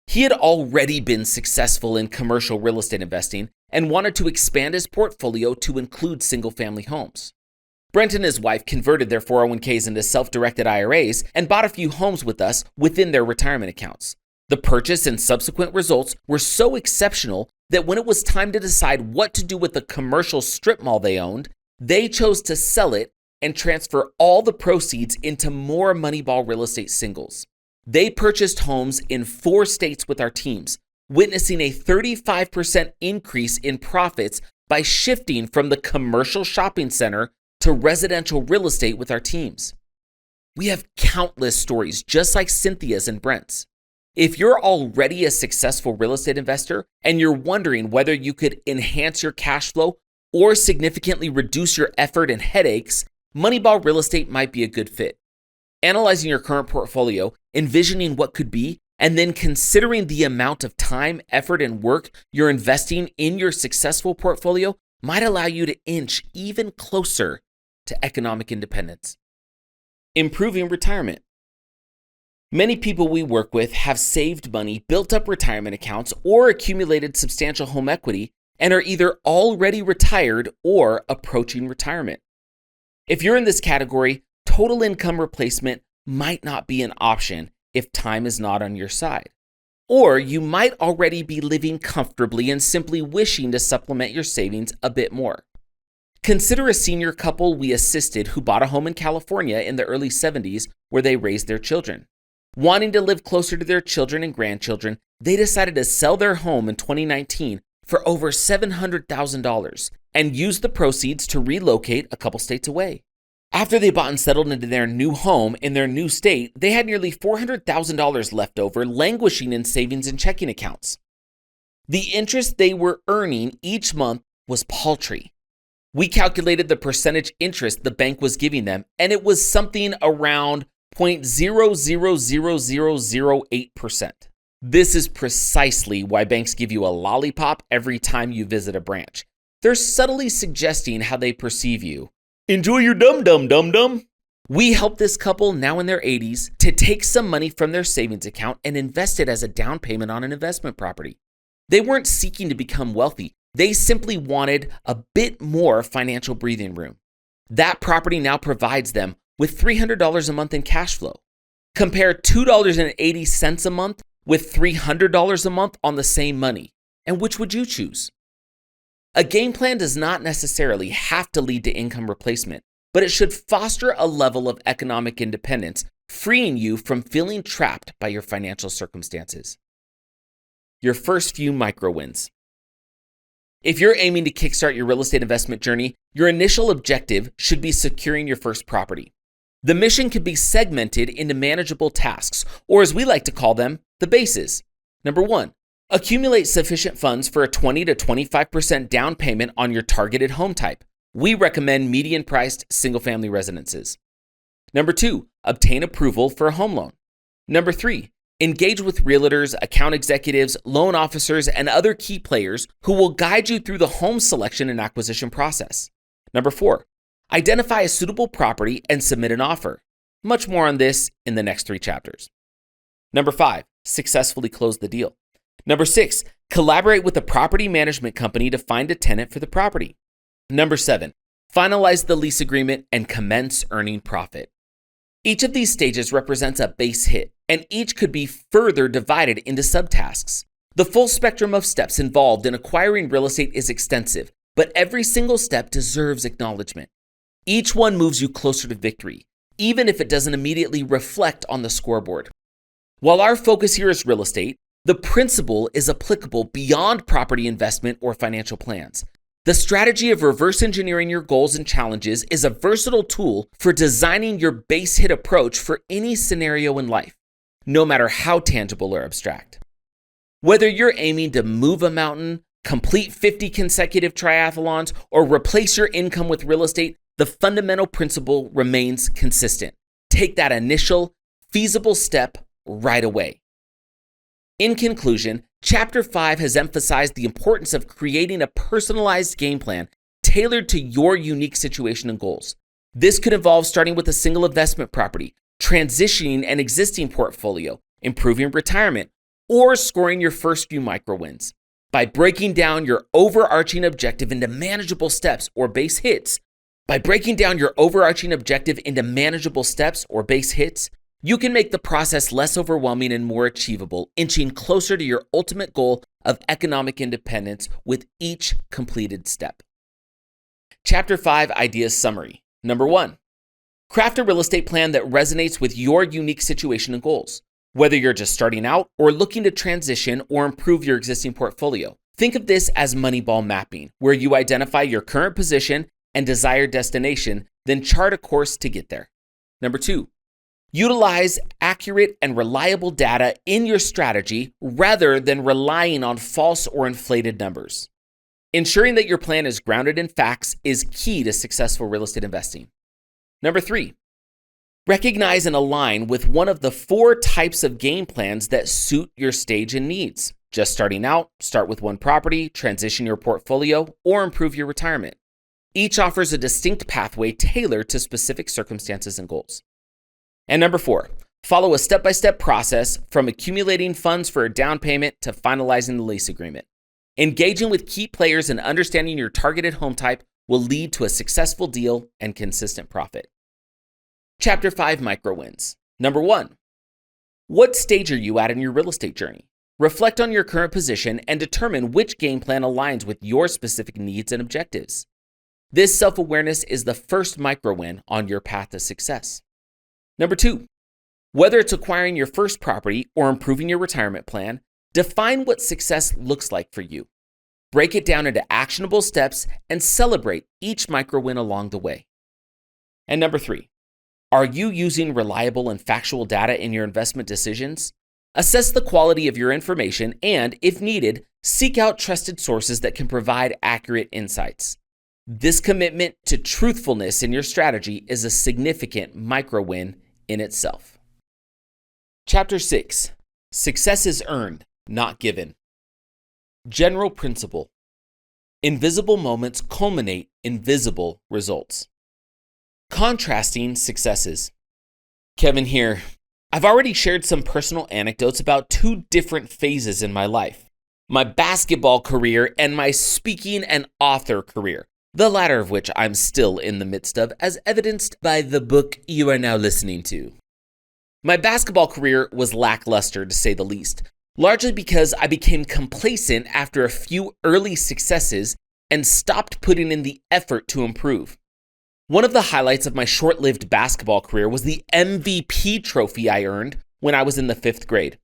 [SPEAKER 1] He had already been successful in commercial real estate investing and wanted to expand his portfolio to include single-family homes. Brent and his wife converted their 401ks into self-directed IRAs and bought a few homes with us within their retirement accounts. The purchase and subsequent results were so exceptional that when it was time to decide what to do with the commercial strip mall they owned, they chose to sell it and transfer all the proceeds into more Moneyball real estate singles. They purchased homes in 4 states with our teams, witnessing a 35% increase in profits by shifting from the commercial shopping center to residential real estate with our teams. We have countless stories just like Cynthia's and Brent's. If you're already a successful real estate investor and you're wondering whether you could enhance your cash flow or significantly reduce your effort and headaches, Moneyball Real Estate might be a good fit. Analyzing your current portfolio, envisioning what could be, and then considering the amount of time, effort, and work you're investing in your successful portfolio might allow you to inch even closer to economic independence. Improving retirement. Many people we work with have saved money, built up retirement accounts, or accumulated substantial home equity and are either already retired or approaching retirement. If you're in this category, total income replacement might not be an option if time is not on your side. Or you might already be living comfortably and simply wishing to supplement your savings a bit more. Consider a senior couple we assisted who bought a home in California in the early 70s where they raised their children. Wanting to live closer to their children and grandchildren, they decided to sell their home in 2019 for over $700,000 and use the proceeds to relocate a couple states away. After they bought and settled into their new home in their new state, they had nearly $400,000 left over, languishing in savings and checking accounts. The interest they were earning each month was paltry. We calculated the percentage interest the bank was giving them, and it was something around 0.000008%. This is precisely why banks give you a lollipop every time you visit a branch. They're subtly suggesting how they perceive you. Enjoy your dum-dum. We helped this couple, now in their 80s, to take some money from their savings account and invest it as a down payment on an investment property. They weren't seeking to become wealthy. They simply wanted a bit more financial breathing room. That property now provides them with $300 a month in cash flow. Compare $2.80 a month with $300 a month on the same money. And which would you choose? A game plan does not necessarily have to lead to income replacement, but it should foster a level of economic independence, freeing you from feeling trapped by your financial circumstances. Your first few micro wins. If you're aiming to kickstart your real estate investment journey, your initial objective should be securing your first property. The mission can be segmented into manageable tasks, or as we like to call them, the bases. Number 1, accumulate sufficient funds for a 20 to 25% down payment on your targeted home type. We recommend median-priced single-family residences. Number 2, obtain approval for a home loan. Number 3, engage with realtors, account executives, loan officers, and other key players who will guide you through the home selection and acquisition process. Number 4, identify a suitable property and submit an offer. Much more on this in the next 3 chapters. Number 5, successfully close the deal. Number 6, collaborate with a property management company to find a tenant for the property. Number 7, finalize the lease agreement and commence earning profit. Each of these stages represents a base hit, and each could be further divided into subtasks. The full spectrum of steps involved in acquiring real estate is extensive, but every single step deserves acknowledgement. Each one moves you closer to victory, even if it doesn't immediately reflect on the scoreboard. While our focus here is real estate, the principle is applicable beyond property investment or financial plans. The strategy of reverse engineering your goals and challenges is a versatile tool for designing your base hit approach for any scenario in life, no matter how tangible or abstract. Whether you're aiming to move a mountain, complete 50 consecutive triathlons, or replace your income with real estate, the fundamental principle remains consistent. Take that initial, feasible step right away. In conclusion, Chapter 5 has emphasized the importance of creating a personalized game plan tailored to your unique situation and goals. This could involve starting with a single investment property, transitioning an existing portfolio, improving retirement, or scoring your first few micro wins. By breaking down your overarching objective into manageable steps or base hits, you can make the process less overwhelming and more achievable, inching closer to your ultimate goal of economic independence with each completed step. Chapter 5 Ideas Summary. Number 1, craft a real estate plan that resonates with your unique situation and goals. Whether you're just starting out or looking to transition or improve your existing portfolio, think of this as Moneyball mapping, where you identify your current position and desired destination, then chart a course to get there. Number 2, utilize accurate and reliable data in your strategy rather than relying on false or inflated numbers. Ensuring that your plan is grounded in facts is key to successful real estate investing. Number 3, recognize and align with one of the 4 types of game plans that suit your stage and needs. Just starting out, start with one property, transition your portfolio, or improve your retirement. Each offers a distinct pathway tailored to specific circumstances and goals. And number 4, follow a step-by-step process from accumulating funds for a down payment to finalizing the lease agreement. Engaging with key players and understanding your targeted home type will lead to a successful deal and consistent profit. Chapter 5 Micro Wins. Number 1, what stage are you at in your real estate journey? Reflect on your current position and determine which game plan aligns with your specific needs and objectives. This self-awareness is the first micro win on your path to success. Number 2, whether it's acquiring your first property or improving your retirement plan, define what success looks like for you. Break it down into actionable steps and celebrate each micro win along the way. And number 3, are you using reliable and factual data in your investment decisions? Assess the quality of your information and, if needed, seek out trusted sources that can provide accurate insights. This commitment to truthfulness in your strategy is a significant micro-win in itself. Chapter 6, Success is earned, not given. General principle. Invisible moments culminate in visible results. Contrasting successes. Kevin here. I've already shared some personal anecdotes about 2 different phases in my life. My basketball career and my speaking and author career, the latter of which I'm still in the midst of, as evidenced by the book you are now listening to. My basketball career was lackluster, to say the least, largely because I became complacent after a few early successes and stopped putting in the effort to improve. One of the highlights of my short-lived basketball career was the MVP trophy I earned when I was in the 5th grade.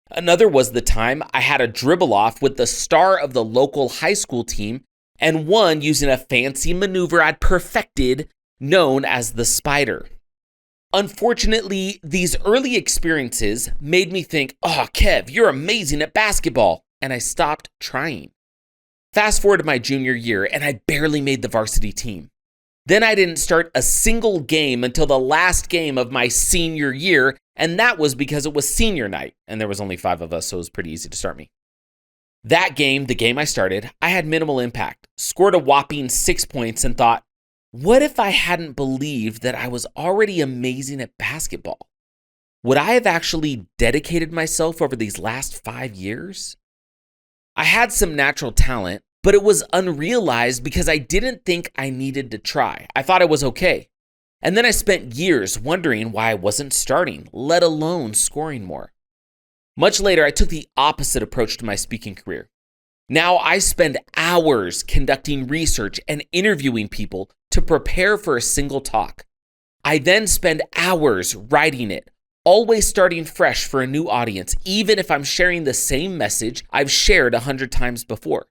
[SPEAKER 1] Another was the time I had a dribble off with the star of the local high school team and won using a fancy maneuver I'd perfected known as the spider. Unfortunately, these early experiences made me think, "Oh, Kev, you're amazing at basketball," and I stopped trying. Fast forward to my junior year, and I barely made the varsity team. Then I didn't start a single game until the last game of my senior year, and that was because it was senior night, and there was only 5 of us, so it was pretty easy to start me. That game, the game I started, I had minimal impact, scored a whopping 6 points, and thought, what if I hadn't believed that I was already amazing at basketball? Would I have actually dedicated myself over these last 5 years? I had some natural talent, but it was unrealized because I didn't think I needed to try. I thought I was okay. And then I spent years wondering why I wasn't starting, let alone scoring more. Much later, I took the opposite approach to my speaking career. Now I spend hours conducting research and interviewing people to prepare for a single talk. I then spend hours writing it, always starting fresh for a new audience, even if I'm sharing the same message I've shared 100 times before.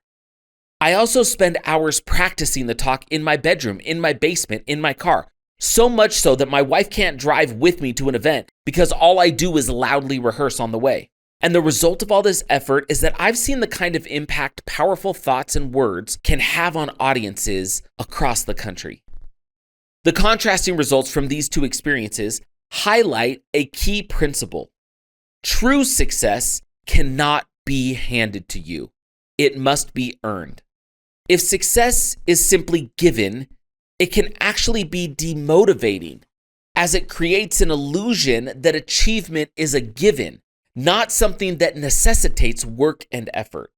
[SPEAKER 1] I also spend hours practicing the talk in my bedroom, in my basement, in my car, so much so that my wife can't drive with me to an event because all I do is loudly rehearse on the way. And the result of all this effort is that I've seen the kind of impact powerful thoughts and words can have on audiences across the country. The contrasting results from these 2 experiences highlight a key principle. True success cannot be handed to you. It must be earned. If success is simply given, it can actually be demotivating, as it creates an illusion that achievement is a given, not something that necessitates work and effort.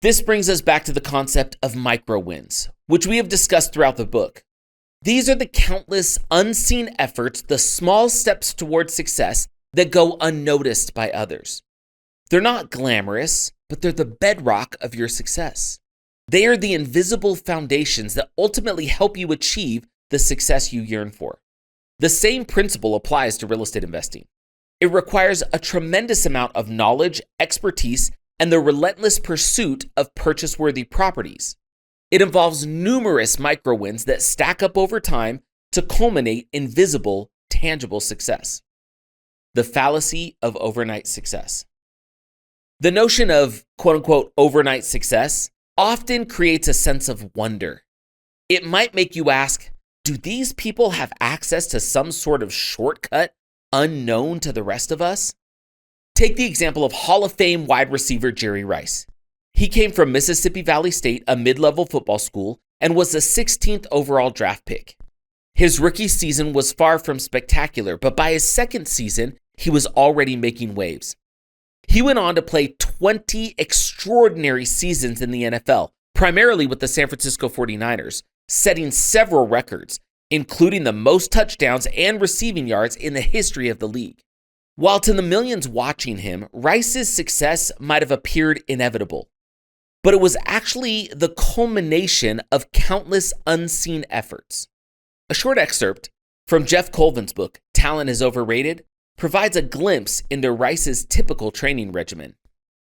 [SPEAKER 1] This brings us back to the concept of micro-wins, which we have discussed throughout the book. These are the countless unseen efforts, the small steps towards success that go unnoticed by others. They're not glamorous, but they're the bedrock of your success. They are the invisible foundations that ultimately help you achieve the success you yearn for. The same principle applies to real estate investing. It requires a tremendous amount of knowledge, expertise, and the relentless pursuit of purchase-worthy properties. It involves numerous micro-wins that stack up over time to culminate in visible, tangible success. The fallacy of overnight success. The notion of quote-unquote overnight success often creates a sense of wonder. It might make you ask, do these people have access to some sort of shortcut unknown to the rest of us? Take the example of Hall of Fame wide receiver Jerry Rice. He came from Mississippi Valley State, a mid-level football school, and was the 16th overall draft pick. His rookie season was far from spectacular, but by his second season, he was already making waves. He went on to play 20 extraordinary seasons in the NFL, primarily with the San Francisco 49ers, setting several records, including the most touchdowns and receiving yards in the history of the league. While to the millions watching him, Rice's success might have appeared inevitable, but it was actually the culmination of countless unseen efforts. A short excerpt from Jeff Colvin's book, Talent is Overrated, provides a glimpse into Rice's typical training regimen.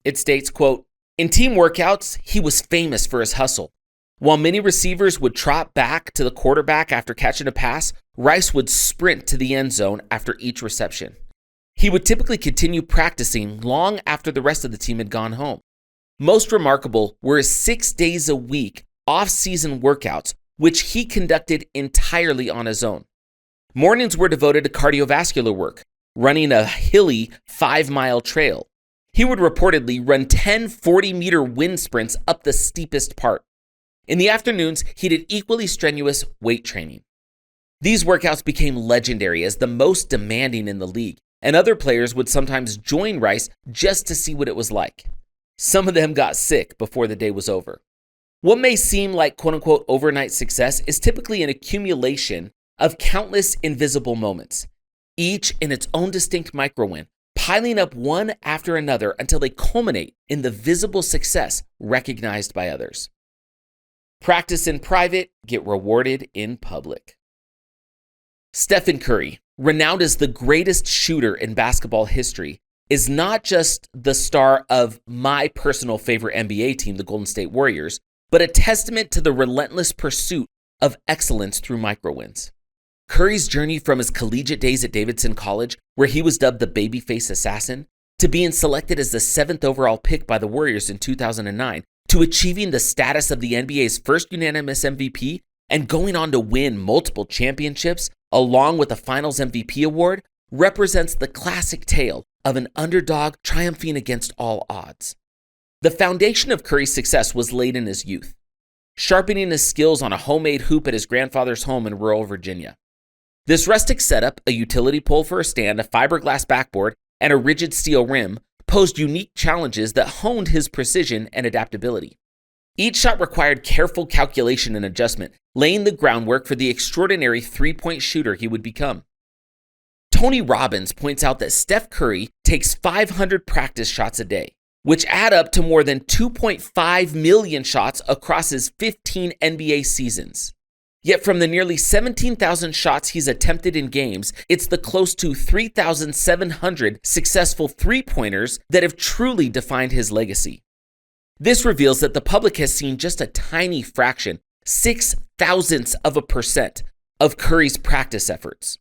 [SPEAKER 1] It states, quote, "In team workouts, he was famous for his hustle. While many receivers would trot back to the quarterback after catching a pass, Rice would sprint to the end zone after each reception. He would typically continue practicing long after the rest of the team had gone home. Most remarkable were his 6 days a week off-season workouts, which he conducted entirely on his own. Mornings were devoted to cardiovascular work, running a hilly 5-mile trail. He would reportedly run 10 40-meter wind sprints up the steepest part. In the afternoons, he did equally strenuous weight training. These workouts became legendary as the most demanding in the league, and other players would sometimes join Rice just to see what it was like. Some of them got sick before the day was over. What may seem like quote-unquote overnight success is typically an accumulation of countless invisible moments, each in its own distinct microwin, piling up one after another until they culminate in the visible success recognized by others. Practice in private, get rewarded in public. Stephen Curry, renowned as the greatest shooter in basketball history, is not just the star of my personal favorite NBA team, the Golden State Warriors, but a testament to the relentless pursuit of excellence through microwins. Curry's journey from his collegiate days at Davidson College, where he was dubbed the babyface assassin, to being selected as the 7th overall pick by the Warriors in 2009, to achieving the status of the NBA's first unanimous MVP and going on to win multiple championships along with the Finals MVP award, represents the classic tale of an underdog triumphing against all odds. The foundation of Curry's success was laid in his youth, sharpening his skills on a homemade hoop at his grandfather's home in rural Virginia. This rustic setup, a utility pole for a stand, a fiberglass backboard, and a rigid steel rim, posed unique challenges that honed his precision and adaptability. Each shot required careful calculation and adjustment, laying the groundwork for the extraordinary three-point shooter he would become. Tony Robbins points out that Steph Curry takes 500 practice shots a day, which add up to more than 2.5 million shots across his 15 NBA seasons. Yet from the nearly 17,000 shots he's attempted in games, it's the close to 3,700 successful three-pointers that have truly defined his legacy. This reveals that the public has seen just a tiny fraction, 0.006% of Curry's practice efforts.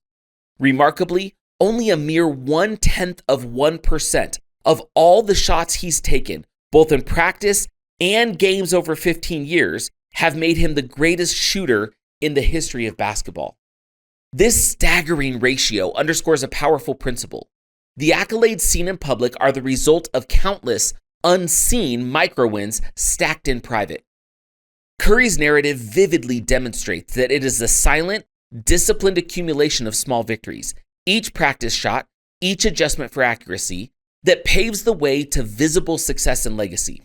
[SPEAKER 1] Remarkably, only a mere 0.1% of all the shots he's taken, both in practice and games over 15 years, have made him the greatest shooter in the history of basketball. This staggering ratio underscores a powerful principle. The accolades seen in public are the result of countless unseen micro-wins stacked in private. Curry's narrative vividly demonstrates that it is a silent, disciplined accumulation of small victories, each practice shot, each adjustment for accuracy, that paves the way to visible success and legacy.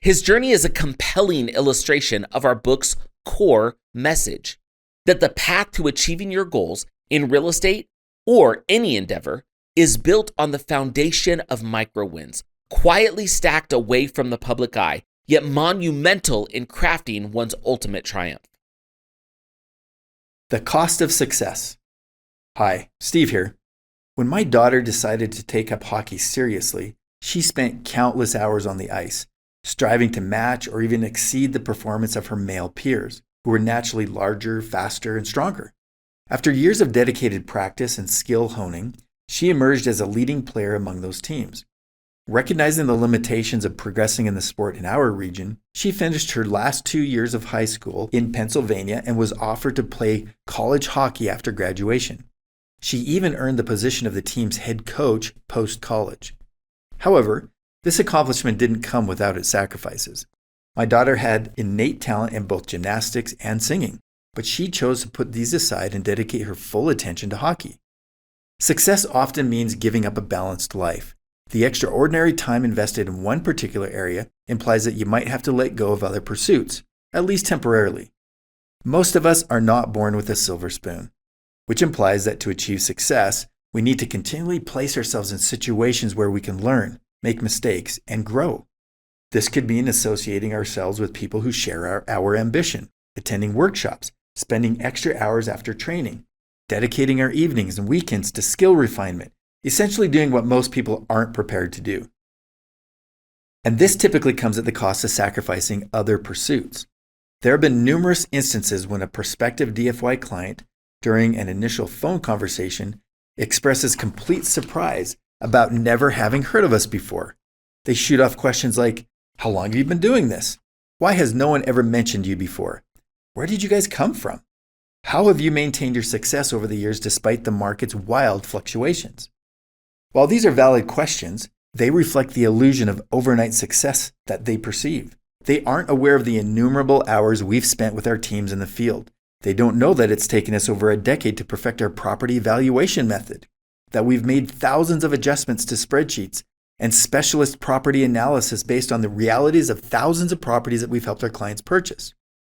[SPEAKER 1] His journey is a compelling illustration of our book's core message, that the path to achieving your goals in real estate or any endeavor is built on the foundation of micro-wins, quietly stacked away from the public eye, yet monumental in crafting one's ultimate triumph.
[SPEAKER 2] The cost of success. Hi, Steve here. When my daughter decided to take up hockey seriously, she spent countless hours on the ice, striving to match or even exceed the performance of her male peers, who were naturally larger, faster, and stronger. After years of dedicated practice and skill honing, she emerged as a leading player among those teams. Recognizing the limitations of progressing in the sport in our region, she finished her last 2 years of high school in Pennsylvania and was offered to play college hockey after graduation. She even earned the position of the team's head coach post-college. However, this accomplishment didn't come without its sacrifices. My daughter had innate talent in both gymnastics and singing, but she chose to put these aside and dedicate her full attention to hockey. Success often means giving up a balanced life. The extraordinary time invested in one particular area implies that you might have to let go of other pursuits, at least temporarily. Most of us are not born with a silver spoon, which implies that to achieve success, we need to continually place ourselves in situations where we can learn, make mistakes, and grow. This could mean associating ourselves with people who share our ambition, attending workshops, spending extra hours after training, dedicating our evenings and weekends to skill refinement, essentially doing what most people aren't prepared to do. And this typically comes at the cost of sacrificing other pursuits. There have been numerous instances when a prospective DFY client, during an initial phone conversation, expresses complete surprise about never having heard of us before. They shoot off questions like, "How long have you been doing this? Why has no one ever mentioned you before? Where did you guys come from? How have you maintained your success over the years despite the market's wild fluctuations?" While these are valid questions, they reflect the illusion of overnight success that they perceive. They aren't aware of the innumerable hours we've spent with our teams in the field. They don't know that it's taken us over a decade to perfect our property valuation method, that we've made thousands of adjustments to spreadsheets and specialist property analysis based on the realities of thousands of properties that we've helped our clients purchase.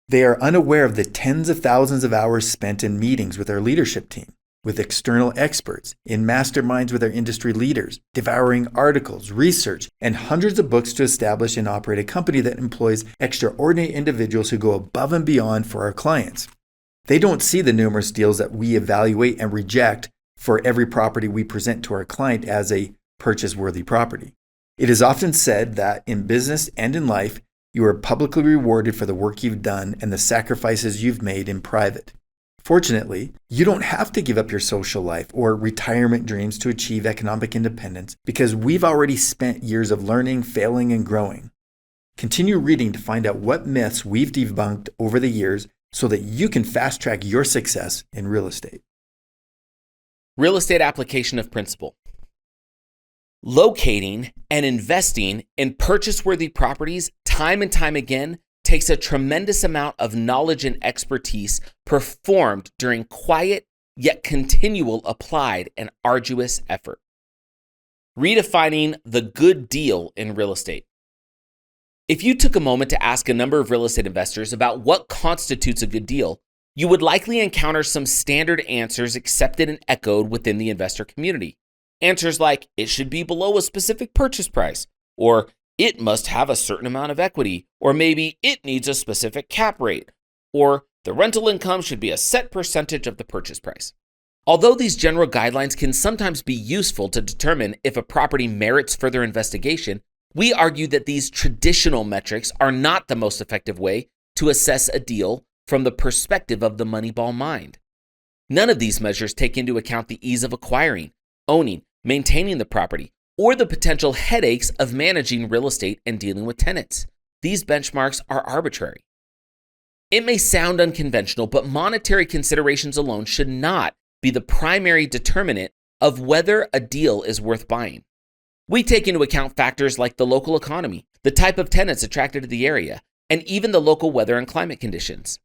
[SPEAKER 2] They are unaware of the tens of thousands of hours spent in meetings with our leadership team, with external experts, in masterminds with our industry leaders, devouring articles, research, and hundreds of books to establish and operate a company that employs extraordinary individuals who go above and beyond for our clients. They don't see the numerous deals that we evaluate and reject for every property we present to our client as a purchase-worthy property. It is often said that in business and in life, you are publicly rewarded for the work you've done and the sacrifices you've made in private. Fortunately, you don't have to give up your social life or retirement dreams to achieve economic independence because we've already spent years of learning, failing, and growing. Continue reading to find out what myths we've debunked over the years so that you can fast-track your success in real estate.
[SPEAKER 1] Real estate application of principle. Locating and investing in purchase-worthy properties time and time again takes a tremendous amount of knowledge and expertise performed during quiet yet continual applied and arduous effort. Redefining the good deal in real estate. If you took a moment to ask a number of real estate investors about what constitutes a good deal, you would likely encounter some standard answers accepted and echoed within the investor community. Answers like, it should be below a specific purchase price, or it must have a certain amount of equity, or maybe it needs a specific cap rate, or the rental income should be a set percentage of the purchase price. Although these general guidelines can sometimes be useful to determine if a property merits further investigation, we argue that these traditional metrics are not the most effective way to assess a deal from the perspective of the Moneyball mind. None of these measures take into account the ease of acquiring, owning, maintaining the property, or the potential headaches of managing real estate and dealing with tenants. These benchmarks are arbitrary. It may sound unconventional, but monetary considerations alone should not be the primary determinant of whether a deal is worth buying. We take into account factors like the local economy, the type of tenants attracted to the area, and even the local weather and climate conditions.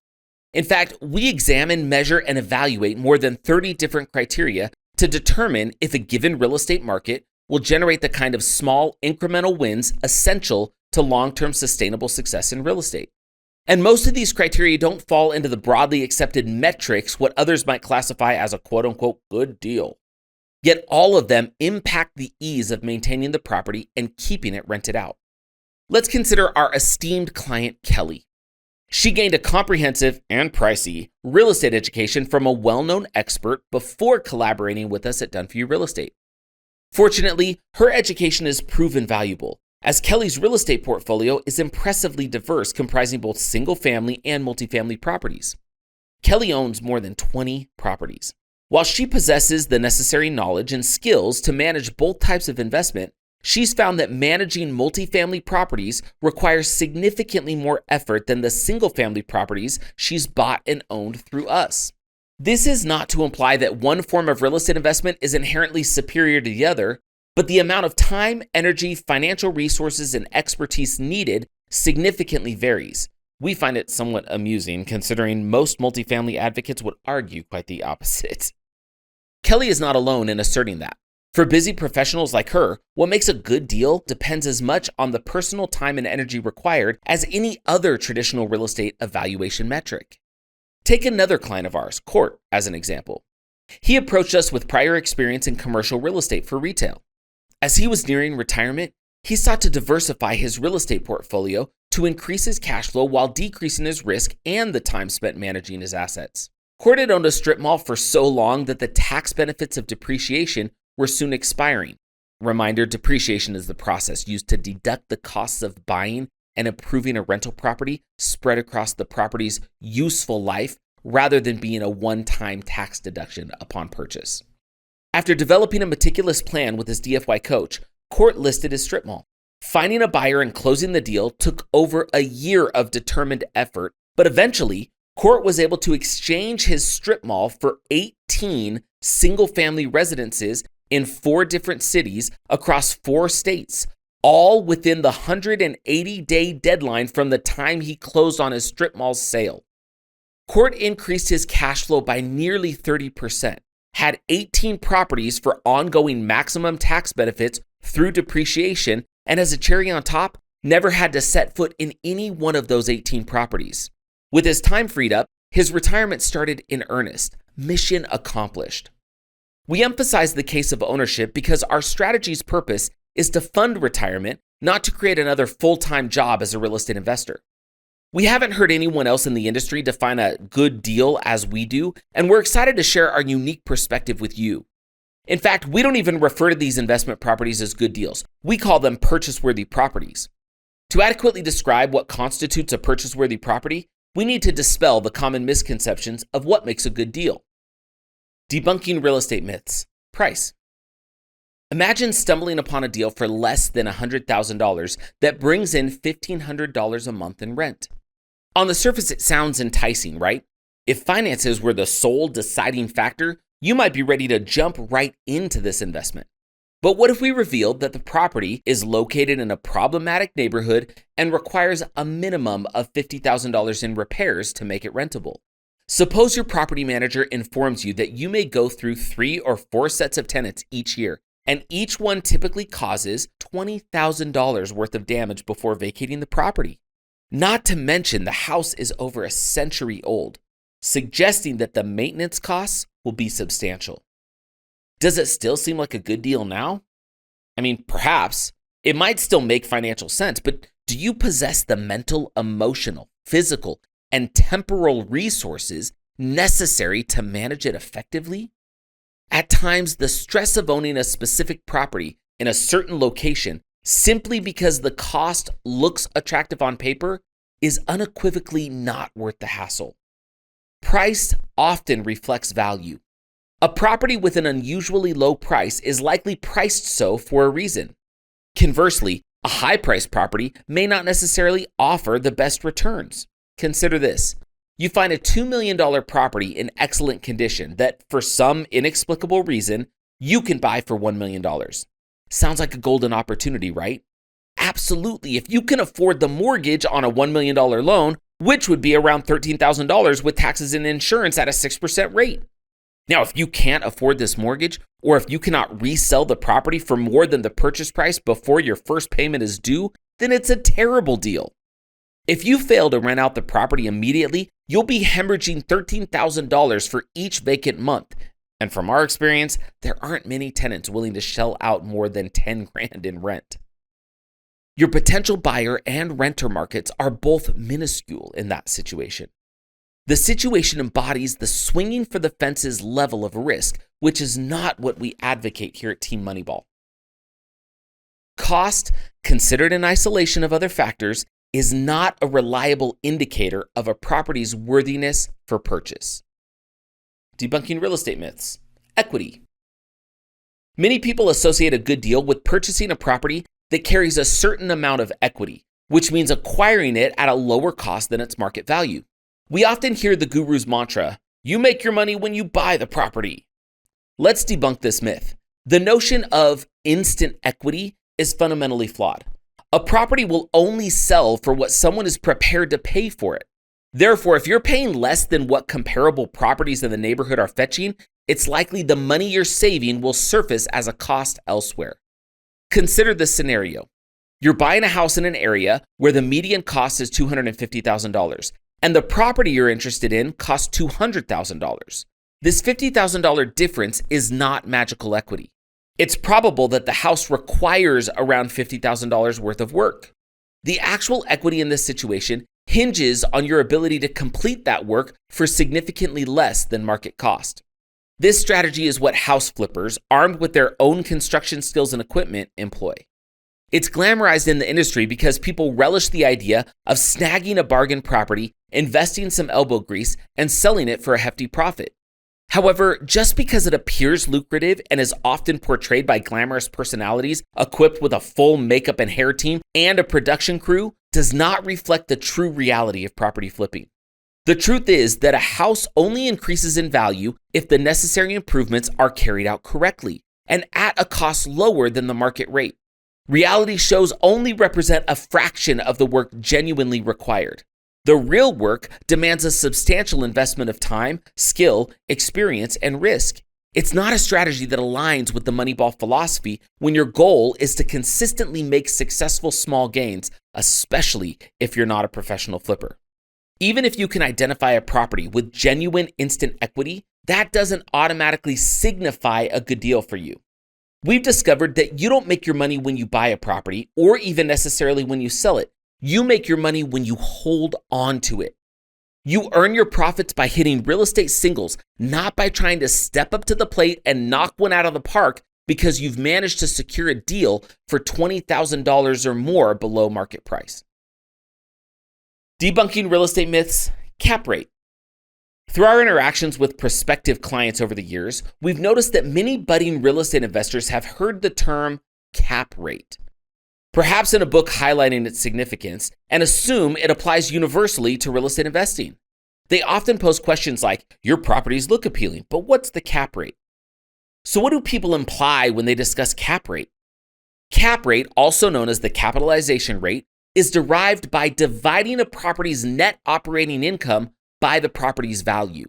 [SPEAKER 1] In fact, we examine, measure, and evaluate more than 30 different criteria to determine if a given real estate market will generate the kind of small incremental wins essential to long-term sustainable success in real estate. And most of these criteria don't fall into the broadly accepted metrics, what others might classify as a quote-unquote good deal. Yet all of them impact the ease of maintaining the property and keeping it rented out. Let's consider our esteemed client, Kelly. She gained a comprehensive and pricey real estate education from a well-known expert before collaborating with us at DFY Real Estate. Fortunately, her education has proven valuable, as Kelly's real estate portfolio is impressively diverse, comprising both single-family and multifamily properties. Kelly owns more than 20 properties. While she possesses the necessary knowledge and skills to manage both types of investment, she's found that managing multifamily properties requires significantly more effort than the single-family properties she's bought and owned through us. This is not to imply that one form of real estate investment is inherently superior to the other, but the amount of time, energy, financial resources, and expertise needed significantly varies. We find it somewhat amusing, considering most multifamily advocates would argue quite the opposite. Kelly is not alone in asserting that. For busy professionals like her, what makes a good deal depends as much on the personal time and energy required as any other traditional real estate evaluation metric. Take another client of ours, Court, as an example. He approached us with prior experience in commercial real estate for retail. As he was nearing retirement, he sought to diversify his real estate portfolio to increase his cash flow while decreasing his risk and the time spent managing his assets. Court had owned a strip mall for so long that the tax benefits of depreciation were soon expiring. Reminder, depreciation is the process used to deduct the costs of buying and improving a rental property spread across the property's useful life rather than being a one-time tax deduction upon purchase. After developing a meticulous plan with his DFY coach, Court listed his strip mall. Finding a buyer and closing the deal took over a year of determined effort, but eventually, Court was able to exchange his strip mall for 18 single-family residences in 4 different cities across 4 states, all within the 180-day deadline from the time he closed on his strip mall's sale. Court increased his cash flow by nearly 30%, had 18 properties for ongoing maximum tax benefits through depreciation, and as a cherry on top, never had to set foot in any one of those 18 properties. With his time freed up, his retirement started in earnest. Mission accomplished. We emphasize the case of ownership because our strategy's purpose is to fund retirement, not to create another full-time job as a real estate investor. We haven't heard anyone else in the industry define a good deal as we do, and we're excited to share our unique perspective with you. In fact, we don't even refer to these investment properties as good deals. We call them purchase-worthy properties. To adequately describe what constitutes a purchase-worthy property, we need to dispel the common misconceptions of what makes a good deal. Debunking real estate myths. Price. Imagine stumbling upon a deal for less than $100,000 that brings in $1,500 a month in rent. On the surface, it sounds enticing, right? If finances were the sole deciding factor, you might be ready to jump right into this investment. But what if we revealed that the property is located in a problematic neighborhood and requires a minimum of $50,000 in repairs to make it rentable? Suppose your property manager informs you that you may go through 3 or 4 sets of tenants each year, and each one typically causes $20,000 worth of damage before vacating the property. Not to mention the house is over a century old, suggesting that the maintenance costs will be substantial. Does it still seem like a good deal now? I mean, perhaps. It might still make financial sense, but do you possess the mental, emotional, physical, and temporal resources necessary to manage it effectively? At times, the stress of owning a specific property in a certain location simply because the cost looks attractive on paper is unequivocally not worth the hassle. Price often reflects value. A property with an unusually low price is likely priced so for a reason. Conversely, a high-priced property may not necessarily offer the best returns. Consider this. You find a $2 million property in excellent condition that, for some inexplicable reason, you can buy for $1 million. Sounds like a golden opportunity, right? Absolutely. If you can afford the mortgage on a $1 million loan, which would be around $13,000 with taxes and insurance at a 6% rate. Now, if you can't afford this mortgage, or if you cannot resell the property for more than the purchase price before your first payment is due, then it's a terrible deal. If you fail to rent out the property immediately, you'll be hemorrhaging $13,000 for each vacant month. And from our experience, there aren't many tenants willing to shell out more than $10,000 in rent. Your potential buyer and renter markets are both minuscule in that situation. The situation embodies the swinging for the fences level of risk, which is not what we advocate here at Team Moneyball. Cost, considered in isolation of other factors, is not a reliable indicator of a property's worthiness for purchase. Debunking real estate myths. Equity. Many people associate a good deal with purchasing a property that carries a certain amount of equity, which means acquiring it at a lower cost than its market value. We often hear the guru's mantra, you make your money when you buy the property. Let's debunk this myth. The notion of instant equity is fundamentally flawed. A property will only sell for what someone is prepared to pay for it. Therefore, if you're paying less than what comparable properties in the neighborhood are fetching, it's likely the money you're saving will surface as a cost elsewhere. Consider this scenario. You're buying a house in an area where the median cost is $250,000, and the property you're interested in costs $200,000. This $50,000 difference is not magical equity. It's probable that the house requires around $50,000 worth of work. The actual equity in this situation hinges on your ability to complete that work for significantly less than market cost. This strategy is what house flippers, armed with their own construction skills and equipment, employ. It's glamorized in the industry because people relish the idea of snagging a bargain property, investing some elbow grease, and selling it for a hefty profit. However, just because it appears lucrative and is often portrayed by glamorous personalities equipped with a full makeup and hair team and a production crew does not reflect the true reality of property flipping. The truth is that a house only increases in value if the necessary improvements are carried out correctly and at a cost lower than the market rate. Reality shows only represent a fraction of the work genuinely required. The real work demands a substantial investment of time, skill, experience, and risk. It's not a strategy that aligns with the Moneyball philosophy when your goal is to consistently make successful small gains, especially if you're not a professional flipper. Even if you can identify a property with genuine instant equity, that doesn't automatically signify a good deal for you. We've discovered that you don't make your money when you buy a property or even necessarily when you sell it. You make your money when you hold on to it. You earn your profits by hitting real estate singles, not by trying to step up to the plate and knock one out of the park because you've managed to secure a deal for $20,000 or more below market price. Debunking real estate myths, cap rate. Through our interactions with prospective clients over the years, we've noticed that many budding real estate investors have heard the term cap rate, perhaps in a book highlighting its significance, and assume it applies universally to real estate investing. They often pose questions like, your properties look appealing, but what's the cap rate? So what do people imply when they discuss cap rate? Cap rate, also known as the capitalization rate, is derived by dividing a property's net operating income by the property's value.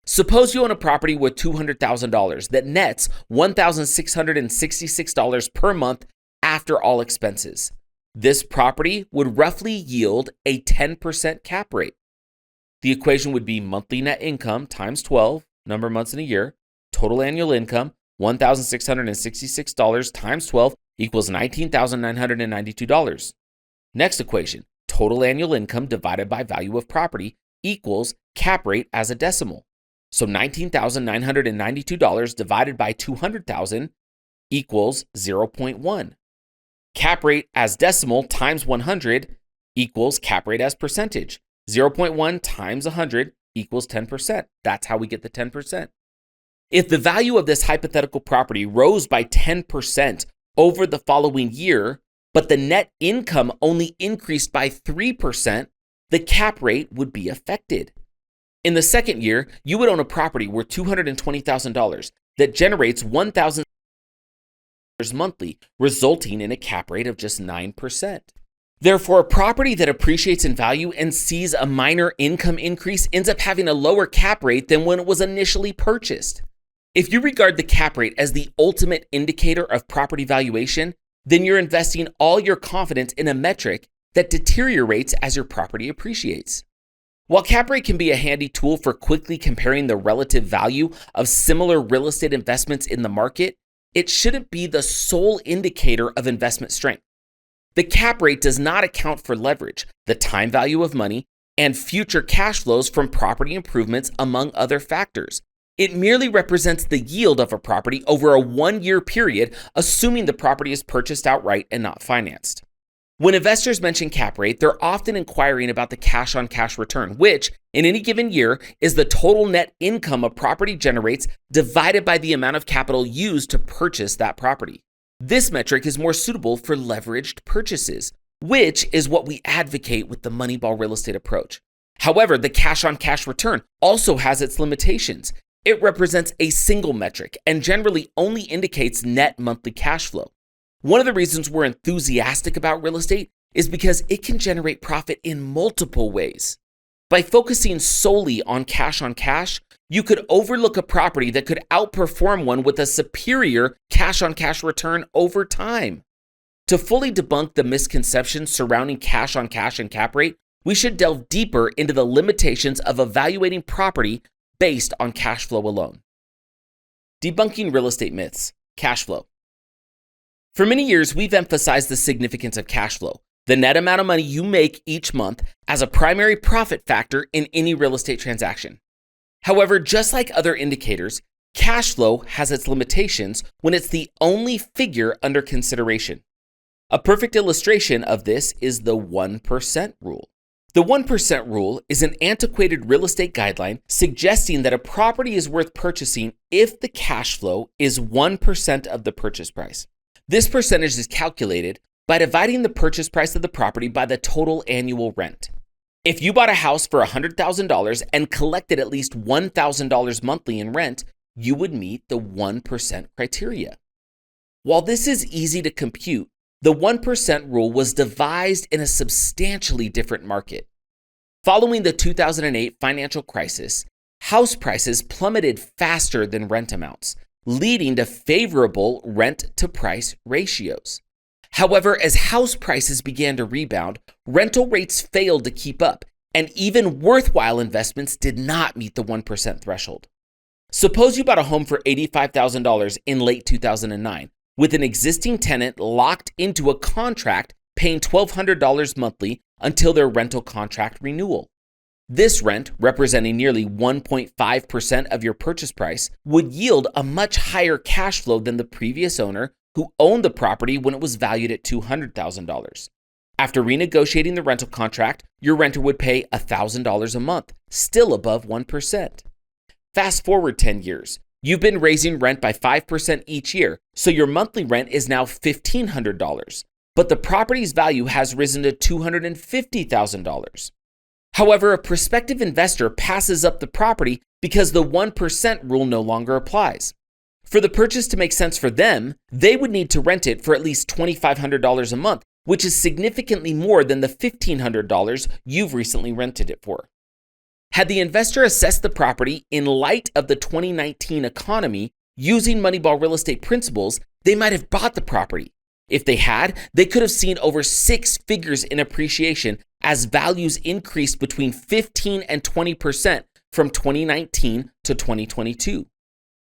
[SPEAKER 1] Suppose you own a property with $200,000 that nets $1,666 per month after all expenses. This property would roughly yield a 10% cap rate. The equation would be monthly net income times 12, number of months in a year, total annual income, $1,666 times 12 equals $19,992. Next equation, total annual income divided by value of property equals cap rate as a decimal. So $19,992 divided by 200,000 equals 0.1. Cap rate as decimal times 100 equals cap rate as percentage. 0.1 times 100 equals 10%. That's how we get the 10%. If the value of this hypothetical property rose by 10% over the following year, but the net income only increased by 3%, the cap rate would be affected. In the second year, you would own a property worth $220,000 that generates $1,000 monthly, resulting in a cap rate of just 9%. Therefore, a property that appreciates in value and sees a minor income increase ends up having a lower cap rate than when it was initially purchased. If you regard the cap rate as the ultimate indicator of property valuation, then you're investing all your confidence in a metric that deteriorates as your property appreciates. While cap rate can be a handy tool for quickly comparing the relative value of similar real estate investments in the market, it shouldn't be the sole indicator of investment strength. The cap rate does not account for leverage, the time value of money, and future cash flows from property improvements, among other factors. It merely represents the yield of a property over a 1-year period, assuming the property is purchased outright and not financed. When investors mention cap rate, they're often inquiring about the cash-on-cash return, which, in any given year, is the total net income a property generates divided by the amount of capital used to purchase that property. This metric is more suitable for leveraged purchases, which is what we advocate with the Moneyball real estate approach. However, the cash-on-cash return also has its limitations. It represents a single metric and generally only indicates net monthly cash flow. One of the reasons we're enthusiastic about real estate is because it can generate profit in multiple ways. By focusing solely on cash, you could overlook a property that could outperform one with a superior cash-on-cash return over time. To fully debunk the misconceptions surrounding cash-on-cash and cap rate, we should delve deeper into the limitations of evaluating property based on cash flow alone. Debunking real estate myths, cash flow. For many years, we've emphasized the significance of cash flow, the net amount of money you make each month, as a primary profit factor in any real estate transaction. However, just like other indicators, cash flow has its limitations when it's the only figure under consideration. A perfect illustration of this is the 1% rule. The 1% rule is an antiquated real estate guideline suggesting that a property is worth purchasing if the cash flow is 1% of the purchase price. This percentage is calculated by dividing the purchase price of the property by the total annual rent. If you bought a house for $100,000 and collected at least $1,000 monthly in rent, you would meet the 1% criteria. While this is easy to compute, the 1% rule was devised in a substantially different market. Following the 2008 financial crisis, house prices plummeted faster than rent amounts, leading to favorable rent-to-price ratios. However, as house prices began to rebound, rental rates failed to keep up, and even worthwhile investments did not meet the 1% threshold. Suppose you bought a home for $85,000 in late 2009, with an existing tenant locked into a contract paying $1,200 monthly until their rental contract renewal. This rent, representing nearly 1.5% of your purchase price, would yield a much higher cash flow than the previous owner who owned the property when it was valued at $200,000. After renegotiating the rental contract, your renter would pay $1,000 a month, still above 1%. Fast forward 10 years. You've been raising rent by 5% each year, so your monthly rent is now $1,500, but the property's value has risen to $250,000. However, a prospective investor passes up the property because the 1% rule no longer applies. For the purchase to make sense for them, they would need to rent it for at least $2,500 a month, which is significantly more than the $1,500 you've recently rented it for. Had the investor assessed the property in light of the 2019 economy using Moneyball real estate principles, they might have bought the property. If they had, they could have seen over 6 figures in appreciation as values increased between 15 and 20% from 2019 to 2022.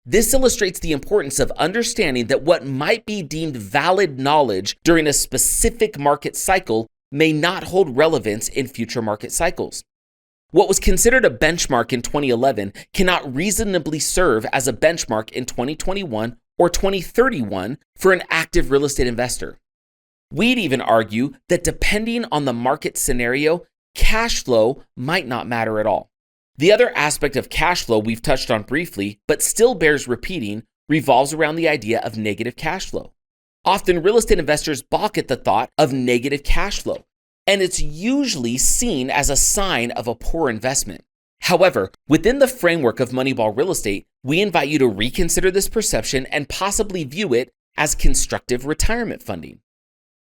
[SPEAKER 1] This illustrates the importance of understanding that what might be deemed valid knowledge during a specific market cycle may not hold relevance in future market cycles. What was considered a benchmark in 2011 cannot reasonably serve as a benchmark in 2021 or 2031 for an active real estate investor. We'd even argue that depending on the market scenario, cash flow might not matter at all. The other aspect of cash flow we've touched on briefly, but still bears repeating, revolves around the idea of negative cash flow. Often real estate investors balk at the thought of negative cash flow, and it's usually seen as a sign of a poor investment. However, within the framework of Moneyball Real Estate, we invite you to reconsider this perception and possibly view it as constructive retirement funding.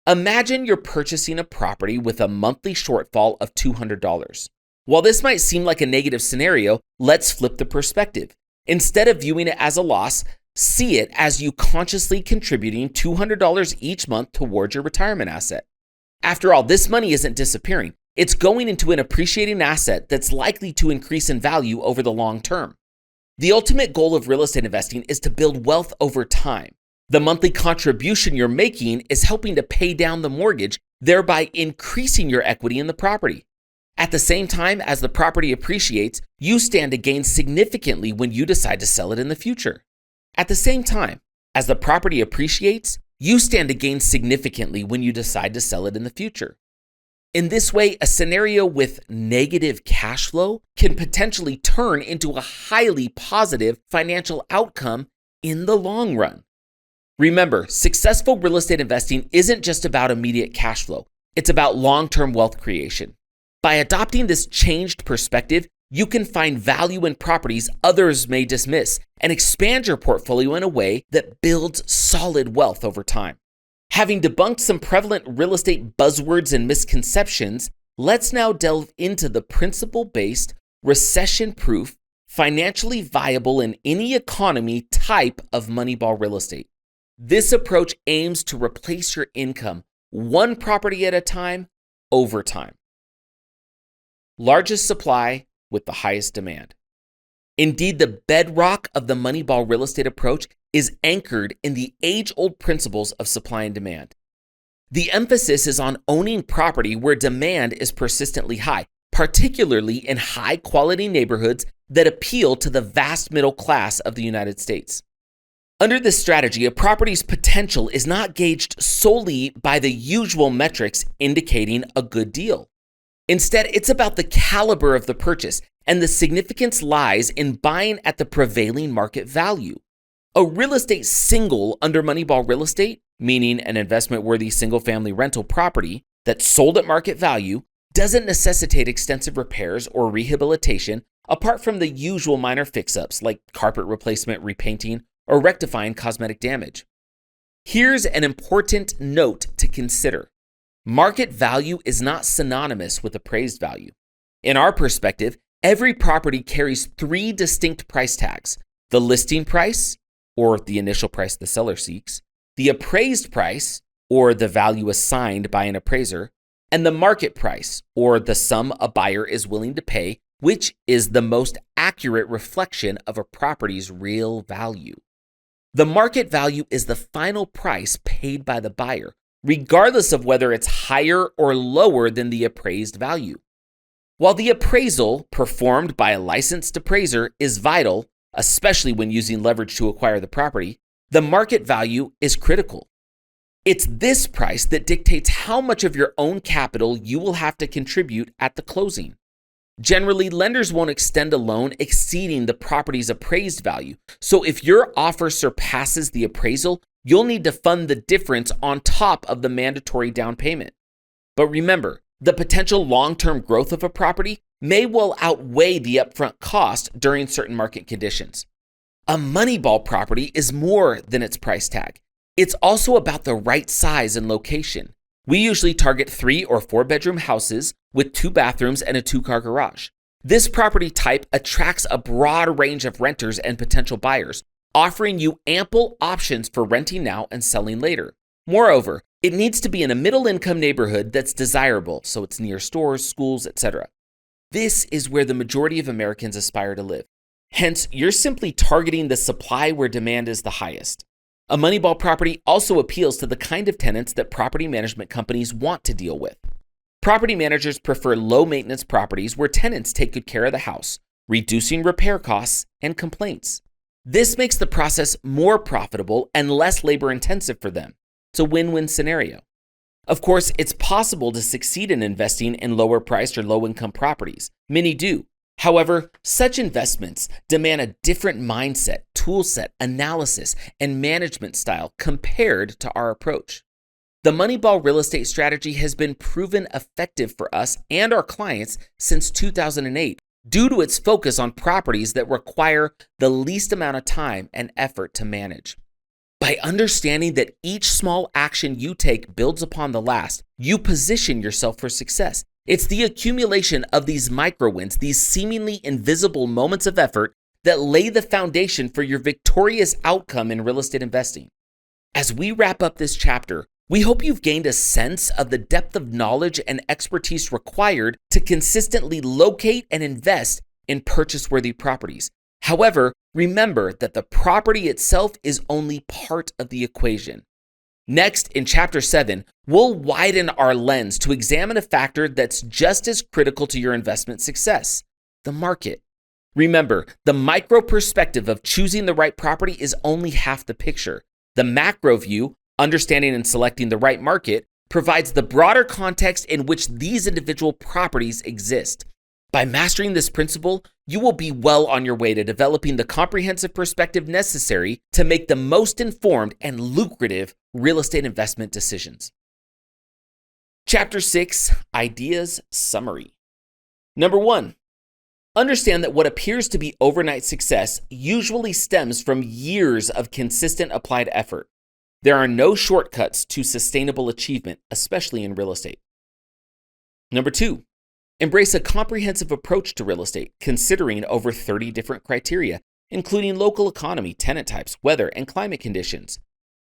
[SPEAKER 1] Imagine you're purchasing a property with a monthly shortfall of $200. While this might seem like a negative scenario, let's flip the perspective. Instead of viewing it as a loss, see it as you consciously contributing $200 each month towards your retirement asset. After all, this money isn't disappearing. It's going into an appreciating asset that's likely to increase in value over the long term. The ultimate goal of real estate investing is to build wealth over time. The monthly contribution you're making is helping to pay down the mortgage, thereby increasing your equity in the property. At the same time as the property appreciates, you stand to gain significantly when you decide to sell it in the future. At the same time as the property appreciates, you stand to gain significantly when you decide to sell it in the future. In this way, a scenario with negative cash flow can potentially turn into a highly positive financial outcome in the long run. Remember, successful real estate investing isn't just about immediate cash flow. It's about long-term wealth creation. By adopting this changed perspective, you can find value in properties others may dismiss and expand your portfolio in a way that builds solid wealth over time. Having debunked some prevalent real estate buzzwords and misconceptions, let's now delve into the principle-based, recession-proof, financially viable in any economy type of Moneyball real estate. This approach aims to replace your income one property at a time over time. Largest supply with the highest demand. Indeed, the bedrock of the Moneyball real estate approach is anchored in the age-old principles of supply and demand. The emphasis is on owning property where demand is persistently high, particularly in high-quality neighborhoods that appeal to the vast middle class of the United States. Under this strategy, a property's potential is not gauged solely by the usual metrics indicating a good deal. Instead, it's about the caliber of the purchase, and the significance lies in buying at the prevailing market value. A real estate single under Moneyball Real Estate, meaning an investment-worthy single-family rental property that's sold at market value, doesn't necessitate extensive repairs or rehabilitation apart from the usual minor fix-ups like carpet replacement, repainting, or rectifying cosmetic damage. Here's an important note to consider. Market value is not synonymous with appraised value. In our perspective, every property carries three distinct price tags: the listing price, or the initial price the seller seeks, the appraised price, or the value assigned by an appraiser, and the market price, or the sum a buyer is willing to pay, which is the most accurate reflection of a property's real value. The market value is the final price paid by the buyer, regardless of whether it's higher or lower than the appraised value. While the appraisal performed by a licensed appraiser is vital, especially when using leverage to acquire the property, the market value is critical. It's this price that dictates how much of your own capital you will have to contribute at the closing. Generally, lenders won't extend a loan exceeding the property's appraised value. So if your offer surpasses the appraisal, you'll need to fund the difference on top of the mandatory down payment. But remember, the potential long-term growth of a property may well outweigh the upfront cost during certain market conditions. A Moneyball property is more than its price tag. It's also about the right size and location. We usually target 3 or 4 bedroom houses with 2 bathrooms and a 2-car garage. This property type attracts a broad range of renters and potential buyers, offering you ample options for renting now and selling later. Moreover, it needs to be in a middle-income neighborhood that's desirable, so it's near stores, schools, etc. This is where the majority of Americans aspire to live. Hence, you're simply targeting the supply where demand is the highest. A Moneyball property also appeals to the kind of tenants that property management companies want to deal with. Property managers prefer low-maintenance properties where tenants take good care of the house, reducing repair costs and complaints. This makes the process more profitable and less labor-intensive for them. It's a win-win scenario. Of course, it's possible to succeed in investing in lower-priced or low-income properties. Many do. However, such investments demand a different mindset, toolset, analysis, and management style compared to our approach. The Moneyball real estate strategy has been proven effective for us and our clients since 2008 due to its focus on properties that require the least amount of time and effort to manage. By understanding that each small action you take builds upon the last, you position yourself for success. It's the accumulation of these micro wins, these seemingly invisible moments of effort that lay the foundation for your victorious outcome in real estate investing. As we wrap up this chapter, we hope you've gained a sense of the depth of knowledge and expertise required to consistently locate and invest in purchase-worthy properties. However, remember that the property itself is only part of the equation. Next, in Chapter 7, we'll widen our lens to examine a factor that's just as critical to your investment success: the market. Remember, the micro perspective of choosing the right property is only half the picture. The macro view, understanding and selecting the right market, provides the broader context in which these individual properties exist. By mastering this principle, you will be well on your way to developing the comprehensive perspective necessary to make the most informed and lucrative real estate investment decisions. Chapter 6, Ideas Summary. Number 1, understand that what appears to be overnight success usually stems from years of consistent applied effort. There are no shortcuts to sustainable achievement, especially in real estate. Number 2, embrace a comprehensive approach to real estate, considering over 30 different criteria, including local economy, tenant types, weather, and climate conditions.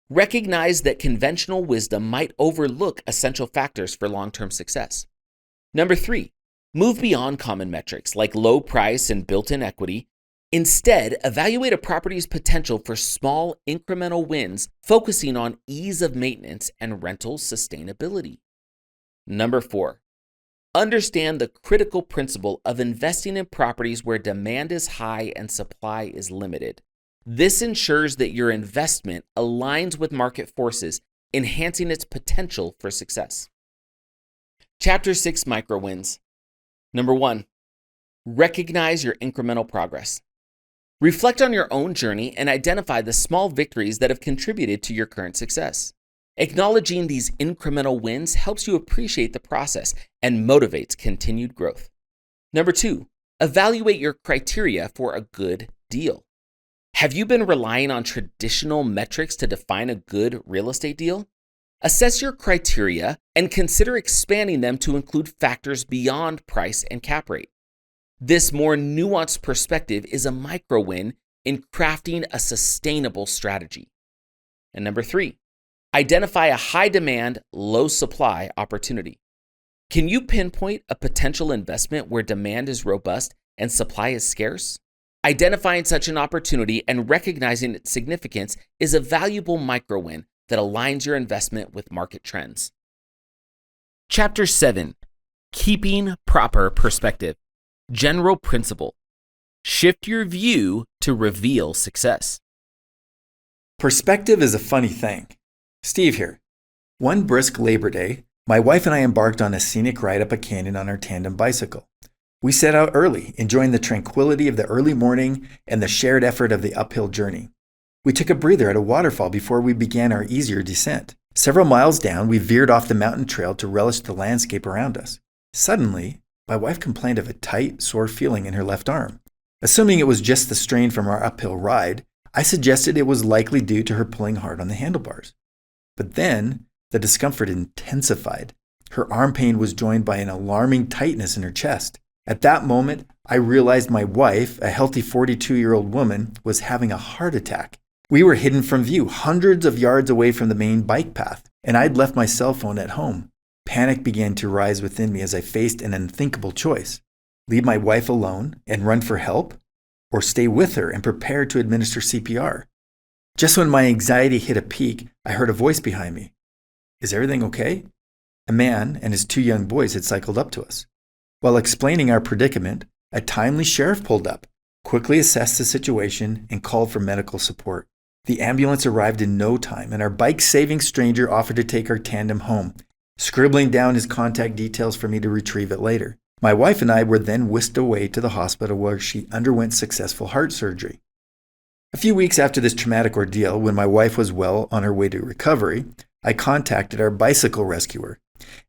[SPEAKER 1] Recognize that conventional wisdom might overlook essential factors for long-term success. Number 3, move beyond common metrics like low price and built-in equity. Instead, evaluate a property's potential for small incremental wins, focusing on ease of maintenance and rental sustainability. Number 4, understand the critical principle of investing in properties where demand is high and supply is limited. This ensures that your investment aligns with market forces, enhancing its potential for success. Chapter 6 Micro Wins. Number 1, recognize your incremental progress. Reflect on your own journey and identify the small victories that have contributed to your current success. Acknowledging these incremental wins helps you appreciate the process and motivates continued growth. Number 2, evaluate your criteria for a good deal. Have you been relying on traditional metrics to define a good real estate deal? Assess your criteria and consider expanding them to include factors beyond price and cap rate. This more nuanced perspective is a micro win in crafting a sustainable strategy. And number 3, identify a high demand, low supply opportunity. Can you pinpoint a potential investment where demand is robust and supply is scarce? Identifying such an opportunity and recognizing its significance is a valuable micro win that aligns your investment with market trends. Chapter 7, Keeping Proper Perspective. General principle. Shift your view to reveal success.
[SPEAKER 2] Perspective is a funny thing. Steve here. One brisk Labor Day, my wife and I embarked on a scenic ride up a canyon on our tandem bicycle. We set out early, enjoying the tranquility of the early morning and the shared effort of the uphill journey. We took a breather at a waterfall before we began our easier descent. Several miles down, we veered off the mountain trail to relish the landscape around us. Suddenly, my wife complained of a tight, sore feeling in her left arm. Assuming it was just the strain from our uphill ride, I suggested it was likely due to her pulling hard on the handlebars. But then, the discomfort intensified. Her arm pain was joined by an alarming tightness in her chest. At that moment, I realized my wife, a healthy 42-year-old woman, was having a heart attack. We were hidden from view, hundreds of yards away from the main bike path, and I'd left my cell phone at home. Panic began to rise within me as I faced an unthinkable choice. Leave my wife alone and run for help, or stay with her and prepare to administer CPR. Just when my anxiety hit a peak, I heard a voice behind me. Is everything okay? A man and his 2 young boys had cycled up to us. While explaining our predicament, a timely sheriff pulled up, quickly assessed the situation, and called for medical support. The ambulance arrived in no time, and our bike-saving stranger offered to take our tandem home, scribbling down his contact details for me to retrieve it later. My wife and I were then whisked away to the hospital where she underwent successful heart surgery. A few weeks after this traumatic ordeal, when my wife was well on her way to recovery, I contacted our bicycle rescuer.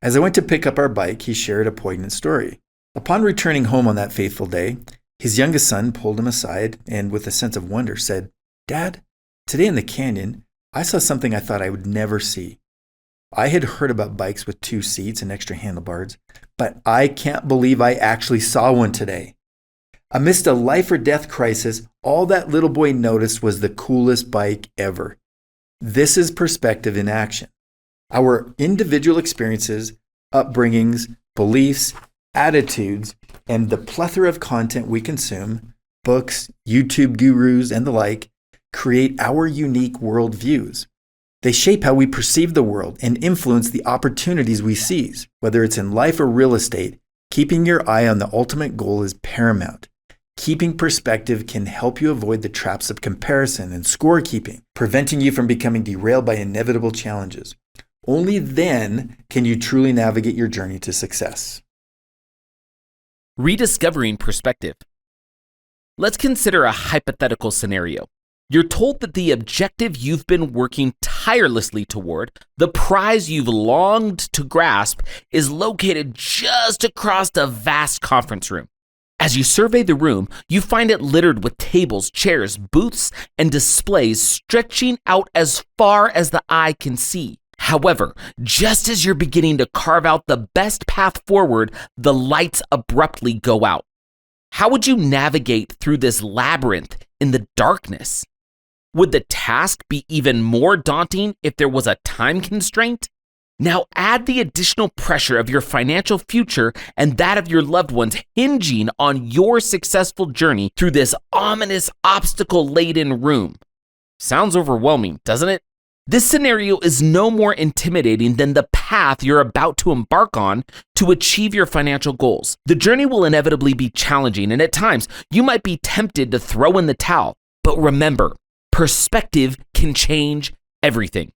[SPEAKER 2] As I went to pick up our bike, he shared a poignant story. Upon returning home on that fateful day, his youngest son pulled him aside and, with a sense of wonder, said, "Dad, today in the canyon, I saw something I thought I would never see. I had heard about bikes with 2 seats and extra handlebars, but I can't believe I actually saw one today." Amidst a life or death crisis, all that little boy noticed was the coolest bike ever. This is perspective in action. Our individual experiences, upbringings, beliefs, attitudes, and the plethora of content we consume, books, YouTube gurus, and the like, create our unique worldviews. They shape how we perceive the world and influence the opportunities we seize. Whether it's in life or real estate, keeping your eye on the ultimate goal is paramount. Keeping perspective can help you avoid the traps of comparison and scorekeeping, preventing you from becoming derailed by inevitable challenges. Only then can you truly navigate your journey to success.
[SPEAKER 1] Rediscovering perspective. Let's consider a hypothetical scenario. You're told that the objective you've been working tirelessly toward, the prize you've longed to grasp, is located just across a vast conference room. As you survey the room, you find it littered with tables, chairs, booths, and displays stretching out as far as the eye can see. However, just as you're beginning to carve out the best path forward, the lights abruptly go out. How would you navigate through this labyrinth in the darkness? Would the task be even more daunting if there was a time constraint? Now add the additional pressure of your financial future and that of your loved ones hinging on your successful journey through this ominous, obstacle-laden room. Sounds overwhelming, doesn't it? This scenario is no more intimidating than the path you're about to embark on to achieve your financial goals. The journey will inevitably be challenging, and at times, you might be tempted to throw in the towel. But remember, Perspective can change everything.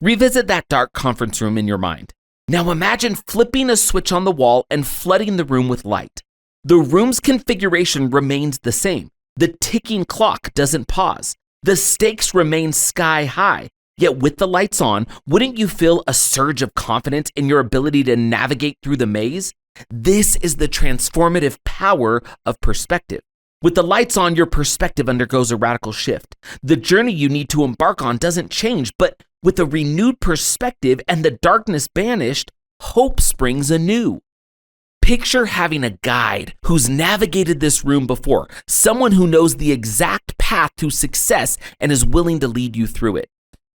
[SPEAKER 1] Revisit that dark conference room in your mind. Now imagine flipping a switch on the wall and flooding the room with light. The room's configuration remains the same. The ticking clock doesn't pause. The stakes remain sky high. Yet with the lights on, wouldn't you feel a surge of confidence in your ability to navigate through the maze? This is the transformative power of perspective. With the lights on, your perspective undergoes a radical shift. The journey you need to embark on doesn't change, but with a renewed perspective and the darkness banished, hope springs anew. Picture having a guide who's navigated this room before, someone who knows the exact path to success and is willing to lead you through it.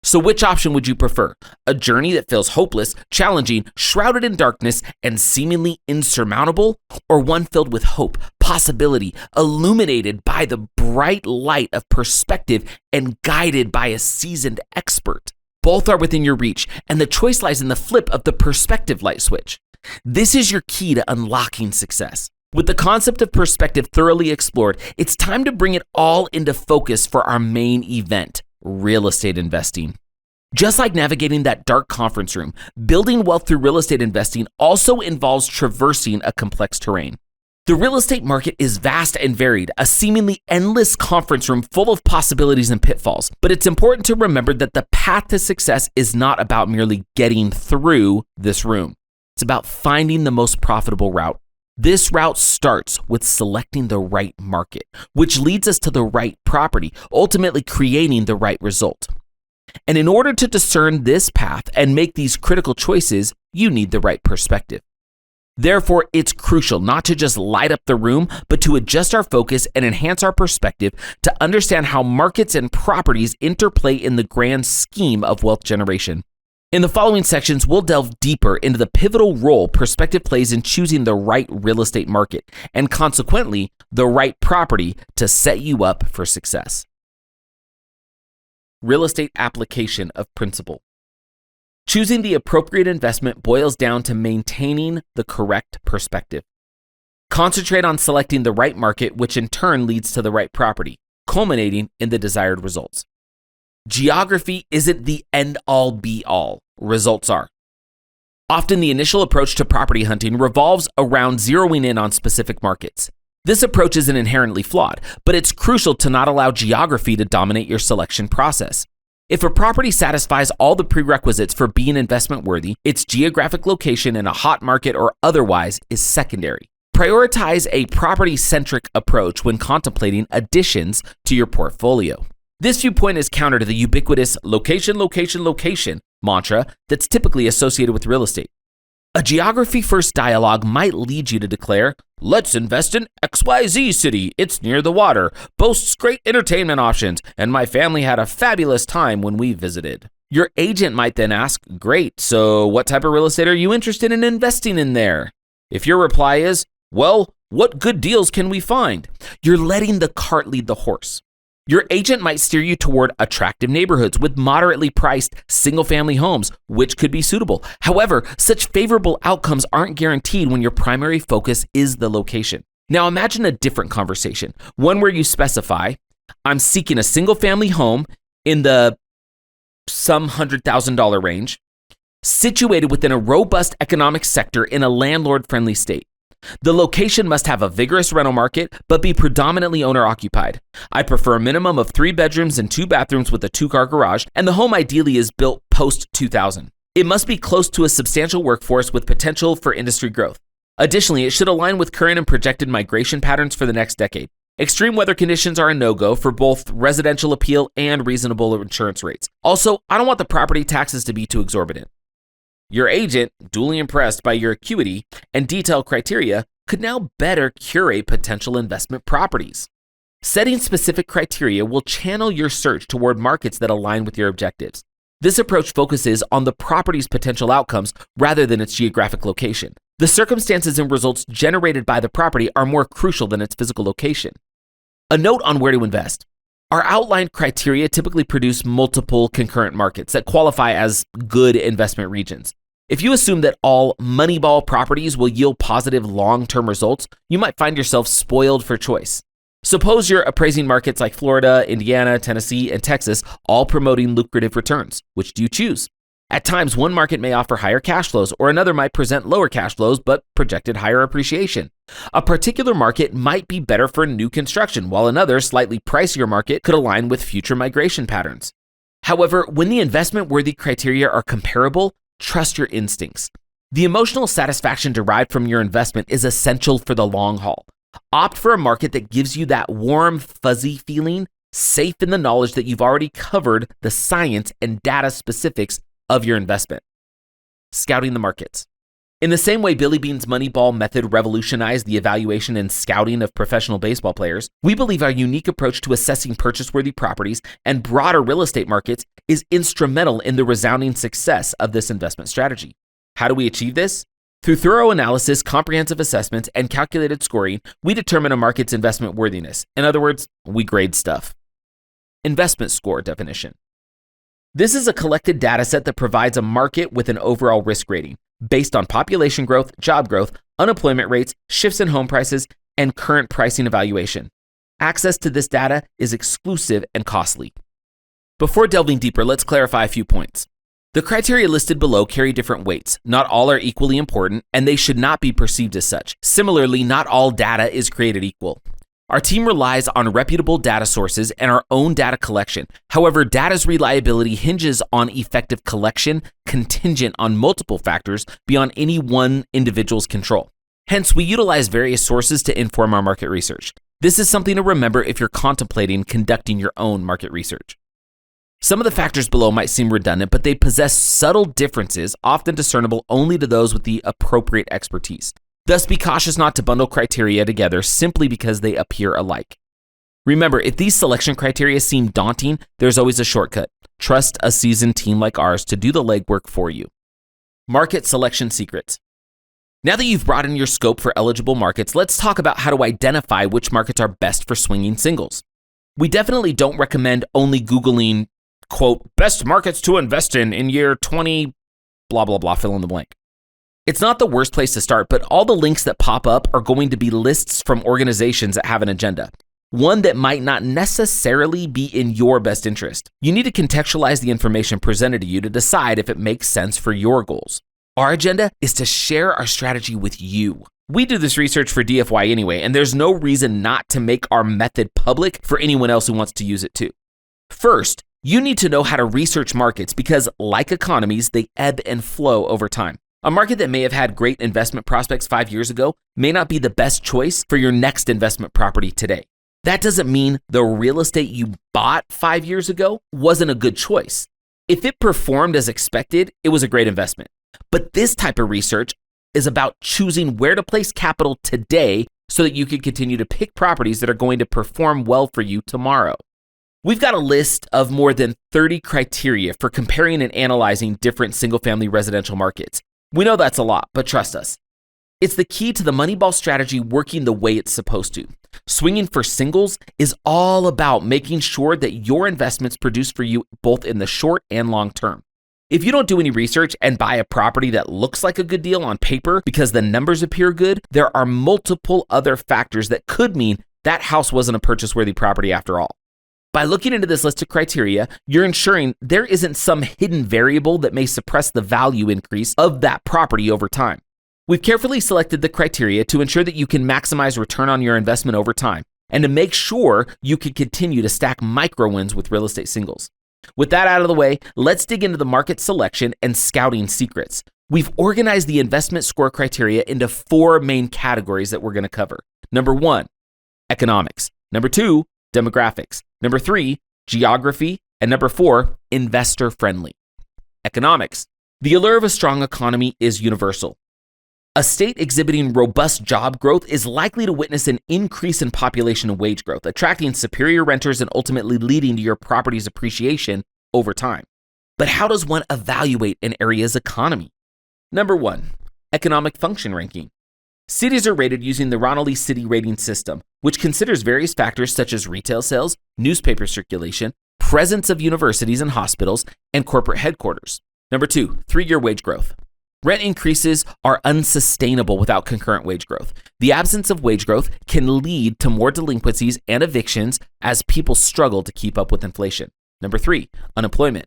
[SPEAKER 1] So which option would you prefer? A journey that feels hopeless, challenging, shrouded in darkness, and seemingly insurmountable? Or one filled with hope, possibility, illuminated by the bright light of perspective and guided by a seasoned expert? Both are within your reach, and the choice lies in the flip of the perspective light switch. This is your key to unlocking success. With the concept of perspective thoroughly explored, it's time to bring it all into focus for our main event, real estate investing. Just like navigating that dark conference room, building wealth through real estate investing also involves traversing a complex terrain. The real estate market is vast and varied, a seemingly endless conference room full of possibilities and pitfalls. But it's important to remember that the path to success is not about merely getting through this room. It's about finding the most profitable route. This route starts with selecting the right market, which leads us to the right property, ultimately creating the right result. And in order to discern this path and make these critical choices, you need the right perspective. Therefore, it's crucial not to just light up the room, but to adjust our focus and enhance our perspective to understand how markets and properties interplay in the grand scheme of wealth generation. In the following sections, we'll delve deeper into the pivotal role perspective plays in choosing the right real estate market and consequently the right property to set you up for success. Real estate application of principle. Choosing the appropriate investment boils down to maintaining the correct perspective. Concentrate on selecting the right market, which in turn leads to the right property, culminating in the desired results. Geography isn't the end-all be-all. Results are. Often the initial approach to property hunting revolves around zeroing in on specific markets. This approach isn't inherently flawed, but it's crucial to not allow geography to dominate your selection process. If a property satisfies all the prerequisites for being investment worthy, its geographic location in a hot market or otherwise is secondary. Prioritize a property-centric approach when contemplating additions to your portfolio. This viewpoint is counter to the ubiquitous location, location, location mantra that's typically associated with real estate. A geography-first dialogue might lead you to declare, "Let's invest in XYZ city. It's near the water, boasts great entertainment options, and my family had a fabulous time when we visited." Your agent might then ask, "Great, so what type of real estate are you interested in investing in there?" If your reply is, "Well, what good deals can we find?" you're letting the cart lead the horse. Your agent might steer you toward attractive neighborhoods with moderately priced single-family homes, which could be suitable. However, such favorable outcomes aren't guaranteed when your primary focus is the location. Now imagine a different conversation, one where you specify, "I'm seeking a single-family home in the some $100,000 range, situated within a robust economic sector in a landlord-friendly state. The location must have a vigorous rental market, but be predominantly owner-occupied. I prefer a minimum of 3 bedrooms and 2 bathrooms with a 2-car garage, and the home ideally is built post-2000. It must be close to a substantial workforce with potential for industry growth. Additionally, it should align with current and projected migration patterns for the next decade. Extreme weather conditions are a no-go for both residential appeal and reasonable insurance rates. Also, I don't want the property taxes to be too exorbitant." Your agent, duly impressed by your acuity and detailed criteria, could now better curate potential investment properties. Setting specific criteria will channel your search toward markets that align with your objectives. This approach focuses on the property's potential outcomes rather than its geographic location. The circumstances and results generated by the property are more crucial than its physical location. A note on where to invest. Our outlined criteria typically produce multiple concurrent markets that qualify as good investment regions. If you assume that all Moneyball properties will yield positive long-term results, you might find yourself spoiled for choice. Suppose you're appraising markets like Florida, Indiana, Tennessee, and Texas, all promoting lucrative returns. Which do you choose? At times, one market may offer higher cash flows, or another might present lower cash flows but projected higher appreciation. A particular market might be better for new construction, while another, slightly pricier market could align with future migration patterns. However, when the investment-worthy criteria are comparable, trust your instincts. The emotional satisfaction derived from your investment is essential for the long haul. Opt for a market that gives you that warm, fuzzy feeling, safe in the knowledge that you've already covered the science and data specifics of your investment. Scouting the markets. In the same way Billy Beane's Moneyball method revolutionized the evaluation and scouting of professional baseball players, we believe our unique approach to assessing purchase-worthy properties and broader real estate markets is instrumental in the resounding success of this investment strategy. How do we achieve this? Through thorough analysis, comprehensive assessments, and calculated scoring, we determine a market's investment worthiness. In other words, we grade stuff. Investment score definition. This is a collected data set that provides a market with an overall risk rating based on population growth, job growth, unemployment rates, shifts in home prices, and current pricing evaluation. Access to this data is exclusive and costly. Before delving deeper, let's clarify a few points. The criteria listed below carry different weights. Not all are equally important, and they should not be perceived as such. Similarly, not all data is created equal. Our team relies on reputable data sources and our own data collection. However, data's reliability hinges on effective collection, contingent on multiple factors beyond any one individual's control. Hence, we utilize various sources to inform our market research. This is something to remember if you're contemplating conducting your own market research. Some of the factors below might seem redundant, but they possess subtle differences, often discernible only to those with the appropriate expertise. Thus, be cautious not to bundle criteria together simply because they appear alike. Remember, if these selection criteria seem daunting, there's always a shortcut. Trust a seasoned team like ours to do the legwork for you. Market selection secrets. Now that you've broadened your scope for eligible markets, let's talk about how to identify which markets are best for swinging singles. We definitely don't recommend only Googling, quote, best markets to invest in year 20, blah, blah, blah, fill in the blank. It's not the worst place to start, but all the links that pop up are going to be lists from organizations that have an agenda, one that might not necessarily be in your best interest. You need to contextualize the information presented to you to decide if it makes sense for your goals. Our agenda is to share our strategy with you. We do this research for DFY anyway, and there's no reason not to make our method public for anyone else who wants to use it too. First, you need to know how to research markets because, like economies, they ebb and flow over time. A market that may have had great investment prospects 5 years ago may not be the best choice for your next investment property today. That doesn't mean the real estate you bought 5 years ago wasn't a good choice. If it performed as expected, it was a great investment. But this type of research is about choosing where to place capital today so that you can continue to pick properties that are going to perform well for you tomorrow. We've got a list of more than 30 criteria for comparing and analyzing different single-family residential markets. We know that's a lot, but trust us. It's the key to the Moneyball strategy working the way it's supposed to. Swinging for singles is all about making sure that your investments produce for you both in the short and long term. If you don't do any research and buy a property that looks like a good deal on paper because the numbers appear good, there are multiple other factors that could mean that house wasn't a purchase-worthy property after all. By looking into this list of criteria, you're ensuring there isn't some hidden variable that may suppress the value increase of that property over time. We've carefully selected the criteria to ensure that you can maximize return on your investment over time and to make sure you can continue to stack micro wins with real estate singles. With that out of the way, let's dig into the market selection and scouting secrets. We've organized the investment score criteria into 4 main categories that we're going to cover. Number 1, economics. Number 2, demographics. Number 3, geography. And number 4, investor friendly. Economics. The allure of a strong economy is universal. A state exhibiting robust job growth is likely to witness an increase in population and wage growth, attracting superior renters and ultimately leading to your property's appreciation over time. But how does one evaluate an area's economy? Number 1, economic function ranking. Cities are rated using the Ronelli City Rating System, which considers various factors such as retail sales, newspaper circulation, presence of universities and hospitals, and corporate headquarters. Number 2, 3-year wage growth. Rent increases are unsustainable without concurrent wage growth. The absence of wage growth can lead to more delinquencies and evictions as people struggle to keep up with inflation. Number 3, unemployment.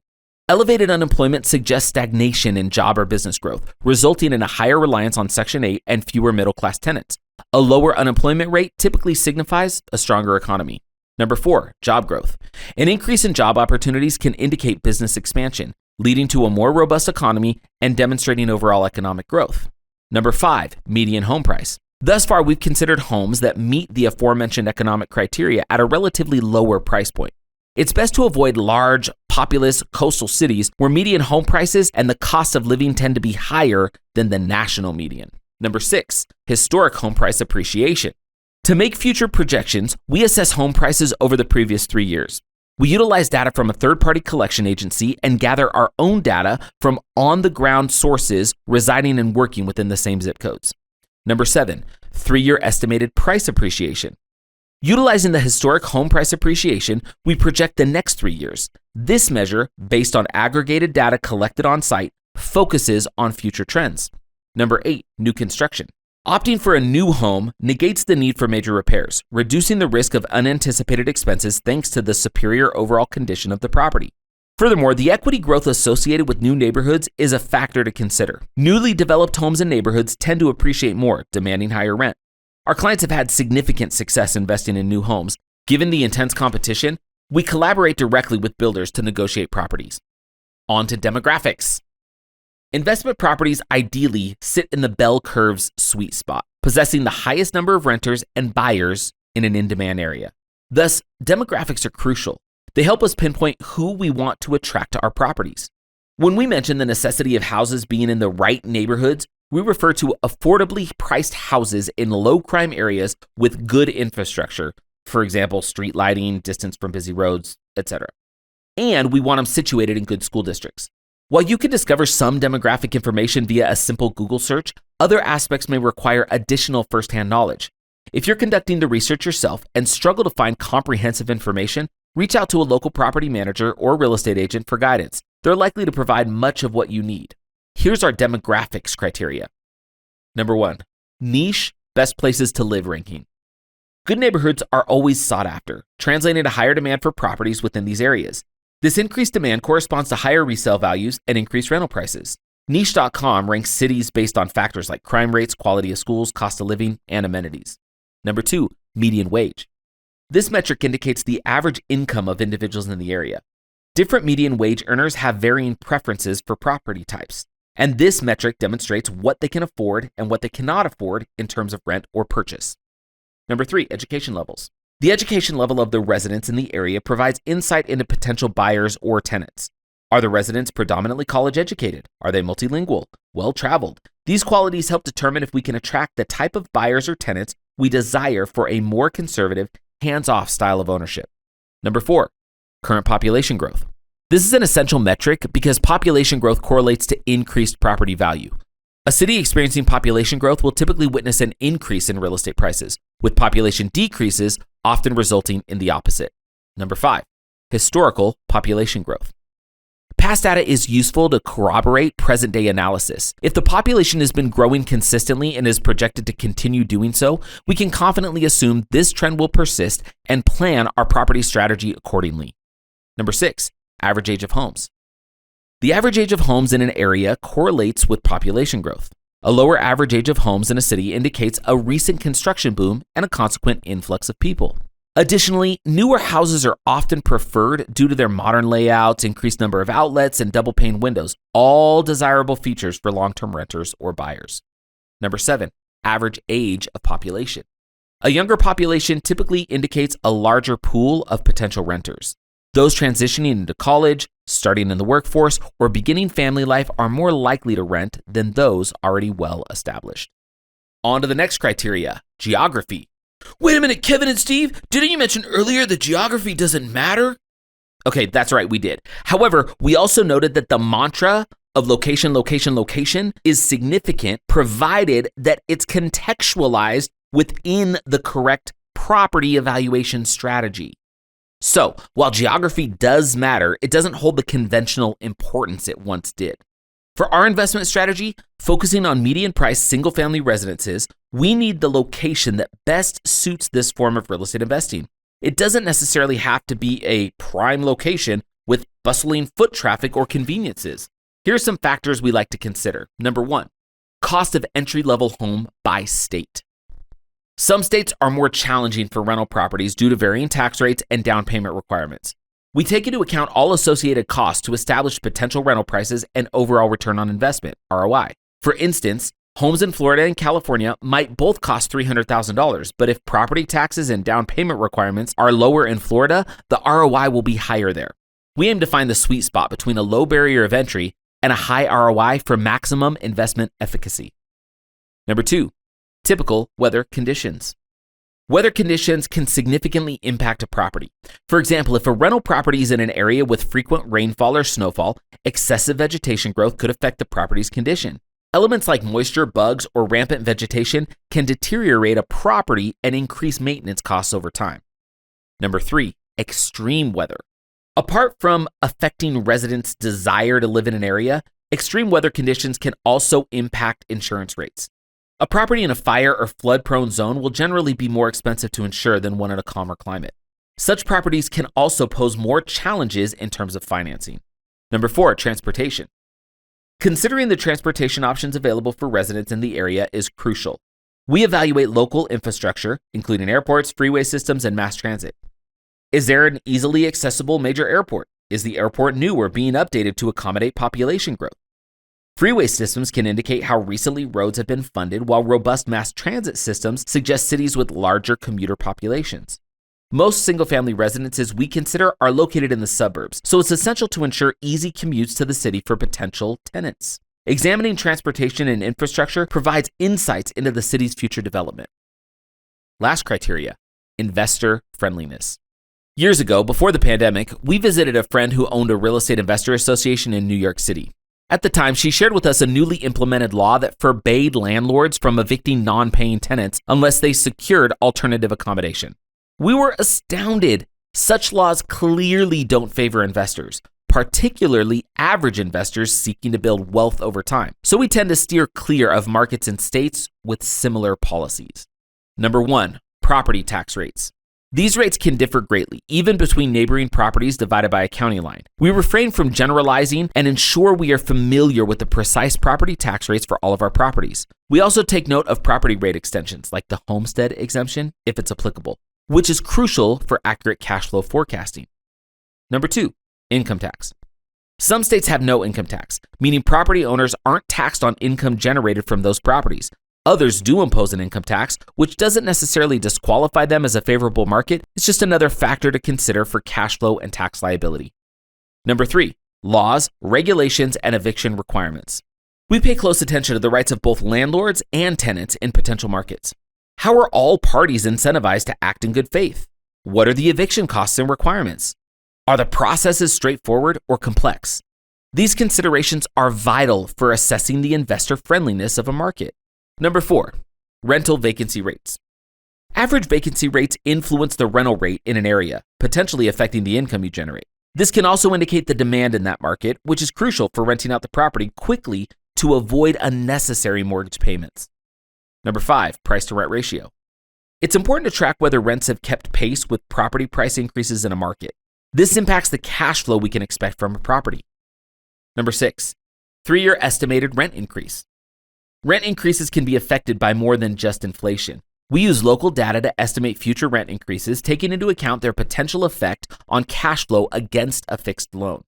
[SPEAKER 1] Elevated unemployment suggests stagnation in job or business growth, resulting in a higher reliance on Section 8 and fewer middle-class tenants. A lower unemployment rate typically signifies a stronger economy. Number 4, job growth. An increase in job opportunities can indicate business expansion, leading to a more robust economy and demonstrating overall economic growth. Number 5, median home price. Thus far, we've considered homes that meet the aforementioned economic criteria at a relatively lower price point. It's best to avoid large, populous coastal cities where median home prices and the cost of living tend to be higher than the national median. Number 6, historic home price appreciation. To make future projections, we assess home prices over the previous 3 years. We utilize data from a third-party collection agency and gather our own data from on-the-ground sources residing and working within the same zip codes. Number 7, 3-year estimated price appreciation. Utilizing the historic home price appreciation, we project the next 3 years. This measure, based on aggregated data collected on site, focuses on future trends. Number 8, new construction. Opting for a new home negates the need for major repairs, reducing the risk of unanticipated expenses thanks to the superior overall condition of the property. Furthermore, the equity growth associated with new neighborhoods is a factor to consider. Newly developed homes and neighborhoods tend to appreciate more, demanding higher rent. Our clients have had significant success investing in new homes. Given the intense competition, we collaborate directly with builders to negotiate properties. On to demographics. Investment properties ideally sit in the bell curve's sweet spot, possessing the highest number of renters and buyers in an in-demand area. Thus, demographics are crucial. They help us pinpoint who we want to attract to our properties. When we mention the necessity of houses being in the right neighborhoods, we refer to affordably priced houses in low-crime areas with good infrastructure, for example, street lighting, distance from busy roads, etc. And we want them situated in good school districts. While you can discover some demographic information via a simple Google search, other aspects may require additional firsthand knowledge. If you're conducting the research yourself and struggle to find comprehensive information, reach out to a local property manager or real estate agent for guidance. They're likely to provide much of what you need. Here's our demographics criteria. Number 1, niche best places to live ranking. Good neighborhoods are always sought after, translating to higher demand for properties within these areas. This increased demand corresponds to higher resale values and increased rental prices. Niche.com ranks cities based on factors like crime rates, quality of schools, cost of living, and amenities. Number 2, median wage. This metric indicates the average income of individuals in the area. Different median wage earners have varying preferences for property types, and this metric demonstrates what they can afford and what they cannot afford in terms of rent or purchase. Number 3, education levels. The education level of the residents in the area provides insight into potential buyers or tenants. Are the residents predominantly college educated? Are they multilingual, well-traveled? These qualities help determine if we can attract the type of buyers or tenants we desire for a more conservative, hands-off style of ownership. Number 4, current population growth. This is an essential metric because population growth correlates to increased property value. A city experiencing population growth will typically witness an increase in real estate prices, with population decreases often resulting in the opposite. Number 5, historical population growth. Past data is useful to corroborate present-day analysis. If the population has been growing consistently and is projected to continue doing so, we can confidently assume this trend will persist and plan our property strategy accordingly. Number 6, average age of homes. The average age of homes in an area correlates with population growth. A lower average age of homes in a city indicates a recent construction boom and a consequent influx of people. Additionally, newer houses are often preferred due to their modern layouts, increased number of outlets, and double-pane windows, all desirable features for long-term renters or buyers. Number 7, average age of population. A younger population typically indicates a larger pool of potential renters. Those transitioning into college, starting in the workforce, or beginning family life are more likely to rent than those already well established. On to the next criteria, geography. Wait a minute, Kevin and Steve, didn't you mention earlier that geography doesn't matter? Okay, that's right, we did. However, we also noted that the mantra of location, location, location is significant provided that it's contextualized within the correct property evaluation strategy. So, while geography does matter, it doesn't hold the conventional importance it once did. For our investment strategy, focusing on median price single-family residences, we need the location that best suits this form of real estate investing. It doesn't necessarily have to be a prime location with bustling foot traffic or conveniences. Here are some factors we like to consider. Number 1, cost of entry-level home by state. Some states are more challenging for rental properties due to varying tax rates and down payment requirements. We take into account all associated costs to establish potential rental prices and overall return on investment, ROI. For instance, homes in Florida and California might both cost $300,000, but if property taxes and down payment requirements are lower in Florida, the ROI will be higher there. We aim to find the sweet spot between a low barrier of entry and a high ROI for maximum investment efficacy. Number 2, typical weather conditions. Weather conditions can significantly impact a property. For example, if a rental property is in an area with frequent rainfall or snowfall, excessive vegetation growth could affect the property's condition. Elements like moisture, bugs, or rampant vegetation can deteriorate a property and increase maintenance costs over time. Number 3, extreme weather. Apart from affecting residents' desire to live in an area, extreme weather conditions can also impact insurance rates. A property in a fire or flood-prone zone will generally be more expensive to insure than one in a calmer climate. Such properties can also pose more challenges in terms of financing. Number 4, transportation. Considering the transportation options available for residents in the area is crucial. We evaluate local infrastructure, including airports, freeway systems, and mass transit. Is there an easily accessible major airport? Is the airport new or being updated to accommodate population growth? Freeway systems can indicate how recently roads have been funded, while robust mass transit systems suggest cities with larger commuter populations. Most single-family residences we consider are located in the suburbs, so it's essential to ensure easy commutes to the city for potential tenants. Examining transportation and infrastructure provides insights into the city's future development. Last criteria, investor friendliness. Years ago, before the pandemic, we visited a friend who owned a real estate investor association in New York City. At the time, she shared with us a newly implemented law that forbade landlords from evicting non-paying tenants unless they secured alternative accommodation. We were astounded. Such laws clearly don't favor investors, particularly average investors seeking to build wealth over time. So we tend to steer clear of markets and states with similar policies. Number 1, property tax rates. These rates can differ greatly, even between neighboring properties divided by a county line. We refrain from generalizing and ensure we are familiar with the precise property tax rates for all of our properties. We also take note of property rate extensions, like the homestead exemption, if it's applicable, which is crucial for accurate cash flow forecasting. Number 2, income tax. Some states have no income tax, meaning property owners aren't taxed on income generated from those properties. Others do impose an income tax, which doesn't necessarily disqualify them as a favorable market. It's just another factor to consider for cash flow and tax liability. Number 3, laws, regulations, and eviction requirements. We pay close attention to the rights of both landlords and tenants in potential markets. How are all parties incentivized to act in good faith? What are the eviction costs and requirements? Are the processes straightforward or complex? These considerations are vital for assessing the investor friendliness of a market. Number 4, rental vacancy rates. Average vacancy rates influence the rental rate in an area, potentially affecting the income you generate. This can also indicate the demand in that market, which is crucial for renting out the property quickly to avoid unnecessary mortgage payments. Number 5, price to rent ratio. It's important to track whether rents have kept pace with property price increases in a market. This impacts the cash flow we can expect from a property. Number 6, 3-year estimated rent increase. Rent increases can be affected by more than just inflation. We use local data to estimate future rent increases, taking into account their potential effect on cash flow against a fixed loan.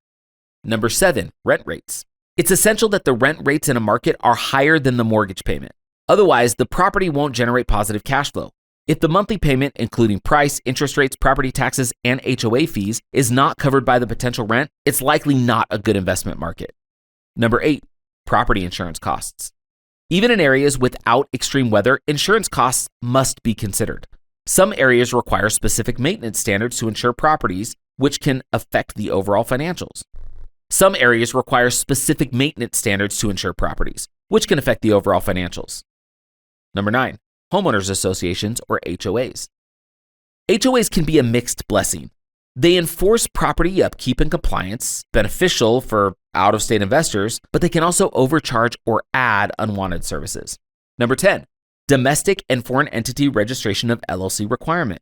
[SPEAKER 1] Number 7, rent rates. It's essential that the rent rates in a market are higher than the mortgage payment. Otherwise, the property won't generate positive cash flow. If the monthly payment, including price, interest rates, property taxes, and HOA fees, is not covered by the potential rent, it's likely not a good investment market. Number 8, property insurance costs. Even in areas without extreme weather, insurance costs must be considered. Some areas require specific maintenance standards to insure properties, which can affect the overall financials. Some areas require specific maintenance standards to insure properties, which can affect the overall financials. Number 9, homeowners associations or HOAs. HOAs can be a mixed blessing. They enforce property upkeep and compliance, beneficial for out-of-state investors, but they can also overcharge or add unwanted services. Number 10, domestic and foreign entity registration of LLC requirement.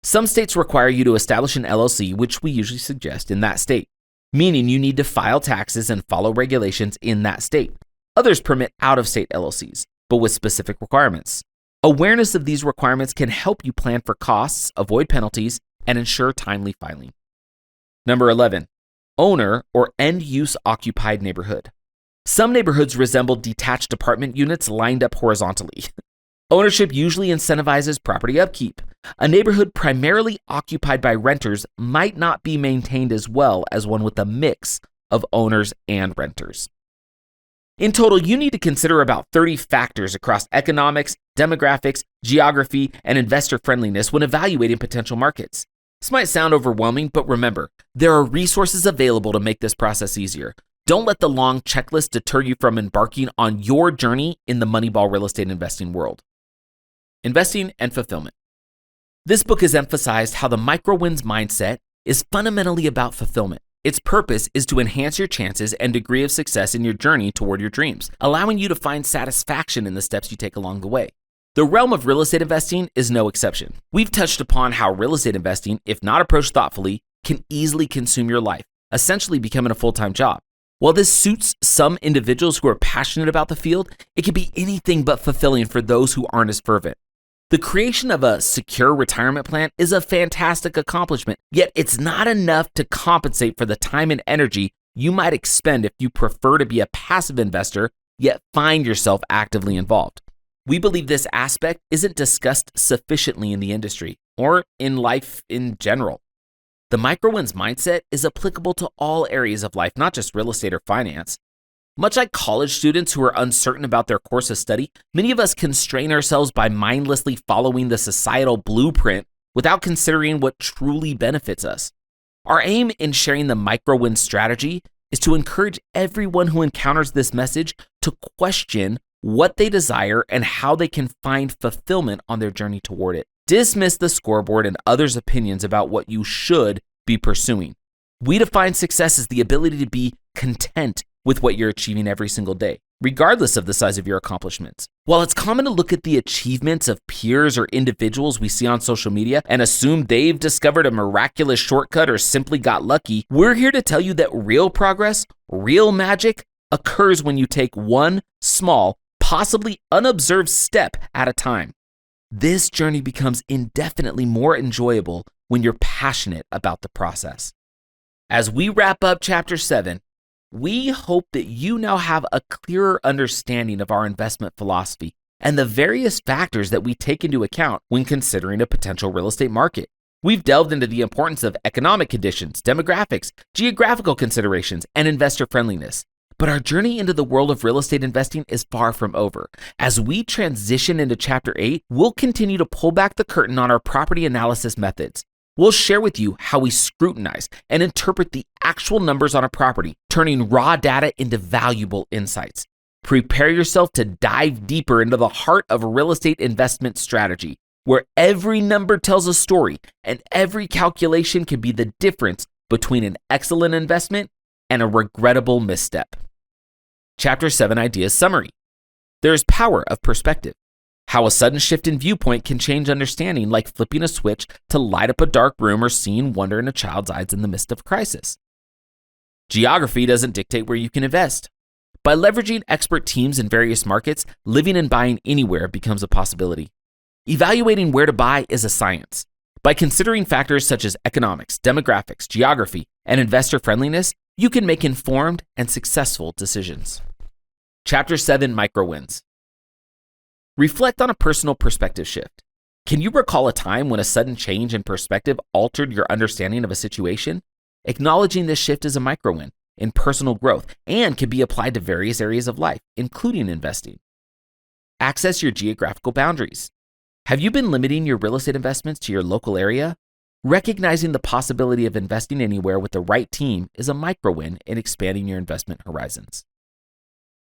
[SPEAKER 1] Some states require you to establish an LLC, which we usually suggest in that state, meaning you need to file taxes and follow regulations in that state. Others permit out-of-state LLCs, but with specific requirements. Awareness of these requirements can help you plan for costs, avoid penalties, and ensure timely filing. Number 11, owner or end-use occupied neighborhood. Some neighborhoods resemble detached apartment units lined up horizontally. Ownership usually incentivizes property upkeep. A neighborhood primarily occupied by renters might not be maintained as well as one with a mix of owners and renters. In total, you need to consider about 30 factors across economics, demographics, geography, and investor friendliness when evaluating potential markets. This might sound overwhelming, but remember, there are resources available to make this process easier. Don't let the long checklist deter you from embarking on your journey in the Moneyball real estate investing world. Investing and fulfillment. This book has emphasized how the micro-wins mindset is fundamentally about fulfillment. Its purpose is to enhance your chances and degree of success in your journey toward your dreams, allowing you to find satisfaction in the steps you take along the way. The realm of real estate investing is no exception. We've touched upon how real estate investing, if not approached thoughtfully, can easily consume your life, essentially becoming a full-time job. While this suits some individuals who are passionate about the field, it can be anything but fulfilling for those who aren't as fervent. The creation of a secure retirement plan is a fantastic accomplishment, yet it's not enough to compensate for the time and energy you might expend if you prefer to be a passive investor, yet find yourself actively involved. We believe this aspect isn't discussed sufficiently in the industry or in life in general. The micro-wins mindset is applicable to all areas of life, not just real estate or finance. Much like college students who are uncertain about their course of study, many of us constrain ourselves by mindlessly following the societal blueprint without considering what truly benefits us. Our aim in sharing the micro-win strategy is to encourage everyone who encounters this message to question what they desire and how they can find fulfillment on their journey toward it. Dismiss the scoreboard and others' opinions about what you should be pursuing. We define success as the ability to be content with what you're achieving every single day, regardless of the size of your accomplishments. While it's common to look at the achievements of peers or individuals we see on social media and assume they've discovered a miraculous shortcut or simply got lucky, we're here to tell you that real progress, real magic, occurs when you take one small, possibly unobserved step at a time. This journey becomes indefinitely more enjoyable when you're passionate about the process. As we wrap up Chapter 7, we hope that you now have a clearer understanding of our investment philosophy and the various factors that we take into account when considering a potential real estate market. We've delved into the importance of economic conditions, demographics, geographical considerations, and investor friendliness. But our journey into the world of real estate investing is far from over. As we transition into Chapter 8, we'll continue to pull back the curtain on our property analysis methods. We'll share with you how we scrutinize and interpret the actual numbers on a property, turning raw data into valuable insights. Prepare yourself to dive deeper into the heart of a real estate investment strategy, where every number tells a story and every calculation can be the difference between an excellent investment and a regrettable misstep. Chapter 7 Ideas Summary. There is power of perspective. How a sudden shift in viewpoint can change understanding, like flipping a switch to light up a dark room or seeing wonder in a child's eyes in the midst of crisis. Geography doesn't dictate where you can invest. By leveraging expert teams in various markets, living and buying anywhere becomes a possibility. Evaluating where to buy is a science. By considering factors such as economics, demographics, geography, and investor friendliness, you can make informed and successful decisions. Chapter 7 Micro-Wins. Reflect on a personal perspective shift. Can you recall a time when a sudden change in perspective altered your understanding of a situation? Acknowledging this shift is a micro-win in personal growth and can be applied to various areas of life, including investing. Access your geographical boundaries. Have you been limiting your real estate investments to your local area? Recognizing the possibility of investing anywhere with the right team is a micro-win in expanding your investment horizons.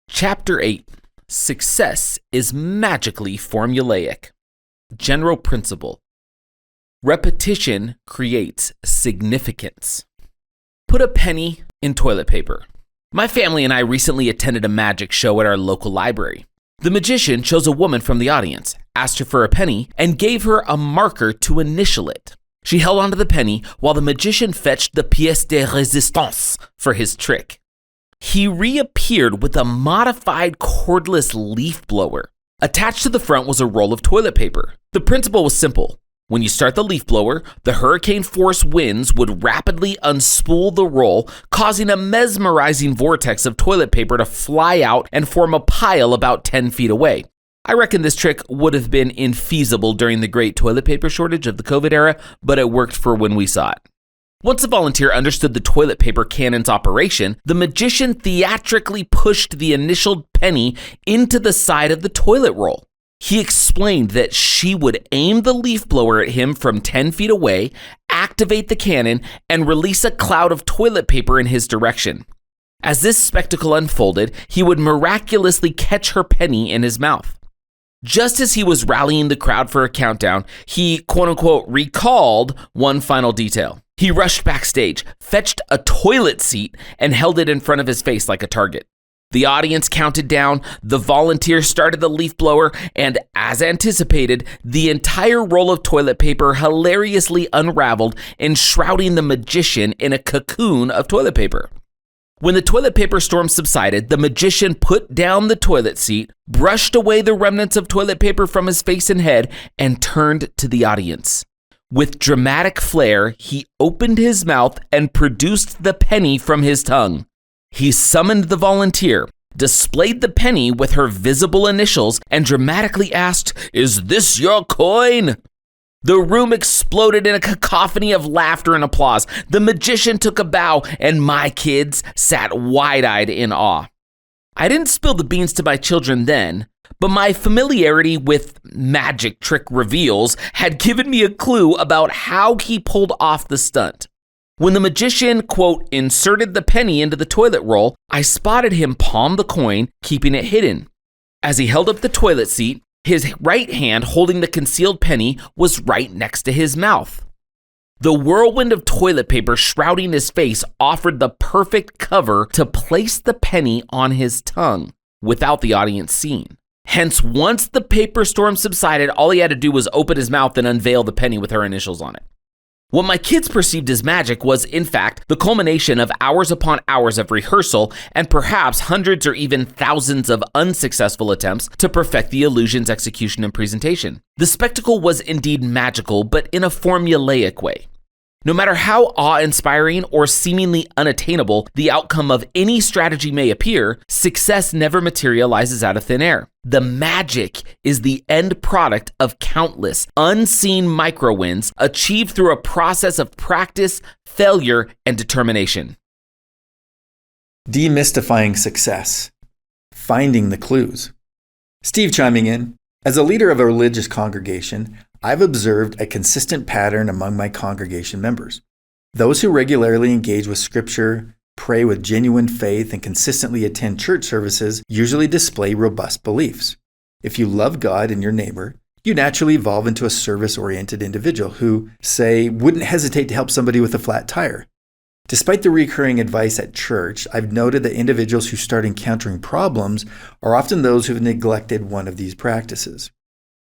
[SPEAKER 1] Chapter 8. Success is magically formulaic. General principle. Repetition creates significance. Put a penny in toilet paper. My family and I recently attended a magic show at our local library. The magician chose a woman from the audience, asked her for a penny, and gave her a marker to initial it. She held onto the penny while the magician fetched the pièce de résistance for his trick. He reappeared with a modified cordless leaf blower. Attached to the front was a roll of toilet paper. The principle was simple. When you start the leaf blower, the hurricane force winds would rapidly unspool the roll, causing a mesmerizing vortex of toilet paper to fly out and form a pile about 10 feet away. I reckon this trick would have been infeasible during the great toilet paper shortage of the COVID era, but it worked for when we saw it. Once the volunteer understood the toilet paper cannon's operation, the magician theatrically pushed the initialed penny into the side of the toilet roll. He explained that she would aim the leaf blower at him from 10 feet away, activate the cannon, and release a cloud of toilet paper in his direction. As this spectacle unfolded, he would miraculously catch her penny in his mouth. Just as he was rallying the crowd for a countdown, he, quote-unquote, recalled one final detail. He rushed backstage, fetched a toilet seat, and held it in front of his face like a target. The audience counted down, the volunteer started the leaf blower, and as anticipated, the entire roll of toilet paper hilariously unraveled, enshrouding the magician in a cocoon of toilet paper. When the toilet paper storm subsided, the magician put down the toilet seat, brushed away the remnants of toilet paper from his face and head, and turned to the audience. With dramatic flair, he opened his mouth and produced the penny from his tongue. He summoned the volunteer, displayed the penny with her visible initials, and dramatically asked, "Is this your coin?" The room exploded in a cacophony of laughter and applause. The magician took a bow, and my kids sat wide-eyed in awe. I didn't spill the beans to my children then, but my familiarity with magic trick reveals had given me a clue about how he pulled off the stunt. When the magician, quote, inserted the penny into the toilet roll, I spotted him palm the coin, keeping it hidden. As he held up the toilet seat, his right hand holding the concealed penny was right next to his mouth. The whirlwind of toilet paper shrouding his face offered the perfect cover to place the penny on his tongue without the audience seeing. Hence, once the paper storm subsided, all he had to do was open his mouth and unveil the penny with her initials on it. What my kids perceived as magic was, in fact, the culmination of hours upon hours of rehearsal and perhaps hundreds or even thousands of unsuccessful attempts to perfect the illusion's execution and presentation. The spectacle was indeed magical, but in a formulaic way. No matter how awe-inspiring or seemingly unattainable the outcome of any strategy may appear, success never materializes out of thin air. The magic is the end product of countless unseen micro-wins achieved through a process of practice, failure, and determination.
[SPEAKER 2] Demystifying success. Finding the clues. Steve chiming in. As a leader of a religious congregation, I've observed a consistent pattern among my congregation members. Those who regularly engage with Scripture, pray with genuine faith, and consistently attend church services usually display robust beliefs. If you love God and your neighbor, you naturally evolve into a service-oriented individual who, say, wouldn't hesitate to help somebody with a flat tire. Despite the recurring advice at church, I've noted that individuals who start encountering problems are often those who have neglected one of these practices.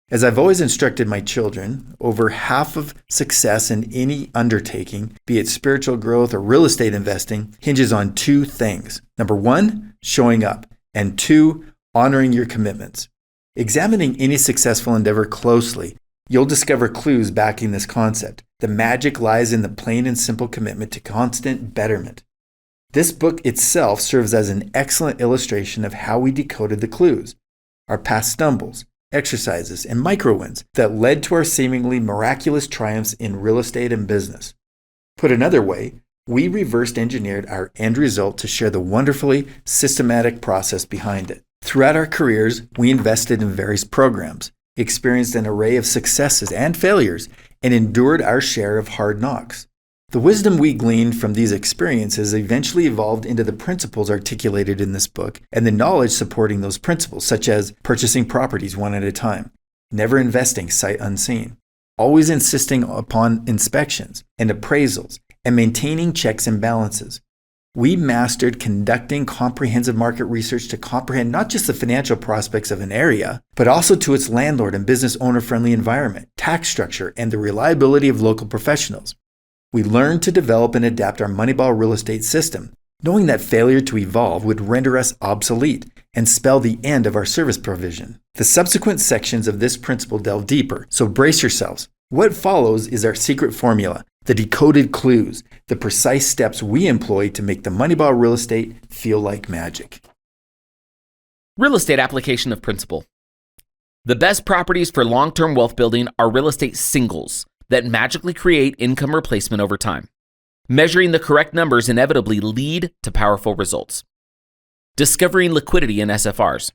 [SPEAKER 2] As I've always instructed my children, over half of success in any undertaking, be it spiritual growth or real estate investing, hinges on two things. Number one, showing up, and two, honoring your commitments. Examining any successful endeavor closely, you'll discover clues backing this concept. The magic lies in the plain and simple commitment to constant betterment. This book itself serves as an excellent illustration of how we decoded the clues, our past stumbles, exercises, and micro-wins that led to our seemingly miraculous triumphs in real estate and business. Put another way, we reversed engineered our end result to share the wonderfully systematic process behind it. Throughout our careers, we invested in various programs, experienced an array of successes and failures, and endured our share of hard knocks. The wisdom we gleaned from these experiences eventually evolved into the principles articulated in this book and the knowledge supporting those principles, such as purchasing properties one at a time, never investing sight unseen, always insisting upon inspections and appraisals, and maintaining checks and balances. We mastered conducting comprehensive market research to comprehend not just the financial prospects of an area, but also to its landlord and business owner-friendly environment, tax structure, and the reliability of local professionals. We learned to develop and adapt our Moneyball real estate system, knowing that failure to evolve would render us obsolete and spell the end of our service provision. The subsequent sections of this principle delve deeper, so brace yourselves. What follows is our secret formula, the decoded clues, the precise steps we employ to make the Moneyball real estate feel like magic.
[SPEAKER 1] Real estate application of principle. The best properties for long-term wealth building are real estate singles that magically create income replacement over time. Measuring the correct numbers inevitably lead to powerful results. Discovering liquidity in SFRs.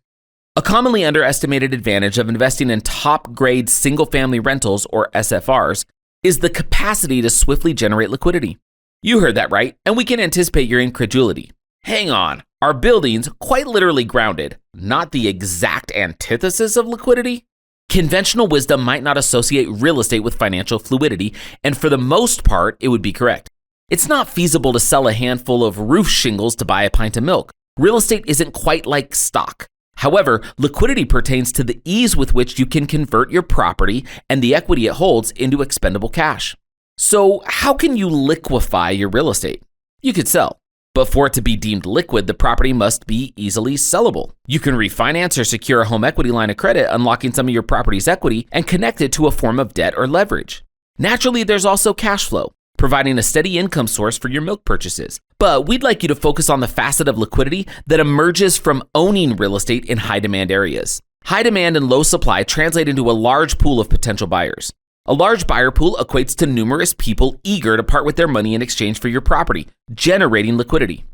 [SPEAKER 1] A commonly underestimated advantage of investing in top-grade single-family rentals, or SFRs, is the capacity to swiftly generate liquidity. You heard that right, and we can anticipate your incredulity. Hang on, are buildings quite literally grounded, not the exact antithesis of liquidity? Conventional wisdom might not associate real estate with financial fluidity, and for the most part, it would be correct. It's not feasible to sell a handful of roof shingles to buy a pint of milk. Real estate isn't quite like stock. However, liquidity pertains to the ease with which you can convert your property and the equity it holds into expendable cash. So, how can you liquefy your real estate? You could sell. But for it to be deemed liquid, the property must be easily sellable. You can refinance or secure a home equity line of credit, unlocking some of your property's equity and connect it to a form of debt or leverage. Naturally, there's also cash flow, providing a steady income source for your milk purchases. But we'd like you to focus on the facet of liquidity that emerges from owning real estate in high-demand areas. High demand and low supply translate into a large pool of potential buyers. A large buyer pool equates to numerous people eager to part with their money in exchange for your property, generating liquidity.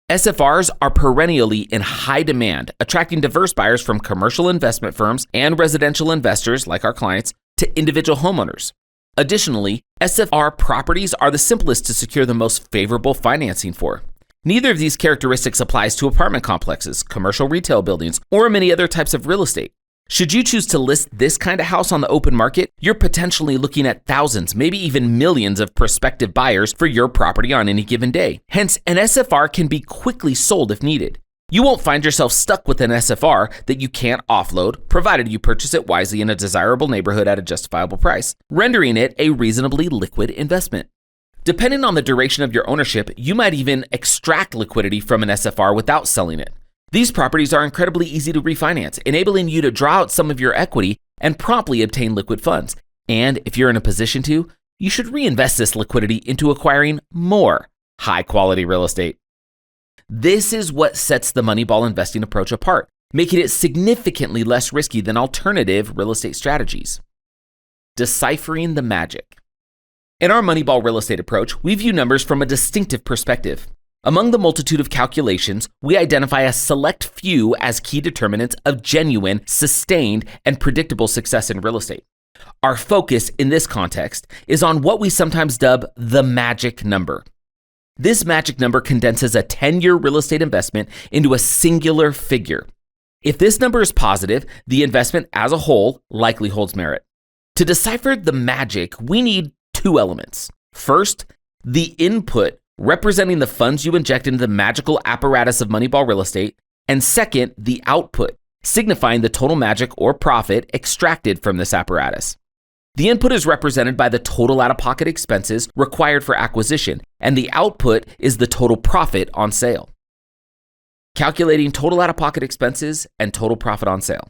[SPEAKER 1] SFRs are perennially in high demand, attracting diverse buyers from commercial investment firms and residential investors like our clients to individual homeowners. Additionally, SFR properties are the simplest to secure the most favorable financing for. Neither of these characteristics applies to apartment complexes, commercial retail buildings, or many other types of real estate. Should you choose to list this kind of house on the open market, you're potentially looking at thousands, maybe even millions of prospective buyers for your property on any given day. Hence, an SFR can be quickly sold if needed. You won't find yourself stuck with an SFR that you can't offload, provided you purchase it wisely in a desirable neighborhood at a justifiable price, rendering it a reasonably liquid investment. Depending on the duration of your ownership, you might even extract liquidity from an SFR without selling it. These properties are incredibly easy to refinance, enabling you to draw out some of your equity and promptly obtain liquid funds. And if you're in a position to, you should reinvest this liquidity into acquiring more high-quality real estate. This is what sets the Moneyball investing approach apart, making it significantly less risky than alternative real estate strategies. Deciphering the magic. In our Moneyball real estate approach, we view numbers from a distinctive perspective. Among the multitude of calculations, we identify a select few as key determinants of genuine, sustained, and predictable success in real estate. Our focus in this context is on what we sometimes dub the magic number. This magic number condenses a 10-year real estate investment into a singular figure. If this number is positive, the investment as a whole likely holds merit. To decipher the magic, we need two elements. First, the input representing the funds you inject into the magical apparatus of Moneyball real estate, and second, the output, signifying the total magic or profit extracted from this apparatus. The input is represented by the total out-of-pocket expenses required for acquisition, and the output is the total profit on sale. Calculating total out-of-pocket expenses and total profit on sale.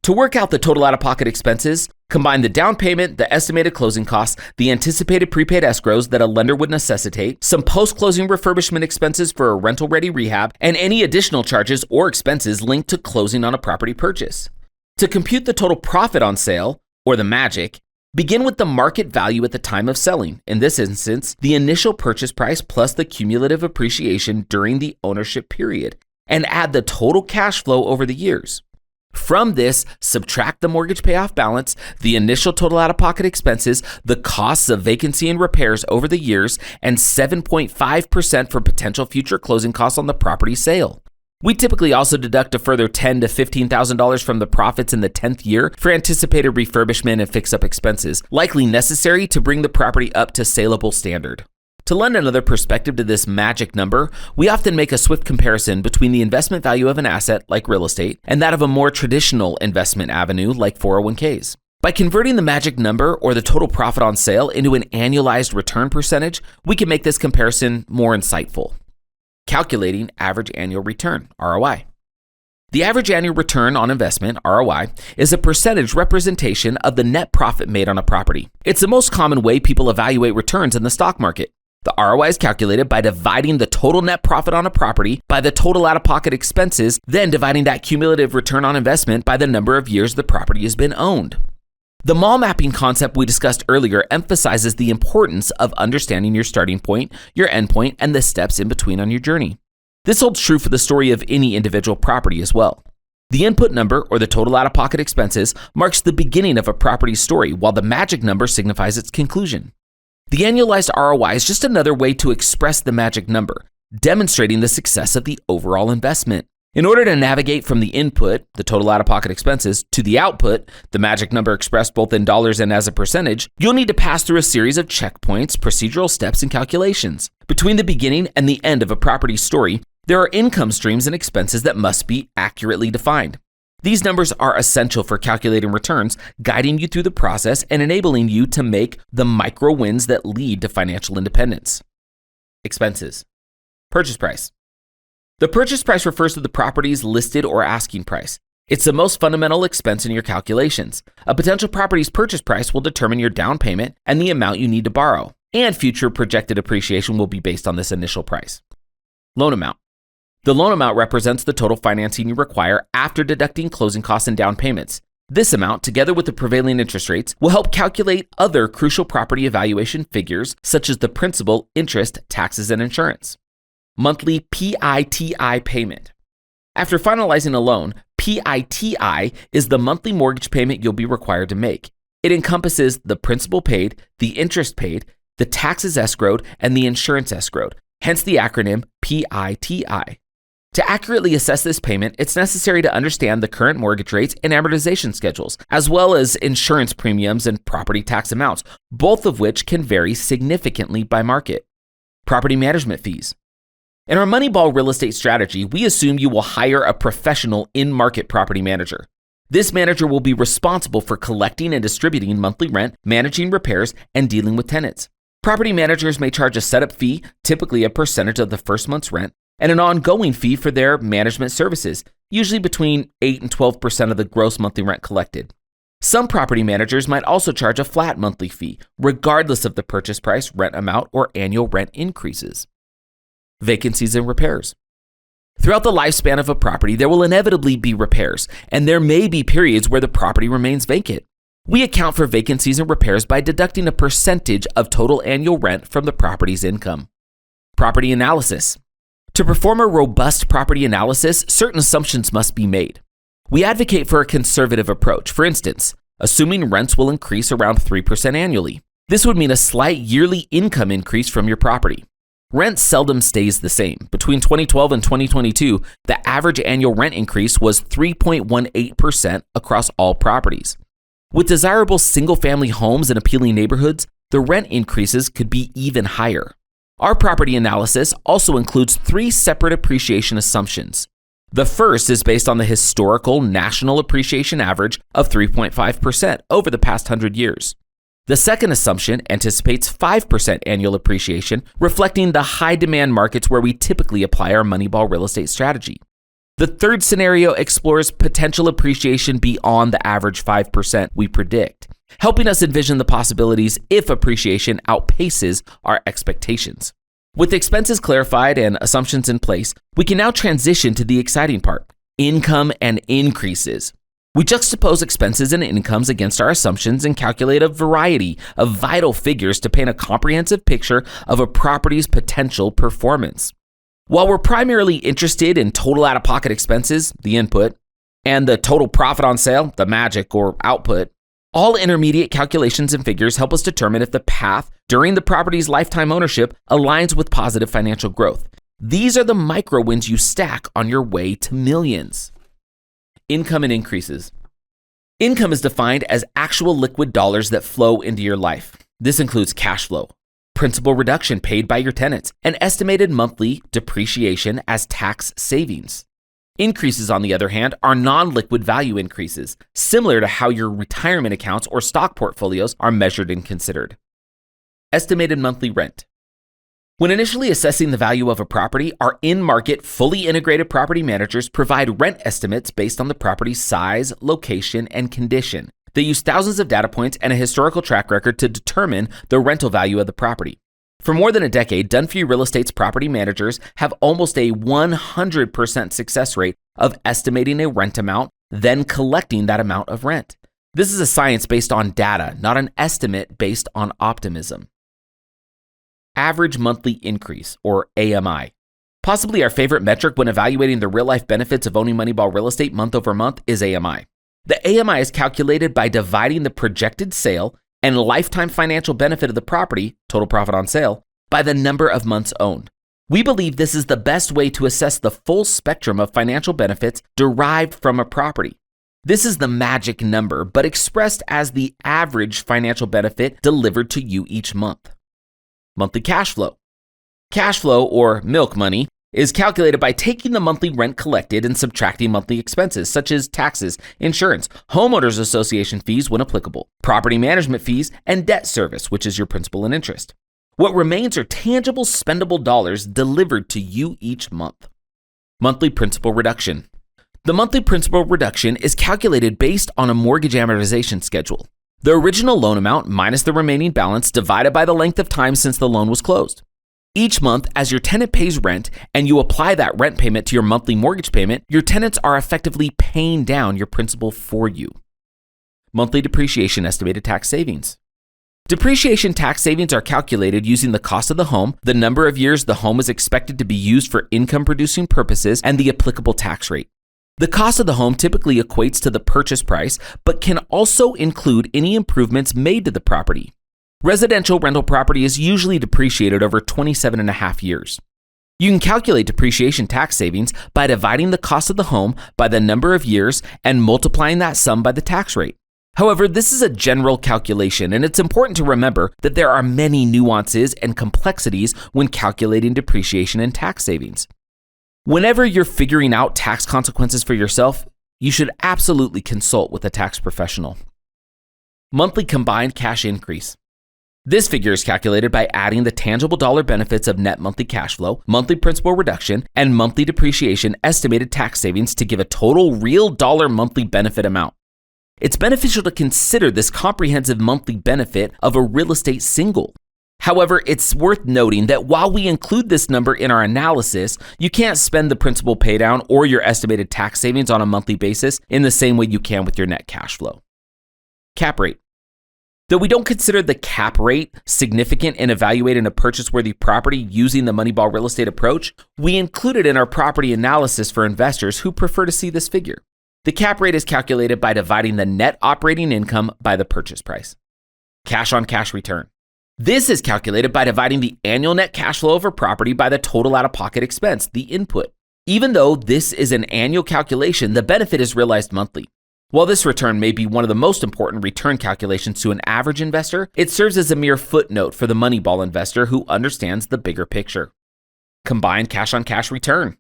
[SPEAKER 1] To work out the total out-of-pocket expenses, combine the down payment, the estimated closing costs, the anticipated prepaid escrows that a lender would necessitate, some post-closing refurbishment expenses for a rental-ready rehab, and any additional charges or expenses linked to closing on a property purchase. To compute the total profit on sale, or the magic, begin with the market value at the time of selling. In this instance, the initial purchase price plus the cumulative appreciation during the ownership period, and add the total cash flow over the years. From this, subtract the mortgage payoff balance, the initial total out-of-pocket expenses, the costs of vacancy and repairs over the years, and 7.5% for potential future closing costs on the property sale. We typically also deduct a further $10,000 to $15,000 from the profits in the 10th year for anticipated refurbishment and fix-up expenses, likely necessary to bring the property up to saleable standard. To lend another perspective to this magic number, we often make a swift comparison between the investment value of an asset like real estate and that of a more traditional investment avenue like 401ks. By converting the magic number or the total profit on sale into an annualized return percentage, we can make this comparison more insightful. Calculating average annual return, ROI. The average annual return on investment, ROI, is a percentage representation of the net profit made on a property. It's the most common way people evaluate returns in the stock market. The ROI is calculated by dividing the total net profit on a property by the total out-of-pocket expenses, then dividing that cumulative return on investment by the number of years the property has been owned. The mall mapping concept we discussed earlier emphasizes the importance of understanding your starting point, your end point, and the steps in between on your journey. This holds true for the story of any individual property as well. The input number, or the total out-of-pocket expenses, marks the beginning of a property's story, while the magic number signifies its conclusion. The annualized ROI is just another way to express the magic number, demonstrating the success of the overall investment. In order to navigate from the input, the total out-of-pocket expenses, to the output, the magic number expressed both in dollars and as a percentage, you'll need to pass through a series of checkpoints, procedural steps, and calculations. Between the beginning and the end of a property's story, there are income streams and expenses that must be accurately defined. These numbers are essential for calculating returns, guiding you through the process and enabling you to make the micro wins that lead to financial independence. Expenses. Purchase price. The purchase price refers to the property's listed or asking price. It's the most fundamental expense in your calculations. A potential property's purchase price will determine your down payment and the amount you need to borrow, and future projected appreciation will be based on this initial price. Loan amount. The loan amount represents the total financing you require after deducting closing costs and down payments. This amount, together with the prevailing interest rates, will help calculate other crucial property evaluation figures such as the principal, interest, taxes, and insurance. Monthly PITI payment. After finalizing a loan, PITI is the monthly mortgage payment you'll be required to make. It encompasses the principal paid, the interest paid, the taxes escrowed, and the insurance escrowed, hence the acronym PITI. To accurately assess this payment, it's necessary to understand the current mortgage rates and amortization schedules, as well as insurance premiums and property tax amounts, both of which can vary significantly by market. Property management fees. In our Moneyball real estate strategy, we assume you will hire a professional in-market property manager. This manager will be responsible for collecting and distributing monthly rent, managing repairs, and dealing with tenants. Property managers may charge a setup fee, typically a percentage of the first month's rent, and an ongoing fee for their management services, usually between 8 and 12% of the gross monthly rent collected. Some property managers might also charge a flat monthly fee, regardless of the purchase price, rent amount, or annual rent increases. Vacancies and repairs. Throughout the lifespan of a property, there will inevitably be repairs, and there may be periods where the property remains vacant. We account for vacancies and repairs by deducting a percentage of total annual rent from the property's income. Property analysis. To perform a robust property analysis, certain assumptions must be made. We advocate for a conservative approach. For instance, assuming rents will increase around 3% annually. This would mean a slight yearly income increase from your property. Rent seldom stays the same. Between 2012 and 2022, the average annual rent increase was 3.18% across all properties. With desirable single-family homes in appealing neighborhoods, the rent increases could be even higher. Our property analysis also includes 3 separate appreciation assumptions. The first is based on the historical national appreciation average of 3.5% over the past 100 years. The second assumption anticipates 5% annual appreciation, reflecting the high-demand markets where we typically apply our Moneyball real estate strategy. The third scenario explores potential appreciation beyond the average 5% we predict, helping us envision the possibilities if appreciation outpaces our expectations. With expenses clarified and assumptions in place, we can now transition to the exciting part, income and increases. We juxtapose expenses and incomes against our assumptions and calculate a variety of vital figures to paint a comprehensive picture of a property's potential performance. While we're primarily interested in total out-of-pocket expenses, the input, and the total profit on sale, the magic or output, all intermediate calculations and figures help us determine if the path during the property's lifetime ownership aligns with positive financial growth. These are the micro wins you stack on your way to millions. Income and increases. Income is defined as actual liquid dollars that flow into your life. This includes cash flow, principal reduction paid by your tenants, and estimated monthly depreciation as tax savings. Increases, on the other hand, are non-liquid value increases, similar to how your retirement accounts or stock portfolios are measured and considered. Estimated monthly rent. When initially assessing the value of a property, our in-market, fully integrated property managers provide rent estimates based on the property's size, location, and condition. They use thousands of data points and a historical track record to determine the rental value of the property. For more than a decade, DFY Real Estate's property managers have almost a 100% success rate of estimating a rent amount, then collecting that amount of rent. This is a science based on data, not an estimate based on optimism. Average monthly increase, or AMI. Possibly our favorite metric when evaluating the real-life benefits of owning Moneyball Real Estate month over month is AMI. The AMI is calculated by dividing the projected sale and lifetime financial benefit of the property, total profit on sale, by the number of months owned. We believe this is the best way to assess the full spectrum of financial benefits derived from a property. This is the magic number, but expressed as the average financial benefit delivered to you each month. Monthly cash flow. Cash flow, or milk money, is calculated by taking the monthly rent collected and subtracting monthly expenses such as taxes, insurance, homeowners association fees when applicable, property management fees, and debt service, which is your principal and interest. What remains are tangible spendable dollars delivered to you each month. Monthly principal reduction. The monthly principal reduction is calculated based on a mortgage amortization schedule. The original loan amount minus the remaining balance divided by the length of time since the loan was closed. Each month, as your tenant pays rent and you apply that rent payment to your monthly mortgage payment, your tenants are effectively paying down your principal for you. Monthly depreciation estimated tax savings. Depreciation tax savings are calculated using the cost of the home, the number of years the home is expected to be used for income-producing purposes, and the applicable tax rate. The cost of the home typically equates to the purchase price, but can also include any improvements made to the property. Residential rental property is usually depreciated over 27.5 years. You can calculate depreciation tax savings by dividing the cost of the home by the number of years and multiplying that sum by the tax rate. However, this is a general calculation, and it's important to remember that there are many nuances and complexities when calculating depreciation and tax savings. Whenever you're figuring out tax consequences for yourself, you should absolutely consult with a tax professional. Monthly combined cash increase. This figure is calculated by adding the tangible dollar benefits of net monthly cash flow, monthly principal reduction, and monthly depreciation estimated tax savings to give a total real dollar monthly benefit amount. It's beneficial to consider this comprehensive monthly benefit of a real estate single. However, it's worth noting that while we include this number in our analysis, you can't spend the principal paydown or your estimated tax savings on a monthly basis in the same way you can with your net cash flow. Cap rate. Though we don't consider the cap rate significant in evaluating a purchase-worthy property using the Moneyball Real Estate approach, we include it in our property analysis for investors who prefer to see this figure. The cap rate is calculated by dividing the net operating income by the purchase price. Cash-on-cash return. This is calculated by dividing the annual net cash flow of a property by the total out-of-pocket expense, the input. Even though this is an annual calculation, the benefit is realized monthly. While this return may be one of the most important return calculations to an average investor, it serves as a mere footnote for the Moneyball investor who understands the bigger picture. Combined cash-on-cash return.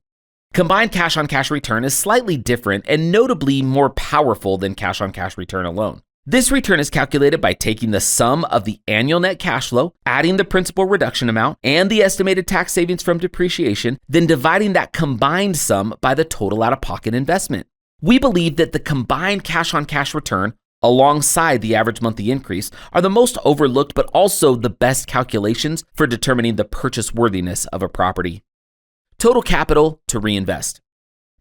[SPEAKER 1] Combined cash-on-cash return is slightly different and notably more powerful than cash-on-cash return alone. This return is calculated by taking the sum of the annual net cash flow, adding the principal reduction amount, and the estimated tax savings from depreciation, then dividing that combined sum by the total out-of-pocket investment. We believe that the combined cash-on-cash return, alongside the average monthly increase, are the most overlooked but also the best calculations for determining the purchase worthiness of a property. Total capital to reinvest.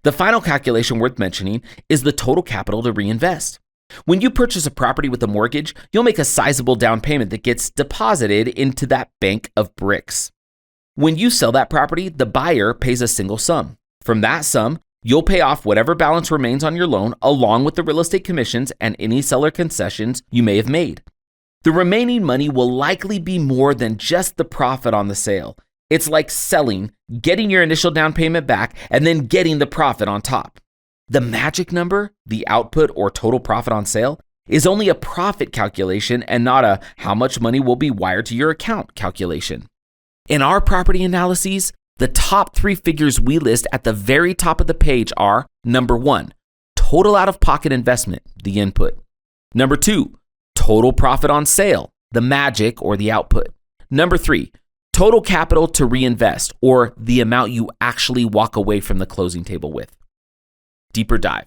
[SPEAKER 1] The final calculation worth mentioning is the total capital to reinvest. When you purchase a property with a mortgage, you'll make a sizable down payment that gets deposited into that bank of bricks. When you sell that property, the buyer pays a single sum. From that sum, you'll pay off whatever balance remains on your loan along with the real estate commissions and any seller concessions you may have made. The remaining money will likely be more than just the profit on the sale. It's like selling, getting your initial down payment back, and then getting the profit on top. The magic number, the output or total profit on sale, is only a profit calculation and not a how much money will be wired to your account calculation. In our property analyses, the top 3 figures we list at the very top of the page are: number 1, total out-of-pocket investment, the input; number 2, total profit on sale, the magic or the output; number 3, total capital to reinvest, or the amount you actually walk away from the closing table with. Deeper dive.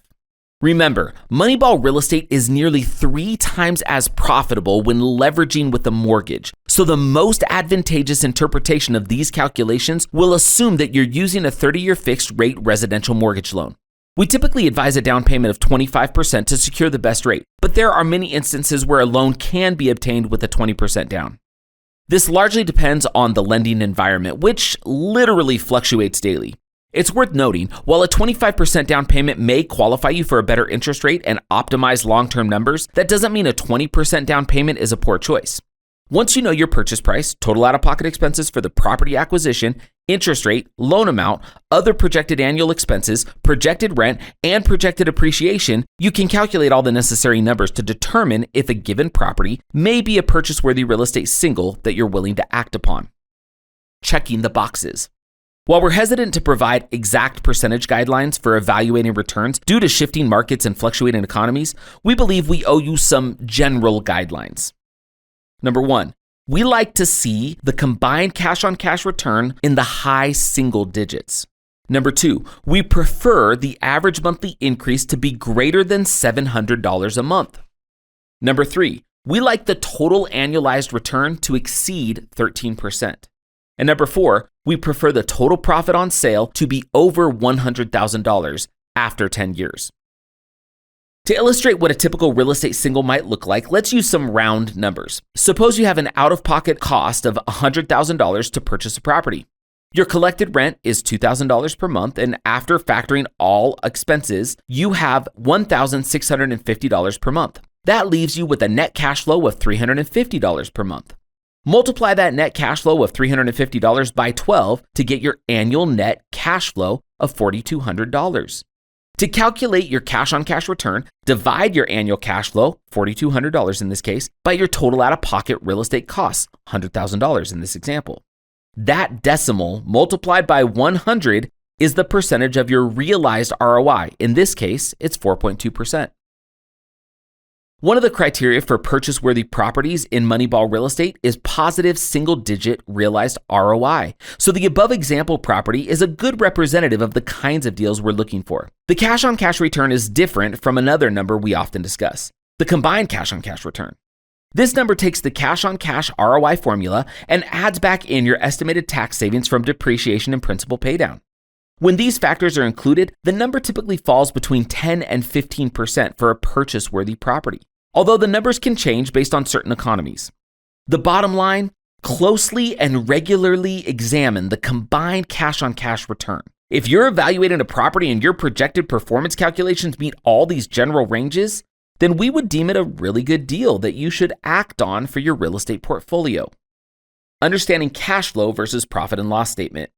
[SPEAKER 1] Remember, Moneyball Real Estate is nearly 3 times as profitable when leveraging with a mortgage. So the most advantageous interpretation of these calculations will assume that you're using a 30-year fixed rate residential mortgage loan. We typically advise a down payment of 25% to secure the best rate, but there are many instances where a loan can be obtained with a 20% down. This largely depends on the lending environment, which literally fluctuates daily. It's worth noting, while a 25% down payment may qualify you for a better interest rate and optimize long-term numbers, that doesn't mean a 20% down payment is a poor choice. Once you know your purchase price, total out-of-pocket expenses for the property acquisition, interest rate, loan amount, other projected annual expenses, projected rent, and projected appreciation, you can calculate all the necessary numbers to determine if a given property may be a purchase-worthy real estate single that you're willing to act upon. Checking the boxes. While we're hesitant to provide exact percentage guidelines for evaluating returns due to shifting markets and fluctuating economies, we believe we owe you some general guidelines. Number 1, we like to see the combined cash-on-cash return in the high single digits. Number 2, we prefer the average monthly increase to be greater than $700 a month. Number 3, we like the total annualized return to exceed 13%. And number 4, we prefer the total profit on sale to be over $100,000 after 10 years. To illustrate what a typical real estate single might look like, let's use some round numbers. Suppose you have an out-of-pocket cost of $100,000 to purchase a property. Your collected rent is $2,000 per month, and after factoring all expenses, you have $1,650 per month. That leaves you with a net cash flow of $350 per month. Multiply that net cash flow of $350 by 12 to get your annual net cash flow of $4,200. To calculate your cash-on-cash return, divide your annual cash flow, $4,200 in this case, by your total out-of-pocket real estate costs, $100,000 in this example. That decimal multiplied by 100 is the percentage of your realized ROI. In this case, it's 4.2%. One of the criteria for purchase-worthy properties in Moneyball Real Estate is positive single-digit realized ROI. So the above example property is a good representative of the kinds of deals we're looking for. The cash-on-cash return is different from another number we often discuss, the combined cash-on-cash return. This number takes the cash-on-cash ROI formula and adds back in your estimated tax savings from depreciation and principal paydown. When these factors are included, the number typically falls between 10 and 15% for a purchase-worthy property, although the numbers can change based on certain economies. The bottom line, closely and regularly examine the combined cash-on-cash return. If you're evaluating a property and your projected performance calculations meet all these general ranges, then we would deem it a really good deal that you should act on for your real estate portfolio. Understanding cash flow versus profit and loss statement.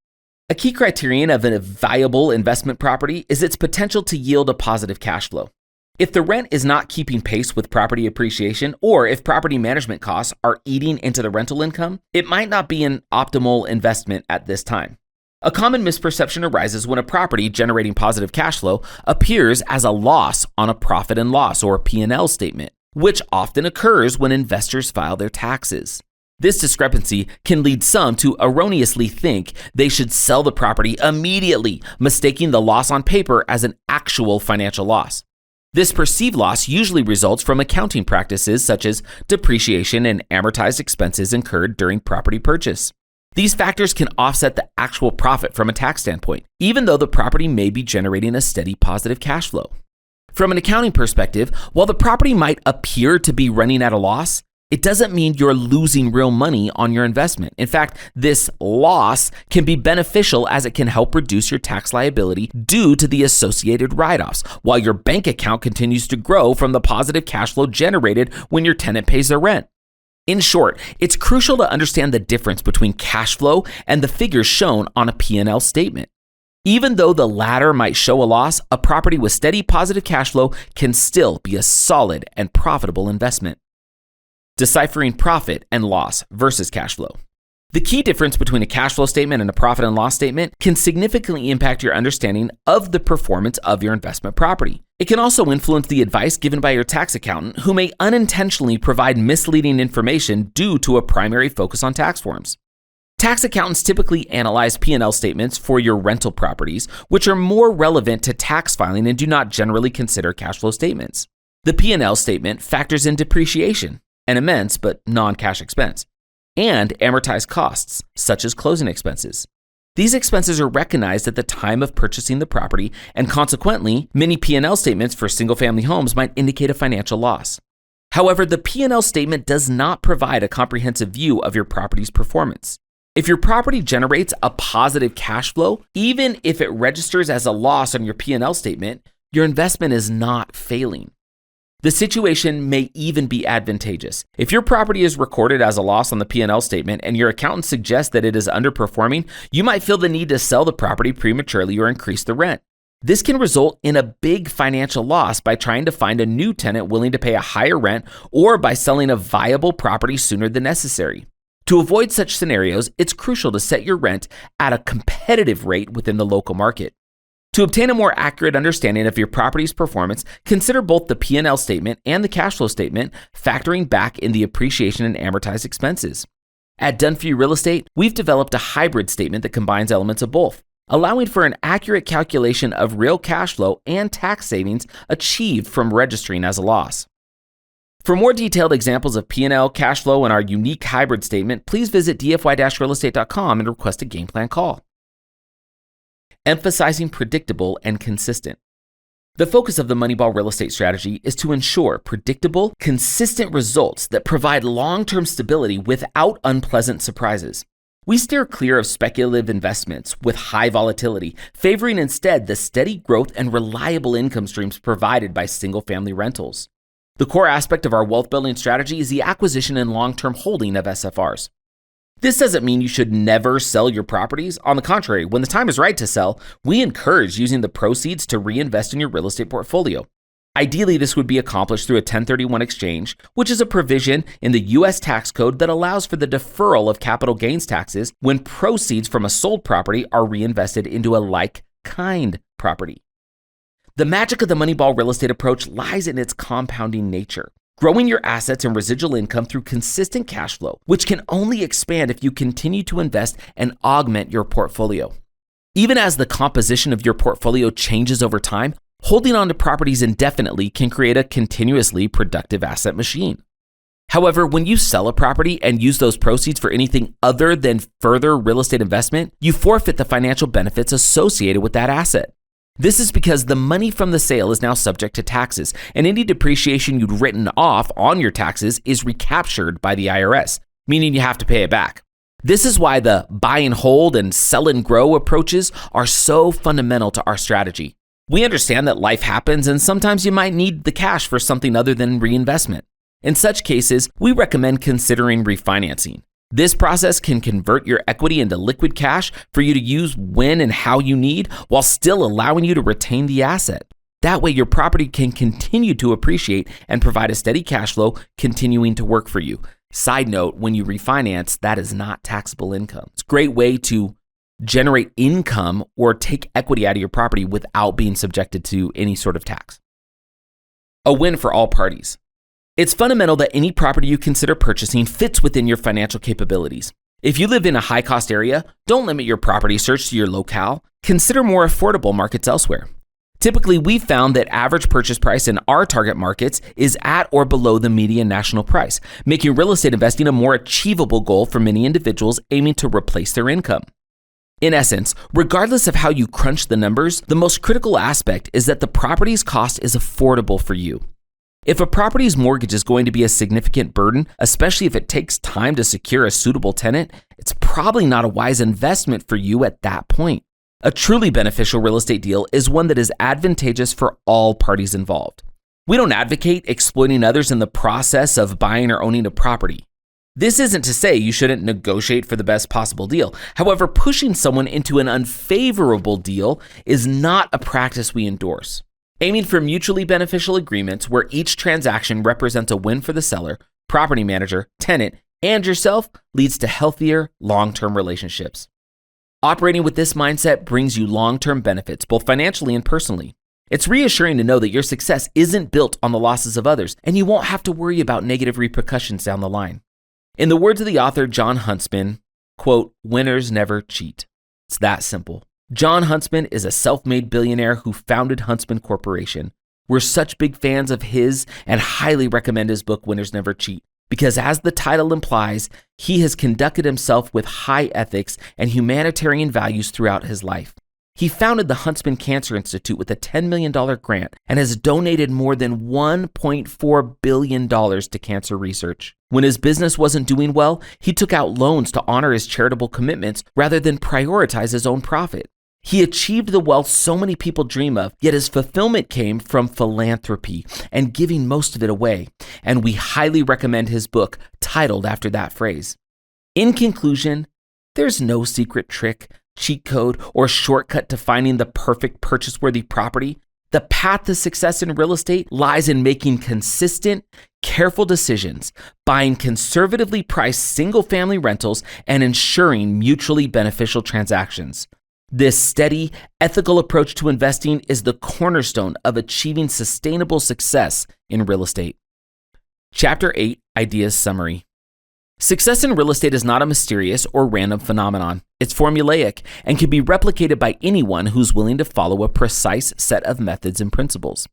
[SPEAKER 1] A key criterion of a viable investment property is its potential to yield a positive cash flow. If the rent is not keeping pace with property appreciation, or if property management costs are eating into the rental income, it might not be an optimal investment at this time. A common misperception arises when a property generating positive cash flow appears as a loss on a profit and loss or P&L statement, which often occurs when investors file their taxes. This discrepancy can lead some to erroneously think they should sell the property immediately, mistaking the loss on paper as an actual financial loss. This perceived loss usually results from accounting practices such as depreciation and amortized expenses incurred during property purchase. These factors can offset the actual profit from a tax standpoint, even though the property may be generating a steady positive cash flow. From an accounting perspective, while the property might appear to be running at a loss, it doesn't mean you're losing real money on your investment. In fact, this loss can be beneficial as it can help reduce your tax liability due to the associated write-offs, while your bank account continues to grow from the positive cash flow generated when your tenant pays their rent. In short, it's crucial to understand the difference between cash flow and the figures shown on a P&L statement. Even though the latter might show a loss, a property with steady positive cash flow can still be a solid and profitable investment. Deciphering profit and loss versus cash flow. The key difference between a cash flow statement and a profit and loss statement can significantly impact your understanding of the performance of your investment property. It can also influence the advice given by your tax accountant, who may unintentionally provide misleading information due to a primary focus on tax forms. Tax accountants typically analyze P&L statements for your rental properties, which are more relevant to tax filing and do not generally consider cash flow statements. The P&L statement factors in depreciation, an immense but non-cash expense, and amortized costs, such as closing expenses. These expenses are recognized at the time of purchasing the property, and consequently, many P&L statements for single-family homes might indicate a financial loss. However, the P&L statement does not provide a comprehensive view of your property's performance. If your property generates a positive cash flow, even if it registers as a loss on your P&L statement, your investment is not failing. The situation may even be advantageous. If your property is recorded as a loss on the P&L statement and your accountant suggests that it is underperforming, you might feel the need to sell the property prematurely or increase the rent. This can result in a big financial loss by trying to find a new tenant willing to pay a higher rent or by selling a viable property sooner than necessary. To avoid such scenarios, it's crucial to set your rent at a competitive rate within the local market. To obtain a more accurate understanding of your property's performance, consider both the P&L statement and the cash flow statement, factoring back in the appreciation and amortized expenses. At DFY Real Estate, we've developed a hybrid statement that combines elements of both, allowing for an accurate calculation of real cash flow and tax savings achieved from registering as a loss. For more detailed examples of P&L, cash flow, and our unique hybrid statement, please visit dfy-realestate.com and request a game plan call. Emphasizing predictable and consistent. The focus of the Moneyball real estate strategy is to ensure predictable, consistent results that provide long-term stability without unpleasant surprises. We steer clear of speculative investments with high volatility, favoring instead the steady growth and reliable income streams provided by single-family rentals. The core aspect of our wealth-building strategy is the acquisition and long-term holding of SFRs. This doesn't mean you should never sell your properties. On the contrary, when the time is right to sell, we encourage using the proceeds to reinvest in your real estate portfolio. Ideally, this would be accomplished through a 1031 exchange, which is a provision in the U.S. tax code that allows for the deferral of capital gains taxes when proceeds from a sold property are reinvested into a like-kind property. The magic of the Moneyball real estate approach lies in its compounding nature, growing your assets and residual income through consistent cash flow, which can only expand if you continue to invest and augment your portfolio. Even as the composition of your portfolio changes over time, holding on to properties indefinitely can create a continuously productive asset machine. However, when you sell a property and use those proceeds for anything other than further real estate investment, you forfeit the financial benefits associated with that asset. This is because the money from the sale is now subject to taxes, and any depreciation you'd written off on your taxes is recaptured by the IRS, meaning you have to pay it back. This is why the buy and hold and sell and grow approaches are so fundamental to our strategy. We understand that life happens and sometimes you might need the cash for something other than reinvestment. In such cases, we recommend considering refinancing. This process can convert your equity into liquid cash for you to use when and how you need, while still allowing you to retain the asset. That way, your property can continue to appreciate and provide a steady cash flow, continuing to work for you. Side note, when you refinance, that is not taxable income. It's a great way to generate income or take equity out of your property without being subjected to any sort of tax. A win for all parties. It's fundamental that any property you consider purchasing fits within your financial capabilities. If you live in a high-cost area, don't limit your property search to your locale. Consider more affordable markets elsewhere. Typically, we've found that average purchase price in our target markets is at or below the median national price, making real estate investing a more achievable goal for many individuals aiming to replace their income. In essence, regardless of how you crunch the numbers, the most critical aspect is that the property's cost is affordable for you. If a property's mortgage is going to be a significant burden, especially if it takes time to secure a suitable tenant, it's probably not a wise investment for you at that point. A truly beneficial real estate deal is one that is advantageous for all parties involved. We don't advocate exploiting others in the process of buying or owning a property. This isn't to say you shouldn't negotiate for the best possible deal. However, pushing someone into an unfavorable deal is not a practice we endorse. Aiming for mutually beneficial agreements where each transaction represents a win for the seller, property manager, tenant, and yourself leads to healthier, long-term relationships. Operating with this mindset brings you long-term benefits, both financially and personally. It's reassuring to know that your success isn't built on the losses of others, and you won't have to worry about negative repercussions down the line. In the words of the author John Huntsman, quote, "Winners never cheat." It's that simple. John Huntsman is a self-made billionaire who founded Huntsman Corporation. We're such big fans of his and highly recommend his book, Winners Never Cheat, because as the title implies, he has conducted himself with high ethics and humanitarian values throughout his life. He founded the Huntsman Cancer Institute with a $10 million grant and has donated more than $1.4 billion to cancer research. When his business wasn't doing well, he took out loans to honor his charitable commitments rather than prioritize his own profit. He achieved the wealth so many people dream of, yet his fulfillment came from philanthropy and giving most of it away. And we highly recommend his book titled after that phrase. In conclusion, there's no secret trick, cheat code, or shortcut to finding the perfect purchase-worthy property. The path to success in real estate lies in making consistent, careful decisions, buying conservatively priced single-family rentals, and ensuring mutually beneficial transactions. This steady, ethical approach to investing is the cornerstone of achieving sustainable success in real estate. Chapter 8, Ideas Summary. Success in real estate is not a mysterious or random phenomenon. It's formulaic and can be replicated by anyone who's willing to follow a precise set of methods and principles.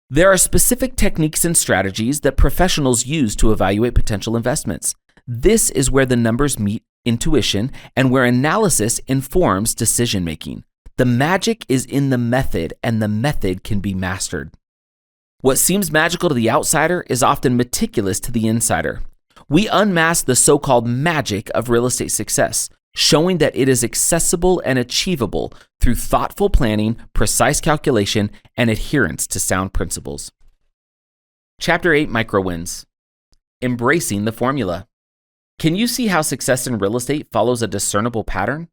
[SPEAKER 1] There are specific techniques and strategies that professionals use to evaluate potential investments. This is where the numbers meet intuition and where analysis informs decision-making. The magic is in the method, and the method can be mastered. What seems magical to the outsider is often meticulous to the insider. We unmask the so-called magic of real estate success, showing that it is accessible and achievable through thoughtful planning, precise calculation, and adherence to sound principles. Chapter 8, Micro-Wins. Embracing the formula. Can you see how success in real estate follows a discernible pattern?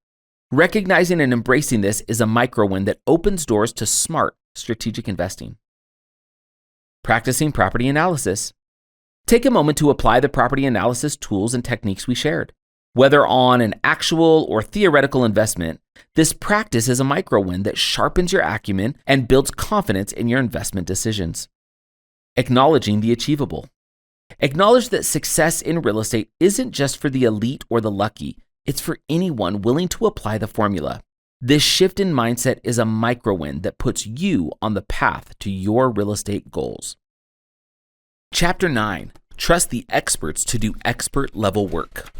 [SPEAKER 1] Recognizing and embracing this is a micro-win that opens doors to smart, strategic investing. Practicing property analysis. Take a moment to apply the property analysis tools and techniques we shared. Whether on an actual or theoretical investment, this practice is a micro-win that sharpens your acumen and builds confidence in your investment decisions. Acknowledging the achievable. Acknowledge that success in real estate isn't just for the elite or the lucky, it's for anyone willing to apply the formula. This shift in mindset is a micro-win that puts you on the path to your real estate goals. Chapter 9, Trust the experts to do expert-level work.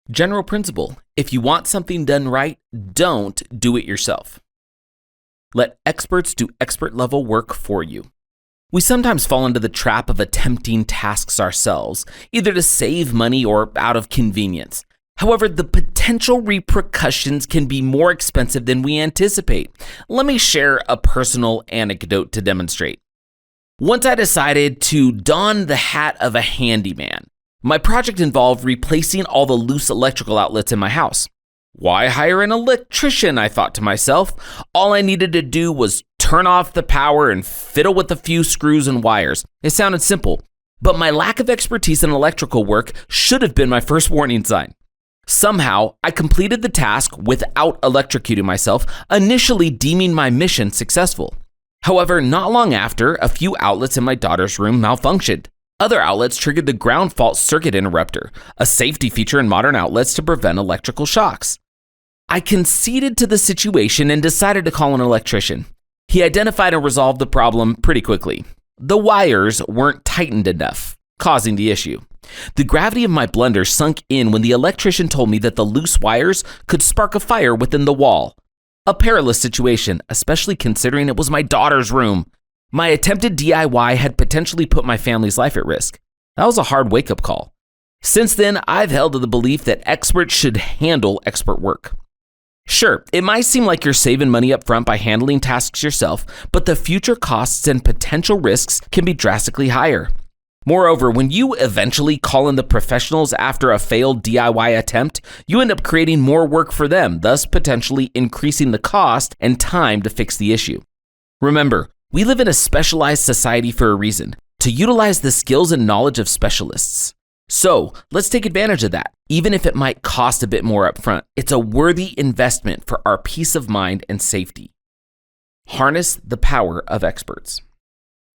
[SPEAKER 1] General principle: if you want something done right, don't do it yourself. Let experts do expert-level work for you. We sometimes fall into the trap of attempting tasks ourselves, either to save money or out of convenience. However, the potential repercussions can be more expensive than we anticipate. Let me share a personal anecdote to demonstrate. Once I decided to don the hat of a handyman. My project involved replacing all the loose electrical outlets in my house. Why hire an electrician, I thought to myself. All I needed to do was turn off the power and fiddle with a few screws and wires. It sounded simple, but my lack of expertise in electrical work should have been my first warning sign. Somehow, I completed the task without electrocuting myself, initially deeming my mission successful. However, not long after, a few outlets in my daughter's room malfunctioned. Other outlets triggered the ground fault circuit interrupter, a safety feature in modern outlets to prevent electrical shocks. I conceded to the situation and decided to call an electrician. He identified and resolved the problem pretty quickly. The wires weren't tightened enough, causing the issue. The gravity of my blunder sunk in when the electrician told me that the loose wires could spark a fire within the wall. A perilous situation, especially considering it was my daughter's room. My attempted DIY had potentially put my family's life at risk. That was a hard wake-up call. Since then, I've held to the belief that experts should handle expert work. Sure, it might seem like you're saving money up front by handling tasks yourself, but the future costs and potential risks can be drastically higher. Moreover, when you eventually call in the professionals after a failed DIY attempt, you end up creating more work for them, thus potentially increasing the cost and time to fix the issue. Remember, we live in a specialized society for a reason, to utilize the skills and knowledge of specialists. So let's take advantage of that. Even if it might cost a bit more upfront, it's a worthy investment for our peace of mind and safety. Harness the power of experts.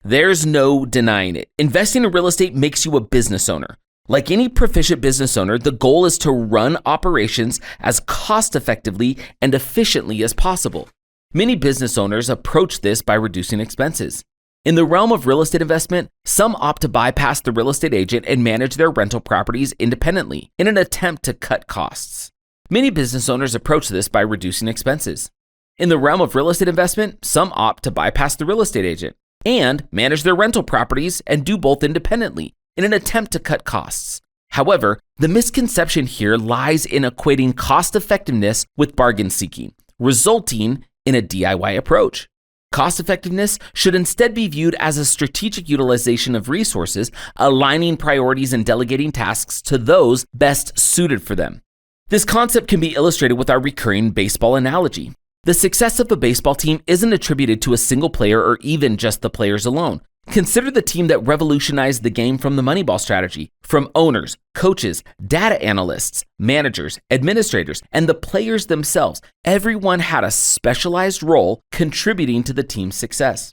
[SPEAKER 1] There's no denying it. Investing in real estate makes you a business owner. Like any proficient business owner, the goal is to run operations as cost effectively and efficiently as possible. Many business owners approach this by reducing expenses. In the realm of real estate investment, some opt to bypass the real estate agent and manage their rental properties independently in an attempt to cut costs. Many business owners approach this by reducing expenses. In the realm of real estate investment, some opt to bypass the real estate agent and manage their rental properties and do both independently in an attempt to cut costs. However, the misconception here lies in equating cost effectiveness with bargain seeking, resulting in a DIY approach. Cost effectiveness should instead be viewed as a strategic utilization of resources, aligning priorities and delegating tasks to those best suited for them. This concept can be illustrated with our recurring baseball analogy. The success of a baseball team isn't attributed to a single player or even just the players alone. Consider the team that revolutionized the game from the Moneyball strategy, from owners, coaches, data analysts, managers, administrators, and the players themselves. Everyone had a specialized role contributing to the team's success.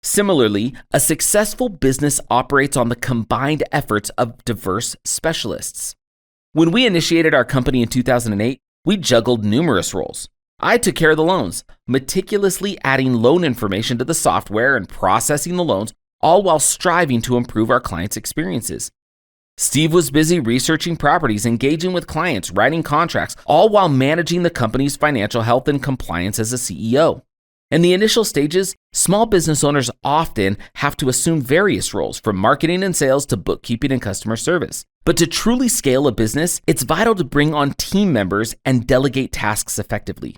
[SPEAKER 1] Similarly, a successful business operates on the combined efforts of diverse specialists. When we initiated our company in 2008, we juggled numerous roles. I took care of the loans, meticulously adding loan information to the software and processing the loans, all while striving to improve our clients' experiences. Steve was busy researching properties, engaging with clients, writing contracts, all while managing the company's financial health and compliance as a CEO. In the initial stages, small business owners often have to assume various roles, from marketing and sales to bookkeeping and customer service. But to truly scale a business, it's vital to bring on team members and delegate tasks effectively.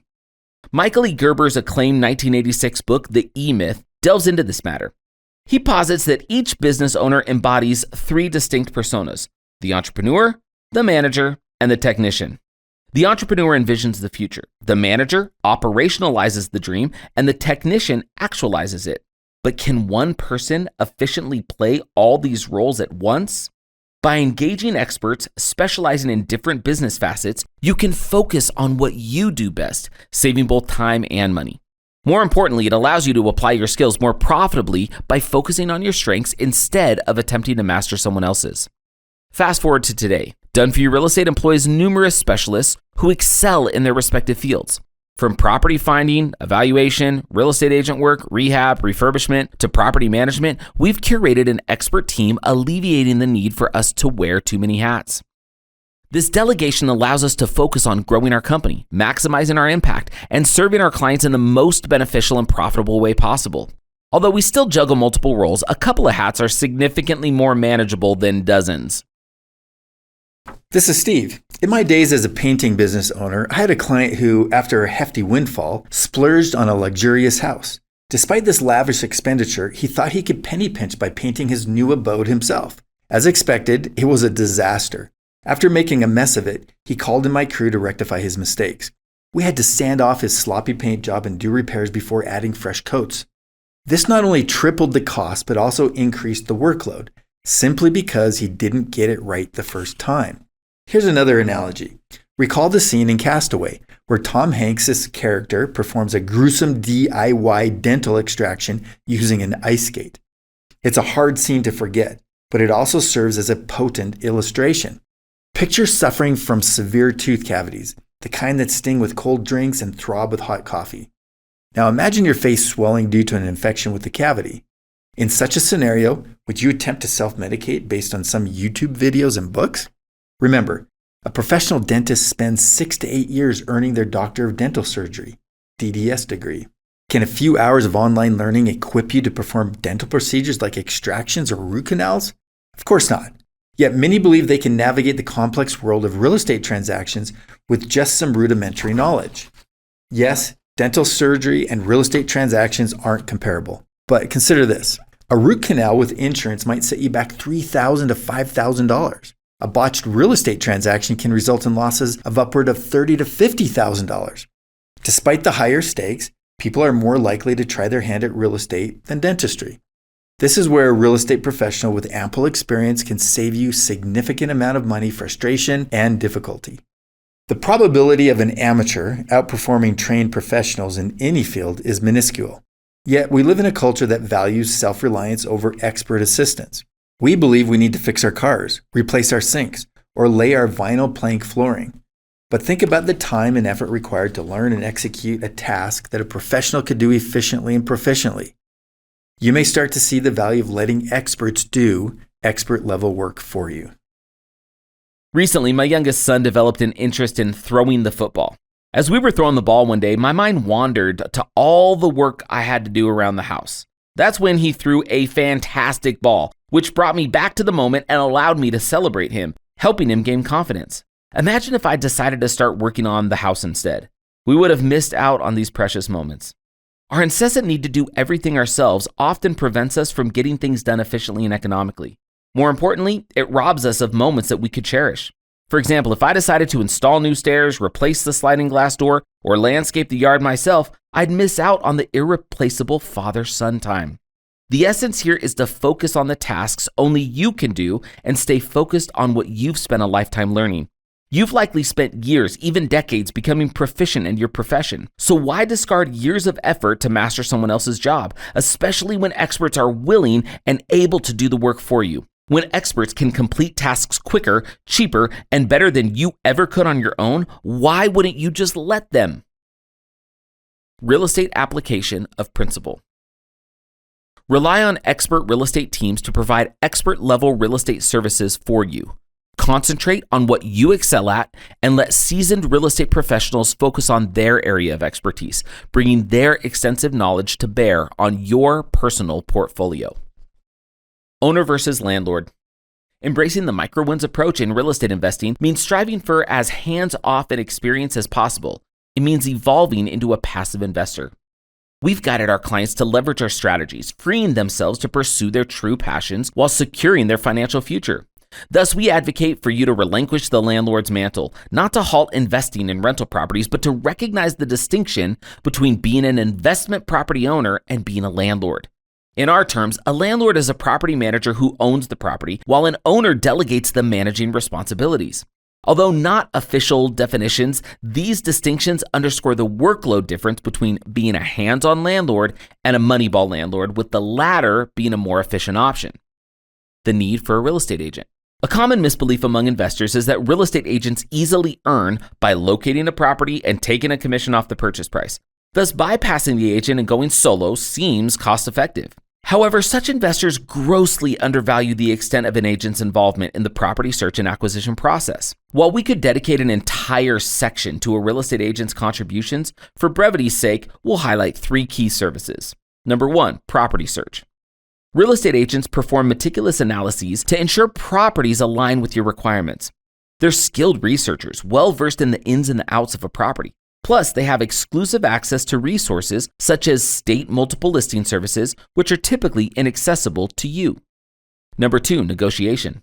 [SPEAKER 1] Michael E. Gerber's acclaimed 1986 book, The E-Myth, delves into this matter. He posits that each business owner embodies three distinct personas: the entrepreneur, the manager, and the technician. The entrepreneur envisions the future. The manager operationalizes the dream, and the technician actualizes it. But can one person efficiently play all these roles at once? By engaging experts specializing in different business facets, you can focus on what you do best, saving both time and money. More importantly, it allows you to apply your skills more profitably by focusing on your strengths instead of attempting to master someone else's. Fast forward to today. Done For You Real Estate employs numerous specialists who excel in their respective fields. From property finding, evaluation, real estate agent work, rehab, refurbishment, to property management, we've curated an expert team alleviating the need for us to wear too many hats. This delegation allows us to focus on growing our company, maximizing our impact, and serving our clients in the most beneficial and profitable way possible. Although we still juggle multiple roles, a couple of hats are significantly more manageable than dozens.
[SPEAKER 2] This is Steve. In my days as a painting business owner, I had a client who, after a hefty windfall, splurged on a luxurious house. Despite this lavish expenditure, he thought he could penny pinch by painting his new abode himself. As expected, it was a disaster. After making a mess of it, he called in my crew to rectify his mistakes. We had to sand off his sloppy paint job and do repairs before adding fresh coats. This not only tripled the cost, but also increased the workload, simply because he didn't get it right the first time. Here's another analogy. Recall the scene in Castaway, where Tom Hanks' character performs a gruesome DIY dental extraction using an ice skate. It's a hard scene to forget, but it also serves as a potent illustration. Picture suffering from severe tooth cavities, the kind that sting with cold drinks and throb with hot coffee. Now imagine your face swelling due to an infection with the cavity. In such a scenario, would you attempt to self-medicate based on some YouTube videos and books? Remember, a professional dentist spends 6 to 8 years earning their Doctor of Dental Surgery, DDS degree. Can a few hours of online learning equip you to perform dental procedures like extractions or root canals? Of course not. Yet many believe they can navigate the complex world of real estate transactions with just some rudimentary knowledge. Yes, dental surgery and real estate transactions aren't comparable. But consider this. A root canal with insurance might set you back $3,000 to $5,000. A botched real estate transaction can result in losses of upward of $30,000 to $50,000. Despite the higher stakes, people are more likely to try their hand at real estate than dentistry. This is where a real estate professional with ample experience can save you significant amount of money, frustration, and difficulty. The probability of an amateur outperforming trained professionals in any field is minuscule. Yet we live in a culture that values self-reliance over expert assistance. We believe we need to fix our cars, replace our sinks, or lay our vinyl plank flooring. But think about the time and effort required to learn and execute a task that a professional could do efficiently and proficiently. You may start to see the value of letting experts do expert-level work for you.
[SPEAKER 1] Recently, my youngest son developed an interest in throwing the football. As we were throwing the ball one day, my mind wandered to all the work I had to do around the house. That's when he threw a fantastic ball, which brought me back to the moment and allowed me to celebrate him, helping him gain confidence. Imagine if I decided to start working on the house instead. We would have missed out on these precious moments. Our incessant need to do everything ourselves often prevents us from getting things done efficiently and economically. More importantly, it robs us of moments that we could cherish. For example, if I decided to install new stairs, replace the sliding glass door, or landscape the yard myself, I'd miss out on the irreplaceable father-son time. The essence here is to focus on the tasks only you can do and stay focused on what you've spent a lifetime learning. You've likely spent years, even decades, becoming proficient in your profession. So why discard years of effort to master someone else's job, especially when experts are willing and able to do the work for you? When experts can complete tasks quicker, cheaper, and better than you ever could on your own, why wouldn't you just let them? Real estate application of principle. Rely on expert real estate teams to provide expert-level real estate services for you. Concentrate on what you excel at and let seasoned real estate professionals focus on their area of expertise, bringing their extensive knowledge to bear on your personal portfolio. Owner versus landlord. Embracing the micro-wins approach in real estate investing means striving for as hands-off an experience as possible. It means evolving into a passive investor. We've guided our clients to leverage our strategies, freeing themselves to pursue their true passions while securing their financial future. Thus, we advocate for you to relinquish the landlord's mantle, not to halt investing in rental properties, but to recognize the distinction between being an investment property owner and being a landlord. In our terms, a landlord is a property manager who owns the property, while an owner delegates the managing responsibilities. Although not official definitions, these distinctions underscore the workload difference between being a hands-on landlord and a moneyball landlord, with the latter being a more efficient option. The need for a real estate agent. A common misbelief among investors is that real estate agents easily earn by locating a property and taking a commission off the purchase price. Thus, bypassing the agent and going solo seems cost-effective. However, such investors grossly undervalue the extent of an agent's involvement in the property search and acquisition process. While we could dedicate an entire section to a real estate agent's contributions, for brevity's sake, we'll highlight 3 key services. Number 1, property search. Real estate agents perform meticulous analyses to ensure properties align with your requirements. They're skilled researchers, well-versed in the ins and the outs of a property. Plus, they have exclusive access to resources such as state multiple listing services, which are typically inaccessible to you. Number 2, negotiation.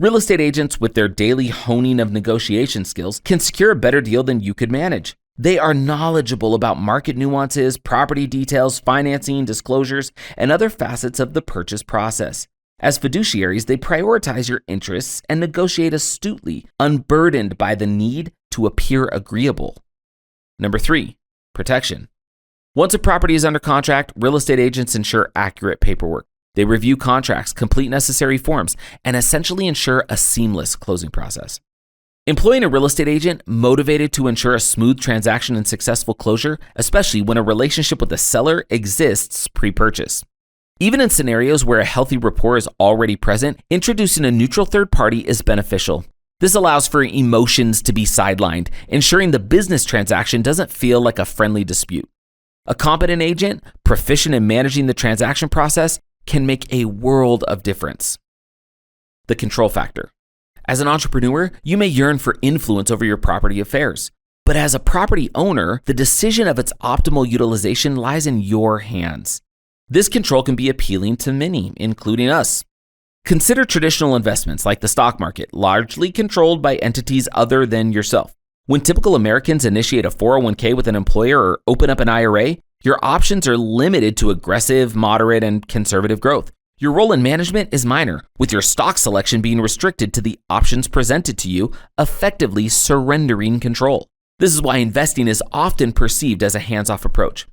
[SPEAKER 1] Real estate agents, with their daily honing of negotiation skills, can secure a better deal than you could manage. They are knowledgeable about market nuances, property details, financing, disclosures, and other facets of the purchase process. As fiduciaries, they prioritize your interests and negotiate astutely, unburdened by the need to appear agreeable. Number 3, protection. Once a property is under contract, real estate agents ensure accurate paperwork. They review contracts, complete necessary forms, and essentially ensure a seamless closing process. Employing a real estate agent motivated to ensure a smooth transaction and successful closure, especially when a relationship with the seller exists pre-purchase. Even in scenarios where a healthy rapport is already present, introducing a neutral third party is beneficial. This allows for emotions to be sidelined, ensuring the business transaction doesn't feel like a friendly dispute. A competent agent, proficient in managing the transaction process, can make a world of difference. The control factor. As an entrepreneur, you may yearn for influence over your property affairs. But as a property owner, the decision of its optimal utilization lies in your hands. This control can be appealing to many, including us. Consider traditional investments like the stock market, largely controlled by entities other than yourself. When typical Americans initiate a 401k with an employer or open up an IRA, your options are limited to aggressive, moderate, and conservative growth. Your role in management is minor, with your stock selection being restricted to the options presented to you, effectively surrendering control. This is why investing is often perceived as a hands-off approach.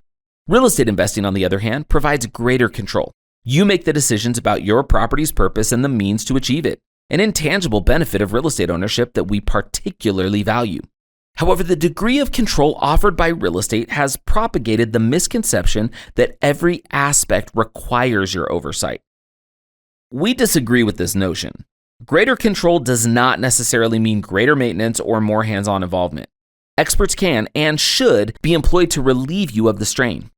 [SPEAKER 1] Real estate investing, on the other hand, provides greater control. You make the decisions about your property's purpose and the means to achieve it, an intangible benefit of real estate ownership that we particularly value. However, the degree of control offered by real estate has propagated the misconception that every aspect requires your oversight. We disagree with this notion. Greater control does not necessarily mean greater maintenance or more hands-on involvement. Experts can and should be employed to relieve you of the strain.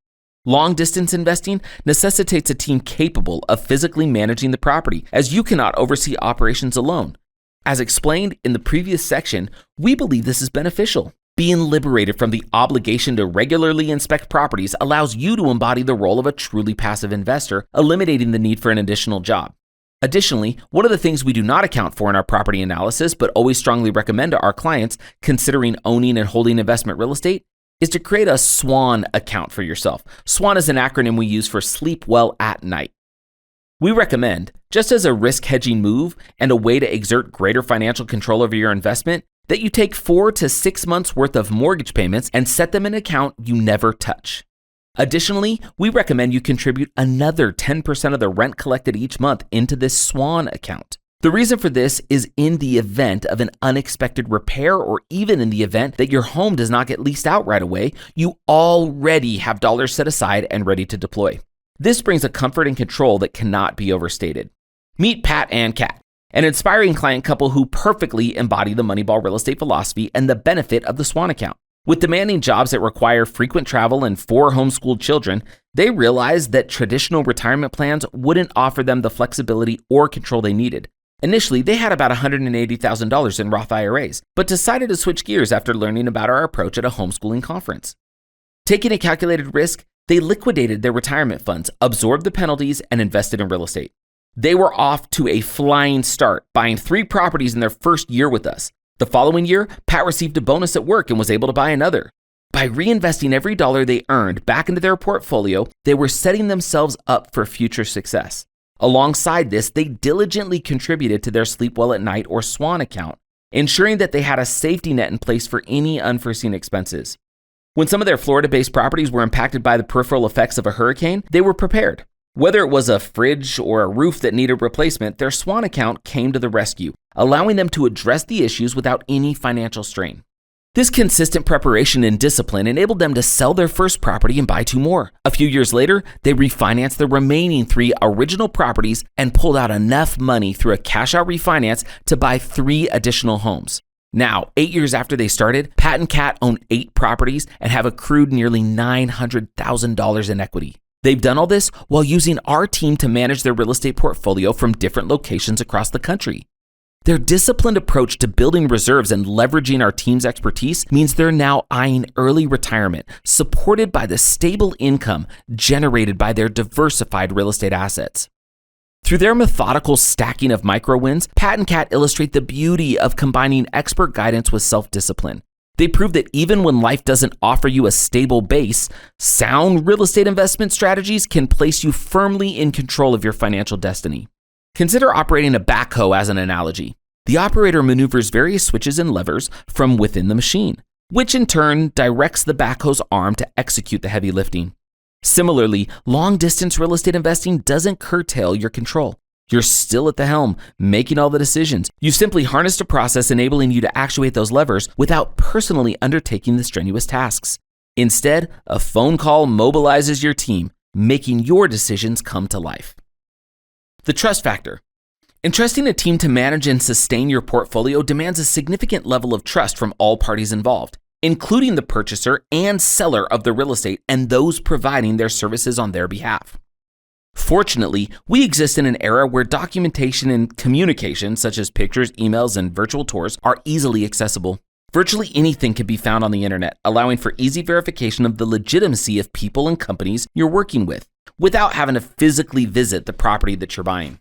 [SPEAKER 1] Long-distance investing necessitates a team capable of physically managing the property, as you cannot oversee operations alone. As explained in the previous section, we believe this is beneficial. Being liberated from the obligation to regularly inspect properties allows you to embody the role of a truly passive investor, eliminating the need for an additional job. Additionally, one of the things we do not account for in our property analysis, but always strongly recommend to our clients considering owning and holding investment real estate, is to create a SWAN account for yourself. SWAN is an acronym we use for Sleep Well at Night. We recommend, just as a risk hedging move and a way to exert greater financial control over your investment, that you take 4 to 6 months worth of mortgage payments and set them in an account you never touch. Additionally, we recommend you contribute another 10% of the rent collected each month into this SWAN account. The reason for this is in the event of an unexpected repair, or even in the event that your home does not get leased out right away, you already have dollars set aside and ready to deploy. This brings a comfort and control that cannot be overstated. Meet Pat and Kat, an inspiring client couple who perfectly embody the Moneyball real estate philosophy and the benefit of the SWAN account. With demanding jobs that require frequent travel and 4 homeschooled children, they realized that traditional retirement plans wouldn't offer them the flexibility or control they needed. Initially, they had about $180,000 in Roth IRAs, but decided to switch gears after learning about our approach at a homeschooling conference. Taking a calculated risk, they liquidated their retirement funds, absorbed the penalties, and invested in real estate. They were off to a flying start, buying 3 properties in their first year with us. The following year, Pat received a bonus at work and was able to buy another. By reinvesting every dollar they earned back into their portfolio, they were setting themselves up for future success. Alongside this, they diligently contributed to their Sleep Well at Night or SWAN account, ensuring that they had a safety net in place for any unforeseen expenses. When some of their Florida-based properties were impacted by the peripheral effects of a hurricane, they were prepared. Whether it was a fridge or a roof that needed replacement, their SWAN account came to the rescue, allowing them to address the issues without any financial strain. This consistent preparation and discipline enabled them to sell their first property and buy 2 more. A few years later, they refinanced the remaining 3 original properties and pulled out enough money through a cash-out refinance to buy 3 additional homes. Now, 8 years after they started, Pat and Kat own 8 properties and have accrued nearly $900,000 in equity. They've done all this while using our team to manage their real estate portfolio from different locations across the country. Their disciplined approach to building reserves and leveraging our team's expertise means they're now eyeing early retirement, supported by the stable income generated by their diversified real estate assets. Through their methodical stacking of micro wins, Pat and Kat illustrate the beauty of combining expert guidance with self-discipline. They prove that even when life doesn't offer you a stable base, sound real estate investment strategies can place you firmly in control of your financial destiny. Consider operating a backhoe as an analogy. The operator maneuvers various switches and levers from within the machine, which in turn directs the backhoe's arm to execute the heavy lifting. Similarly, long-distance real estate investing doesn't curtail your control. You're still at the helm, making all the decisions. You've simply harnessed a process enabling you to actuate those levers without personally undertaking the strenuous tasks. Instead, a phone call mobilizes your team, making your decisions come to life. The trust factor. Entrusting a team to manage and sustain your portfolio demands a significant level of trust from all parties involved, including the purchaser and seller of the real estate and those providing their services on their behalf. Fortunately, we exist in an era where documentation and communication, such as pictures, emails, and virtual tours, are easily accessible. Virtually anything can be found on the internet, allowing for easy verification of the legitimacy of people and companies you're working with. without having to physically visit the property that you're buying.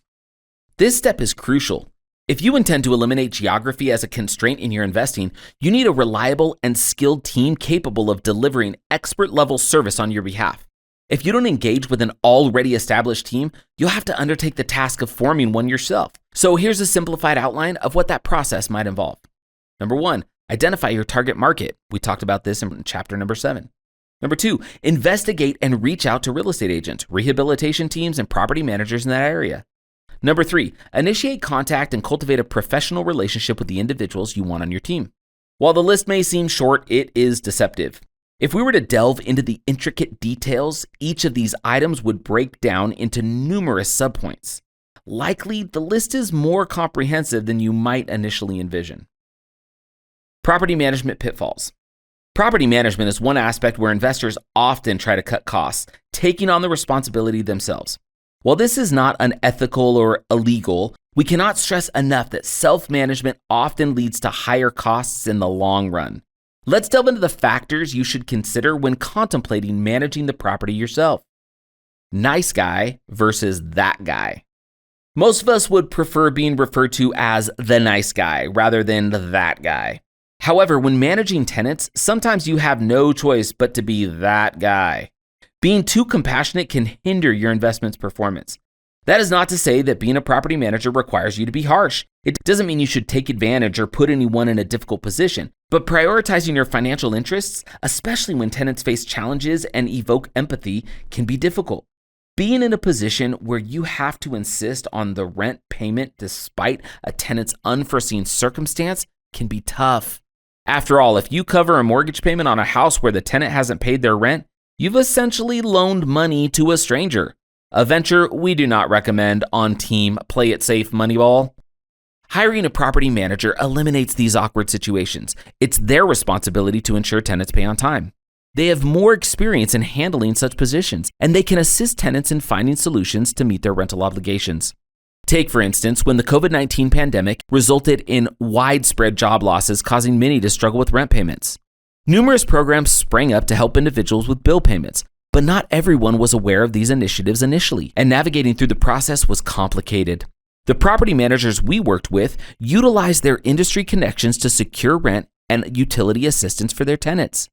[SPEAKER 1] This step is crucial. If you intend to eliminate geography as a constraint in your investing, you need a reliable and skilled team capable of delivering expert-level service on your behalf. If you don't engage with an already established team, you'll have to undertake the task of forming one yourself. So here's a simplified outline of what that process might involve. Number 1, identify your target market. We talked about this in chapter number 7. Number 2, investigate and reach out to real estate agents, rehabilitation teams, and property managers in that area. Number 3, initiate contact and cultivate a professional relationship with the individuals you want on your team. While the list may seem short, it is deceptive. If we were to delve into the intricate details, each of these items would break down into numerous subpoints. Likely, the list is more comprehensive than you might initially envision. Property management pitfalls. Property management is one aspect where investors often try to cut costs, taking on the responsibility themselves. While this is not unethical or illegal, we cannot stress enough that self-management often leads to higher costs in the long run. Let's delve into the factors you should consider when contemplating managing the property yourself. Nice guy versus that guy. Most of us would prefer being referred to as the nice guy rather than that guy. However, when managing tenants, sometimes you have no choice but to be that guy. Being too compassionate can hinder your investment's performance. That is not to say that being a property manager requires you to be harsh. It doesn't mean you should take advantage or put anyone in a difficult position, but prioritizing your financial interests, especially when tenants face challenges and evoke empathy, can be difficult. Being in a position where you have to insist on the rent payment despite a tenant's unforeseen circumstance can be tough. After all, if you cover a mortgage payment on a house where the tenant hasn't paid their rent, you've essentially loaned money to a stranger. A venture we do not recommend on Team Play It Safe Moneyball. Hiring a property manager eliminates these awkward situations. It's their responsibility to ensure tenants pay on time. They have more experience in handling such positions, and they can assist tenants in finding solutions to meet their rental obligations. Take, for instance, when the COVID-19 pandemic resulted in widespread job losses, causing many to struggle with rent payments. Numerous programs sprang up to help individuals with bill payments, but not everyone was aware of these initiatives initially, and navigating through the process was complicated. The property managers we worked with utilized their industry connections to secure rent and utility assistance for their tenants.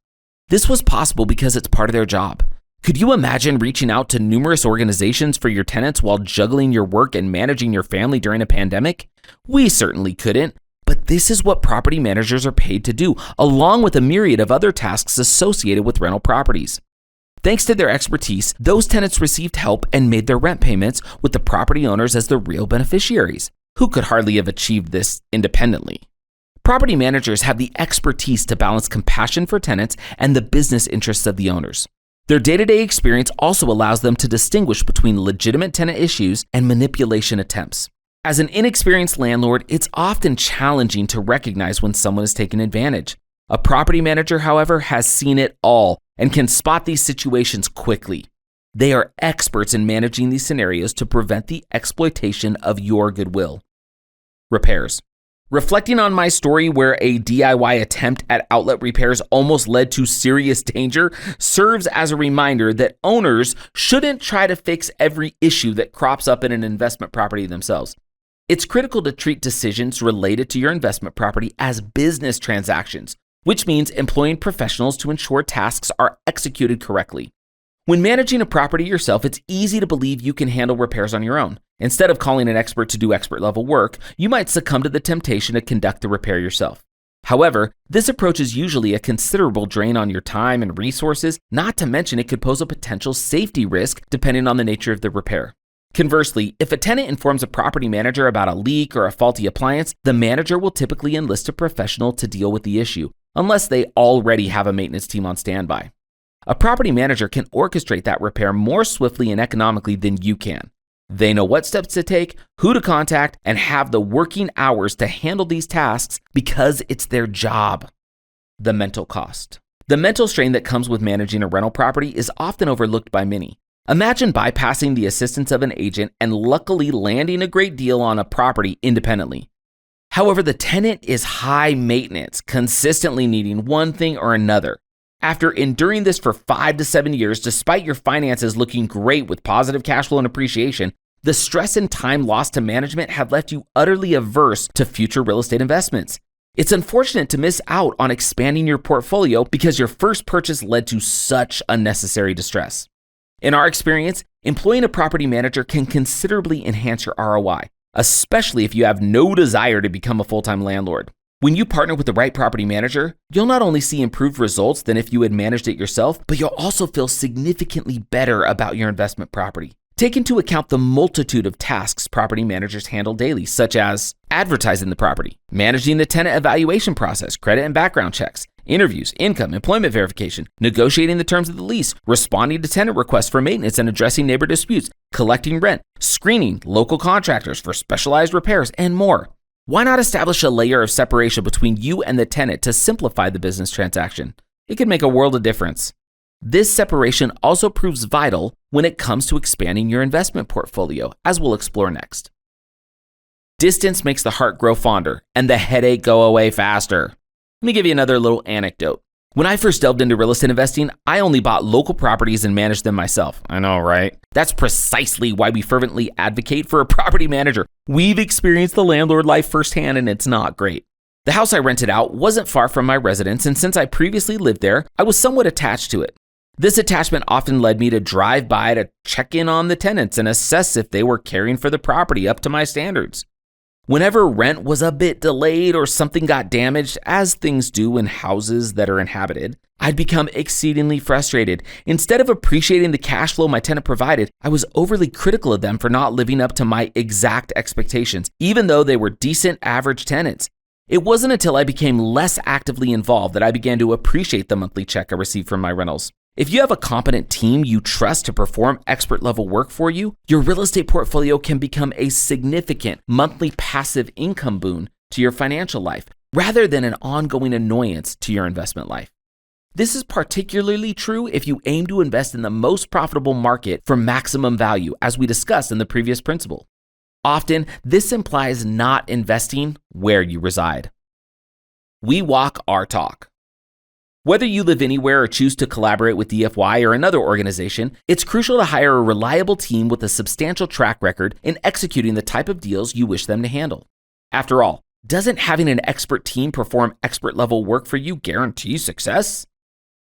[SPEAKER 1] This was possible because it's part of their job. Could you imagine reaching out to numerous organizations for your tenants while juggling your work and managing your family during a pandemic? We certainly couldn't, but this is what property managers are paid to do, along with a myriad of other tasks associated with rental properties. Thanks to their expertise, those tenants received help and made their rent payments with the property owners as the real beneficiaries, who could hardly have achieved this independently. Property managers have the expertise to balance compassion for tenants and the business interests of the owners. Their day-to-day experience also allows them to distinguish between legitimate tenant issues and manipulation attempts. As an inexperienced landlord, it's often challenging to recognize when someone is taking advantage. A property manager, however, has seen it all and can spot these situations quickly. They are experts in managing these scenarios to prevent the exploitation of your goodwill. Repairs. Reflecting on my story where a DIY attempt at outlet repairs almost led to serious danger serves as a reminder that owners shouldn't try to fix every issue that crops up in an investment property themselves. It's critical to treat decisions related to your investment property as business transactions, which means employing professionals to ensure tasks are executed correctly. When managing a property yourself, it's easy to believe you can handle repairs on your own. Instead of calling an expert to do expert-level work, you might succumb to the temptation to conduct the repair yourself. However, this approach is usually a considerable drain on your time and resources, not to mention it could pose a potential safety risk depending on the nature of the repair. Conversely, if a tenant informs a property manager about a leak or a faulty appliance, the manager will typically enlist a professional to deal with the issue, unless they already have a maintenance team on standby. A property manager can orchestrate that repair more swiftly and economically than you can. They know what steps to take, who to contact, and have the working hours to handle these tasks because it's their job. The mental cost. The mental strain that comes with managing a rental property is often overlooked by many. Imagine bypassing the assistance of an agent and luckily landing a great deal on a property independently. However, the tenant is high maintenance, consistently needing one thing or another. After enduring this for 5 to 7 years, despite your finances looking great with positive cash flow and appreciation, the stress and time lost to management have left you utterly averse to future real estate investments. It's unfortunate to miss out on expanding your portfolio because your first purchase led to such unnecessary distress. In our experience, employing a property manager can considerably enhance your ROI, especially if you have no desire to become a full-time landlord. When you partner with the right property manager, you'll not only see improved results than if you had managed it yourself, but you'll also feel significantly better about your investment property. Take into account the multitude of tasks property managers handle daily, such as advertising the property, managing the tenant evaluation process, credit and background checks, interviews, income, employment verification, negotiating the terms of the lease, responding to tenant requests for maintenance and addressing neighbor disputes, collecting rent, screening local contractors for specialized repairs, and more. Why not establish a layer of separation between you and the tenant to simplify the business transaction? It could make a world of difference. This separation also proves vital when it comes to expanding your investment portfolio, as we'll explore next. Distance makes the heart grow fonder and the headache go away faster. Let me give you another little anecdote. When I first delved into real estate investing, I only bought local properties and managed them myself. I know, right? That's precisely why we fervently advocate for a property manager. We've experienced the landlord life firsthand, and it's not great. The house I rented out wasn't far from my residence, and since I previously lived there, I was somewhat attached to it. This attachment often led me to drive by to check in on the tenants and assess if they were caring for the property up to my standards. Whenever rent was a bit delayed or something got damaged, as things do in houses that are inhabited, I'd become exceedingly frustrated. Instead of appreciating the cash flow my tenant provided, I was overly critical of them for not living up to my exact expectations, even though they were decent average tenants. It wasn't until I became less actively involved that I began to appreciate the monthly check I received from my rentals. If you have a competent team you trust to perform expert level work for you, your real estate portfolio can become a significant monthly passive income boon to your financial life, rather than an ongoing annoyance to your investment life. This is particularly true if you aim to invest in the most profitable market for maximum value, as we discussed in the previous principle. Often, this implies not investing where you reside. We walk our talk. Whether you live anywhere or choose to collaborate with DFY or another organization, it's crucial to hire a reliable team with a substantial track record in executing the type of deals you wish them to handle. After all, doesn't having an expert team perform expert level work for you guarantee success?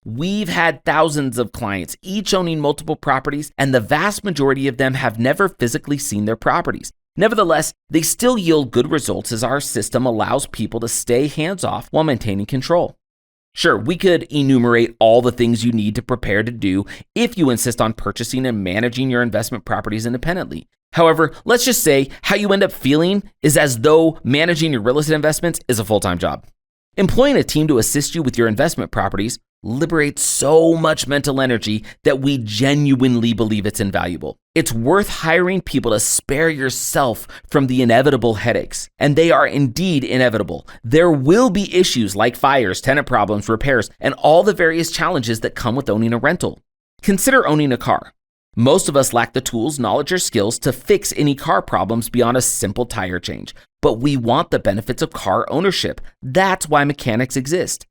[SPEAKER 1] We've had thousands of clients, each owning multiple properties, and the vast majority of them have never physically seen their properties. Nevertheless, they still yield good results as our system allows people to stay hands-off while maintaining control. Sure, we could enumerate all the things you need to prepare to do if you insist on purchasing and managing your investment properties independently. However, let's just say how you end up feeling is as though managing your real estate investments is a full-time job. Employing a team to assist you with your investment properties liberates so much mental energy that we genuinely believe it's invaluable. It's worth hiring people to spare yourself from the inevitable headaches, and they are indeed inevitable. There will be issues like fires, tenant problems, repairs, and all the various challenges that come with owning a rental. Consider owning a car. Most of us lack the tools, knowledge, or skills to fix any car problems beyond a simple tire change, but we want the benefits of car ownership. That's why mechanics exist.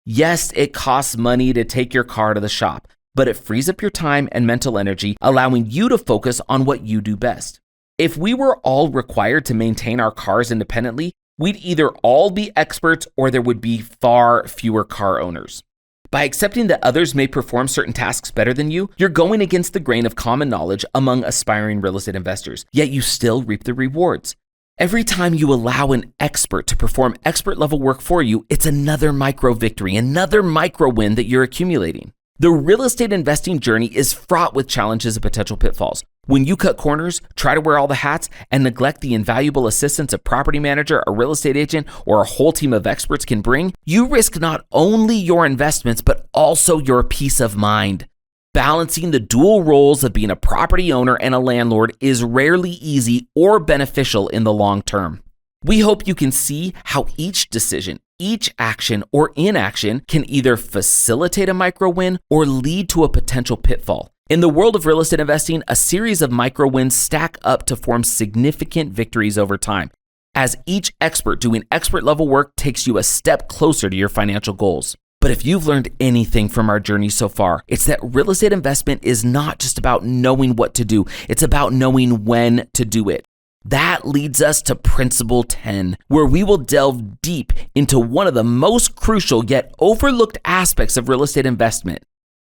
[SPEAKER 1] Yes, it costs money to take your car to the shop, but it frees up your time and mental energy, allowing you to focus on what you do best. If we were all required to maintain our cars independently, we'd either all be experts or there would be far fewer car owners. By accepting that others may perform certain tasks better than you, you're going against the grain of common knowledge among aspiring real estate investors, yet you still reap the rewards. Every time you allow an expert to perform expert level work for you, it's another micro victory, another micro win that you're accumulating. The real estate investing journey is fraught with challenges and potential pitfalls. When you cut corners, try to wear all the hats, and neglect the invaluable assistance a property manager, a real estate agent, or a whole team of experts can bring, you risk not only your investments, but also your peace of mind. Balancing the dual roles of being a property owner and a landlord is rarely easy or beneficial in the long term. We hope you can see how each decision, each action or inaction can either facilitate a micro win or lead to a potential pitfall. In the world of real estate investing, a series of micro wins stack up to form significant victories over time, as each expert doing expert level work takes you a step closer to your financial goals. But if you've learned anything from our journey so far, it's that real estate investment is not just about knowing what to do. It's about knowing when to do it. That leads us to Principle 10, where we will delve deep into one of the most crucial yet overlooked aspects of real estate investment: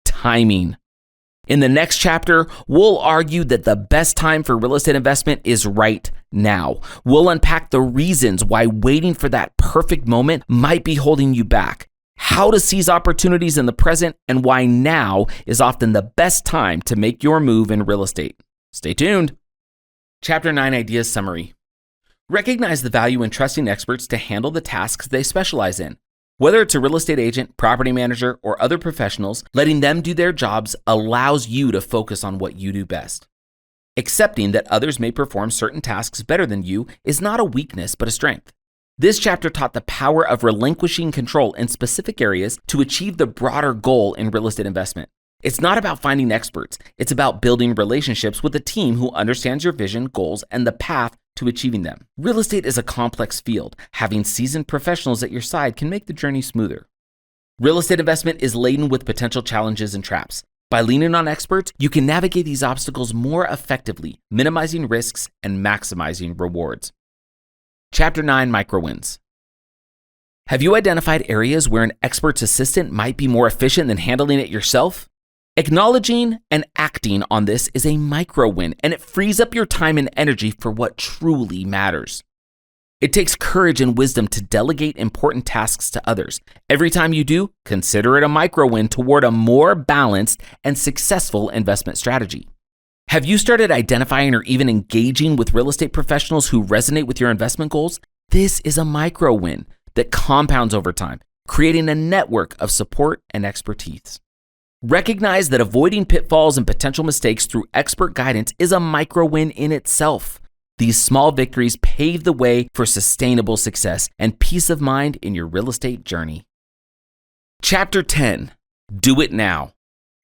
[SPEAKER 1] timing. In the next chapter, we'll argue that the best time for real estate investment is right now. We'll unpack the reasons why waiting for that perfect moment might be holding you back, how to seize opportunities in the present, and why now is often the best time to make your move in real estate. Stay tuned. Chapter 9 Ideas Summary. Recognize the value in trusting experts to handle the tasks they specialize in. Whether it's a real estate agent, property manager, or other professionals, letting them do their jobs allows you to focus on what you do best. Accepting that others may perform certain tasks better than you is not a weakness but a strength. This chapter taught the power of relinquishing control in specific areas to achieve the broader goal in real estate investment. It's not about finding experts. It's about building relationships with a team who understands your vision, goals, and the path to achieving them. Real estate is a complex field. Having seasoned professionals at your side can make the journey smoother. Real estate investment is laden with potential challenges and traps. By leaning on experts, you can navigate these obstacles more effectively, minimizing risks and maximizing rewards. Chapter 9 Micro Wins. Have you identified areas where an expert's assistant might be more efficient than handling it yourself? Acknowledging and acting on this is a micro win, and it frees up your time and energy for what truly matters. It takes courage and wisdom to delegate important tasks to others. Every time you do, consider it a micro win toward a more balanced and successful investment strategy. Have you started identifying or even engaging with real estate professionals who resonate with your investment goals? This is a micro win that compounds over time, creating a network of support and expertise. Recognize that avoiding pitfalls and potential mistakes through expert guidance is a micro win in itself. These small victories pave the way for sustainable success and peace of mind in your real estate journey. Chapter 10, Do It Now.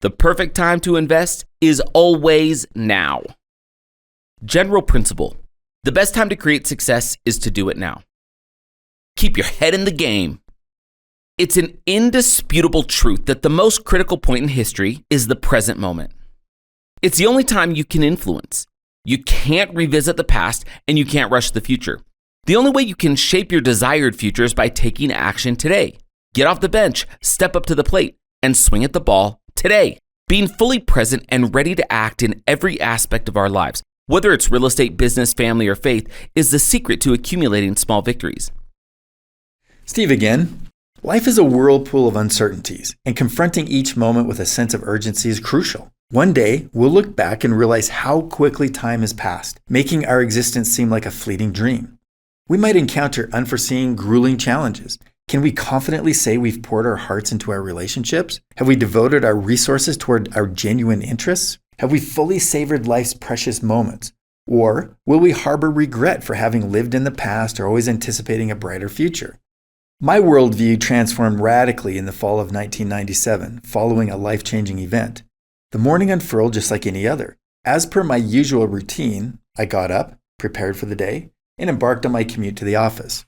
[SPEAKER 1] The perfect time to invest is always now. General principle: the best time to create success is to do it now. Keep your head in the game. It's an indisputable truth that the most critical point in history is the present moment. It's the only time you can influence. You can't revisit the past and you can't rush the future. The only way you can shape your desired future is by taking action today. Get off the bench, step up to the plate, and swing at the ball today. Being fully present and ready to act in every aspect of our lives, whether it's real estate, business, family, or faith, is the secret to accumulating small victories.
[SPEAKER 2] Steve again. Life is a whirlpool of uncertainties, and confronting each moment with a sense of urgency is crucial. One day, we'll look back and realize how quickly time has passed, making our existence seem like a fleeting dream. We might encounter unforeseen, grueling challenges. Can we confidently say we've poured our hearts into our relationships? Have we devoted our resources toward our genuine interests? Have we fully savored life's precious moments? Or will we harbor regret for having lived in the past or always anticipating a brighter future? My worldview transformed radically in the fall of 1997, following a life-changing event. The morning unfurled just like any other. As per my usual routine, I got up, prepared for the day, and embarked on my commute to the office.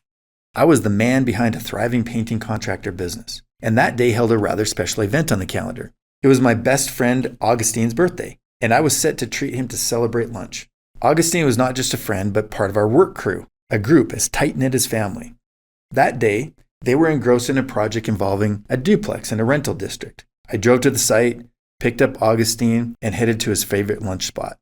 [SPEAKER 2] I was the man behind a thriving painting contractor business, and that day held a rather special event on the calendar. It was my best friend Augustine's birthday, and I was set to treat him to celebrate lunch. Augustine was not just a friend, but part of our work crew, a group as tight-knit as family. That day, they were engrossed in a project involving a duplex in a rental district. I drove to the site, picked up Augustine, and headed to his favorite lunch spot.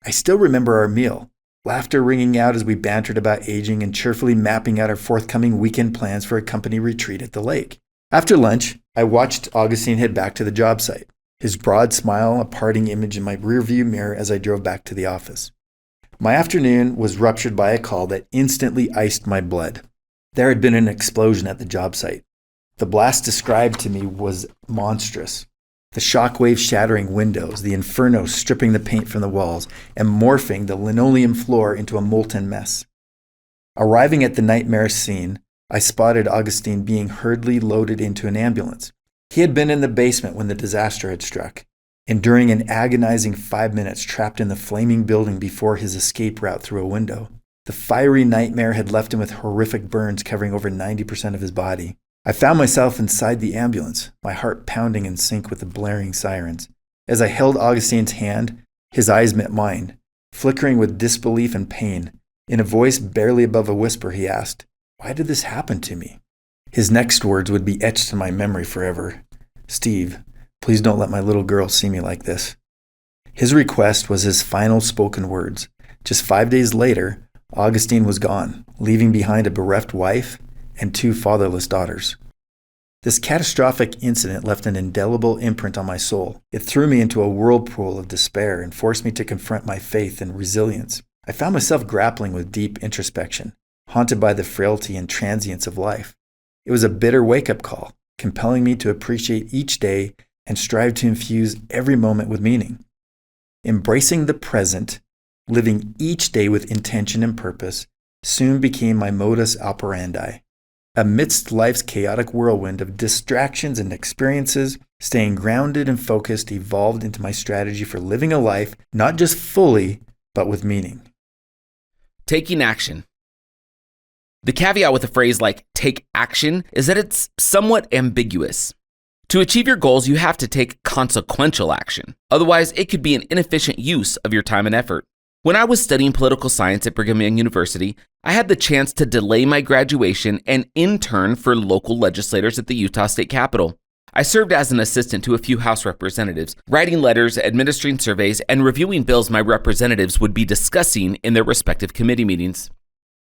[SPEAKER 2] I still remember our meal, laughter ringing out as we bantered about aging and cheerfully mapping out our forthcoming weekend plans for a company retreat at the lake. After lunch, I watched Augustine head back to the job site, his broad smile a parting image in my rearview mirror as I drove back to the office. My afternoon was ruptured by a call that instantly iced my blood. There had been an explosion at the job site. The blast described to me was monstrous. The shockwave shattering windows, the inferno stripping the paint from the walls, and morphing the linoleum floor into a molten mess. Arriving at the nightmare scene, I spotted Augustine being hurriedly loaded into an ambulance. He had been in the basement when the disaster had struck, enduring an agonizing 5 minutes trapped in the flaming building before his escape route through a window. The fiery nightmare had left him with horrific burns covering over 90% of his body. I found myself inside the ambulance, my heart pounding in sync with the blaring sirens. As I held Augustine's hand, his eyes met mine, flickering with disbelief and pain. In a voice barely above a whisper, he asked, "Why did this happen to me?" His next words would be etched in my memory forever. "Steve, please don't let my little girl see me like this." His request was his final spoken words. Just 5 days later, Augustine was gone, leaving behind a bereft wife and 2 fatherless daughters. This catastrophic incident left an indelible imprint on my soul. It threw me into a whirlpool of despair and forced me to confront my faith and resilience. I found myself grappling with deep introspection, haunted by the frailty and transience of life. It was a bitter wake-up call, compelling me to appreciate each day and strive to infuse every moment with meaning. Embracing the present, living each day with intention and purpose, soon became my modus operandi. Amidst life's chaotic whirlwind of distractions and experiences, staying grounded and focused evolved into my strategy for living a life not just fully, but with meaning.
[SPEAKER 1] Taking action. The caveat with a phrase like take action is that it's somewhat ambiguous. To achieve your goals, you have to take consequential action. Otherwise, it could be an inefficient use of your time and effort. When I was studying political science at Brigham Young University, I had the chance to delay my graduation and intern for local legislators at the Utah State Capitol. I served as an assistant to a few House representatives, writing letters, administering surveys, and reviewing bills my representatives would be discussing in their respective committee meetings.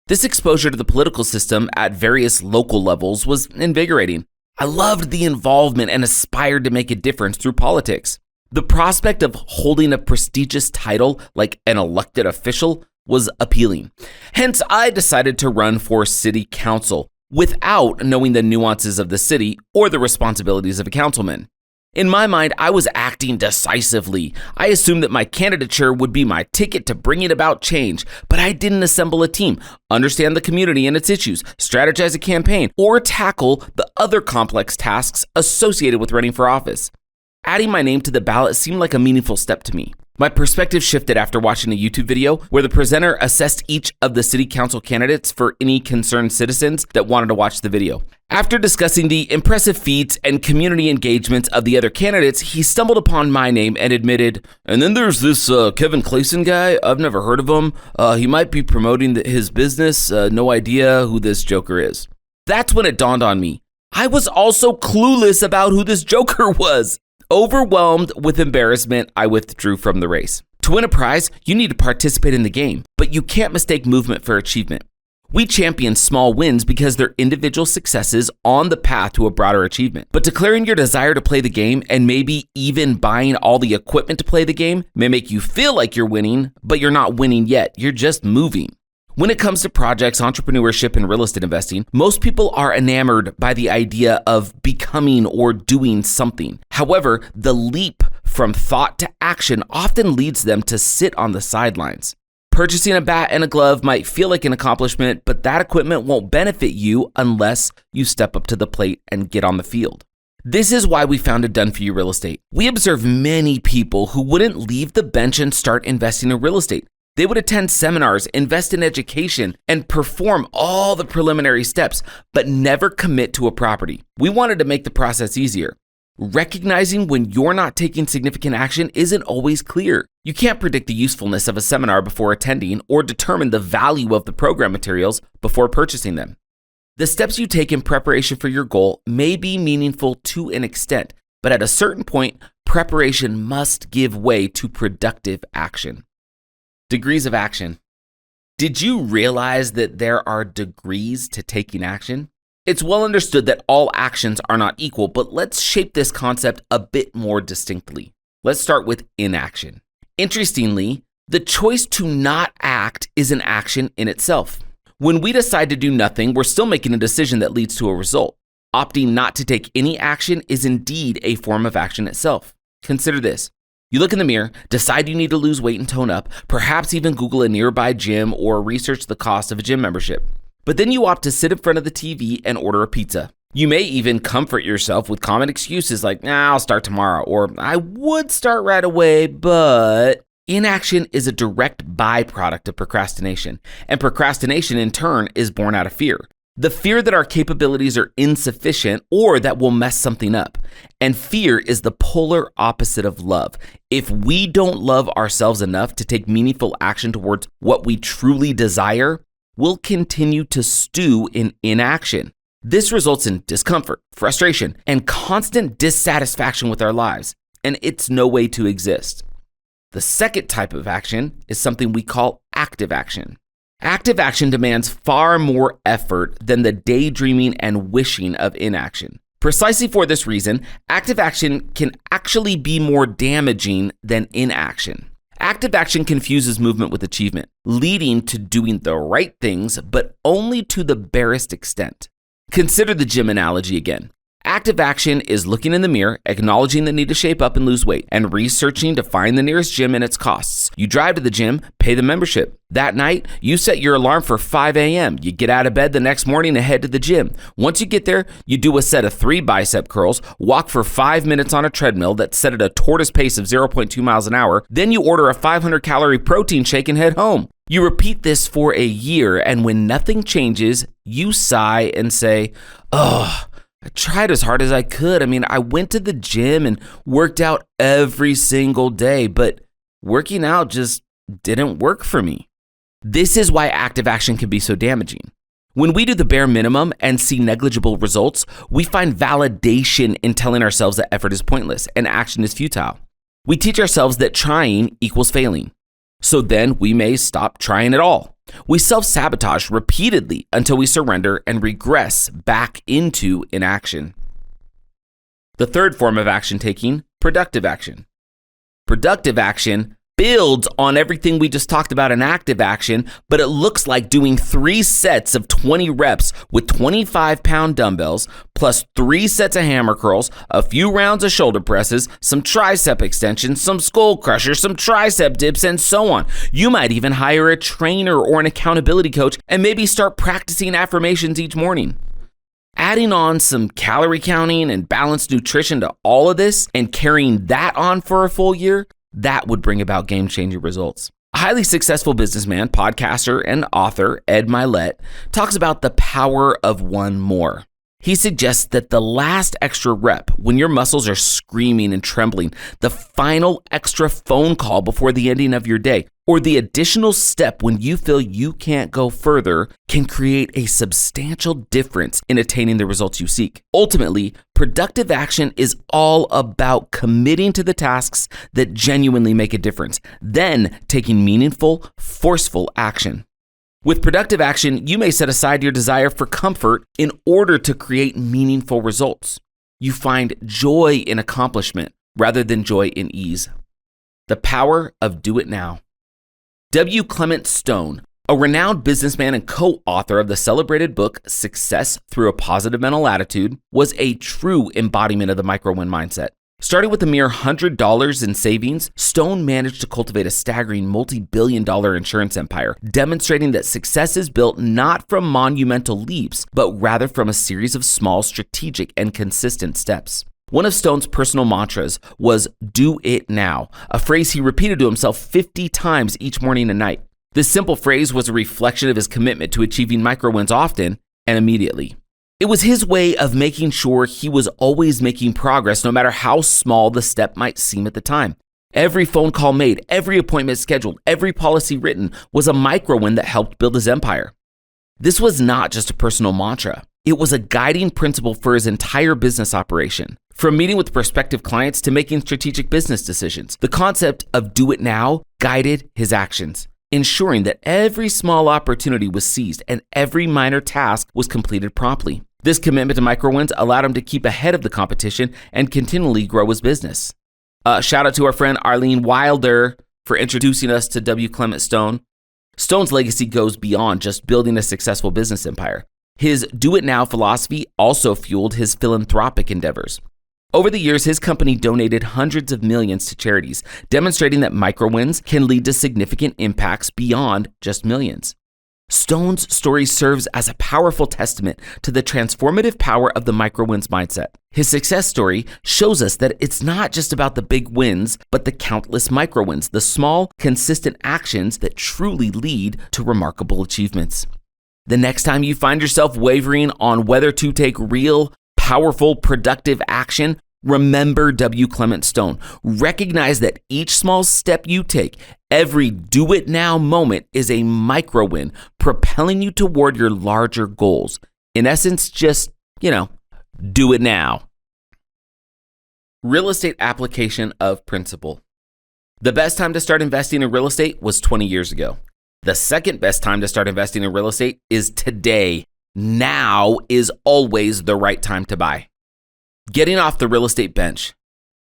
[SPEAKER 1] This exposure to the political system at various local levels was invigorating. I loved the involvement and aspired to make a difference through politics. The prospect of holding a prestigious title like an elected official was appealing. Hence, I decided to run for city council without knowing the nuances of the city or the responsibilities of a councilman. In my mind, I was acting decisively. I assumed that my candidature would be my ticket to bringing about change, but I didn't assemble a team, understand the community and its issues, strategize a campaign, or tackle the other complex tasks associated with running for office. Adding my name to the ballot seemed like a meaningful step to me. My perspective shifted after watching a YouTube video where the presenter assessed each of the city council candidates for any concerned citizens that wanted to watch the video. After discussing the impressive feats and community engagements of the other candidates, he stumbled upon my name and admitted, "And then there's this Kevin Clayson guy. I've never heard of him. He might be promoting his business. No idea who this joker is." That's when it dawned on me. I was also clueless about who this joker was. Overwhelmed with embarrassment, I withdrew from the race. To win a prize, you need to participate in the game, but you can't mistake movement for achievement. We champion small wins because they're individual successes on the path to a broader achievement. But declaring your desire to play the game and maybe even buying all the equipment to play the game may make you feel like you're winning, but you're not winning yet. You're just moving. When it comes to projects, entrepreneurship, and real estate investing, most people are enamored by the idea of becoming or doing something. However, the leap from thought to action often leads them to sit on the sidelines. Purchasing a bat and a glove might feel like an accomplishment, but that equipment won't benefit you unless you step up to the plate and get on the field. This is why we founded Done For You Real Estate. We observe many people who wouldn't leave the bench and start investing in real estate. They would attend seminars, invest in education, and perform all the preliminary steps, but never commit to a property. We wanted to make the process easier. Recognizing when you're not taking significant action isn't always clear. You can't predict the usefulness of a seminar before attending or determine the value of the program materials before purchasing them. The steps you take in preparation for your goal may be meaningful to an extent, but at a certain point, preparation must give way to productive action. Degrees of action. Did you realize that there are degrees to taking action? It's well understood that all actions are not equal, but let's shape this concept a bit more distinctly. Let's start with inaction. Interestingly, the choice to not act is an action in itself. When we decide to do nothing, we're still making a decision that leads to a result. Opting not to take any action is indeed a form of action itself. Consider this. You look in the mirror, decide you need to lose weight and tone up, perhaps even Google a nearby gym or research the cost of a gym membership. But then you opt to sit in front of the TV and order a pizza. You may even comfort yourself with common excuses like, I'll start tomorrow, or I would start right away, but inaction is a direct byproduct of procrastination, and procrastination in turn is born out of fear. The fear that our capabilities are insufficient or that we'll mess something up. And fear is the polar opposite of love. If we don't love ourselves enough to take meaningful action towards what we truly desire, we'll continue to stew in inaction. This results in discomfort, frustration, and constant dissatisfaction with our lives, and it's no way to exist. The second type of action is something we call active action. Active action demands far more effort than the daydreaming and wishing of inaction. Precisely for this reason, active action can actually be more damaging than inaction. Active action confuses movement with achievement, leading to doing the right things, but only to the barest extent. Consider the gym analogy again. Active action is looking in the mirror, acknowledging the need to shape up and lose weight, and researching to find the nearest gym and its costs. You drive to the gym, pay the membership. That night, you set your alarm for 5 a.m. You get out of bed the next morning and head to the gym. Once you get there, you do a set of 3 bicep curls, walk for 5 minutes on a treadmill that's set at a tortoise pace of 0.2 miles an hour. Then you order a 500-calorie protein shake and head home. You repeat this for a year, and when nothing changes, you sigh and say, "Ugh, I tried as hard as I could. I went to the gym and worked out every single day, but working out just didn't work for me." This is why active action can be so damaging. When we do the bare minimum and see negligible results, we find validation in telling ourselves that effort is pointless and action is futile. We teach ourselves that trying equals failing. So then we may stop trying at all. We self-sabotage repeatedly until we surrender and regress back into inaction. The third form of action taking, productive action. Productive action builds on everything we just talked about in active action, but it looks like doing 3 sets of 20 reps with 25-pound dumbbells, plus 3 sets of hammer curls, a few rounds of shoulder presses, some tricep extensions, some skull crushers, some tricep dips, and so on. You might even hire a trainer or an accountability coach and maybe start practicing affirmations each morning. Adding on some calorie counting and balanced nutrition to all of this and carrying that on for a full year, that would bring about game-changing results. A highly successful businessman, podcaster, and author, Ed Mylett, talks about the power of one more. He suggests that the last extra rep, when your muscles are screaming and trembling, the final extra phone call before the ending of your day, or the additional step when you feel you can't go further, can create a substantial difference in attaining the results you seek. Ultimately, productive action is all about committing to the tasks that genuinely make a difference, then taking meaningful, forceful action. With productive action, you may set aside your desire for comfort in order to create meaningful results. You find joy in accomplishment rather than joy in ease. The power of do it now. W. Clement Stone, a renowned businessman and co-author of the celebrated book Success Through a Positive Mental Attitude, was a true embodiment of the micro-win mindset. Starting with a mere $100 in savings, Stone managed to cultivate a staggering multi-billion-dollar insurance empire, demonstrating that success is built not from monumental leaps, but rather from a series of small, strategic, and consistent steps. One of Stone's personal mantras was "do it now," a phrase he repeated to himself 50 times each morning and night. This simple phrase was a reflection of his commitment to achieving micro-wins often and immediately. It was his way of making sure he was always making progress, no matter how small the step might seem at the time. Every phone call made, every appointment scheduled, every policy written was a micro-win that helped build his empire. This was not just a personal mantra. It was a guiding principle for his entire business operation. From meeting with prospective clients to making strategic business decisions, the concept of do it now guided his actions, ensuring that every small opportunity was seized and every minor task was completed promptly. This commitment to micro-wins allowed him to keep ahead of the competition and continually grow his business. Shout out to our friend Arlene Wilder for introducing us to W. Clement Stone. Stone's legacy goes beyond just building a successful business empire. His do-it-now philosophy also fueled his philanthropic endeavors. Over the years, his company donated hundreds of millions to charities, demonstrating that micro-wins can lead to significant impacts beyond just millions. Stone's story serves as a powerful testament to the transformative power of the micro-wins mindset. His success story shows us that it's not just about the big wins, but the countless micro-wins, the small, consistent actions that truly lead to remarkable achievements. The next time you find yourself wavering on whether to take real, powerful, productive action, remember W. Clement Stone. Recognize that each small step you take, every do it now moment, is a micro win, propelling you toward your larger goals. In essence, just, do it now. Real estate application of principle. The best time to start investing in real estate was 20 years ago. The second best time to start investing in real estate is today. Now is always the right time to buy. Getting off the real estate bench.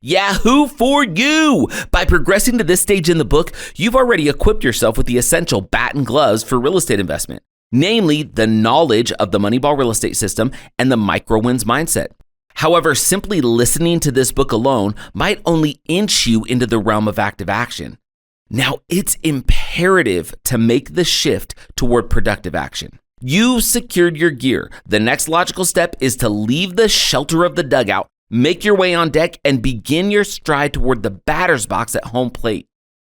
[SPEAKER 1] Yahoo for you! By progressing to this stage in the book, you've already equipped yourself with the essential bat and gloves for real estate investment, namely the knowledge of the Moneyball real estate system and the micro wins mindset. However, simply listening to this book alone might only inch you into the realm of active action. Now, it's imperative to make the shift toward productive action. You've secured your gear. The next logical step is to leave the shelter of the dugout, make your way on deck, and begin your stride toward the batter's box at home plate.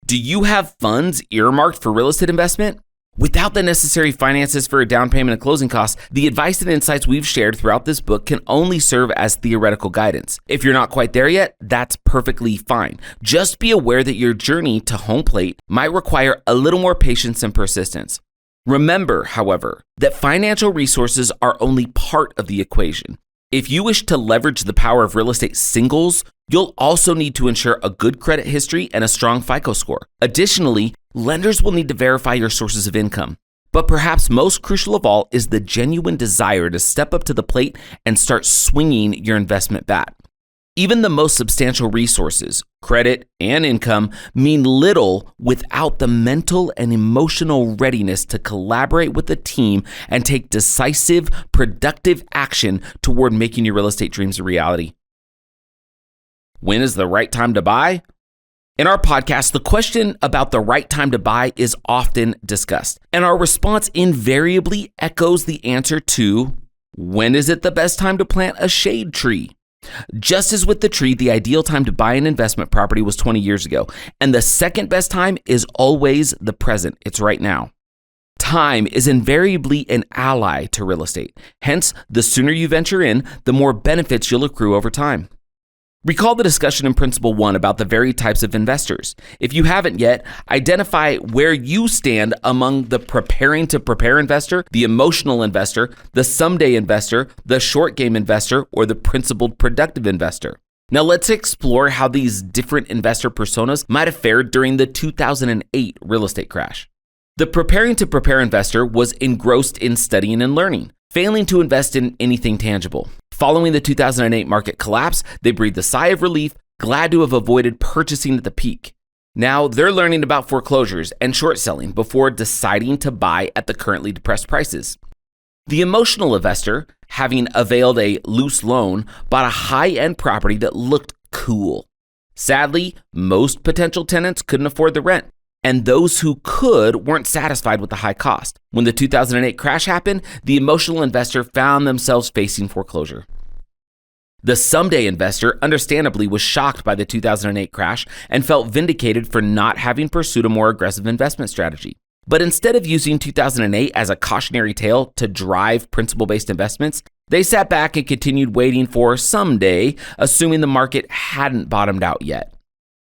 [SPEAKER 1] Do you have funds earmarked for real estate investment? Without the necessary finances for a down payment and closing costs, the advice and insights we've shared throughout this book can only serve as theoretical guidance. If you're not quite there yet, that's perfectly fine. Just be aware that your journey to home plate might require a little more patience and persistence. Remember, however, that financial resources are only part of the equation. If you wish to leverage the power of real estate singles, you'll also need to ensure a good credit history and a strong FICO score. Additionally, lenders will need to verify your sources of income. But perhaps most crucial of all is the genuine desire to step up to the plate and start swinging your investment bat. Even the most substantial resources, credit and income, mean little without the mental and emotional readiness to collaborate with the team and take decisive, productive action toward making your real estate dreams a reality. When is the right time to buy? In our podcast, the question about the right time to buy is often discussed, and our response invariably echoes the answer to, when is it the best time to plant a shade tree? Just as with the tree, the ideal time to buy an investment property was 20 years ago, and the second best time is always the present. It's right now. Time is invariably an ally to real estate. Hence, the sooner you venture in, the more benefits you'll accrue over time. Recall the discussion in Principle 1 about the varied types of investors. If you haven't yet, identify where you stand among the preparing to prepare investor, the emotional investor, the someday investor, the short game investor, or the principled productive investor. Now let's explore how these different investor personas might have fared during the 2008 real estate crash. The preparing to prepare investor was engrossed in studying and learning, failing to invest in anything tangible. Following the 2008 market collapse, they breathed a sigh of relief, glad to have avoided purchasing at the peak. Now they're learning about foreclosures and short selling before deciding to buy at the currently depressed prices. The emotional investor, having availed a loose loan, bought a high-end property that looked cool. Sadly, most potential tenants couldn't afford the rent, and those who could weren't satisfied with the high cost. When the 2008 crash happened, the emotional investor found themselves facing foreclosure. The someday investor, understandably, was shocked by the 2008 crash and felt vindicated for not having pursued a more aggressive investment strategy. But instead of using 2008 as a cautionary tale to drive principle-based investments, they sat back and continued waiting for someday, assuming the market hadn't bottomed out yet.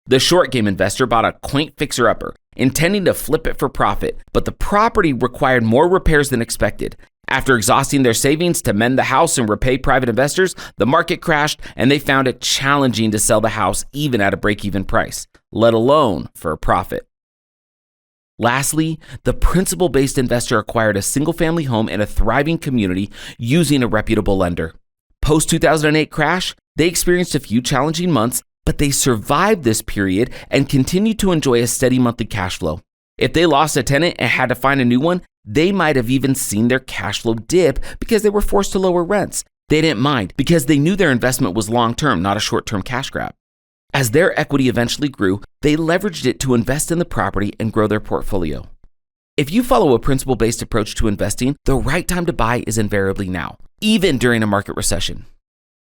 [SPEAKER 1] The short game investor bought a quaint fixer-upper, intending to flip it for profit, but the property required more repairs than expected. After exhausting their savings to mend the house and repay private investors, the market crashed and they found it challenging to sell the house even at a break-even price, let alone for a profit. Lastly, the principle-based investor acquired a single-family home in a thriving community using a reputable lender. Post-2008 crash, they experienced a few challenging months, but they survived this period and continued to enjoy a steady monthly cash flow. If they lost a tenant and had to find a new one, they might have even seen their cash flow dip because they were forced to lower rents. They didn't mind because they knew their investment was long-term, not a short-term cash grab. As their equity eventually grew, they leveraged it to invest in the property and grow their portfolio. If you follow a principle-based approach to investing, the right time to buy is invariably now, even during a market recession.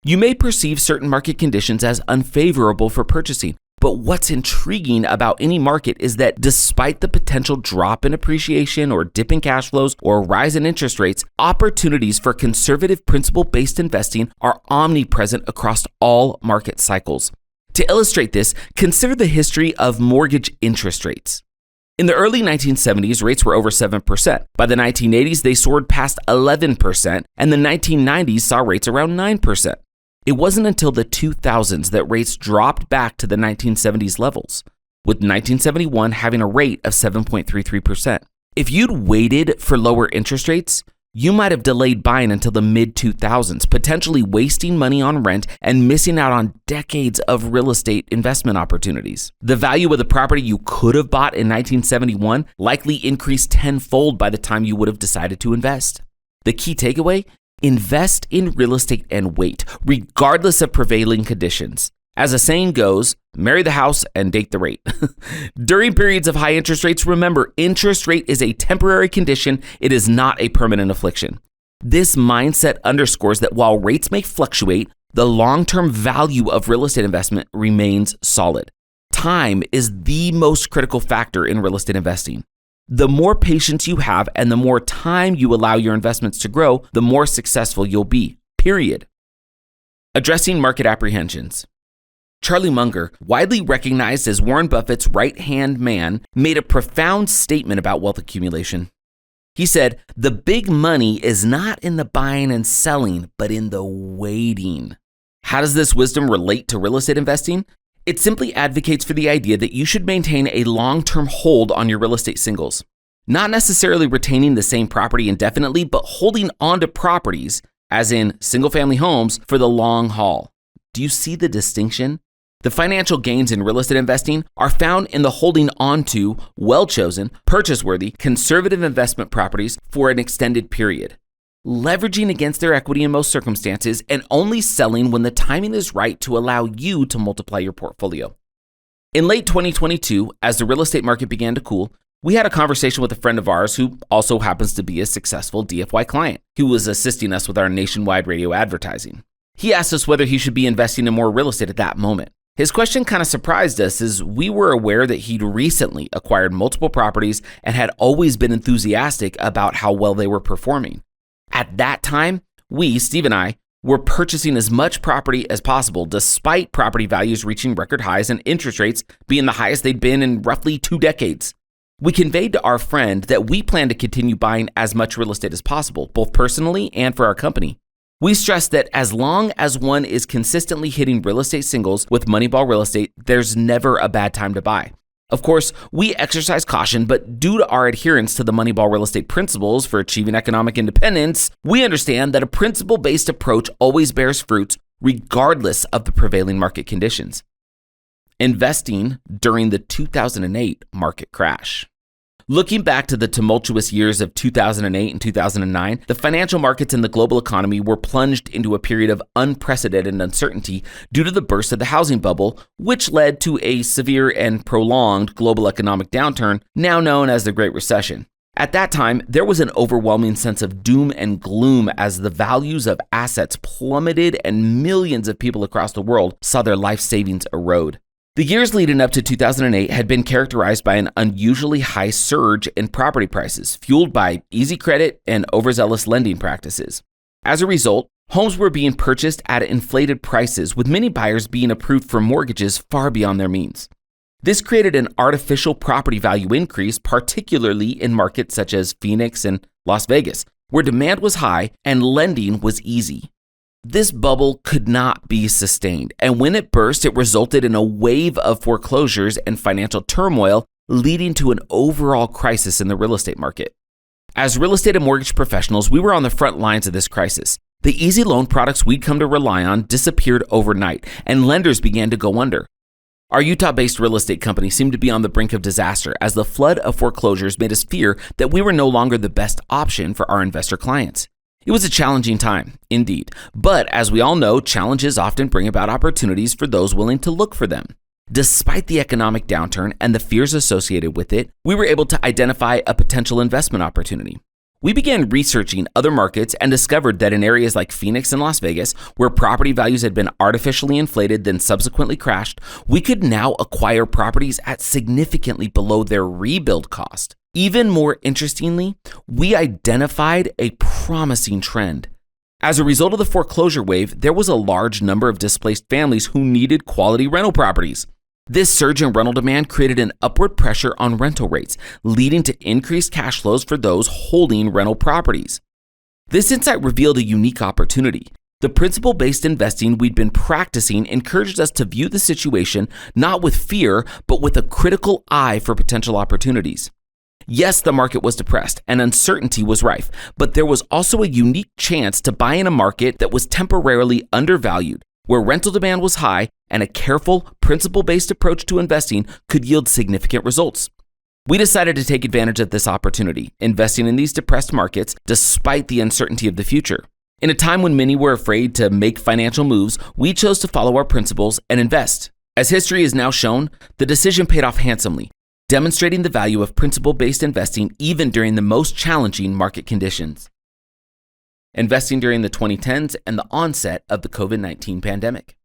[SPEAKER 1] You may perceive certain market conditions as unfavorable for purchasing, But what's intriguing about any market is that despite the potential drop in appreciation or dip in cash flows or rise in interest rates, opportunities for conservative principle-based investing are omnipresent across all market cycles. To illustrate this, consider the history of mortgage interest rates. In the early 1970s, rates were over 7%. By the 1980s, they soared past 11%, and the 1990s saw rates around 9%. It wasn't until the 2000s that rates dropped back to the 1970s levels, with 1971 having a rate of 7.33%. If you'd waited for lower interest rates, you might have delayed buying until the mid-2000s, potentially wasting money on rent and missing out on decades of real estate investment opportunities. The value of the property you could have bought in 1971 likely increased tenfold by the time you would have decided to invest. The key takeaway? Invest in real estate and wait, regardless of prevailing conditions. As the saying goes, marry the house and date the rate. During periods of high interest rates, remember, interest rate is a temporary condition. It is not a permanent affliction. This mindset underscores that while rates may fluctuate, the long-term value of real estate investment remains solid. Time is the most critical factor in real estate investing. The more patience you have and the more time you allow your investments to grow, the more successful you'll be, period. Addressing market apprehensions. Charlie Munger, widely recognized as Warren Buffett's right-hand man, made a profound statement about wealth accumulation. He said, "The big money is not in the buying and selling, but in the waiting." How does this wisdom relate to real estate investing? It simply advocates for the idea that you should maintain a long-term hold on your real estate singles. Not necessarily retaining the same property indefinitely, but holding on to properties, as in single-family homes, for the long haul. Do you see the distinction? The financial gains in real estate investing are found in the holding on to well-chosen, purchase-worthy, conservative investment properties for an extended period, leveraging against their equity in most circumstances, and only selling when the timing is right to allow you to multiply your portfolio. In late 2022, as the real estate market began to cool, we had a conversation with a friend of ours who also happens to be a successful DFY client who was assisting us with our nationwide radio advertising. He asked us whether he should be investing in more real estate at that moment. His question kind of surprised us as we were aware that he'd recently acquired multiple properties and had always been enthusiastic about how well they were performing. At that time, we, Steve and I, were purchasing as much property as possible despite property values reaching record highs and interest rates being the highest they'd been in roughly 2 decades. We conveyed to our friend that we plan to continue buying as much real estate as possible, both personally and for our company. We stressed that as long as one is consistently hitting real estate singles with Moneyball Real Estate, there's never a bad time to buy. Of course, we exercise caution, but due to our adherence to the Moneyball Real Estate principles for achieving economic independence, we understand that a principle-based approach always bears fruits regardless of the prevailing market conditions. Investing during the 2008 market crash. Looking back to the tumultuous years of 2008 and 2009, the financial markets and the global economy were plunged into a period of unprecedented uncertainty due to the burst of the housing bubble, which led to a severe and prolonged global economic downturn, now known as the Great Recession. At that time, there was an overwhelming sense of doom and gloom as the values of assets plummeted and millions of people across the world saw their life savings erode. The years leading up to 2008 had been characterized by an unusually high surge in property prices, fueled by easy credit and overzealous lending practices. As a result, homes were being purchased at inflated prices, with many buyers being approved for mortgages far beyond their means. This created an artificial property value increase, particularly in markets such as Phoenix and Las Vegas, where demand was high and lending was easy. This bubble could not be sustained, and when it burst, it resulted in a wave of foreclosures and financial turmoil, leading to an overall crisis in the real estate market. As real estate and mortgage professionals, we were on the front lines of this crisis. The easy loan products we'd come to rely on disappeared overnight, and lenders began to go under. Our Utah-based real estate company seemed to be on the brink of disaster as the flood of foreclosures made us fear that we were no longer the best option for our investor clients. It was a challenging time, indeed, but as we all know, challenges often bring about opportunities for those willing to look for them. Despite the economic downturn and the fears associated with it, we were able to identify a potential investment opportunity. We began researching other markets and discovered that in areas like Phoenix and Las Vegas, where property values had been artificially inflated then subsequently crashed, we could now acquire properties at significantly below their rebuild cost. Even more interestingly, we identified a promising trend. As a result of the foreclosure wave, there was a large number of displaced families who needed quality rental properties. This surge in rental demand created an upward pressure on rental rates, leading to increased cash flows for those holding rental properties. This insight revealed a unique opportunity. The principle-based investing we'd been practicing encouraged us to view the situation not with fear, but with a critical eye for potential opportunities. Yes, the market was depressed and uncertainty was rife, but there was also a unique chance to buy in a market that was temporarily undervalued, where rental demand was high and a careful, principle-based approach to investing could yield significant results. We decided to take advantage of this opportunity, investing in these depressed markets despite the uncertainty of the future. In a time when many were afraid to make financial moves, we chose to follow our principles and invest. As history has now shown, the decision paid off handsomely, demonstrating the value of principle-based investing even during the most challenging market conditions. Investing during the 2010s and the onset of the COVID-19 pandemic.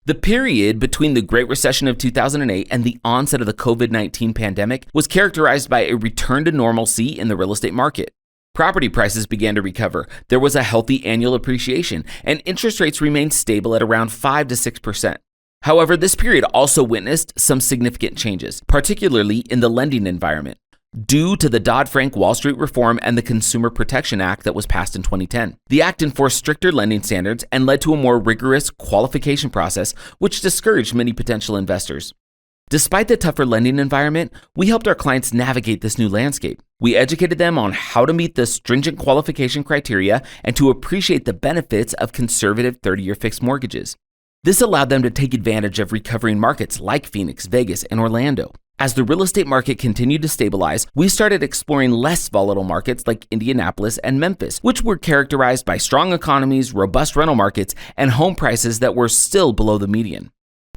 [SPEAKER 1] The period between the Great Recession of 2008 and the onset of the COVID-19 pandemic was characterized by a return to normalcy in the real estate market. Property prices began to recover, there was a healthy annual appreciation, and interest rates remained stable at around 5 to 6%. However, this period also witnessed some significant changes, particularly in the lending environment, due to the Dodd-Frank Wall Street reform and the Consumer Protection Act that was passed in 2010. The act enforced stricter lending standards and led to a more rigorous qualification process, which discouraged many potential investors. Despite the tougher lending environment, we helped our clients navigate this new landscape. We educated them on how to meet the stringent qualification criteria and to appreciate the benefits of conservative 30-year fixed mortgages. This allowed them to take advantage of recovering markets like Phoenix, Vegas, and Orlando. As the real estate market continued to stabilize, we started exploring less volatile markets like Indianapolis and Memphis, which were characterized by strong economies, robust rental markets, and home prices that were still below the median.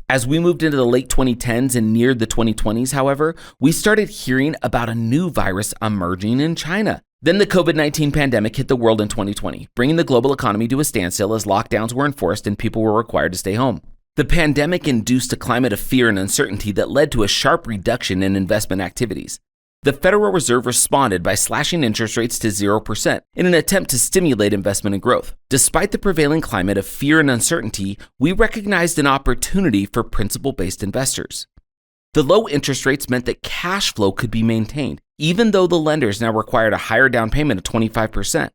[SPEAKER 1] As we moved into the late 2010s and neared the 2020s, however, we started hearing about a new virus emerging in China. Then the COVID-19 pandemic hit the world in 2020, bringing the global economy to a standstill as lockdowns were enforced and people were required to stay home. The pandemic induced a climate of fear and uncertainty that led to a sharp reduction in investment activities. The Federal Reserve responded by slashing interest rates to 0% in an attempt to stimulate investment and growth. Despite the prevailing climate of fear and uncertainty, we recognized an opportunity for principle-based investors. The low interest rates meant that cash flow could be maintained, even though the lenders now required a higher down payment of 25%.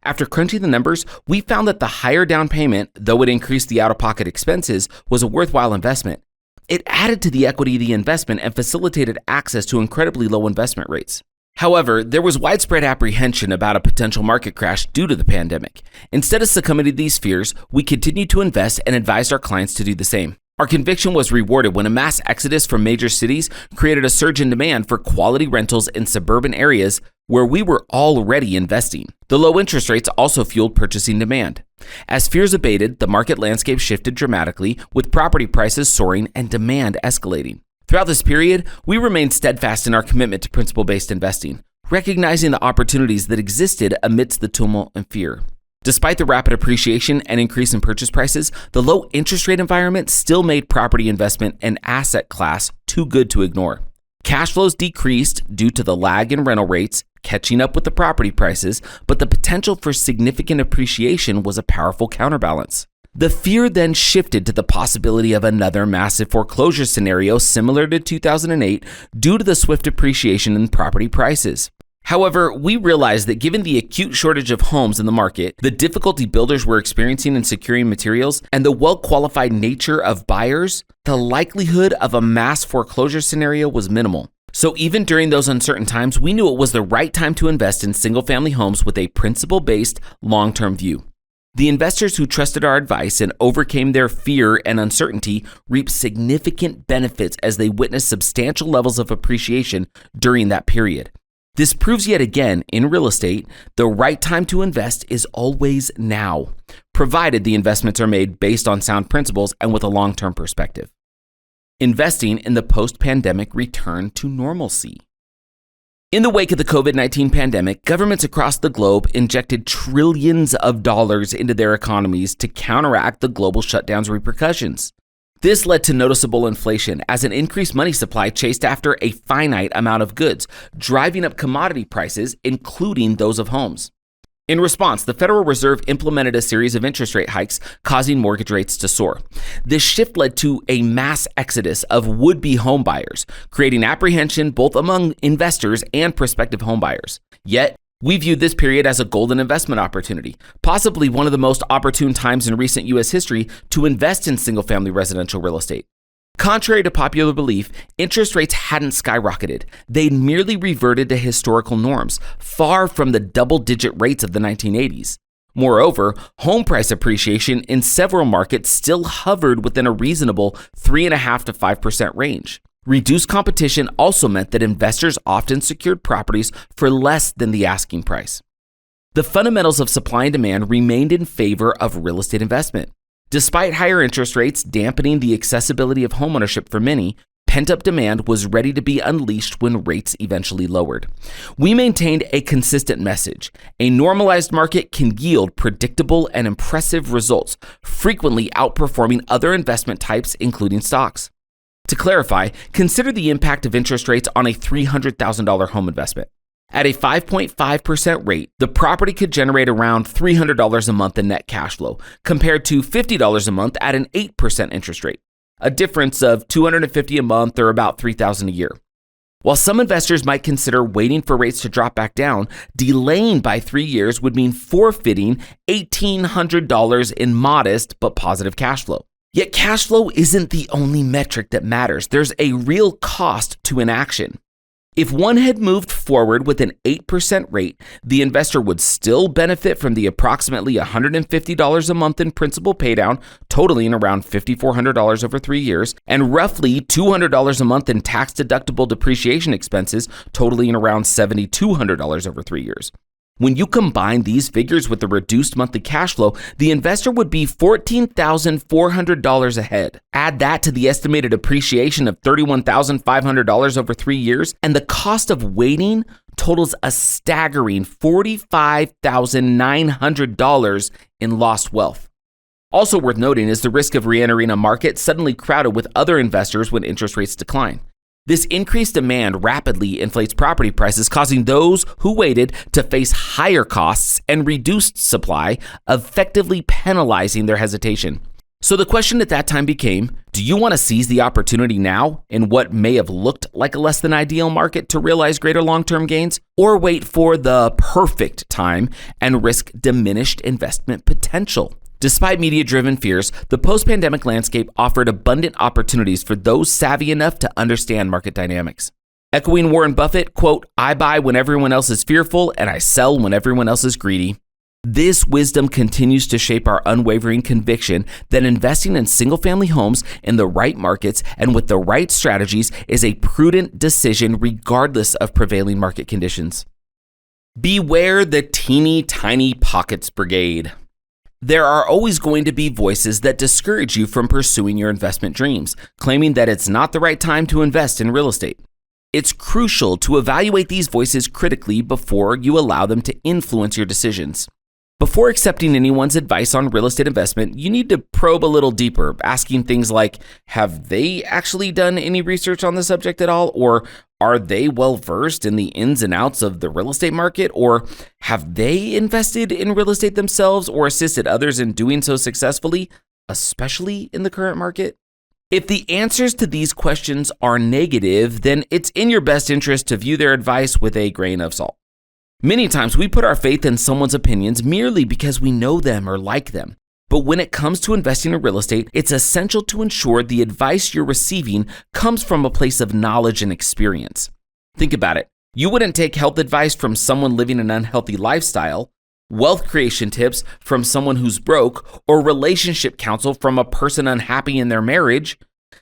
[SPEAKER 1] After crunching the numbers, we found that the higher down payment, though it increased the out-of-pocket expenses, was a worthwhile investment. It added to the equity of the investment and facilitated access to incredibly low investment rates. However, there was widespread apprehension about a potential market crash due to the pandemic. Instead of succumbing to these fears, we continued to invest and advised our clients to do the same. Our conviction was rewarded when a mass exodus from major cities created a surge in demand for quality rentals in suburban areas where we were already investing. The low interest rates also fueled purchasing demand. As fears abated, the market landscape shifted dramatically, with property prices soaring and demand escalating. Throughout this period, we remained steadfast in our commitment to principle-based investing, recognizing the opportunities that existed amidst the tumult and fear. Despite the rapid appreciation and increase in purchase prices, the low interest rate environment still made property investment an asset class too good to ignore. Cash flows decreased due to the lag in rental rates catching up with the property prices, but the potential for significant appreciation was a powerful counterbalance. The fear then shifted to the possibility of another massive foreclosure scenario similar to 2008 due to the swift appreciation in property prices. However, we realized that given the acute shortage of homes in the market, the difficulty builders were experiencing in securing materials, and the well-qualified nature of buyers, the likelihood of a mass foreclosure scenario was minimal. So even during those uncertain times, we knew it was the right time to invest in single-family homes with a principle-based, long-term view. The investors who trusted our advice and overcame their fear and uncertainty reaped significant benefits as they witnessed substantial levels of appreciation during that period. This proves yet again, in real estate, the right time to invest is always now, provided the investments are made based on sound principles and with a long-term perspective. Investing in the post-pandemic return to normalcy. In the wake of the COVID-19 pandemic, governments across the globe injected trillions of dollars into their economies to counteract the global shutdown's repercussions. This led to noticeable inflation as an increased money supply chased after a finite amount of goods, driving up commodity prices, including those of homes. In response, the Federal Reserve implemented a series of interest rate hikes, causing mortgage rates to soar. This shift led to a mass exodus of would-be homebuyers, creating apprehension both among investors and prospective homebuyers. Yet, we view this period as a golden investment opportunity, possibly one of the most opportune times in recent U.S. history to invest in single-family residential real estate. Contrary to popular belief, interest rates hadn't skyrocketed. They'd merely reverted to historical norms, far from the double-digit rates of the 1980s. Moreover, home price appreciation in several markets still hovered within a reasonable 3.5% to 5% range. Reduced competition also meant that investors often secured properties for less than the asking price. The fundamentals of supply and demand remained in favor of real estate investment. Despite higher interest rates dampening the accessibility of homeownership for many, pent-up demand was ready to be unleashed when rates eventually lowered. We maintained a consistent message. A normalized market can yield predictable and impressive results, frequently outperforming other investment types, including stocks. To clarify, consider the impact of interest rates on a $300,000 home investment. At a 5.5% rate, the property could generate around $300 a month in net cash flow, compared to $50 a month at an 8% interest rate, a difference of $250 a month or about $3,000 a year. While some investors might consider waiting for rates to drop back down, delaying by 3 years would mean forfeiting $1,800 in modest but positive cash flow. Yet cash flow isn't the only metric that matters. There's a real cost to inaction. If one had moved forward with an 8% rate, the investor would still benefit from the approximately $150 a month in principal paydown, totaling around $5,400 over 3 years, and roughly $200 a month in tax-deductible depreciation expenses, totaling around $7,200 over 3 years. When you combine these figures with the reduced monthly cash flow, the investor would be $14,400 ahead. Add that to the estimated appreciation of $31,500 over 3 years, and the cost of waiting totals a staggering $45,900 in lost wealth. Also worth noting is the risk of re-entering a market suddenly crowded with other investors when interest rates decline. This increased demand rapidly inflates property prices, causing those who waited to face higher costs and reduced supply, effectively penalizing their hesitation. So the question at that time became, do you want to seize the opportunity now in what may have looked like a less than ideal market to realize greater long-term gains, or wait for the perfect time and risk diminished investment potential? Despite media-driven fears, the post-pandemic landscape offered abundant opportunities for those savvy enough to understand market dynamics. Echoing Warren Buffett, quote, "I buy when everyone else is fearful and I sell when everyone else is greedy." This wisdom continues to shape our unwavering conviction that investing in single-family homes in the right markets and with the right strategies is a prudent decision regardless of prevailing market conditions. Beware the teeny tiny pockets brigade. There are always going to be voices that discourage you from pursuing your investment dreams, claiming that it's not the right time to invest in real estate. It's crucial to evaluate these voices critically before you allow them to influence your decisions. Before accepting anyone's advice on real estate investment, you need to probe a little deeper, asking things like, have they actually done any research on the subject at all? Or are they well-versed in the ins and outs of the real estate market? Or have they invested in real estate themselves or assisted others in doing so successfully, especially in the current market? If the answers to these questions are negative, then it's in your best interest to view their advice with a grain of salt. Many times we put our faith in someone's opinions merely because we know them or like them. But when it comes to investing in real estate, it's essential to ensure the advice you're receiving comes from a place of knowledge and experience. Think about it. You wouldn't take health advice from someone living an unhealthy lifestyle, wealth creation tips from someone who's broke, or relationship counsel from a person unhappy in their marriage.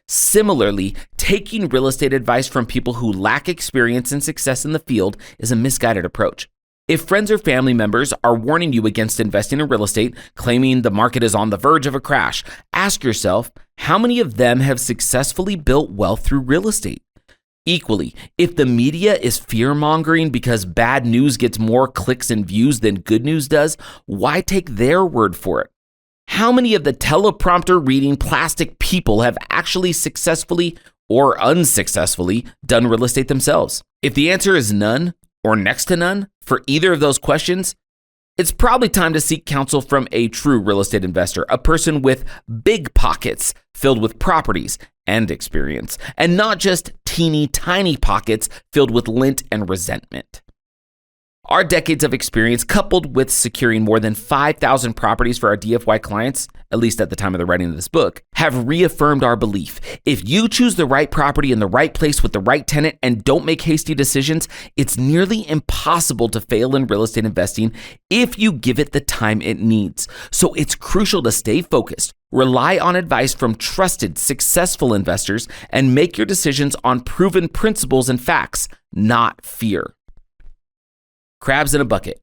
[SPEAKER 1] Similarly, taking real estate advice from people who lack experience and success in the field is a misguided approach. If friends or family members are warning you against investing in real estate, claiming the market is on the verge of a crash, ask yourself, how many of them have successfully built wealth through real estate? Equally, if the media is fear-mongering because bad news gets more clicks and views than good news does, why take their word for it? How many of the teleprompter reading plastic people have actually successfully or unsuccessfully done real estate themselves? If the answer is none or next to none for either of those questions, it's probably time to seek counsel from a true real estate investor, a person with big pockets filled with properties and experience, and not just teeny tiny pockets filled with lint and resentment. Our decades of experience, coupled with securing more than 5,000 properties for our DFY clients, at least at the time of the writing of this book, have reaffirmed our belief. If you choose the right property in the right place with the right tenant and don't make hasty decisions, it's nearly impossible to fail in real estate investing if you give it the time it needs. So it's crucial to stay focused, rely on advice from trusted, successful investors, and make your decisions on proven principles and facts, not fear. Crabs in a bucket.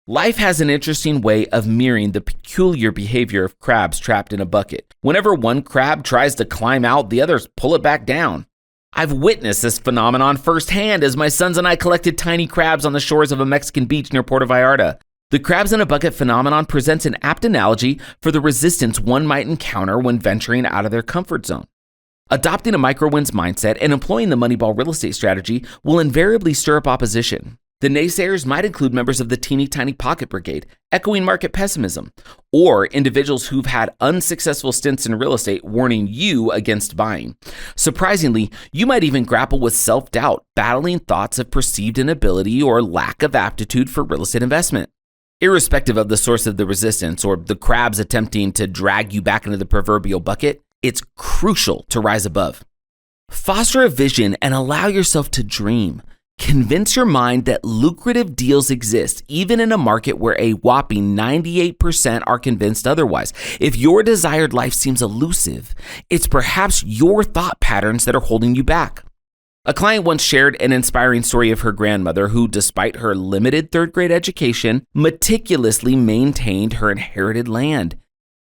[SPEAKER 1] Life has an interesting way of mirroring the peculiar behavior of crabs trapped in a bucket. Whenever one crab tries to climb out, the others pull it back down. I've witnessed this phenomenon firsthand as my sons and I collected tiny crabs on the shores of a Mexican beach near Puerto Vallarta. The crabs in a bucket phenomenon presents an apt analogy for the resistance one might encounter when venturing out of their comfort zone. Adopting a micro-wins mindset and employing the Moneyball real estate strategy will invariably stir up opposition. The naysayers might include members of the teeny tiny pocket brigade, echoing market pessimism, or individuals who've had unsuccessful stints in real estate warning you against buying. Surprisingly, you might even grapple with self-doubt, battling thoughts of perceived inability or lack of aptitude for real estate investment. Irrespective of the source of the resistance or the crabs attempting to drag you back into the proverbial bucket, it's crucial to rise above. Foster a vision and allow yourself to dream. Convince your mind that lucrative deals exist, even in a market where a whopping 98% are convinced otherwise. If your desired life seems elusive, it's perhaps your thought patterns that are holding you back. A client once shared an inspiring story of her grandmother who, despite her limited third-grade education, meticulously maintained her inherited land.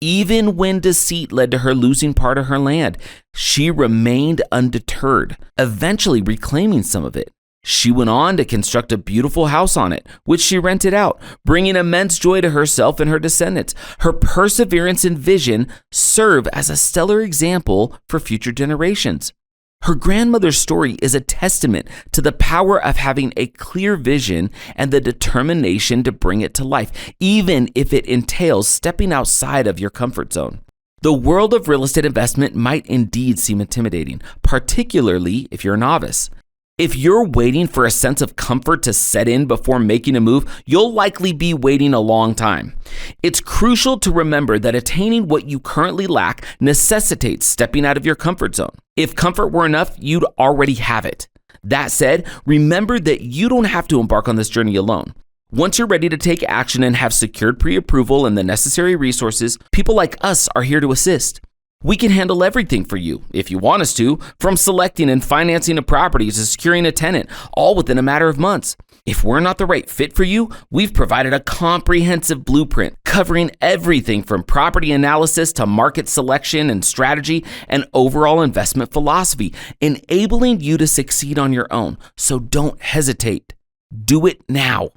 [SPEAKER 1] Even when deceit led to her losing part of her land, she remained undeterred, eventually reclaiming some of it. She went on to construct a beautiful house on it, which she rented out, bringing immense joy to herself and her descendants. Her perseverance and vision serve as a stellar example for future generations. Her grandmother's story is a testament to the power of having a clear vision and the determination to bring it to life, even if it entails stepping outside of your comfort zone. The world of real estate investment might indeed seem intimidating, particularly if you're a novice. If you're waiting for a sense of comfort to set in before making a move, you'll likely be waiting a long time. It's crucial to remember that attaining what you currently lack necessitates stepping out of your comfort zone. If comfort were enough, you'd already have it. That said, remember that you don't have to embark on this journey alone. Once you're ready to take action and have secured pre-approval and the necessary resources, people like us are here to assist. We can handle everything for you, if you want us to, from selecting and financing a property to securing a tenant, all within a matter of months. If we're not the right fit for you, we've provided a comprehensive blueprint covering everything from property analysis to market selection and strategy and overall investment philosophy, enabling you to succeed on your own. So don't hesitate. Do it now.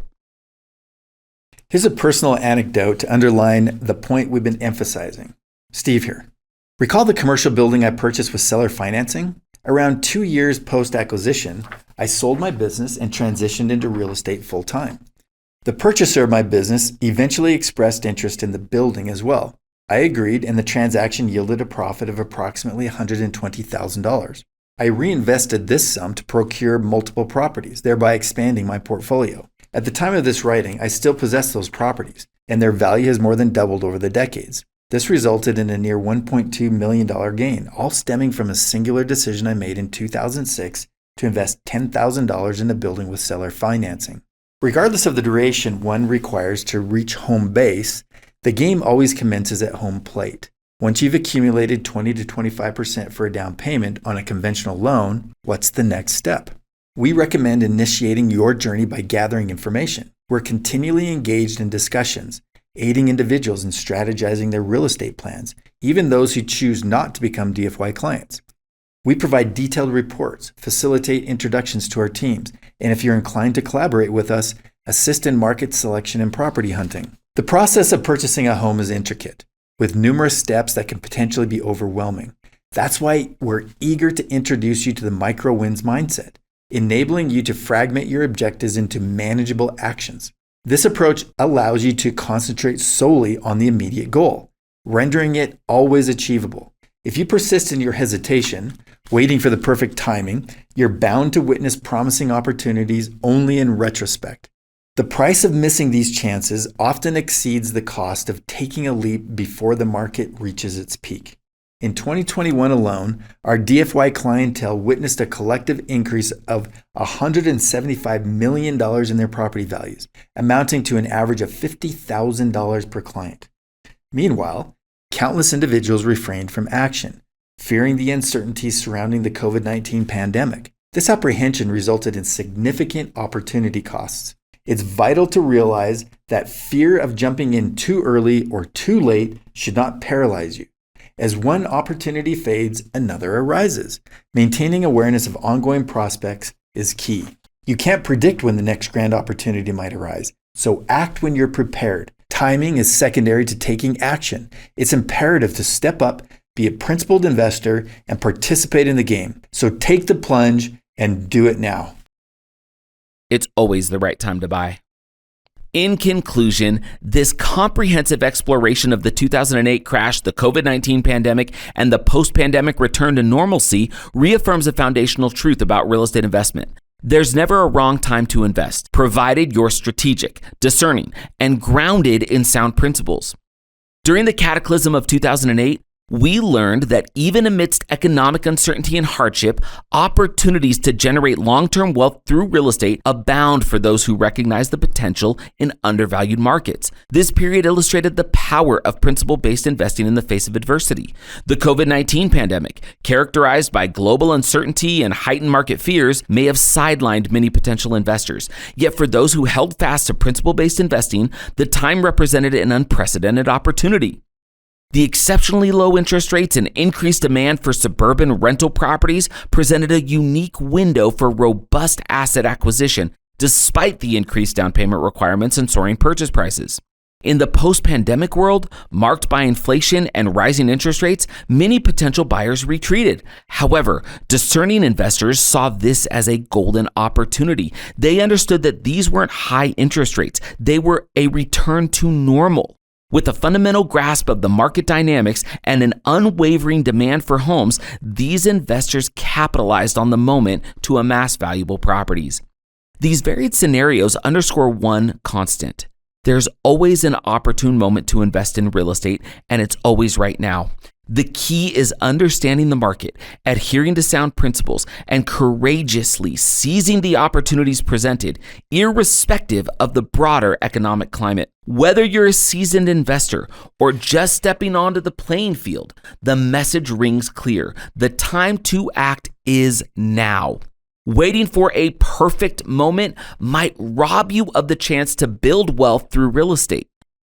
[SPEAKER 2] Here's a personal anecdote to underline the point we've been emphasizing. Steve here. Recall the commercial building I purchased with seller financing? Around 2 years post-acquisition, I sold my business and transitioned into real estate full-time. The purchaser of my business eventually expressed interest in the building as well. I agreed, and the transaction yielded a profit of approximately $120,000. I reinvested this sum to procure multiple properties, thereby expanding my portfolio. At the time of this writing, I still possess those properties, and their value has more than doubled over the decades. This resulted in a near $1.2 million gain, all stemming from a singular decision I made in 2006 to invest $10,000 in a building with seller financing. Regardless of the duration one requires to reach home base, the game always commences at home plate. Once you've accumulated 20 to 25% for a down payment on a conventional loan, what's the next step? We recommend initiating your journey by gathering information. We're continually engaged in discussions, aiding individuals in strategizing their real estate plans, even those who choose not to become DFY clients. We provide detailed reports, facilitate introductions to our teams, and if you're inclined to collaborate with us, assist in market selection and property hunting. The process of purchasing a home is intricate, with numerous steps that can potentially be overwhelming. That's why we're eager to introduce you to the micro wins mindset, enabling you to fragment your objectives into manageable actions. This approach allows you to concentrate solely on the immediate goal, rendering it always achievable. If you persist in your hesitation, waiting for the perfect timing, you're bound to witness promising opportunities only in retrospect. The price of missing these chances often exceeds the cost of taking a leap before the market reaches its peak. In 2021 alone, our DFY clientele witnessed a collective increase of $175 million in their property values, amounting to an average of $50,000 per client. Meanwhile, countless individuals refrained from action, fearing the uncertainties surrounding the COVID-19 pandemic. This apprehension resulted in significant opportunity costs. It's vital to realize that fear of jumping in too early or too late should not paralyze you. As one opportunity fades, another arises. Maintaining awareness of ongoing prospects is key. You can't predict when the next grand opportunity might arise, so act when you're prepared. Timing is secondary to taking action. It's imperative to step up, be a principled investor, and participate in the game. So take the plunge and do it now.
[SPEAKER 1] It's always the right time to buy. In conclusion, this comprehensive exploration of the 2008 crash, the COVID-19 pandemic, and the post-pandemic return to normalcy reaffirms a foundational truth about real estate investment. There's never a wrong time to invest, provided you're strategic, discerning, and grounded in sound principles. During the cataclysm of 2008, we learned that even amidst economic uncertainty and hardship, opportunities to generate long-term wealth through real estate abound for those who recognize the potential in undervalued markets. This period illustrated the power of principle-based investing in the face of adversity. The COVID-19 pandemic, characterized by global uncertainty and heightened market fears, may have sidelined many potential investors. Yet for those who held fast to principle-based investing, the time represented an unprecedented opportunity. The exceptionally low interest rates and increased demand for suburban rental properties presented a unique window for robust asset acquisition, despite the increased down payment requirements and soaring purchase prices. In the post-pandemic world, marked by inflation and rising interest rates, many potential buyers retreated. However, discerning investors saw this as a golden opportunity. They understood that these weren't high interest rates. They were a return to normal. With a fundamental grasp of the market dynamics and an unwavering demand for homes, these investors capitalized on the moment to amass valuable properties. These varied scenarios underscore one constant. There's always an opportune moment to invest in real estate, and it's always right now. The key is understanding the market, adhering to sound principles, and courageously seizing the opportunities presented, irrespective of the broader economic climate. Whether you're a seasoned investor or just stepping onto the playing field, the message rings clear. The time to act is now. Waiting for a perfect moment might rob you of the chance to build wealth through real estate.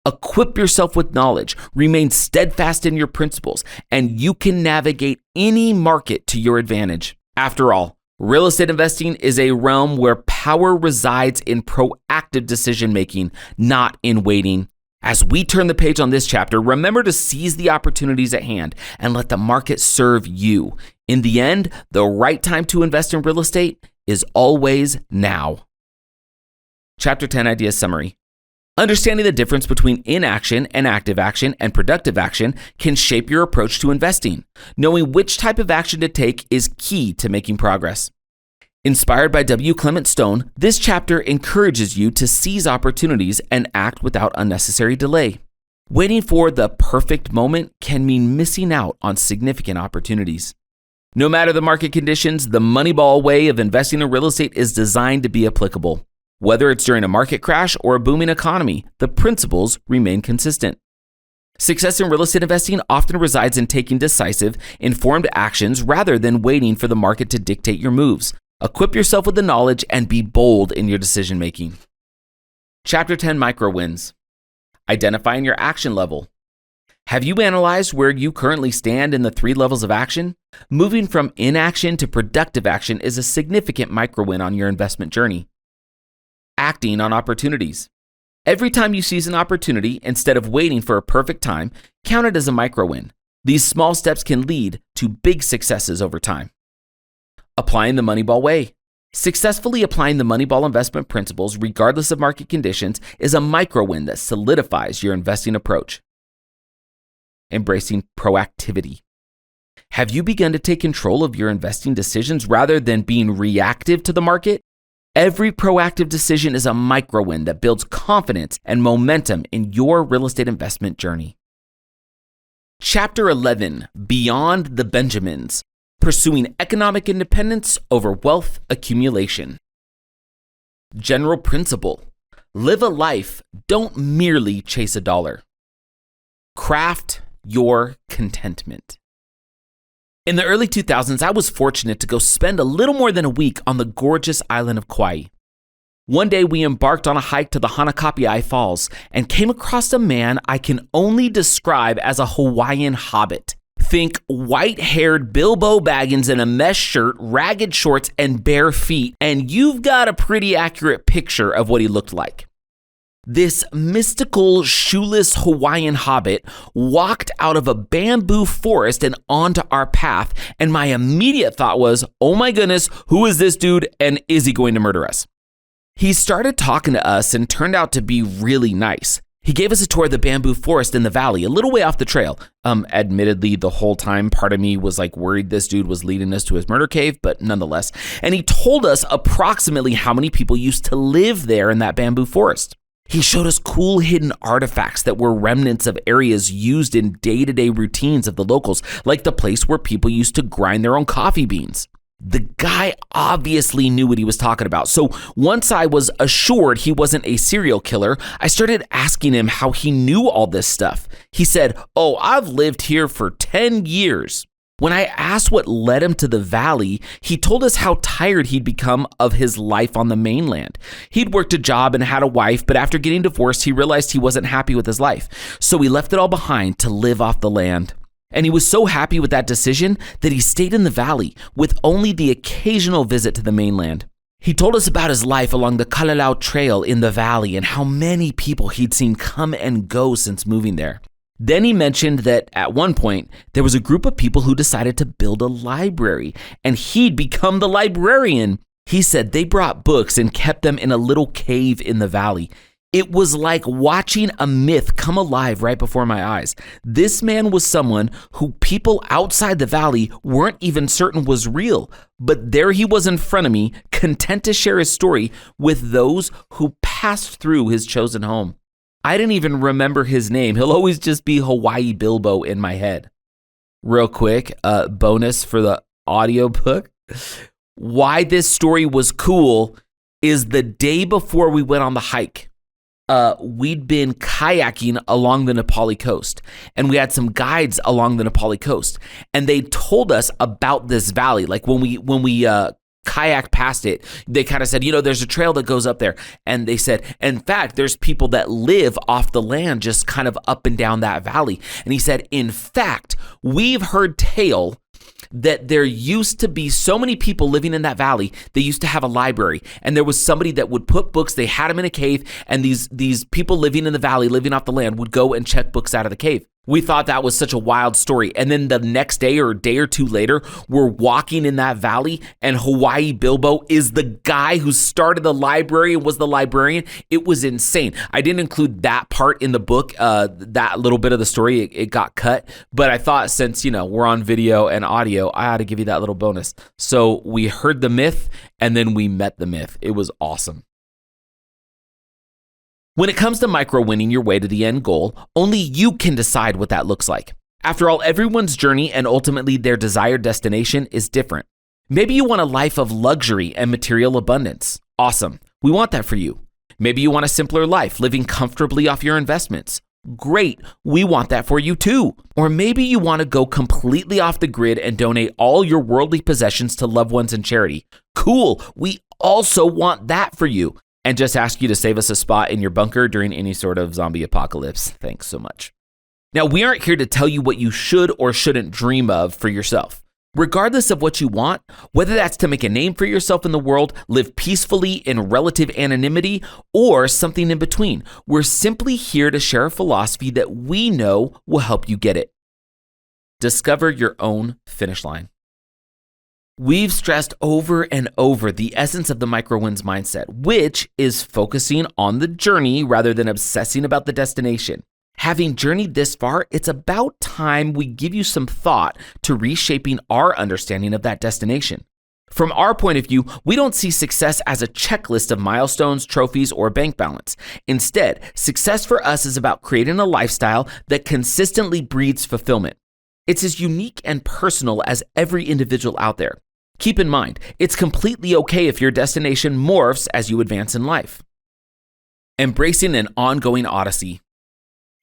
[SPEAKER 1] Equip yourself with knowledge, remain steadfast in your principles, and you can navigate any market to your advantage. After all, real estate investing is a realm where power resides in proactive decision-making, not in waiting. As we turn the page on this chapter, remember to seize the opportunities at hand and let the market serve you. In the end, the right time to invest in real estate is always now. Chapter 10 Idea Summary. Understanding the difference between inaction and active action and productive action can shape your approach to investing. Knowing which type of action to take is key to making progress. Inspired by W. Clement Stone, this chapter encourages you to seize opportunities and act without unnecessary delay. Waiting for the perfect moment can mean missing out on significant opportunities. No matter the market conditions, the Moneyball way of investing in real estate is designed to be applicable. Whether it's during a market crash or a booming economy, the principles remain consistent. Success in real estate investing often resides in taking decisive, informed actions rather than waiting for the market to dictate your moves. Equip yourself with the knowledge and be bold in your decision-making. Chapter 10 Micro Wins. Identifying your action level. Have you analyzed where you currently stand in the 3 levels of action? Moving from inaction to productive action is a significant micro-win on your investment journey. Acting on opportunities. Every time you seize an opportunity, instead of waiting for a perfect time, count it as a micro-win. These small steps can lead to big successes over time. Applying the Moneyball way. Successfully applying the Moneyball investment principles, regardless of market conditions, is a micro-win that solidifies your investing approach. Embracing proactivity. Have you begun to take control of your investing decisions rather than being reactive to the market? Every proactive decision is a micro-win that builds confidence and momentum in your real estate investment journey. Chapter 11, Beyond the Benjamins, Pursuing Economic Independence over Wealth Accumulation. General principle: live a life, don't merely chase a dollar. Craft your contentment. In the early 2000s, I was fortunate to go spend a little more than a week on the gorgeous island of Kauai. One day, we embarked on a hike to the Hanakapiai Falls and came across a man I can only describe as a Hawaiian hobbit. Think white-haired Bilbo Baggins in a mesh shirt, ragged shorts, and bare feet, and you've got a pretty accurate picture of what he looked like. This mystical, shoeless Hawaiian hobbit walked out of a bamboo forest and onto our path, and my immediate thought was, oh my goodness, who is this dude, and is he going to murder us? He started talking to us and turned out to be really nice. He gave us a tour of the bamboo forest in the valley, a little way off the trail. Admittedly, the whole time, part of me was like worried this dude was leading us to his murder cave, but nonetheless. And he told us approximately how many people used to live there in that bamboo forest. He showed us cool hidden artifacts that were remnants of areas used in day-to-day routines of the locals, like the place where people used to grind their own coffee beans. The guy obviously knew what he was talking about. So once I was assured he wasn't a serial killer, I started asking him how he knew all this stuff. He said, oh, I've lived here for 10 years. When I asked what led him to the valley, he told us how tired he'd become of his life on the mainland. He'd worked a job and had a wife, but after getting divorced, he realized he wasn't happy with his life. So he left it all behind to live off the land. And he was so happy with that decision that he stayed in the valley with only the occasional visit to the mainland. He told us about his life along the Kalalau Trail in the valley and how many people he'd seen come and go since moving there. Then he mentioned that at one point, there was a group of people who decided to build a library, and he'd become the librarian. He said they brought books and kept them in a little cave in the valley. It was like watching a myth come alive right before my eyes. This man was someone who people outside the valley weren't even certain was real, but there he was in front of me, content to share his story with those who passed through his chosen home. I didn't even remember his name. He'll always just be Hawaii Bilbo in my head. Real quick, bonus for the audiobook. Why this story was cool is the day before we went on the hike, we'd been kayaking along the Nepali coast, and we had some guides along the Nepali coast, and they told us about this valley. Like when we kayaked past it, they kind of said, there's a trail that goes up there. And they said, in fact, there's people that live off the land just kind of up and down that valley. And he said, in fact, we've heard tale that there used to be so many people living in that valley. They used to have a library, and there was somebody that would put books. They had them in a cave, and these people living in the valley, living off the land, would go and check books out of the cave. We thought that was such a wild story. And then the next day or a day or two later, we're walking in that valley, and Hawaii Bilbo is the guy who started the library and was the librarian. It was insane. I didn't include that part in the book, that little bit of the story. It got cut. But I thought since, we're on video and audio, I ought to give you that little bonus. So we heard the myth, and then we met the myth. It was awesome. When it comes to micro-winning your way to the end goal, only you can decide what that looks like. After all, everyone's journey and ultimately their desired destination is different. Maybe you want a life of luxury and material abundance. Awesome. We want that for you. Maybe you want a simpler life, living comfortably off your investments. Great. We want that for you too. Or maybe you want to go completely off the grid and donate all your worldly possessions to loved ones and charity. Cool. We also want that for you. And just ask you to save us a spot in your bunker during any sort of zombie apocalypse. Thanks so much. Now, we aren't here to tell you what you should or shouldn't dream of for yourself. Regardless of what you want, whether that's to make a name for yourself in the world, live peacefully in relative anonymity, or something in between, we're simply here to share a philosophy that we know will help you get it. Discover your own finish line. We've stressed over and over the essence of the micro-wins mindset, which is focusing on the journey rather than obsessing about the destination. Having journeyed this far, it's about time we give you some thought to reshaping our understanding of that destination. From our point of view, we don't see success as a checklist of milestones, trophies, or bank balance. Instead, success for us is about creating a lifestyle that consistently breeds fulfillment. It's as unique and personal as every individual out there. Keep in mind, it's completely okay if your destination morphs as you advance in life. Embracing an ongoing odyssey.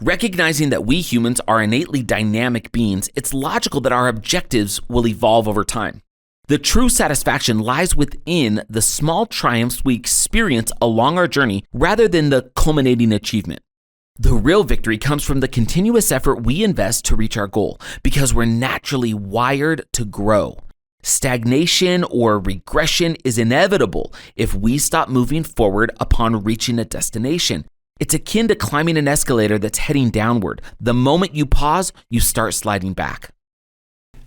[SPEAKER 1] Recognizing that we humans are innately dynamic beings, it's logical that our objectives will evolve over time. The true satisfaction lies within the small triumphs we experience along our journey rather than the culminating achievement. The real victory comes from the continuous effort we invest to reach our goal because we're naturally wired to grow. Stagnation or regression is inevitable if we stop moving forward upon reaching a destination. It's akin to climbing an escalator that's heading downward. The moment you pause, you start sliding back.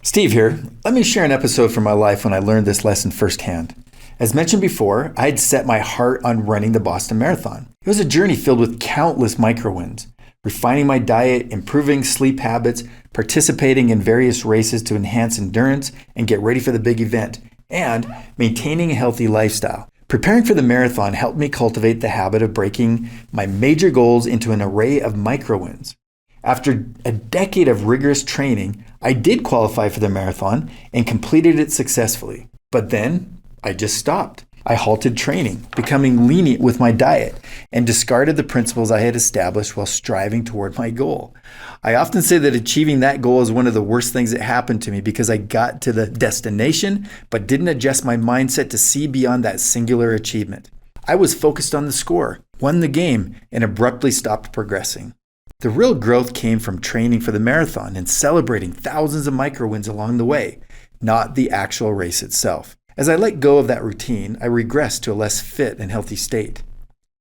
[SPEAKER 2] Steve here. Let me share an episode from my life when I learned this lesson firsthand. As mentioned before, I had set my heart on running the Boston Marathon. It was a journey filled with countless micro-wins. Refining my diet, improving sleep habits, participating in various races to enhance endurance and get ready for the big event, and maintaining a healthy lifestyle. Preparing for the marathon helped me cultivate the habit of breaking my major goals into an array of micro-wins. After a decade of rigorous training, I did qualify for the marathon and completed it successfully. But then I just stopped. I halted training, becoming lenient with my diet, and discarded the principles I had established while striving toward my goal. I often say that achieving that goal is one of the worst things that happened to me because I got to the destination but didn't adjust my mindset to see beyond that singular achievement. I was focused on the score, won the game, and abruptly stopped progressing. The real growth came from training for the marathon and celebrating thousands of micro-wins along the way, not the actual race itself. As I let go of that routine, I regressed to a less fit and healthy state.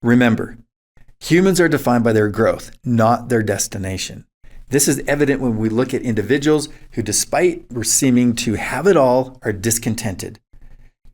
[SPEAKER 2] Remember, humans are defined by their growth, not their destination. This is evident when we look at individuals who, despite seeming to have it all, are discontented.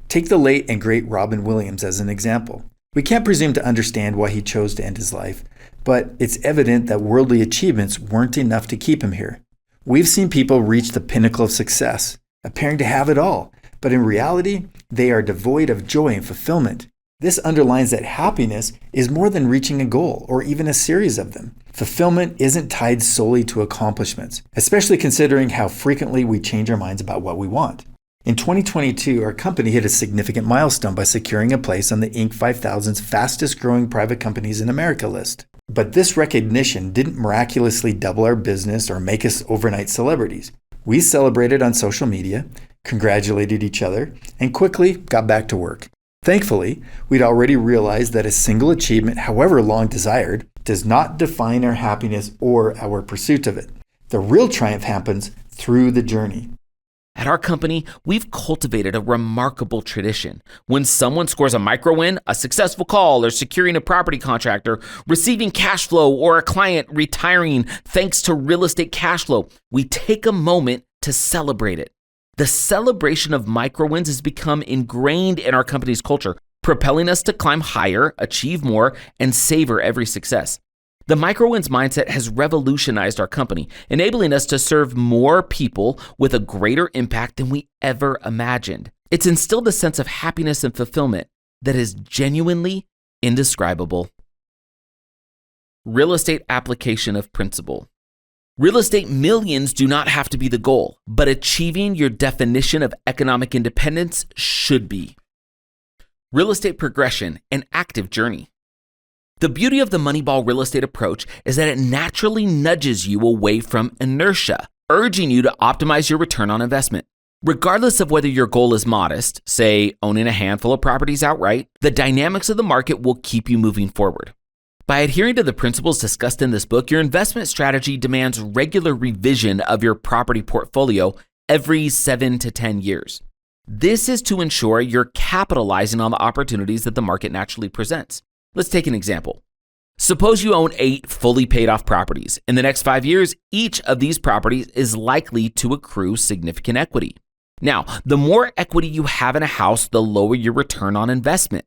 [SPEAKER 2] Take the late and great Robin Williams as an example. We can't presume to understand why he chose to end his life, but it's evident that worldly achievements weren't enough to keep him here. We've seen people reach the pinnacle of success, appearing to have it all, but in reality, they are devoid of joy and fulfillment. This underlines that happiness is more than reaching a goal or even a series of them. Fulfillment isn't tied solely to accomplishments, especially considering how frequently we change our minds about what we want. In 2022, our company hit a significant milestone by securing a place on the Inc. 5000's fastest growing private companies in America list. But this recognition didn't miraculously double our business or make us overnight celebrities. We celebrated on social media, congratulated each other, and quickly got back to work. Thankfully, we'd already realized that a single achievement, however long desired, does not define our happiness or our pursuit of it. The real triumph happens through the journey.
[SPEAKER 1] At our company, we've cultivated a remarkable tradition. When someone scores a micro-win, a successful call, or securing a property contract, or receiving cash flow, or a client retiring thanks to real estate cash flow, we take a moment to celebrate it. The celebration of micro-wins has become ingrained in our company's culture, propelling us to climb higher, achieve more, and savor every success. The micro-wins mindset has revolutionized our company, enabling us to serve more people with a greater impact than we ever imagined. It's instilled a sense of happiness and fulfillment that is genuinely indescribable. Real estate application of principle. Real estate millions do not have to be the goal, but achieving your definition of economic independence should be. Real estate progression, an active journey. The beauty of the Moneyball real estate approach is that it naturally nudges you away from inertia, urging you to optimize your return on investment. Regardless of whether your goal is modest, say owning a handful of properties outright, the dynamics of the market will keep you moving forward. By adhering to the principles discussed in this book, your investment strategy demands regular revision of your property portfolio every 7 to 10 years. This is to ensure you're capitalizing on the opportunities that the market naturally presents. Let's take an example. Suppose you own 8 fully paid off properties. In the next 5 years, each of these properties is likely to accrue significant equity. Now, the more equity you have in a house, the lower your return on investment,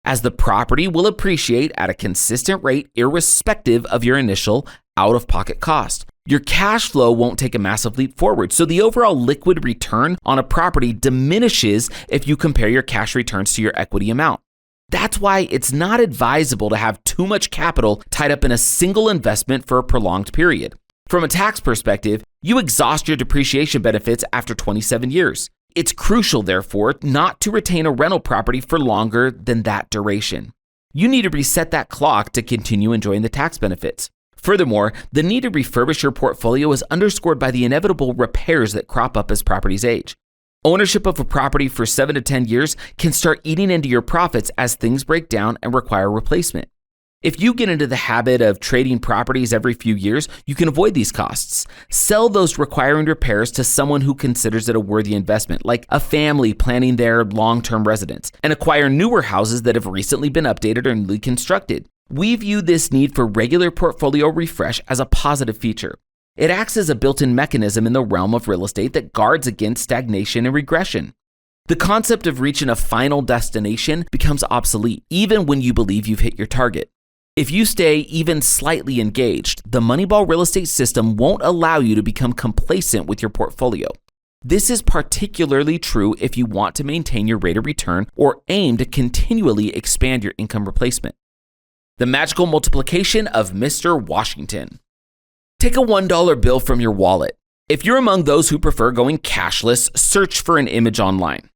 [SPEAKER 1] as the property will appreciate at a consistent rate irrespective of your initial out-of-pocket cost. Your cash flow won't take a massive leap forward, so the overall liquid return on a property diminishes if you compare your cash returns to your equity amount. That's why it's not advisable to have too much capital tied up in a single investment for a prolonged period. From a tax perspective, you exhaust your depreciation benefits after 27 years. It's crucial, therefore, not to retain a rental property for longer than that duration. You need to reset that clock to continue enjoying the tax benefits. Furthermore, the need to refurbish your portfolio is underscored by the inevitable repairs that crop up as properties age. Ownership of a property for 7 to 10 years can start eating into your profits as things break down and require replacement. If you get into the habit of trading properties every few years, you can avoid these costs. Sell those requiring repairs to someone who considers it a worthy investment, like a family planning their long-term residence, and acquire newer houses that have recently been updated or newly constructed. We view this need for regular portfolio refresh as a positive feature. It acts as a built-in mechanism in the realm of real estate that guards against stagnation and regression. The concept of reaching a final destination becomes obsolete, even when you believe you've hit your target. If you stay even slightly engaged, the Moneyball real estate system won't allow you to become complacent with your portfolio. This is particularly true if you want to maintain your rate of return or aim to continually expand your income replacement. The magical multiplication of Mr. Washington. Take a $1 bill from your wallet. If you're among those who prefer going cashless, search for an image online.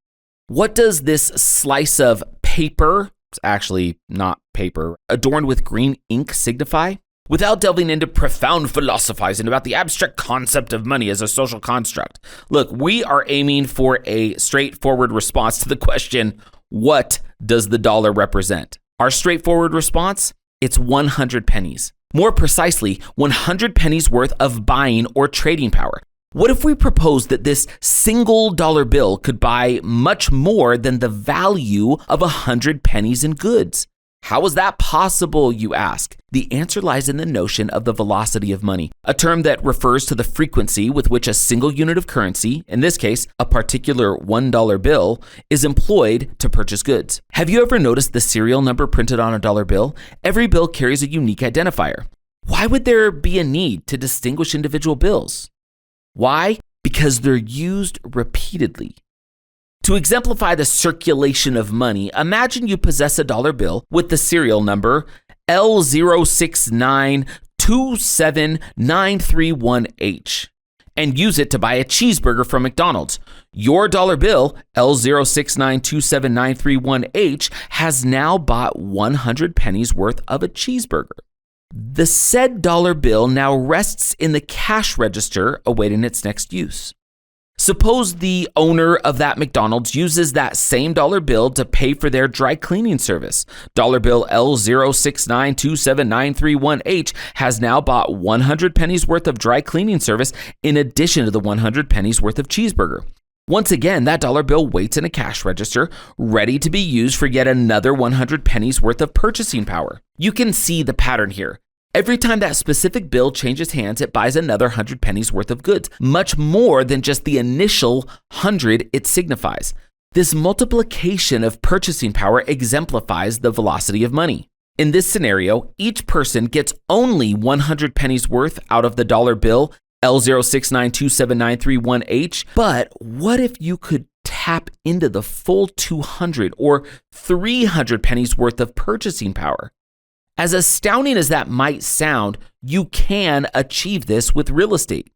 [SPEAKER 1] What does this slice of paper, it's actually not paper, adorned with green ink signify? Without delving into profound philosophizing about the abstract concept of money as a social construct, look, we are aiming for a straightforward response to the question, what does the dollar represent? Our straightforward response? It's 100 pennies. More precisely, 100 pennies worth of buying or trading power. What if we propose that this single dollar bill could buy much more than the value of 100 pennies in goods? How is that possible, you ask? The answer lies in the notion of the velocity of money, a term that refers to the frequency with which a single unit of currency, in this case, a particular $1 bill, is employed to purchase goods. Have you ever noticed the serial number printed on a dollar bill? Every bill carries a unique identifier. Why would there be a need to distinguish individual bills? Why? Because they're used repeatedly. To exemplify the circulation of money, imagine you possess a dollar bill with the serial number L069279331H and use it to buy a cheeseburger from McDonald's. Your dollar bill, L069279331H, has now bought 100 pennies worth of a cheeseburger. The said dollar bill now rests in the cash register awaiting its next use. Suppose the owner of that McDonald's uses that same dollar bill to pay for their dry cleaning service. Dollar bill L069279331H has now bought 100 pennies worth of dry cleaning service in addition to the 100 pennies worth of cheeseburger. Once again, that dollar bill waits in a cash register, ready to be used for yet another 100 pennies worth of purchasing power. You can see the pattern here. Every time that specific bill changes hands, it buys another 100 pennies worth of goods, much more than just the initial 100 it signifies. This multiplication of purchasing power exemplifies the velocity of money. In this scenario, each person gets only 100 pennies worth out of the dollar bill L069279331H, but what if you could tap into the full 200 or 300 pennies worth of purchasing power? As astounding as that might sound, you can achieve this with real estate.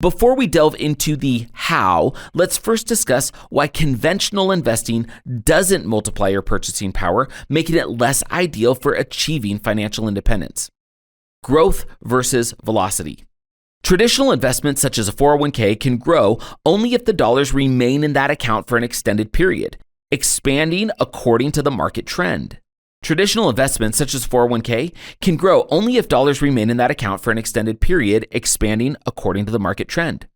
[SPEAKER 1] Before we delve into the how, let's first discuss why conventional investing doesn't multiply your purchasing power, making it less ideal for achieving financial independence. Growth versus velocity. Traditional investments such as a 401k can grow only if the dollars remain in that account for an extended period, expanding according to the market trend. Traditional investments such as 401k can grow only if dollars remain in that account for an extended period, expanding according to the market trend.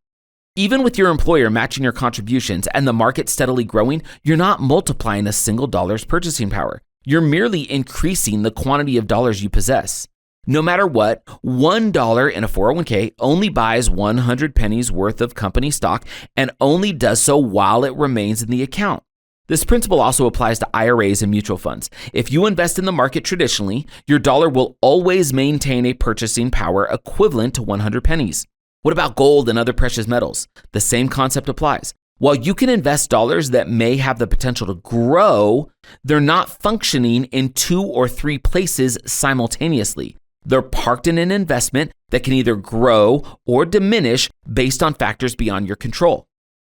[SPEAKER 1] Even with your employer matching your contributions and the market steadily growing, you're not multiplying a single dollar's purchasing power. You're merely increasing the quantity of dollars you possess. No matter what, $1 in a 401k only buys 100 pennies worth of company stock and only does so while it remains in the account. This principle also applies to IRAs and mutual funds. If you invest in the market traditionally, your dollar will always maintain a purchasing power equivalent to 100 pennies. What about gold and other precious metals? The same concept applies. While you can invest dollars that may have the potential to grow, they're not functioning in 2 or 3 places simultaneously. They're parked in an investment that can either grow or diminish based on factors beyond your control.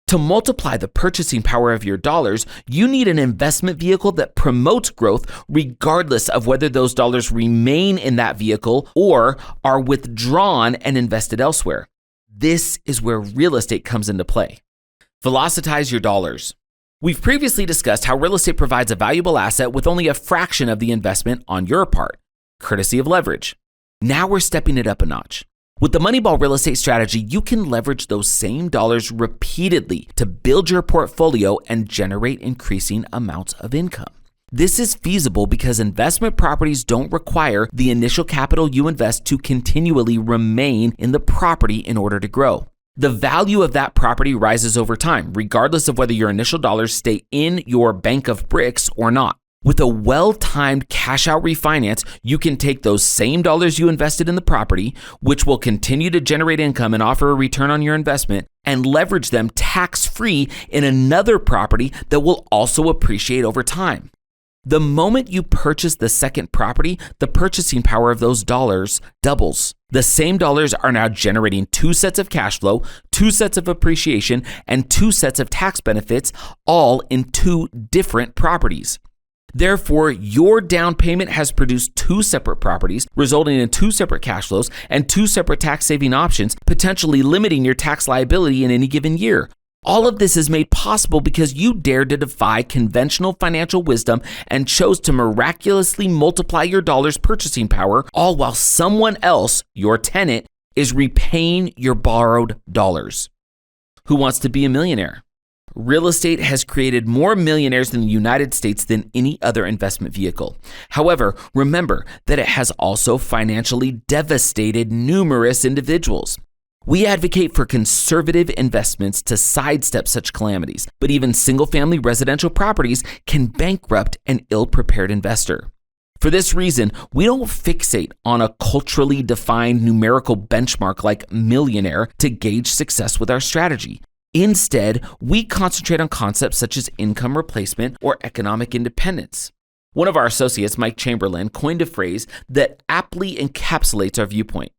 [SPEAKER 1] To multiply the purchasing power of your dollars, you need an investment vehicle that promotes growth regardless of whether those dollars remain in that vehicle or are withdrawn and invested elsewhere. This is where real estate comes into play. Velocitize your dollars. We've previously discussed how real estate provides a valuable asset with only a fraction of the investment on your part, courtesy of leverage. Now we're stepping it up a notch. With the Moneyball real estate strategy, you can leverage those same dollars repeatedly to build your portfolio and generate increasing amounts of income. This is feasible because investment properties don't require the initial capital you invest to continually remain in the property in order to grow. The value of that property rises over time, regardless of whether your initial dollars stay in your bank of bricks or not. With a well-timed cash-out refinance, you can take those same dollars you invested in the property, which will continue to generate income and offer a return on your investment, and leverage them tax-free in another property that will also appreciate over time. The moment you purchase the second property, the purchasing power of those dollars doubles. The same dollars are now generating 2 sets of cash flow, 2 sets of appreciation, and 2 sets of tax benefits, all in 2 different properties. Therefore, your down payment has produced 2 separate properties, resulting in 2 separate cash flows and 2 separate tax-saving options, potentially limiting your tax liability in any given year. All of this is made possible because you dared to defy conventional financial wisdom and chose to miraculously multiply your dollar's purchasing power, all while someone else, your tenant, is repaying your borrowed dollars. Who wants to be a millionaire? Real estate has created more millionaires in the United States than any other investment vehicle. However, remember that it has also financially devastated numerous individuals. We advocate for conservative investments to sidestep such calamities, but even single-family residential properties can bankrupt an ill-prepared investor. For this reason, we don't fixate on a culturally defined numerical benchmark like millionaire to gauge success with our strategy. Instead, we concentrate on concepts such as income replacement or economic independence. One of our associates, Mike Chamberlain, coined a phrase that aptly encapsulates our viewpoint.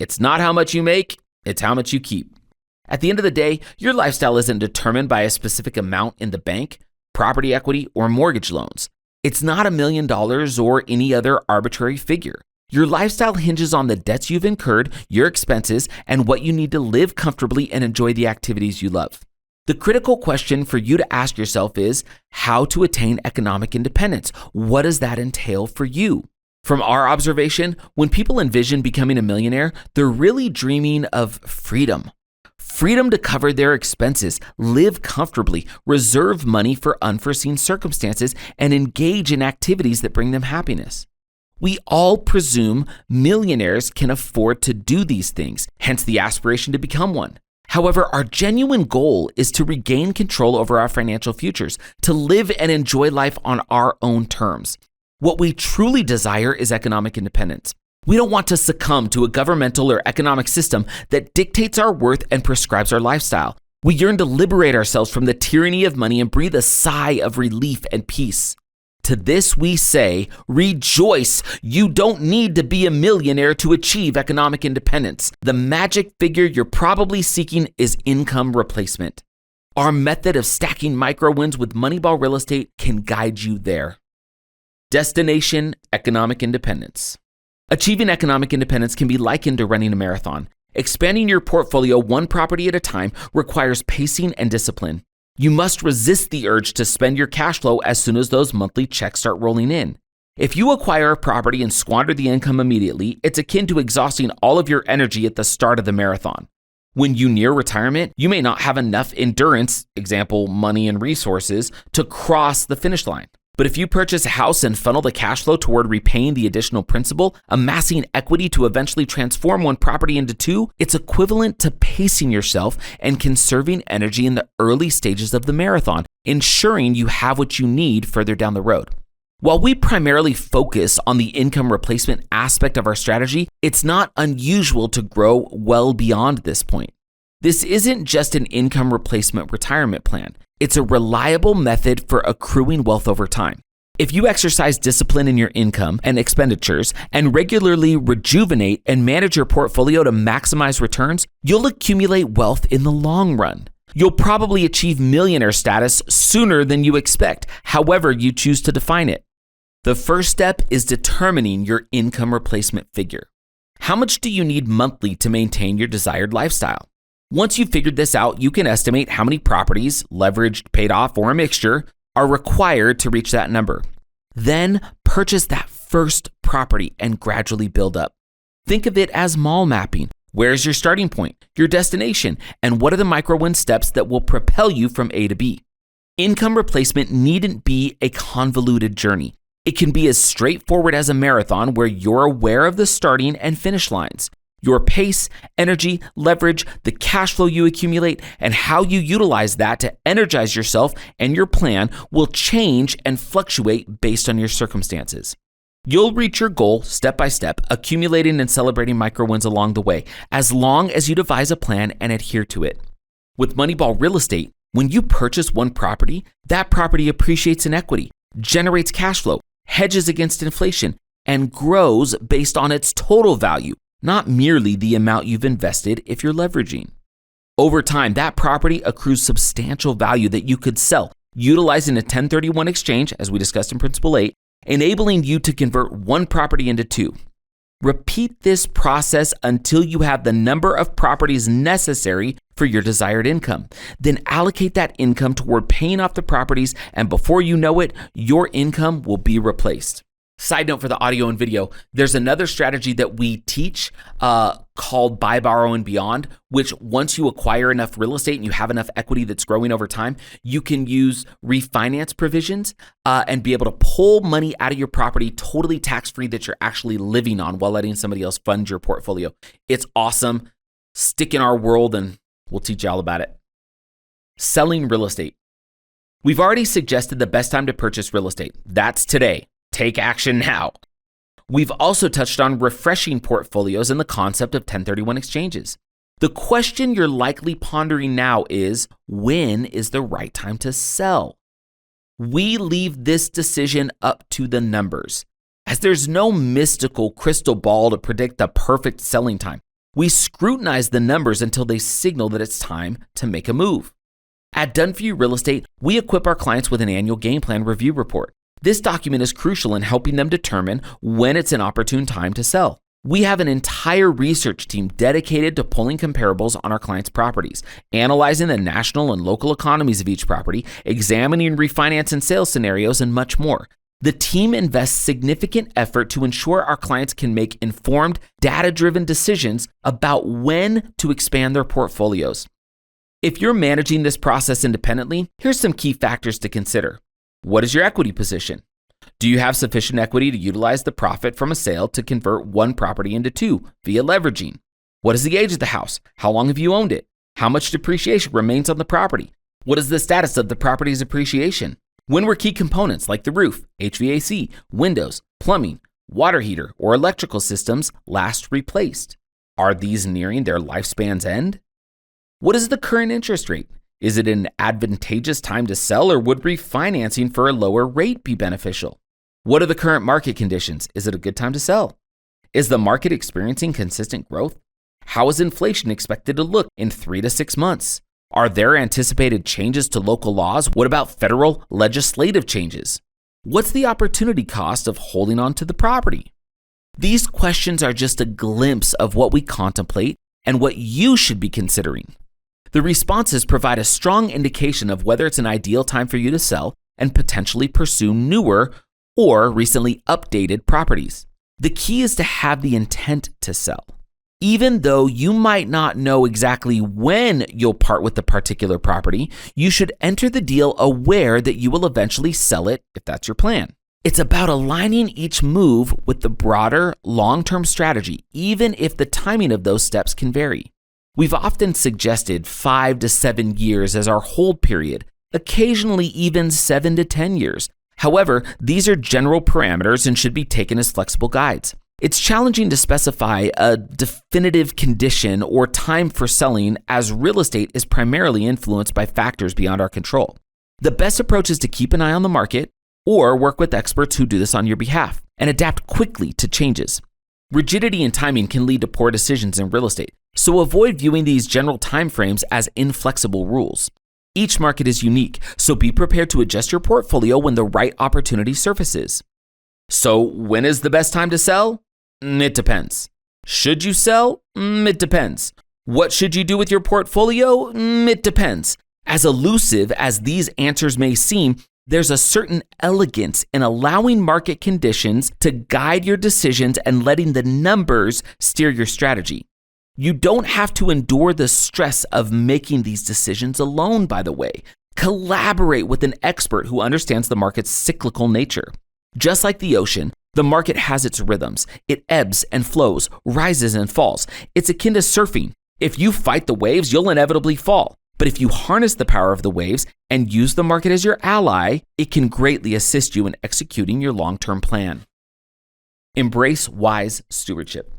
[SPEAKER 1] It's not how much you make, it's how much you keep. At the end of the day, your lifestyle isn't determined by a specific amount in the bank, property equity, or mortgage loans. It's not $1 million or any other arbitrary figure. Your lifestyle hinges on the debts you've incurred, your expenses, and what you need to live comfortably and enjoy the activities you love. The critical question for you to ask yourself is how to attain economic independence. What does that entail for you? From our observation, when people envision becoming a millionaire, they're really dreaming of freedom. Freedom to cover their expenses, live comfortably, reserve money for unforeseen circumstances, and engage in activities that bring them happiness. We all presume millionaires can afford to do these things, hence the aspiration to become one. However, our genuine goal is to regain control over our financial futures, to live and enjoy life on our own terms. What we truly desire is economic independence. We don't want to succumb to a governmental or economic system that dictates our worth and prescribes our lifestyle. We yearn to liberate ourselves from the tyranny of money and breathe a sigh of relief and peace. To this we say, rejoice! You don't need to be a millionaire to achieve economic independence. The magic figure you're probably seeking is income replacement. Our method of stacking micro wins with Moneyball Real Estate can guide you there. Destination economic independence. Achieving economic independence can be likened to running a marathon. Expanding your portfolio one property at a time requires pacing and discipline. You must resist the urge to spend your cash flow as soon as those monthly checks start rolling in. If you acquire a property and squander the income immediately, it's akin to exhausting all of your energy at the start of the marathon. When you near retirement, you may not have enough endurance, example, money and resources, to cross the finish line. But if you purchase a house and funnel the cash flow toward repaying the additional principal, amassing equity to eventually transform one property into two, it's equivalent to pacing yourself and conserving energy in the early stages of the marathon, ensuring you have what you need further down the road. While we primarily focus on the income replacement aspect of our strategy, it's not unusual to grow well beyond this point. This isn't just an income replacement retirement plan. It's a reliable method for accruing wealth over time. If you exercise discipline in your income and expenditures and regularly rejuvenate and manage your portfolio to maximize returns, you'll accumulate wealth in the long run. You'll probably achieve millionaire status sooner than you expect, however you choose to define it. The first step is determining your income replacement figure. How much do you need monthly to maintain your desired lifestyle? Once you've figured this out, you can estimate how many properties, leveraged, paid off, or a mixture, are required to reach that number. Then purchase that first property and gradually build up. Think of it as mall mapping. Where's your starting point, your destination, and what are the micro-win steps that will propel you from A to B? Income replacement needn't be a convoluted journey. It can be as straightforward as a marathon where you're aware of the starting and finish lines. Your pace, energy, leverage, the cash flow you accumulate, and how you utilize that to energize yourself and your plan will change and fluctuate based on your circumstances. You'll reach your goal step by step, accumulating and celebrating micro wins along the way, as long as you devise a plan and adhere to it. With Moneyball Real Estate, when you purchase one property, that property appreciates in equity, generates cash flow, hedges against inflation, and grows based on its total value, not merely the amount you've invested if you're leveraging. Over time, that property accrues substantial value that you could sell, utilizing a 1031 exchange, as we discussed in Principle 8, enabling you to convert one property into two. Repeat this process until you have the number of properties necessary for your desired income. Then allocate that income toward paying off the properties, and before you know it, your income will be replaced. Side note for the audio and video, there's another strategy that we teach called Buy, Borrow, and Beyond, which once you acquire enough real estate and you have enough equity that's growing over time, you can use refinance provisions and be able to pull money out of your property totally tax-free that you're actually living on while letting somebody else fund your portfolio. It's awesome. Stick in our world and we'll teach you all about it. Selling real estate. We've already suggested the best time to purchase real estate. That's today. Take action now. We've also touched on refreshing portfolios and the concept of 1031 exchanges. The question you're likely pondering now is, when is the right time to sell? We leave this decision up to the numbers. As there's no mystical crystal ball to predict the perfect selling time, we scrutinize the numbers until they signal that it's time to make a move. At Done For You Real Estate, we equip our clients with an annual game plan review report. This document is crucial in helping them determine when it's an opportune time to sell. We have an entire research team dedicated to pulling comparables on our clients' properties, analyzing the national and local economies of each property, examining refinance and sales scenarios, and much more. The team invests significant effort to ensure our clients can make informed, data-driven decisions about when to expand their portfolios. If you're managing this process independently, here's some key factors to consider. What is your equity position? Do you have sufficient equity to utilize the profit from a sale to convert one property into two via leveraging? What is the age of the house? How long have you owned it? How much depreciation remains on the property? What is the status of the property's appreciation? When were key components like the roof, HVAC, windows, plumbing, water heater, or electrical systems last replaced? Are these nearing their lifespan's end? What is the current interest rate? Is it an advantageous time to sell, or would refinancing for a lower rate be beneficial? What are the current market conditions? Is it a good time to sell? Is the market experiencing consistent growth? How is inflation expected to look in 3 to 6 months? Are there anticipated changes to local laws? What about federal legislative changes? What's the opportunity cost of holding on to the property? These questions are just a glimpse of what we contemplate and what you should be considering. The responses provide a strong indication of whether it's an ideal time for you to sell and potentially pursue newer or recently updated properties. The key is to have the intent to sell. Even though you might not know exactly when you'll part with the particular property, you should enter the deal aware that you will eventually sell it if that's your plan. It's about aligning each move with the broader, long-term strategy, even if the timing of those steps can vary. We've often suggested 5 to 7 years as our hold period, occasionally even 7 to 10 years. However, these are general parameters and should be taken as flexible guides. It's challenging to specify a definitive condition or time for selling, as real estate is primarily influenced by factors beyond our control. The best approach is to keep an eye on the market or work with experts who do this on your behalf and adapt quickly to changes. Rigidity in timing can lead to poor decisions in real estate, so avoid viewing these general timeframes as inflexible rules. Each market is unique, so be prepared to adjust your portfolio when the right opportunity surfaces. So, when is the best time to sell? It depends. Should you sell? It depends. What should you do with your portfolio? It depends. As elusive as these answers may seem, there's a certain elegance in allowing market conditions to guide your decisions and letting the numbers steer your strategy. You don't have to endure the stress of making these decisions alone, by the way. Collaborate with an expert who understands the market's cyclical nature. Just like the ocean, the market has its rhythms. It ebbs and flows, rises and falls. It's akin to surfing. If you fight the waves, you'll inevitably fall. But if you harness the power of the waves and use the market as your ally, it can greatly assist you in executing your long-term plan. Embrace wise stewardship.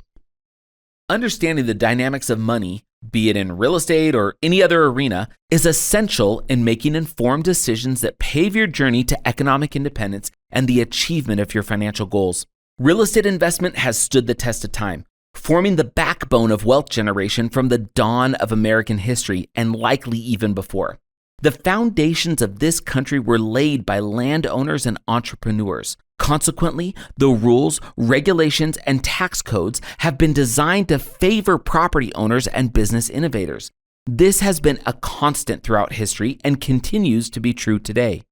[SPEAKER 1] Understanding the dynamics of money, be it in real estate or any other arena, is essential in making informed decisions that pave your journey to economic independence and the achievement of your financial goals. Real estate investment has stood the test of time, forming the backbone of wealth generation from the dawn of American history and likely even before. The foundations of this country were laid by landowners and entrepreneurs. Consequently, the rules, regulations, and tax codes have been designed to favor property owners and business innovators. This has been a constant throughout history and continues to be true today.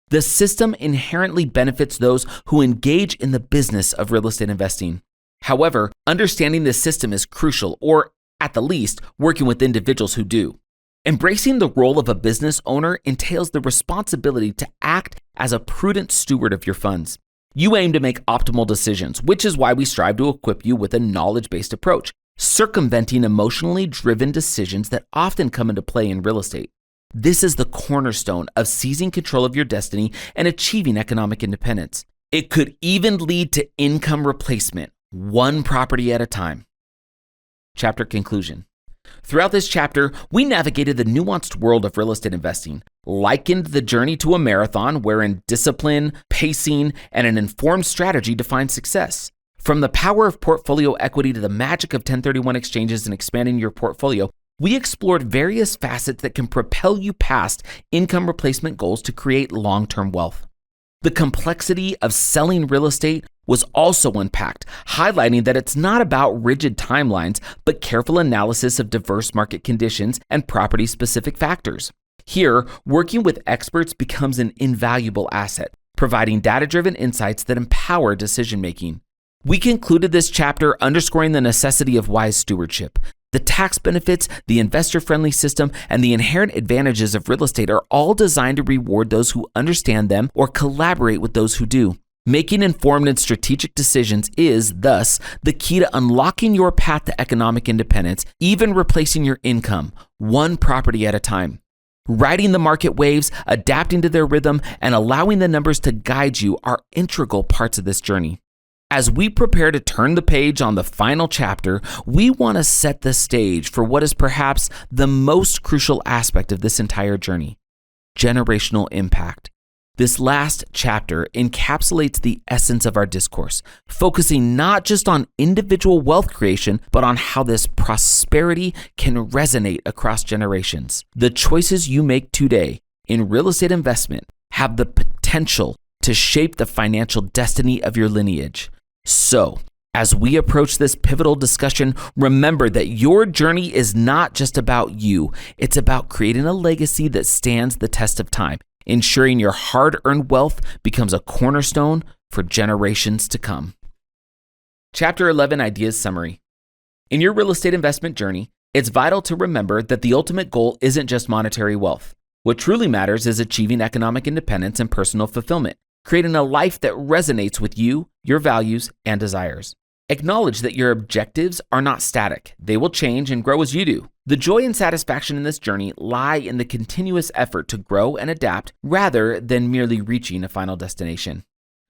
[SPEAKER 1] The system inherently benefits those who engage in the business of real estate investing. However, understanding the system is crucial, or at the least, working with individuals who do. Embracing the role of a business owner entails the responsibility to act as a prudent steward of your funds. You aim to make optimal decisions, which is why we strive to equip you with a knowledge-based approach, circumventing emotionally driven decisions that often come into play in real estate. This is the cornerstone of seizing control of your destiny and achieving economic independence. It could even lead to income replacement, one property at a time. Chapter conclusion. Throughout this chapter, we navigated the nuanced world of real estate investing, likened the journey to a marathon wherein discipline, pacing, and an informed strategy define success. From the power of portfolio equity to the magic of 1031 exchanges and expanding your portfolio, we explored various facets that can propel you past income replacement goals to create long-term wealth. The complexity of selling real estate was also unpacked, highlighting that it's not about rigid timelines, but careful analysis of diverse market conditions and property-specific factors. Here, working with experts becomes an invaluable asset, providing data-driven insights that empower decision-making. We concluded this chapter underscoring the necessity of wise stewardship. The tax benefits, the investor-friendly system, and the inherent advantages of real estate are all designed to reward those who understand them or collaborate with those who do. Making informed and strategic decisions is, thus, the key to unlocking your path to economic independence, even replacing your income, one property at a time. Riding the market waves, adapting to their rhythm, and allowing the numbers to guide you are integral parts of this journey. As we prepare to turn the page on the final chapter, we want to set the stage for what is perhaps the most crucial aspect of this entire journey: generational impact. This last chapter encapsulates the essence of our discourse, focusing not just on individual wealth creation, but on how this prosperity can resonate across generations. The choices you make today in real estate investment have the potential to shape the financial destiny of your lineage. So, as we approach this pivotal discussion, remember that your journey is not just about you. It's about creating a legacy that stands the test of time, ensuring your hard-earned wealth becomes a cornerstone for generations to come. Chapter 11 Ideas Summary. In your real estate investment journey, it's vital to remember that the ultimate goal isn't just monetary wealth. What truly matters is achieving economic independence and personal fulfillment, creating a life that resonates with you, your values, and desires. Acknowledge that your objectives are not static. They will change and grow as you do. The joy and satisfaction in this journey lie in the continuous effort to grow and adapt rather than merely reaching a final destination.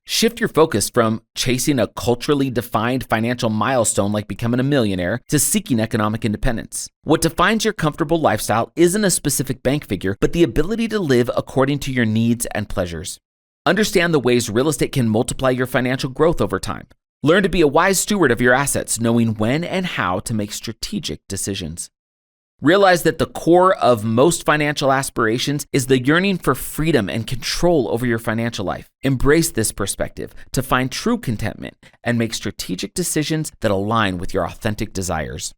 [SPEAKER 1] Shift your focus from chasing a culturally defined financial milestone like becoming a millionaire to seeking economic independence. What defines your comfortable lifestyle isn't a specific bank figure, but the ability to live according to your needs and pleasures. Understand the ways real estate can multiply your financial growth over time. Learn to be a wise steward of your assets, knowing when and how to make strategic decisions. Realize that the core of most financial aspirations is the yearning for freedom and control over your financial life. Embrace this perspective to find true contentment and make strategic decisions that align with your authentic desires.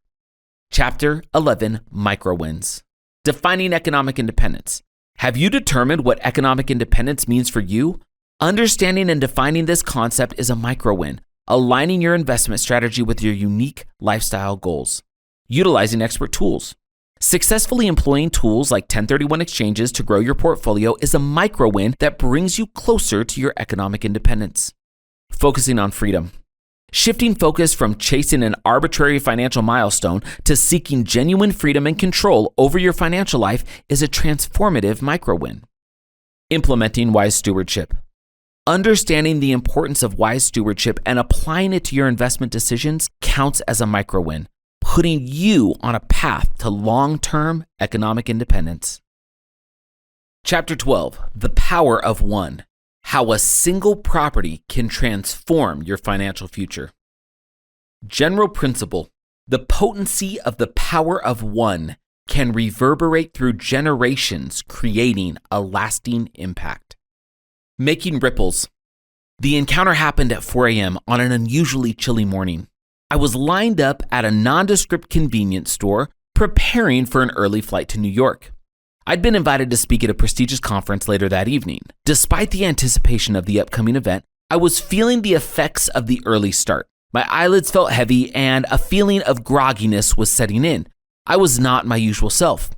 [SPEAKER 1] Chapter 11 Micro Wins. Defining economic independence. Have you determined what economic independence means for you? Understanding and defining this concept is a micro win, aligning your investment strategy with your unique lifestyle goals. Utilizing expert tools. Successfully employing tools like 1031 exchanges to grow your portfolio is a micro win that brings you closer to your economic independence. Focusing on freedom. Shifting focus from chasing an arbitrary financial milestone to seeking genuine freedom and control over your financial life is a transformative micro win. Implementing wise stewardship. Understanding the importance of wise stewardship and applying it to your investment decisions counts as a micro win, putting you on a path to long-term economic independence. Chapter 12, The Power of One. How a single property can transform your financial future. General principle. The potency of the power of one can reverberate through generations, creating a lasting impact. Making ripples. The encounter happened at 4 a.m. on an unusually chilly morning. I was lined up at a nondescript convenience store preparing for an early flight to New York. I'd been invited to speak at a prestigious conference later that evening. Despite the anticipation of the upcoming event, I was feeling the effects of the early start. My eyelids felt heavy and a feeling of grogginess was setting in. I was not my usual self.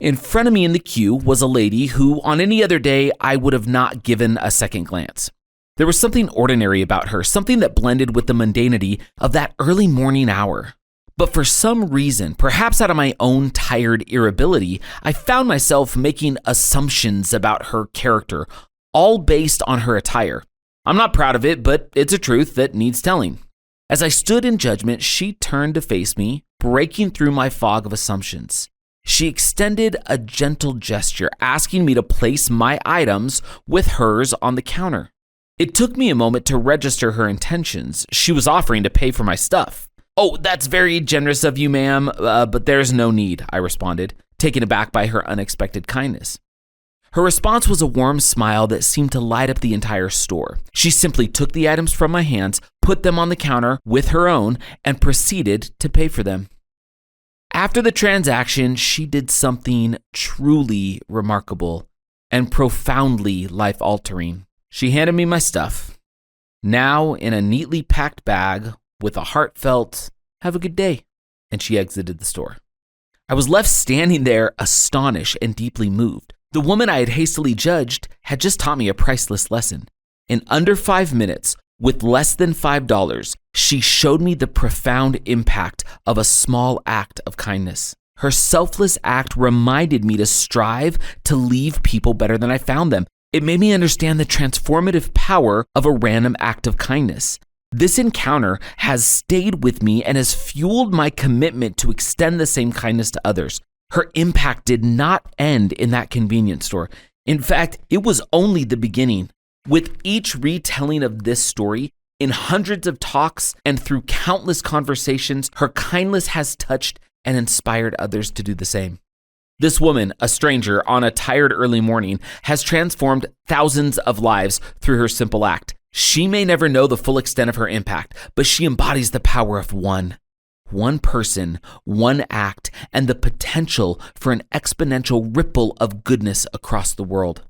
[SPEAKER 1] In front of me in the queue was a lady who, on any other day, I would have not given a second glance. There was something ordinary about her, something that blended with the mundanity of that early morning hour. But for some reason, perhaps out of my own tired irritability, I found myself making assumptions about her character, all based on her attire. I'm not proud of it, but it's a truth that needs telling. As I stood in judgment, she turned to face me, breaking through my fog of assumptions. She extended a gentle gesture, asking me to place my items with hers on the counter. It took me a moment to register her intentions. She was offering to pay for my stuff. "Oh, that's very generous of you, ma'am, but there's no need," I responded, taken aback by her unexpected kindness. Her response was a warm smile that seemed to light up the entire store. She simply took the items from my hands, put them on the counter with her own, and proceeded to pay for them. After the transaction, she did something truly remarkable and profoundly life-altering. She handed me my stuff, now in a neatly packed bag, with a heartfelt, "Have a good day," and she exited the store. I was left standing there astonished and deeply moved. The woman I had hastily judged had just taught me a priceless lesson. In under 5 minutes, with less than $5, she showed me the profound impact of a small act of kindness. Her selfless act reminded me to strive to leave people better than I found them. It made me understand the transformative power of a random act of kindness. This encounter has stayed with me and has fueled my commitment to extend the same kindness to others. Her impact did not end in that convenience store. In fact, it was only the beginning. With each retelling of this story, in hundreds of talks and through countless conversations, her kindness has touched and inspired others to do the same. This woman, a stranger on a tired early morning, has transformed thousands of lives through her simple act. She may never know the full extent of her impact, but she embodies the power of one. One person, one act, and the potential for an exponential ripple of goodness across the world.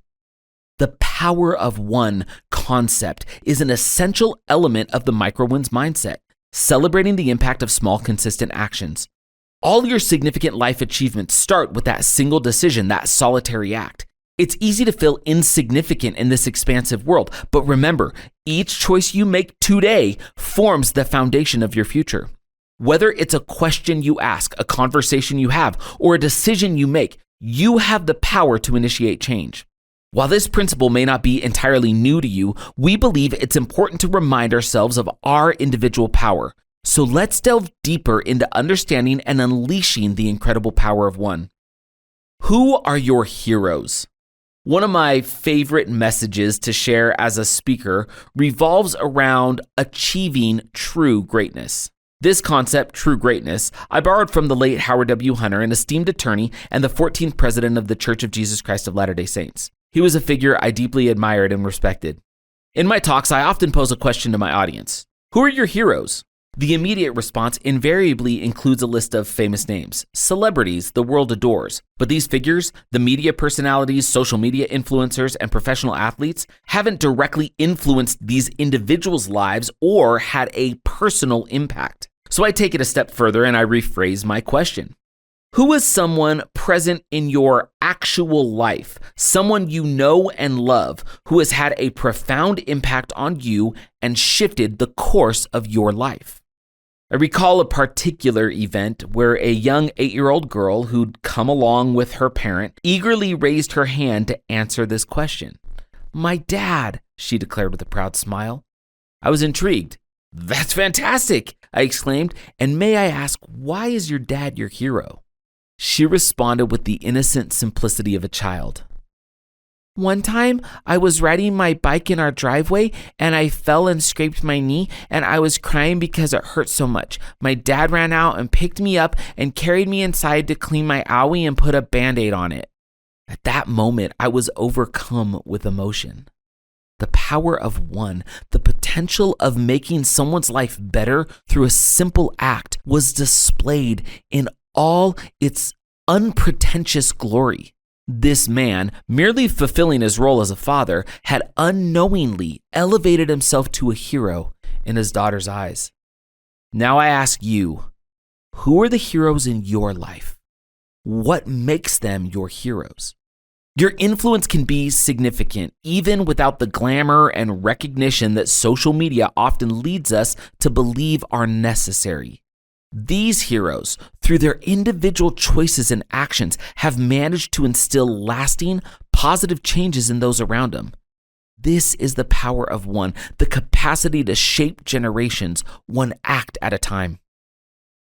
[SPEAKER 1] The power of one concept is an essential element of the micro-wins mindset, celebrating the impact of small, consistent actions. All your significant life achievements start with that single decision, that solitary act. It's easy to feel insignificant in this expansive world, but remember, each choice you make today forms the foundation of your future. Whether it's a question you ask, a conversation you have, or a decision you make, you have the power to initiate change. While this principle may not be entirely new to you, we believe it's important to remind ourselves of our individual power. So let's delve deeper into understanding and unleashing the incredible power of one. Who are your heroes? One of my favorite messages to share as a speaker revolves around achieving true greatness. This concept, true greatness, I borrowed from the late Howard W. Hunter, an esteemed attorney and the 14th president of the Church of Jesus Christ of Latter-day Saints. He was a figure I deeply admired and respected. In my talks, I often pose a question to my audience. Who are your heroes? The immediate response invariably includes a list of famous names, celebrities the world adores. But these figures, the media personalities, social media influencers, and professional athletes, haven't directly influenced these individuals' lives or had a personal impact. So I take it a step further and I rephrase my question. Who is someone present in your actual life, someone you know and love, who has had a profound impact on you and shifted the course of your life? I recall a particular event where a young 8-year-old girl who'd come along with her parent eagerly raised her hand to answer this question. "My dad," she declared with a proud smile. I was intrigued. "That's fantastic," I exclaimed. "And may I ask, why is your dad your hero?" She responded with the innocent simplicity of a child. "One time, I was riding my bike in our driveway and I fell and scraped my knee and I was crying because it hurt so much. My dad ran out and picked me up and carried me inside to clean my owie and put a Band-Aid on it." At that moment, I was overcome with emotion. The power of one, the potential of making someone's life better through a simple act, was displayed in all its unpretentious glory. This man, merely fulfilling his role as a father, had unknowingly elevated himself to a hero in his daughter's eyes. Now I ask you, who are the heroes in your life? What makes them your heroes? Your influence can be significant, even without the glamour and recognition that social media often leads us to believe are necessary. These heroes, through their individual choices and actions, have managed to instill lasting, positive changes in those around them. This is the power of one, the capacity to shape generations, one act at a time.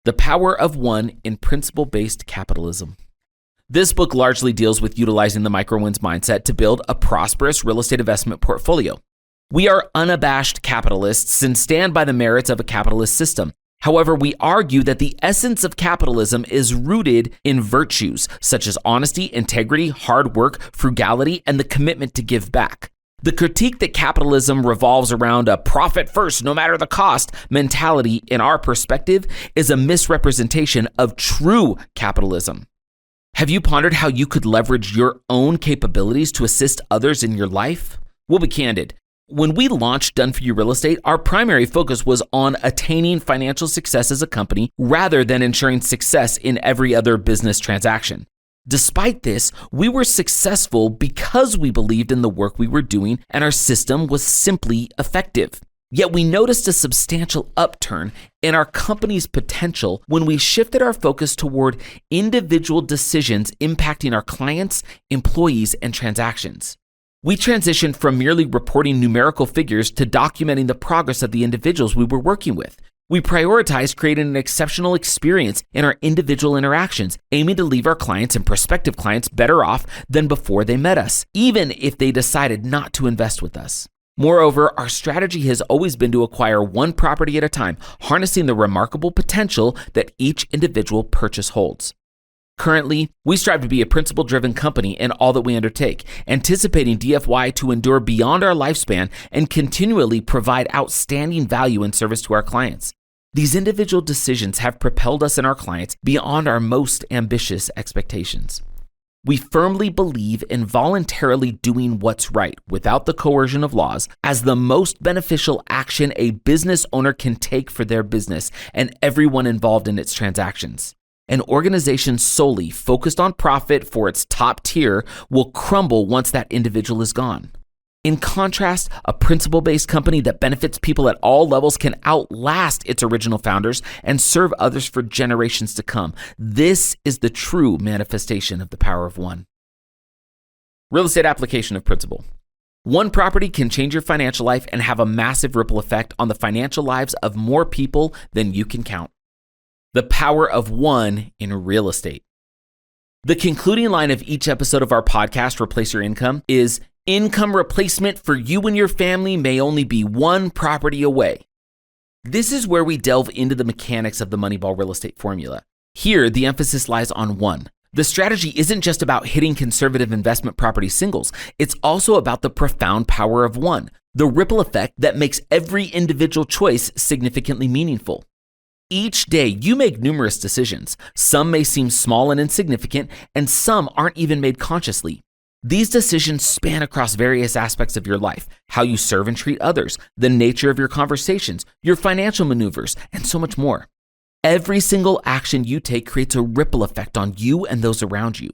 [SPEAKER 1] The power of one in principle-based capitalism. This book largely deals with utilizing the micro-wins mindset to build a prosperous real estate investment portfolio. We are unabashed capitalists and stand by the merits of a capitalist system. However, we argue that the essence of capitalism is rooted in virtues such as honesty, integrity, hard work, frugality, and the commitment to give back. The critique that capitalism revolves around a profit first, no matter the cost mentality, in our perspective, is a misrepresentation of true capitalism. Have you pondered how you could leverage your own capabilities to assist others in your life? We'll be candid. When we launched Done For You Real Estate, our primary focus was on attaining financial success as a company rather than ensuring success in every other business transaction. Despite this, we were successful because we believed in the work we were doing and our system was simply effective. Yet we noticed a substantial upturn in our company's potential when we shifted our focus toward individual decisions impacting our clients, employees, and transactions. We transitioned from merely reporting numerical figures to documenting the progress of the individuals we were working with. We prioritized creating an exceptional experience in our individual interactions, aiming to leave our clients and prospective clients better off than before they met us, even if they decided not to invest with us. Moreover, our strategy has always been to acquire one property at a time, harnessing the remarkable potential that each individual purchase holds. Currently, we strive to be a principle-driven company in all that we undertake, anticipating DFY to endure beyond our lifespan and continually provide outstanding value and service to our clients. These individual decisions have propelled us and our clients beyond our most ambitious expectations. We firmly believe in voluntarily doing what's right without the coercion of laws as the most beneficial action a business owner can take for their business and everyone involved in its transactions. An organization solely focused on profit for its top tier will crumble once that individual is gone. In contrast, a principle-based company that benefits people at all levels can outlast its original founders and serve others for generations to come. This is the true manifestation of the power of one. Real estate application of principle. One property can change your financial life and have a massive ripple effect on the financial lives of more people than you can count. The power of one in real estate. The concluding line of each episode of our podcast, Replace Your Income, is income replacement for you and your family may only be one property away. This is where we delve into the mechanics of the Moneyball real estate formula. Here, the emphasis lies on one. The strategy isn't just about hitting conservative investment property singles. It's also about the profound power of one, the ripple effect that makes every individual choice significantly meaningful. Each day, you make numerous decisions. Some may seem small and insignificant, and some aren't even made consciously. These decisions span across various aspects of your life, how you serve and treat others, the nature of your conversations, your financial maneuvers, and so much more. Every single action you take creates a ripple effect on you and those around you.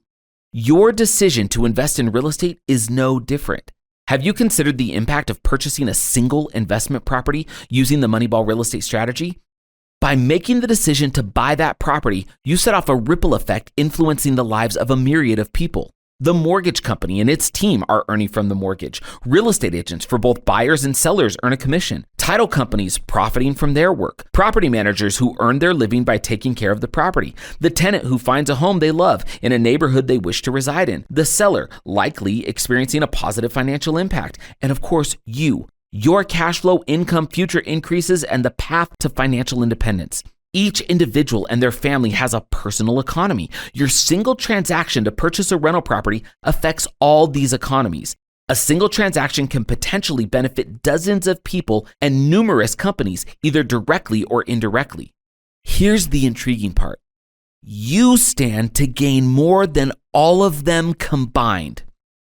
[SPEAKER 1] Your decision to invest in real estate is no different. Have you considered the impact of purchasing a single investment property using the Moneyball real estate strategy? By making the decision to buy that property, you set off a ripple effect influencing the lives of a myriad of people. The mortgage company and its team are earning from the mortgage. Real estate agents for both buyers and sellers earn a commission. Title companies profiting from their work. Property managers who earn their living by taking care of the property. The tenant who finds a home they love in a neighborhood they wish to reside in. The seller likely experiencing a positive financial impact. And of course, you. Your cash flow, income, future increases, and the path to financial independence. Each individual and their family has a personal economy. Your single transaction to purchase a rental property affects all these economies. A single transaction can potentially benefit dozens of people and numerous companies, either directly or indirectly. Here's the intriguing part. You stand to gain more than all of them combined.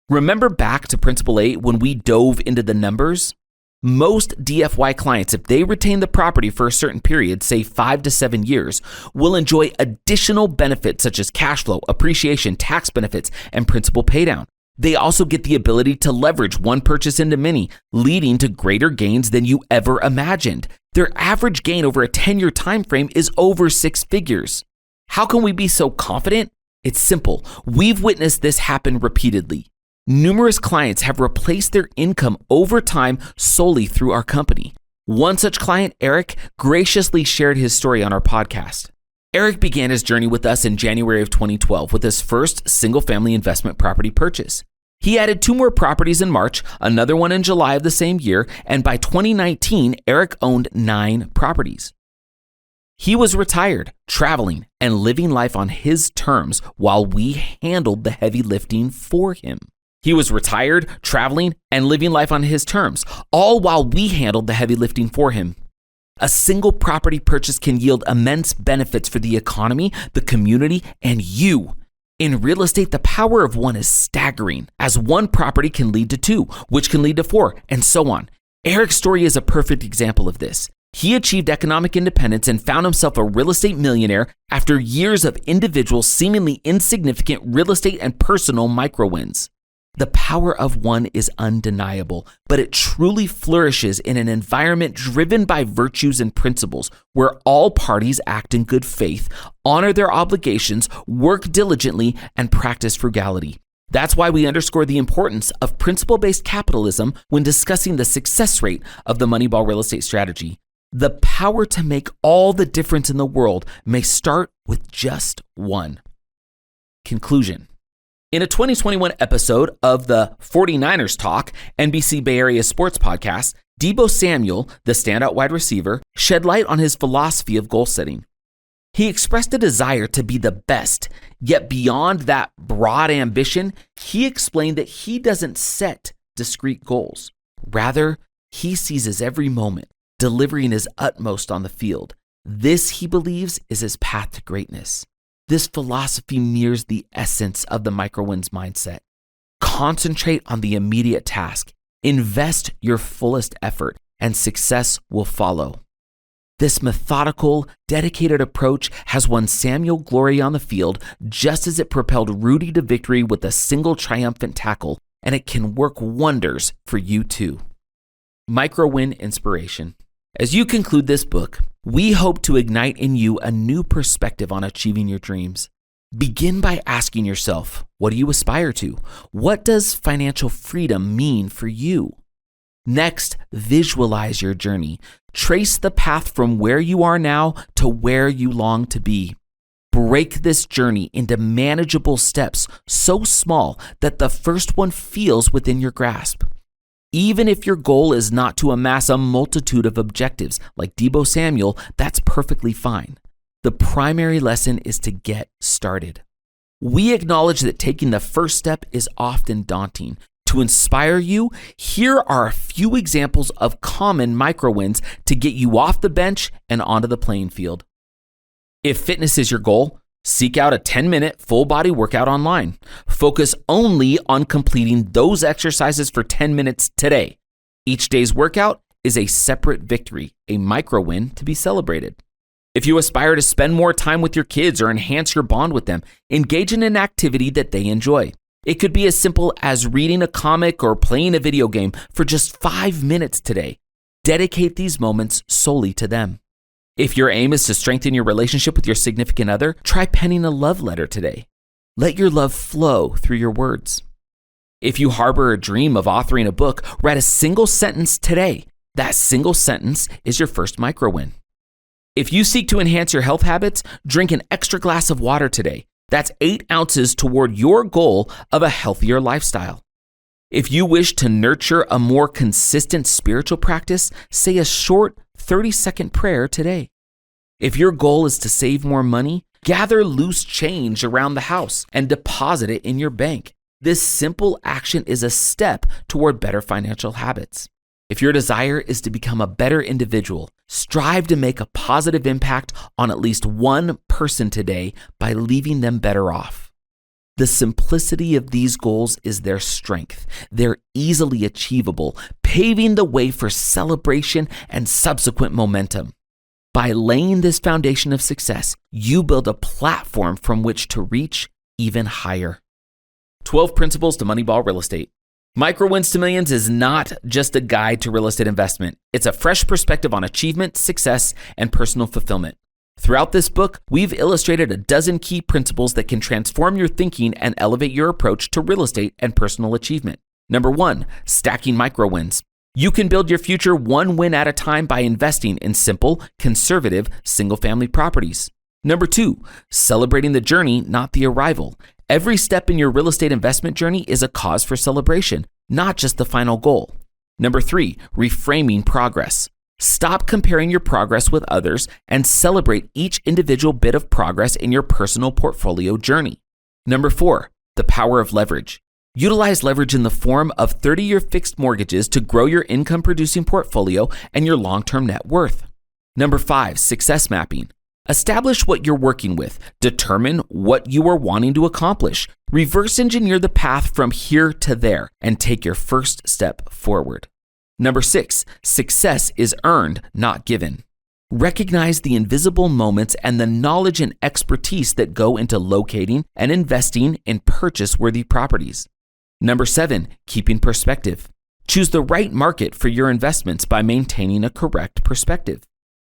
[SPEAKER 1] Remember back to Principle 8 when we dove into the numbers? Most DFY clients, if they retain the property for a certain period, say 5 to 7 years, will enjoy additional benefits such as cash flow, appreciation, tax benefits, and principal paydown. They also get the ability to leverage one purchase into many, leading to greater gains than you ever imagined. Their average gain over a 10-year time frame is over 6 figures. How can we be so confident? It's simple. We've witnessed this happen repeatedly. Numerous clients have replaced their income over time solely through our company. One such client, Eric, graciously shared his story on our podcast. Eric began his journey with us in January of 2012 with his first single-family investment property purchase. He added 2 more properties in March, another one in July of the same year, and by 2019, Eric owned 9 properties. He was retired, traveling, and living life on his terms while we handled the heavy lifting for him. He was retired, traveling, and living life on his terms, all while we handled the heavy lifting for him. A single property purchase can yield immense benefits for the economy, the community, and you. In real estate, the power of one is staggering, as one property can lead to 2, which can lead to 4, and so on. Eric's story is a perfect example of this. He achieved economic independence and found himself a real estate millionaire after years of individual, seemingly insignificant real estate and personal micro-wins. The power of one is undeniable, but it truly flourishes in an environment driven by virtues and principles where all parties act in good faith, honor their obligations, work diligently, and practice frugality. That's why we underscore the importance of principle-based capitalism when discussing the success rate of the Moneyball real estate strategy. The power to make all the difference in the world may start with just one. Conclusion. In a 2021 episode of the 49ers Talk, NBC Bay Area sports podcast, Deebo Samuel, the standout wide receiver, shed light on his philosophy of goal setting. He expressed a desire to be the best, yet beyond that broad ambition, he explained that he doesn't set discrete goals. Rather, he seizes every moment, delivering his utmost on the field. This, he believes, is his path to greatness. This philosophy mirrors the essence of the microwins mindset. Concentrate on the immediate task, invest your fullest effort, and success will follow. This methodical, dedicated approach has won Samuel glory on the field just as it propelled Rudy to victory with a single triumphant tackle, and it can work wonders for you too. Microwin inspiration. As you conclude this book, we hope to ignite in you a new perspective on achieving your dreams. Begin by asking yourself, what do you aspire to? What does financial freedom mean for you? Next, visualize your journey. Trace the path from where you are now to where you long to be. Break this journey into manageable steps so small that the first one feels within your grasp. Even if your goal is not to amass a multitude of objectives like Deebo Samuel, that's perfectly fine. The primary lesson is to get started. We acknowledge that taking the first step is often daunting. To inspire you, here are a few examples of common microwins to get you off the bench and onto the playing field. If fitness is your goal, seek out a 10-minute full-body workout online. Focus only on completing those exercises for 10 minutes today. Each day's workout is a separate victory, a microwin to be celebrated. If you aspire to spend more time with your kids or enhance your bond with them, engage in an activity that they enjoy. It could be as simple as reading a comic or playing a video game for just 5 minutes today. Dedicate these moments solely to them. If your aim is to strengthen your relationship with your significant other, try penning a love letter today. Let your love flow through your words. If you harbor a dream of authoring a book, write a single sentence today. That single sentence is your first microwin. If you seek to enhance your health habits, drink an extra glass of water today. That's 8 ounces toward your goal of a healthier lifestyle. If you wish to nurture a more consistent spiritual practice, say a short 30-second prayer today. If your goal is to save more money, gather loose change around the house and deposit it in your bank. This simple action is a step toward better financial habits. If your desire is to become a better individual, strive to make a positive impact on at least one person today by leaving them better off. The simplicity of these goals is their strength. They're easily achievable, paving the way for celebration and subsequent momentum. By laying this foundation of success, you build a platform from which to reach even higher. 12 Principles to Moneyball Real Estate. Microwins to Millions is not just a guide to real estate investment. It's a fresh perspective on achievement, success, and personal fulfillment. Throughout this book, we've illustrated a dozen key principles that can transform your thinking and elevate your approach to real estate and personal achievement. Number 1, stacking microwins. You can build your future one win at a time by investing in simple, conservative, single-family properties. Number 2, celebrating the journey, not the arrival. Every step in your real estate investment journey is a cause for celebration, not just the final goal. Number 3, reframing progress. Stop comparing your progress with others and celebrate each individual bit of progress in your personal portfolio journey. Number 4, the power of leverage. Utilize leverage in the form of 30-year fixed mortgages to grow your income-producing portfolio and your long-term net worth. Number 5, success mapping. Establish what you're working with. Determine what you are wanting to accomplish. Reverse engineer the path from here to there and take your first step forward. Number 6, success is earned, not given. Recognize the invisible moments and the knowledge and expertise that go into locating and investing in purchase-worthy properties. Number 7, keeping perspective. Choose the right market for your investments by maintaining a correct perspective.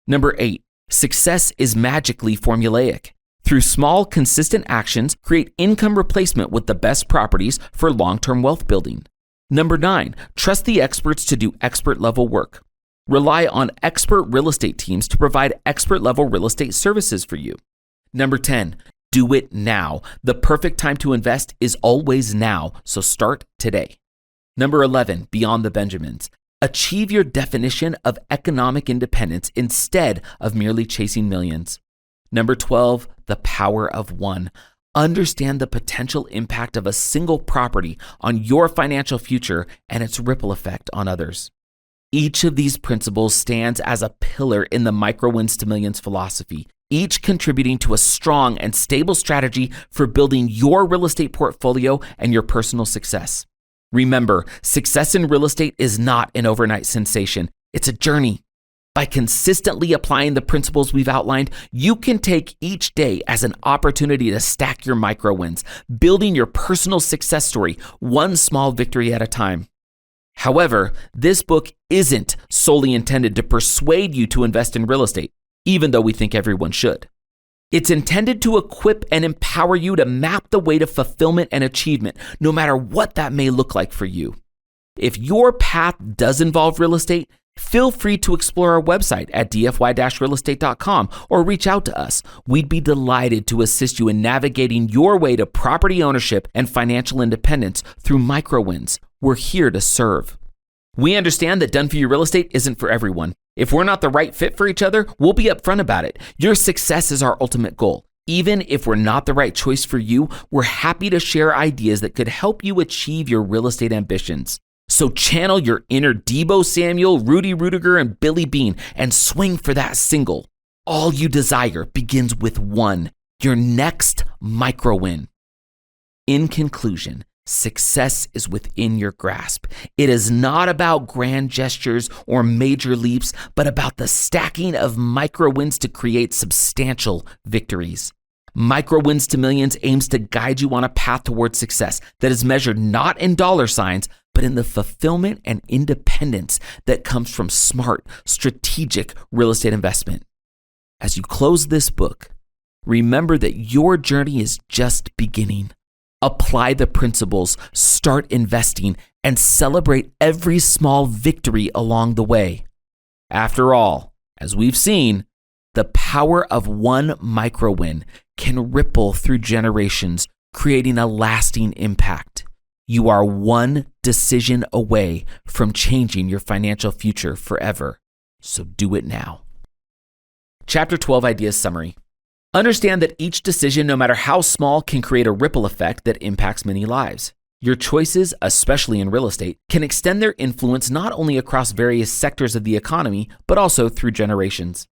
[SPEAKER 1] Number 8, success is magically formulaic. Through small, consistent actions, create income replacement with the best properties for long-term wealth building. Number 9, trust the experts to do expert-level work. Rely on expert real estate teams to provide expert-level real estate services for you. Number 10, do it now. The perfect time to invest is always now, so start today. Number 11, beyond the Benjamins. Achieve your definition of economic independence instead of merely chasing millions. Number 12, the power of one. Understand the potential impact of a single property on your financial future and its ripple effect on others. Each of these principles stands as a pillar in the Microwins to Millions philosophy. each contributing to a strong and stable strategy for building your real estate portfolio and your personal success. Remember, success in real estate is not an overnight sensation. It's a journey. By consistently applying the principles we've outlined, you can take each day as an opportunity to stack your micro wins, building your personal success story one small victory at a time. However, this book isn't solely intended to persuade you to invest in real estate, even though we think everyone should. It's intended to equip and empower you to map the way to fulfillment and achievement, no matter what that may look like for you. If your path does involve real estate, feel free to explore our website at dfy-realestate.com or reach out to us. We'd be delighted to assist you in navigating your way to property ownership and financial independence through micro wins. We're here to serve. We understand that done for you real estate isn't for everyone. If we're not the right fit for each other, we'll be upfront about it. Your success is our ultimate goal. Even if we're not the right choice for you, we're happy to share ideas that could help you achieve your real estate ambitions. So channel your inner Debo Samuel, Rudy Rudiger, and Billy Bean and swing for that single. All you desire begins with one, your next micro win. In conclusion, success is within your grasp. It is not about grand gestures or major leaps, but about the stacking of micro wins to create substantial victories. Micro Wins to Millions aims to guide you on a path towards success that is measured not in dollar signs, but in the fulfillment and independence that comes from smart, strategic real estate investment. As you close this book, remember that your journey is just beginning. Apply the principles, start investing, and celebrate every small victory along the way. After all, as we've seen, the power of one micro win can ripple through generations, creating a lasting impact. You are one decision away from changing your financial future forever. So do it now. Chapter 12 Ideas Summary. Understand that each decision, no matter how small, can create a ripple effect that impacts many lives. Your choices, especially in real estate, can extend their influence not only across various sectors of the economy, but also through generations.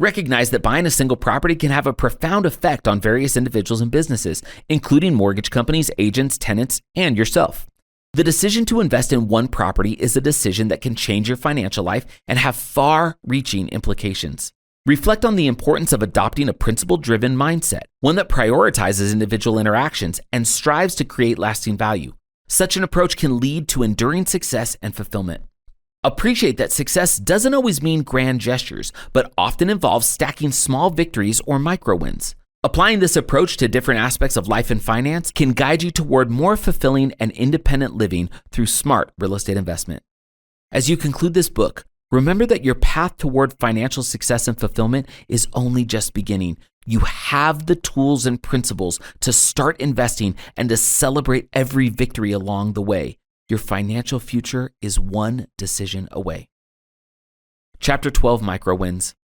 [SPEAKER 1] Recognize that buying a single property can have a profound effect on various individuals and businesses, including mortgage companies, agents, tenants, and yourself. The decision to invest in one property is a decision that can change your financial life and have far-reaching implications. Reflect on the importance of adopting a principle-driven mindset, one that prioritizes individual interactions and strives to create lasting value. Such an approach can lead to enduring success and fulfillment. Appreciate that success doesn't always mean grand gestures, but often involves stacking small victories or micro wins. Applying this approach to different aspects of life and finance can guide you toward more fulfilling and independent living through smart real estate investment. As you conclude this book, remember that your path toward financial success and fulfillment is only just beginning. You have the tools and principles to start investing and to celebrate every victory along the way. Your financial future is one decision away. Chapter 12 Micro Wins.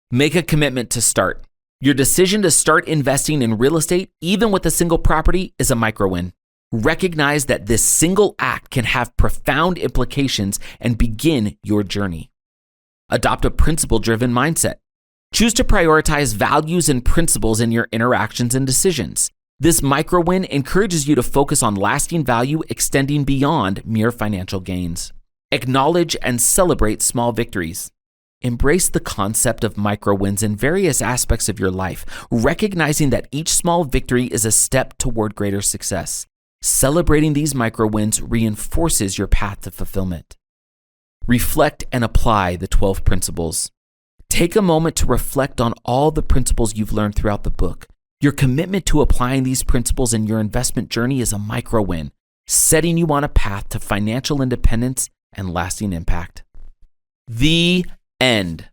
[SPEAKER 1] Make a commitment to start. Your decision to start investing in real estate, even with a single property, is a micro win. Recognize that this single act can have profound implications and begin your journey. Adopt a principle-driven mindset. Choose to prioritize values and principles in your interactions and decisions. This micro win encourages you to focus on lasting value extending beyond mere financial gains. Acknowledge and celebrate small victories. Embrace the concept of micro wins in various aspects of your life, recognizing that each small victory is a step toward greater success. Celebrating these micro wins reinforces your path to fulfillment. Reflect and apply the 12 principles. Take a moment to reflect on all the principles you've learned throughout the book. Your commitment to applying these principles in your investment journey is a micro win, setting you on a path to financial independence and lasting impact. The end.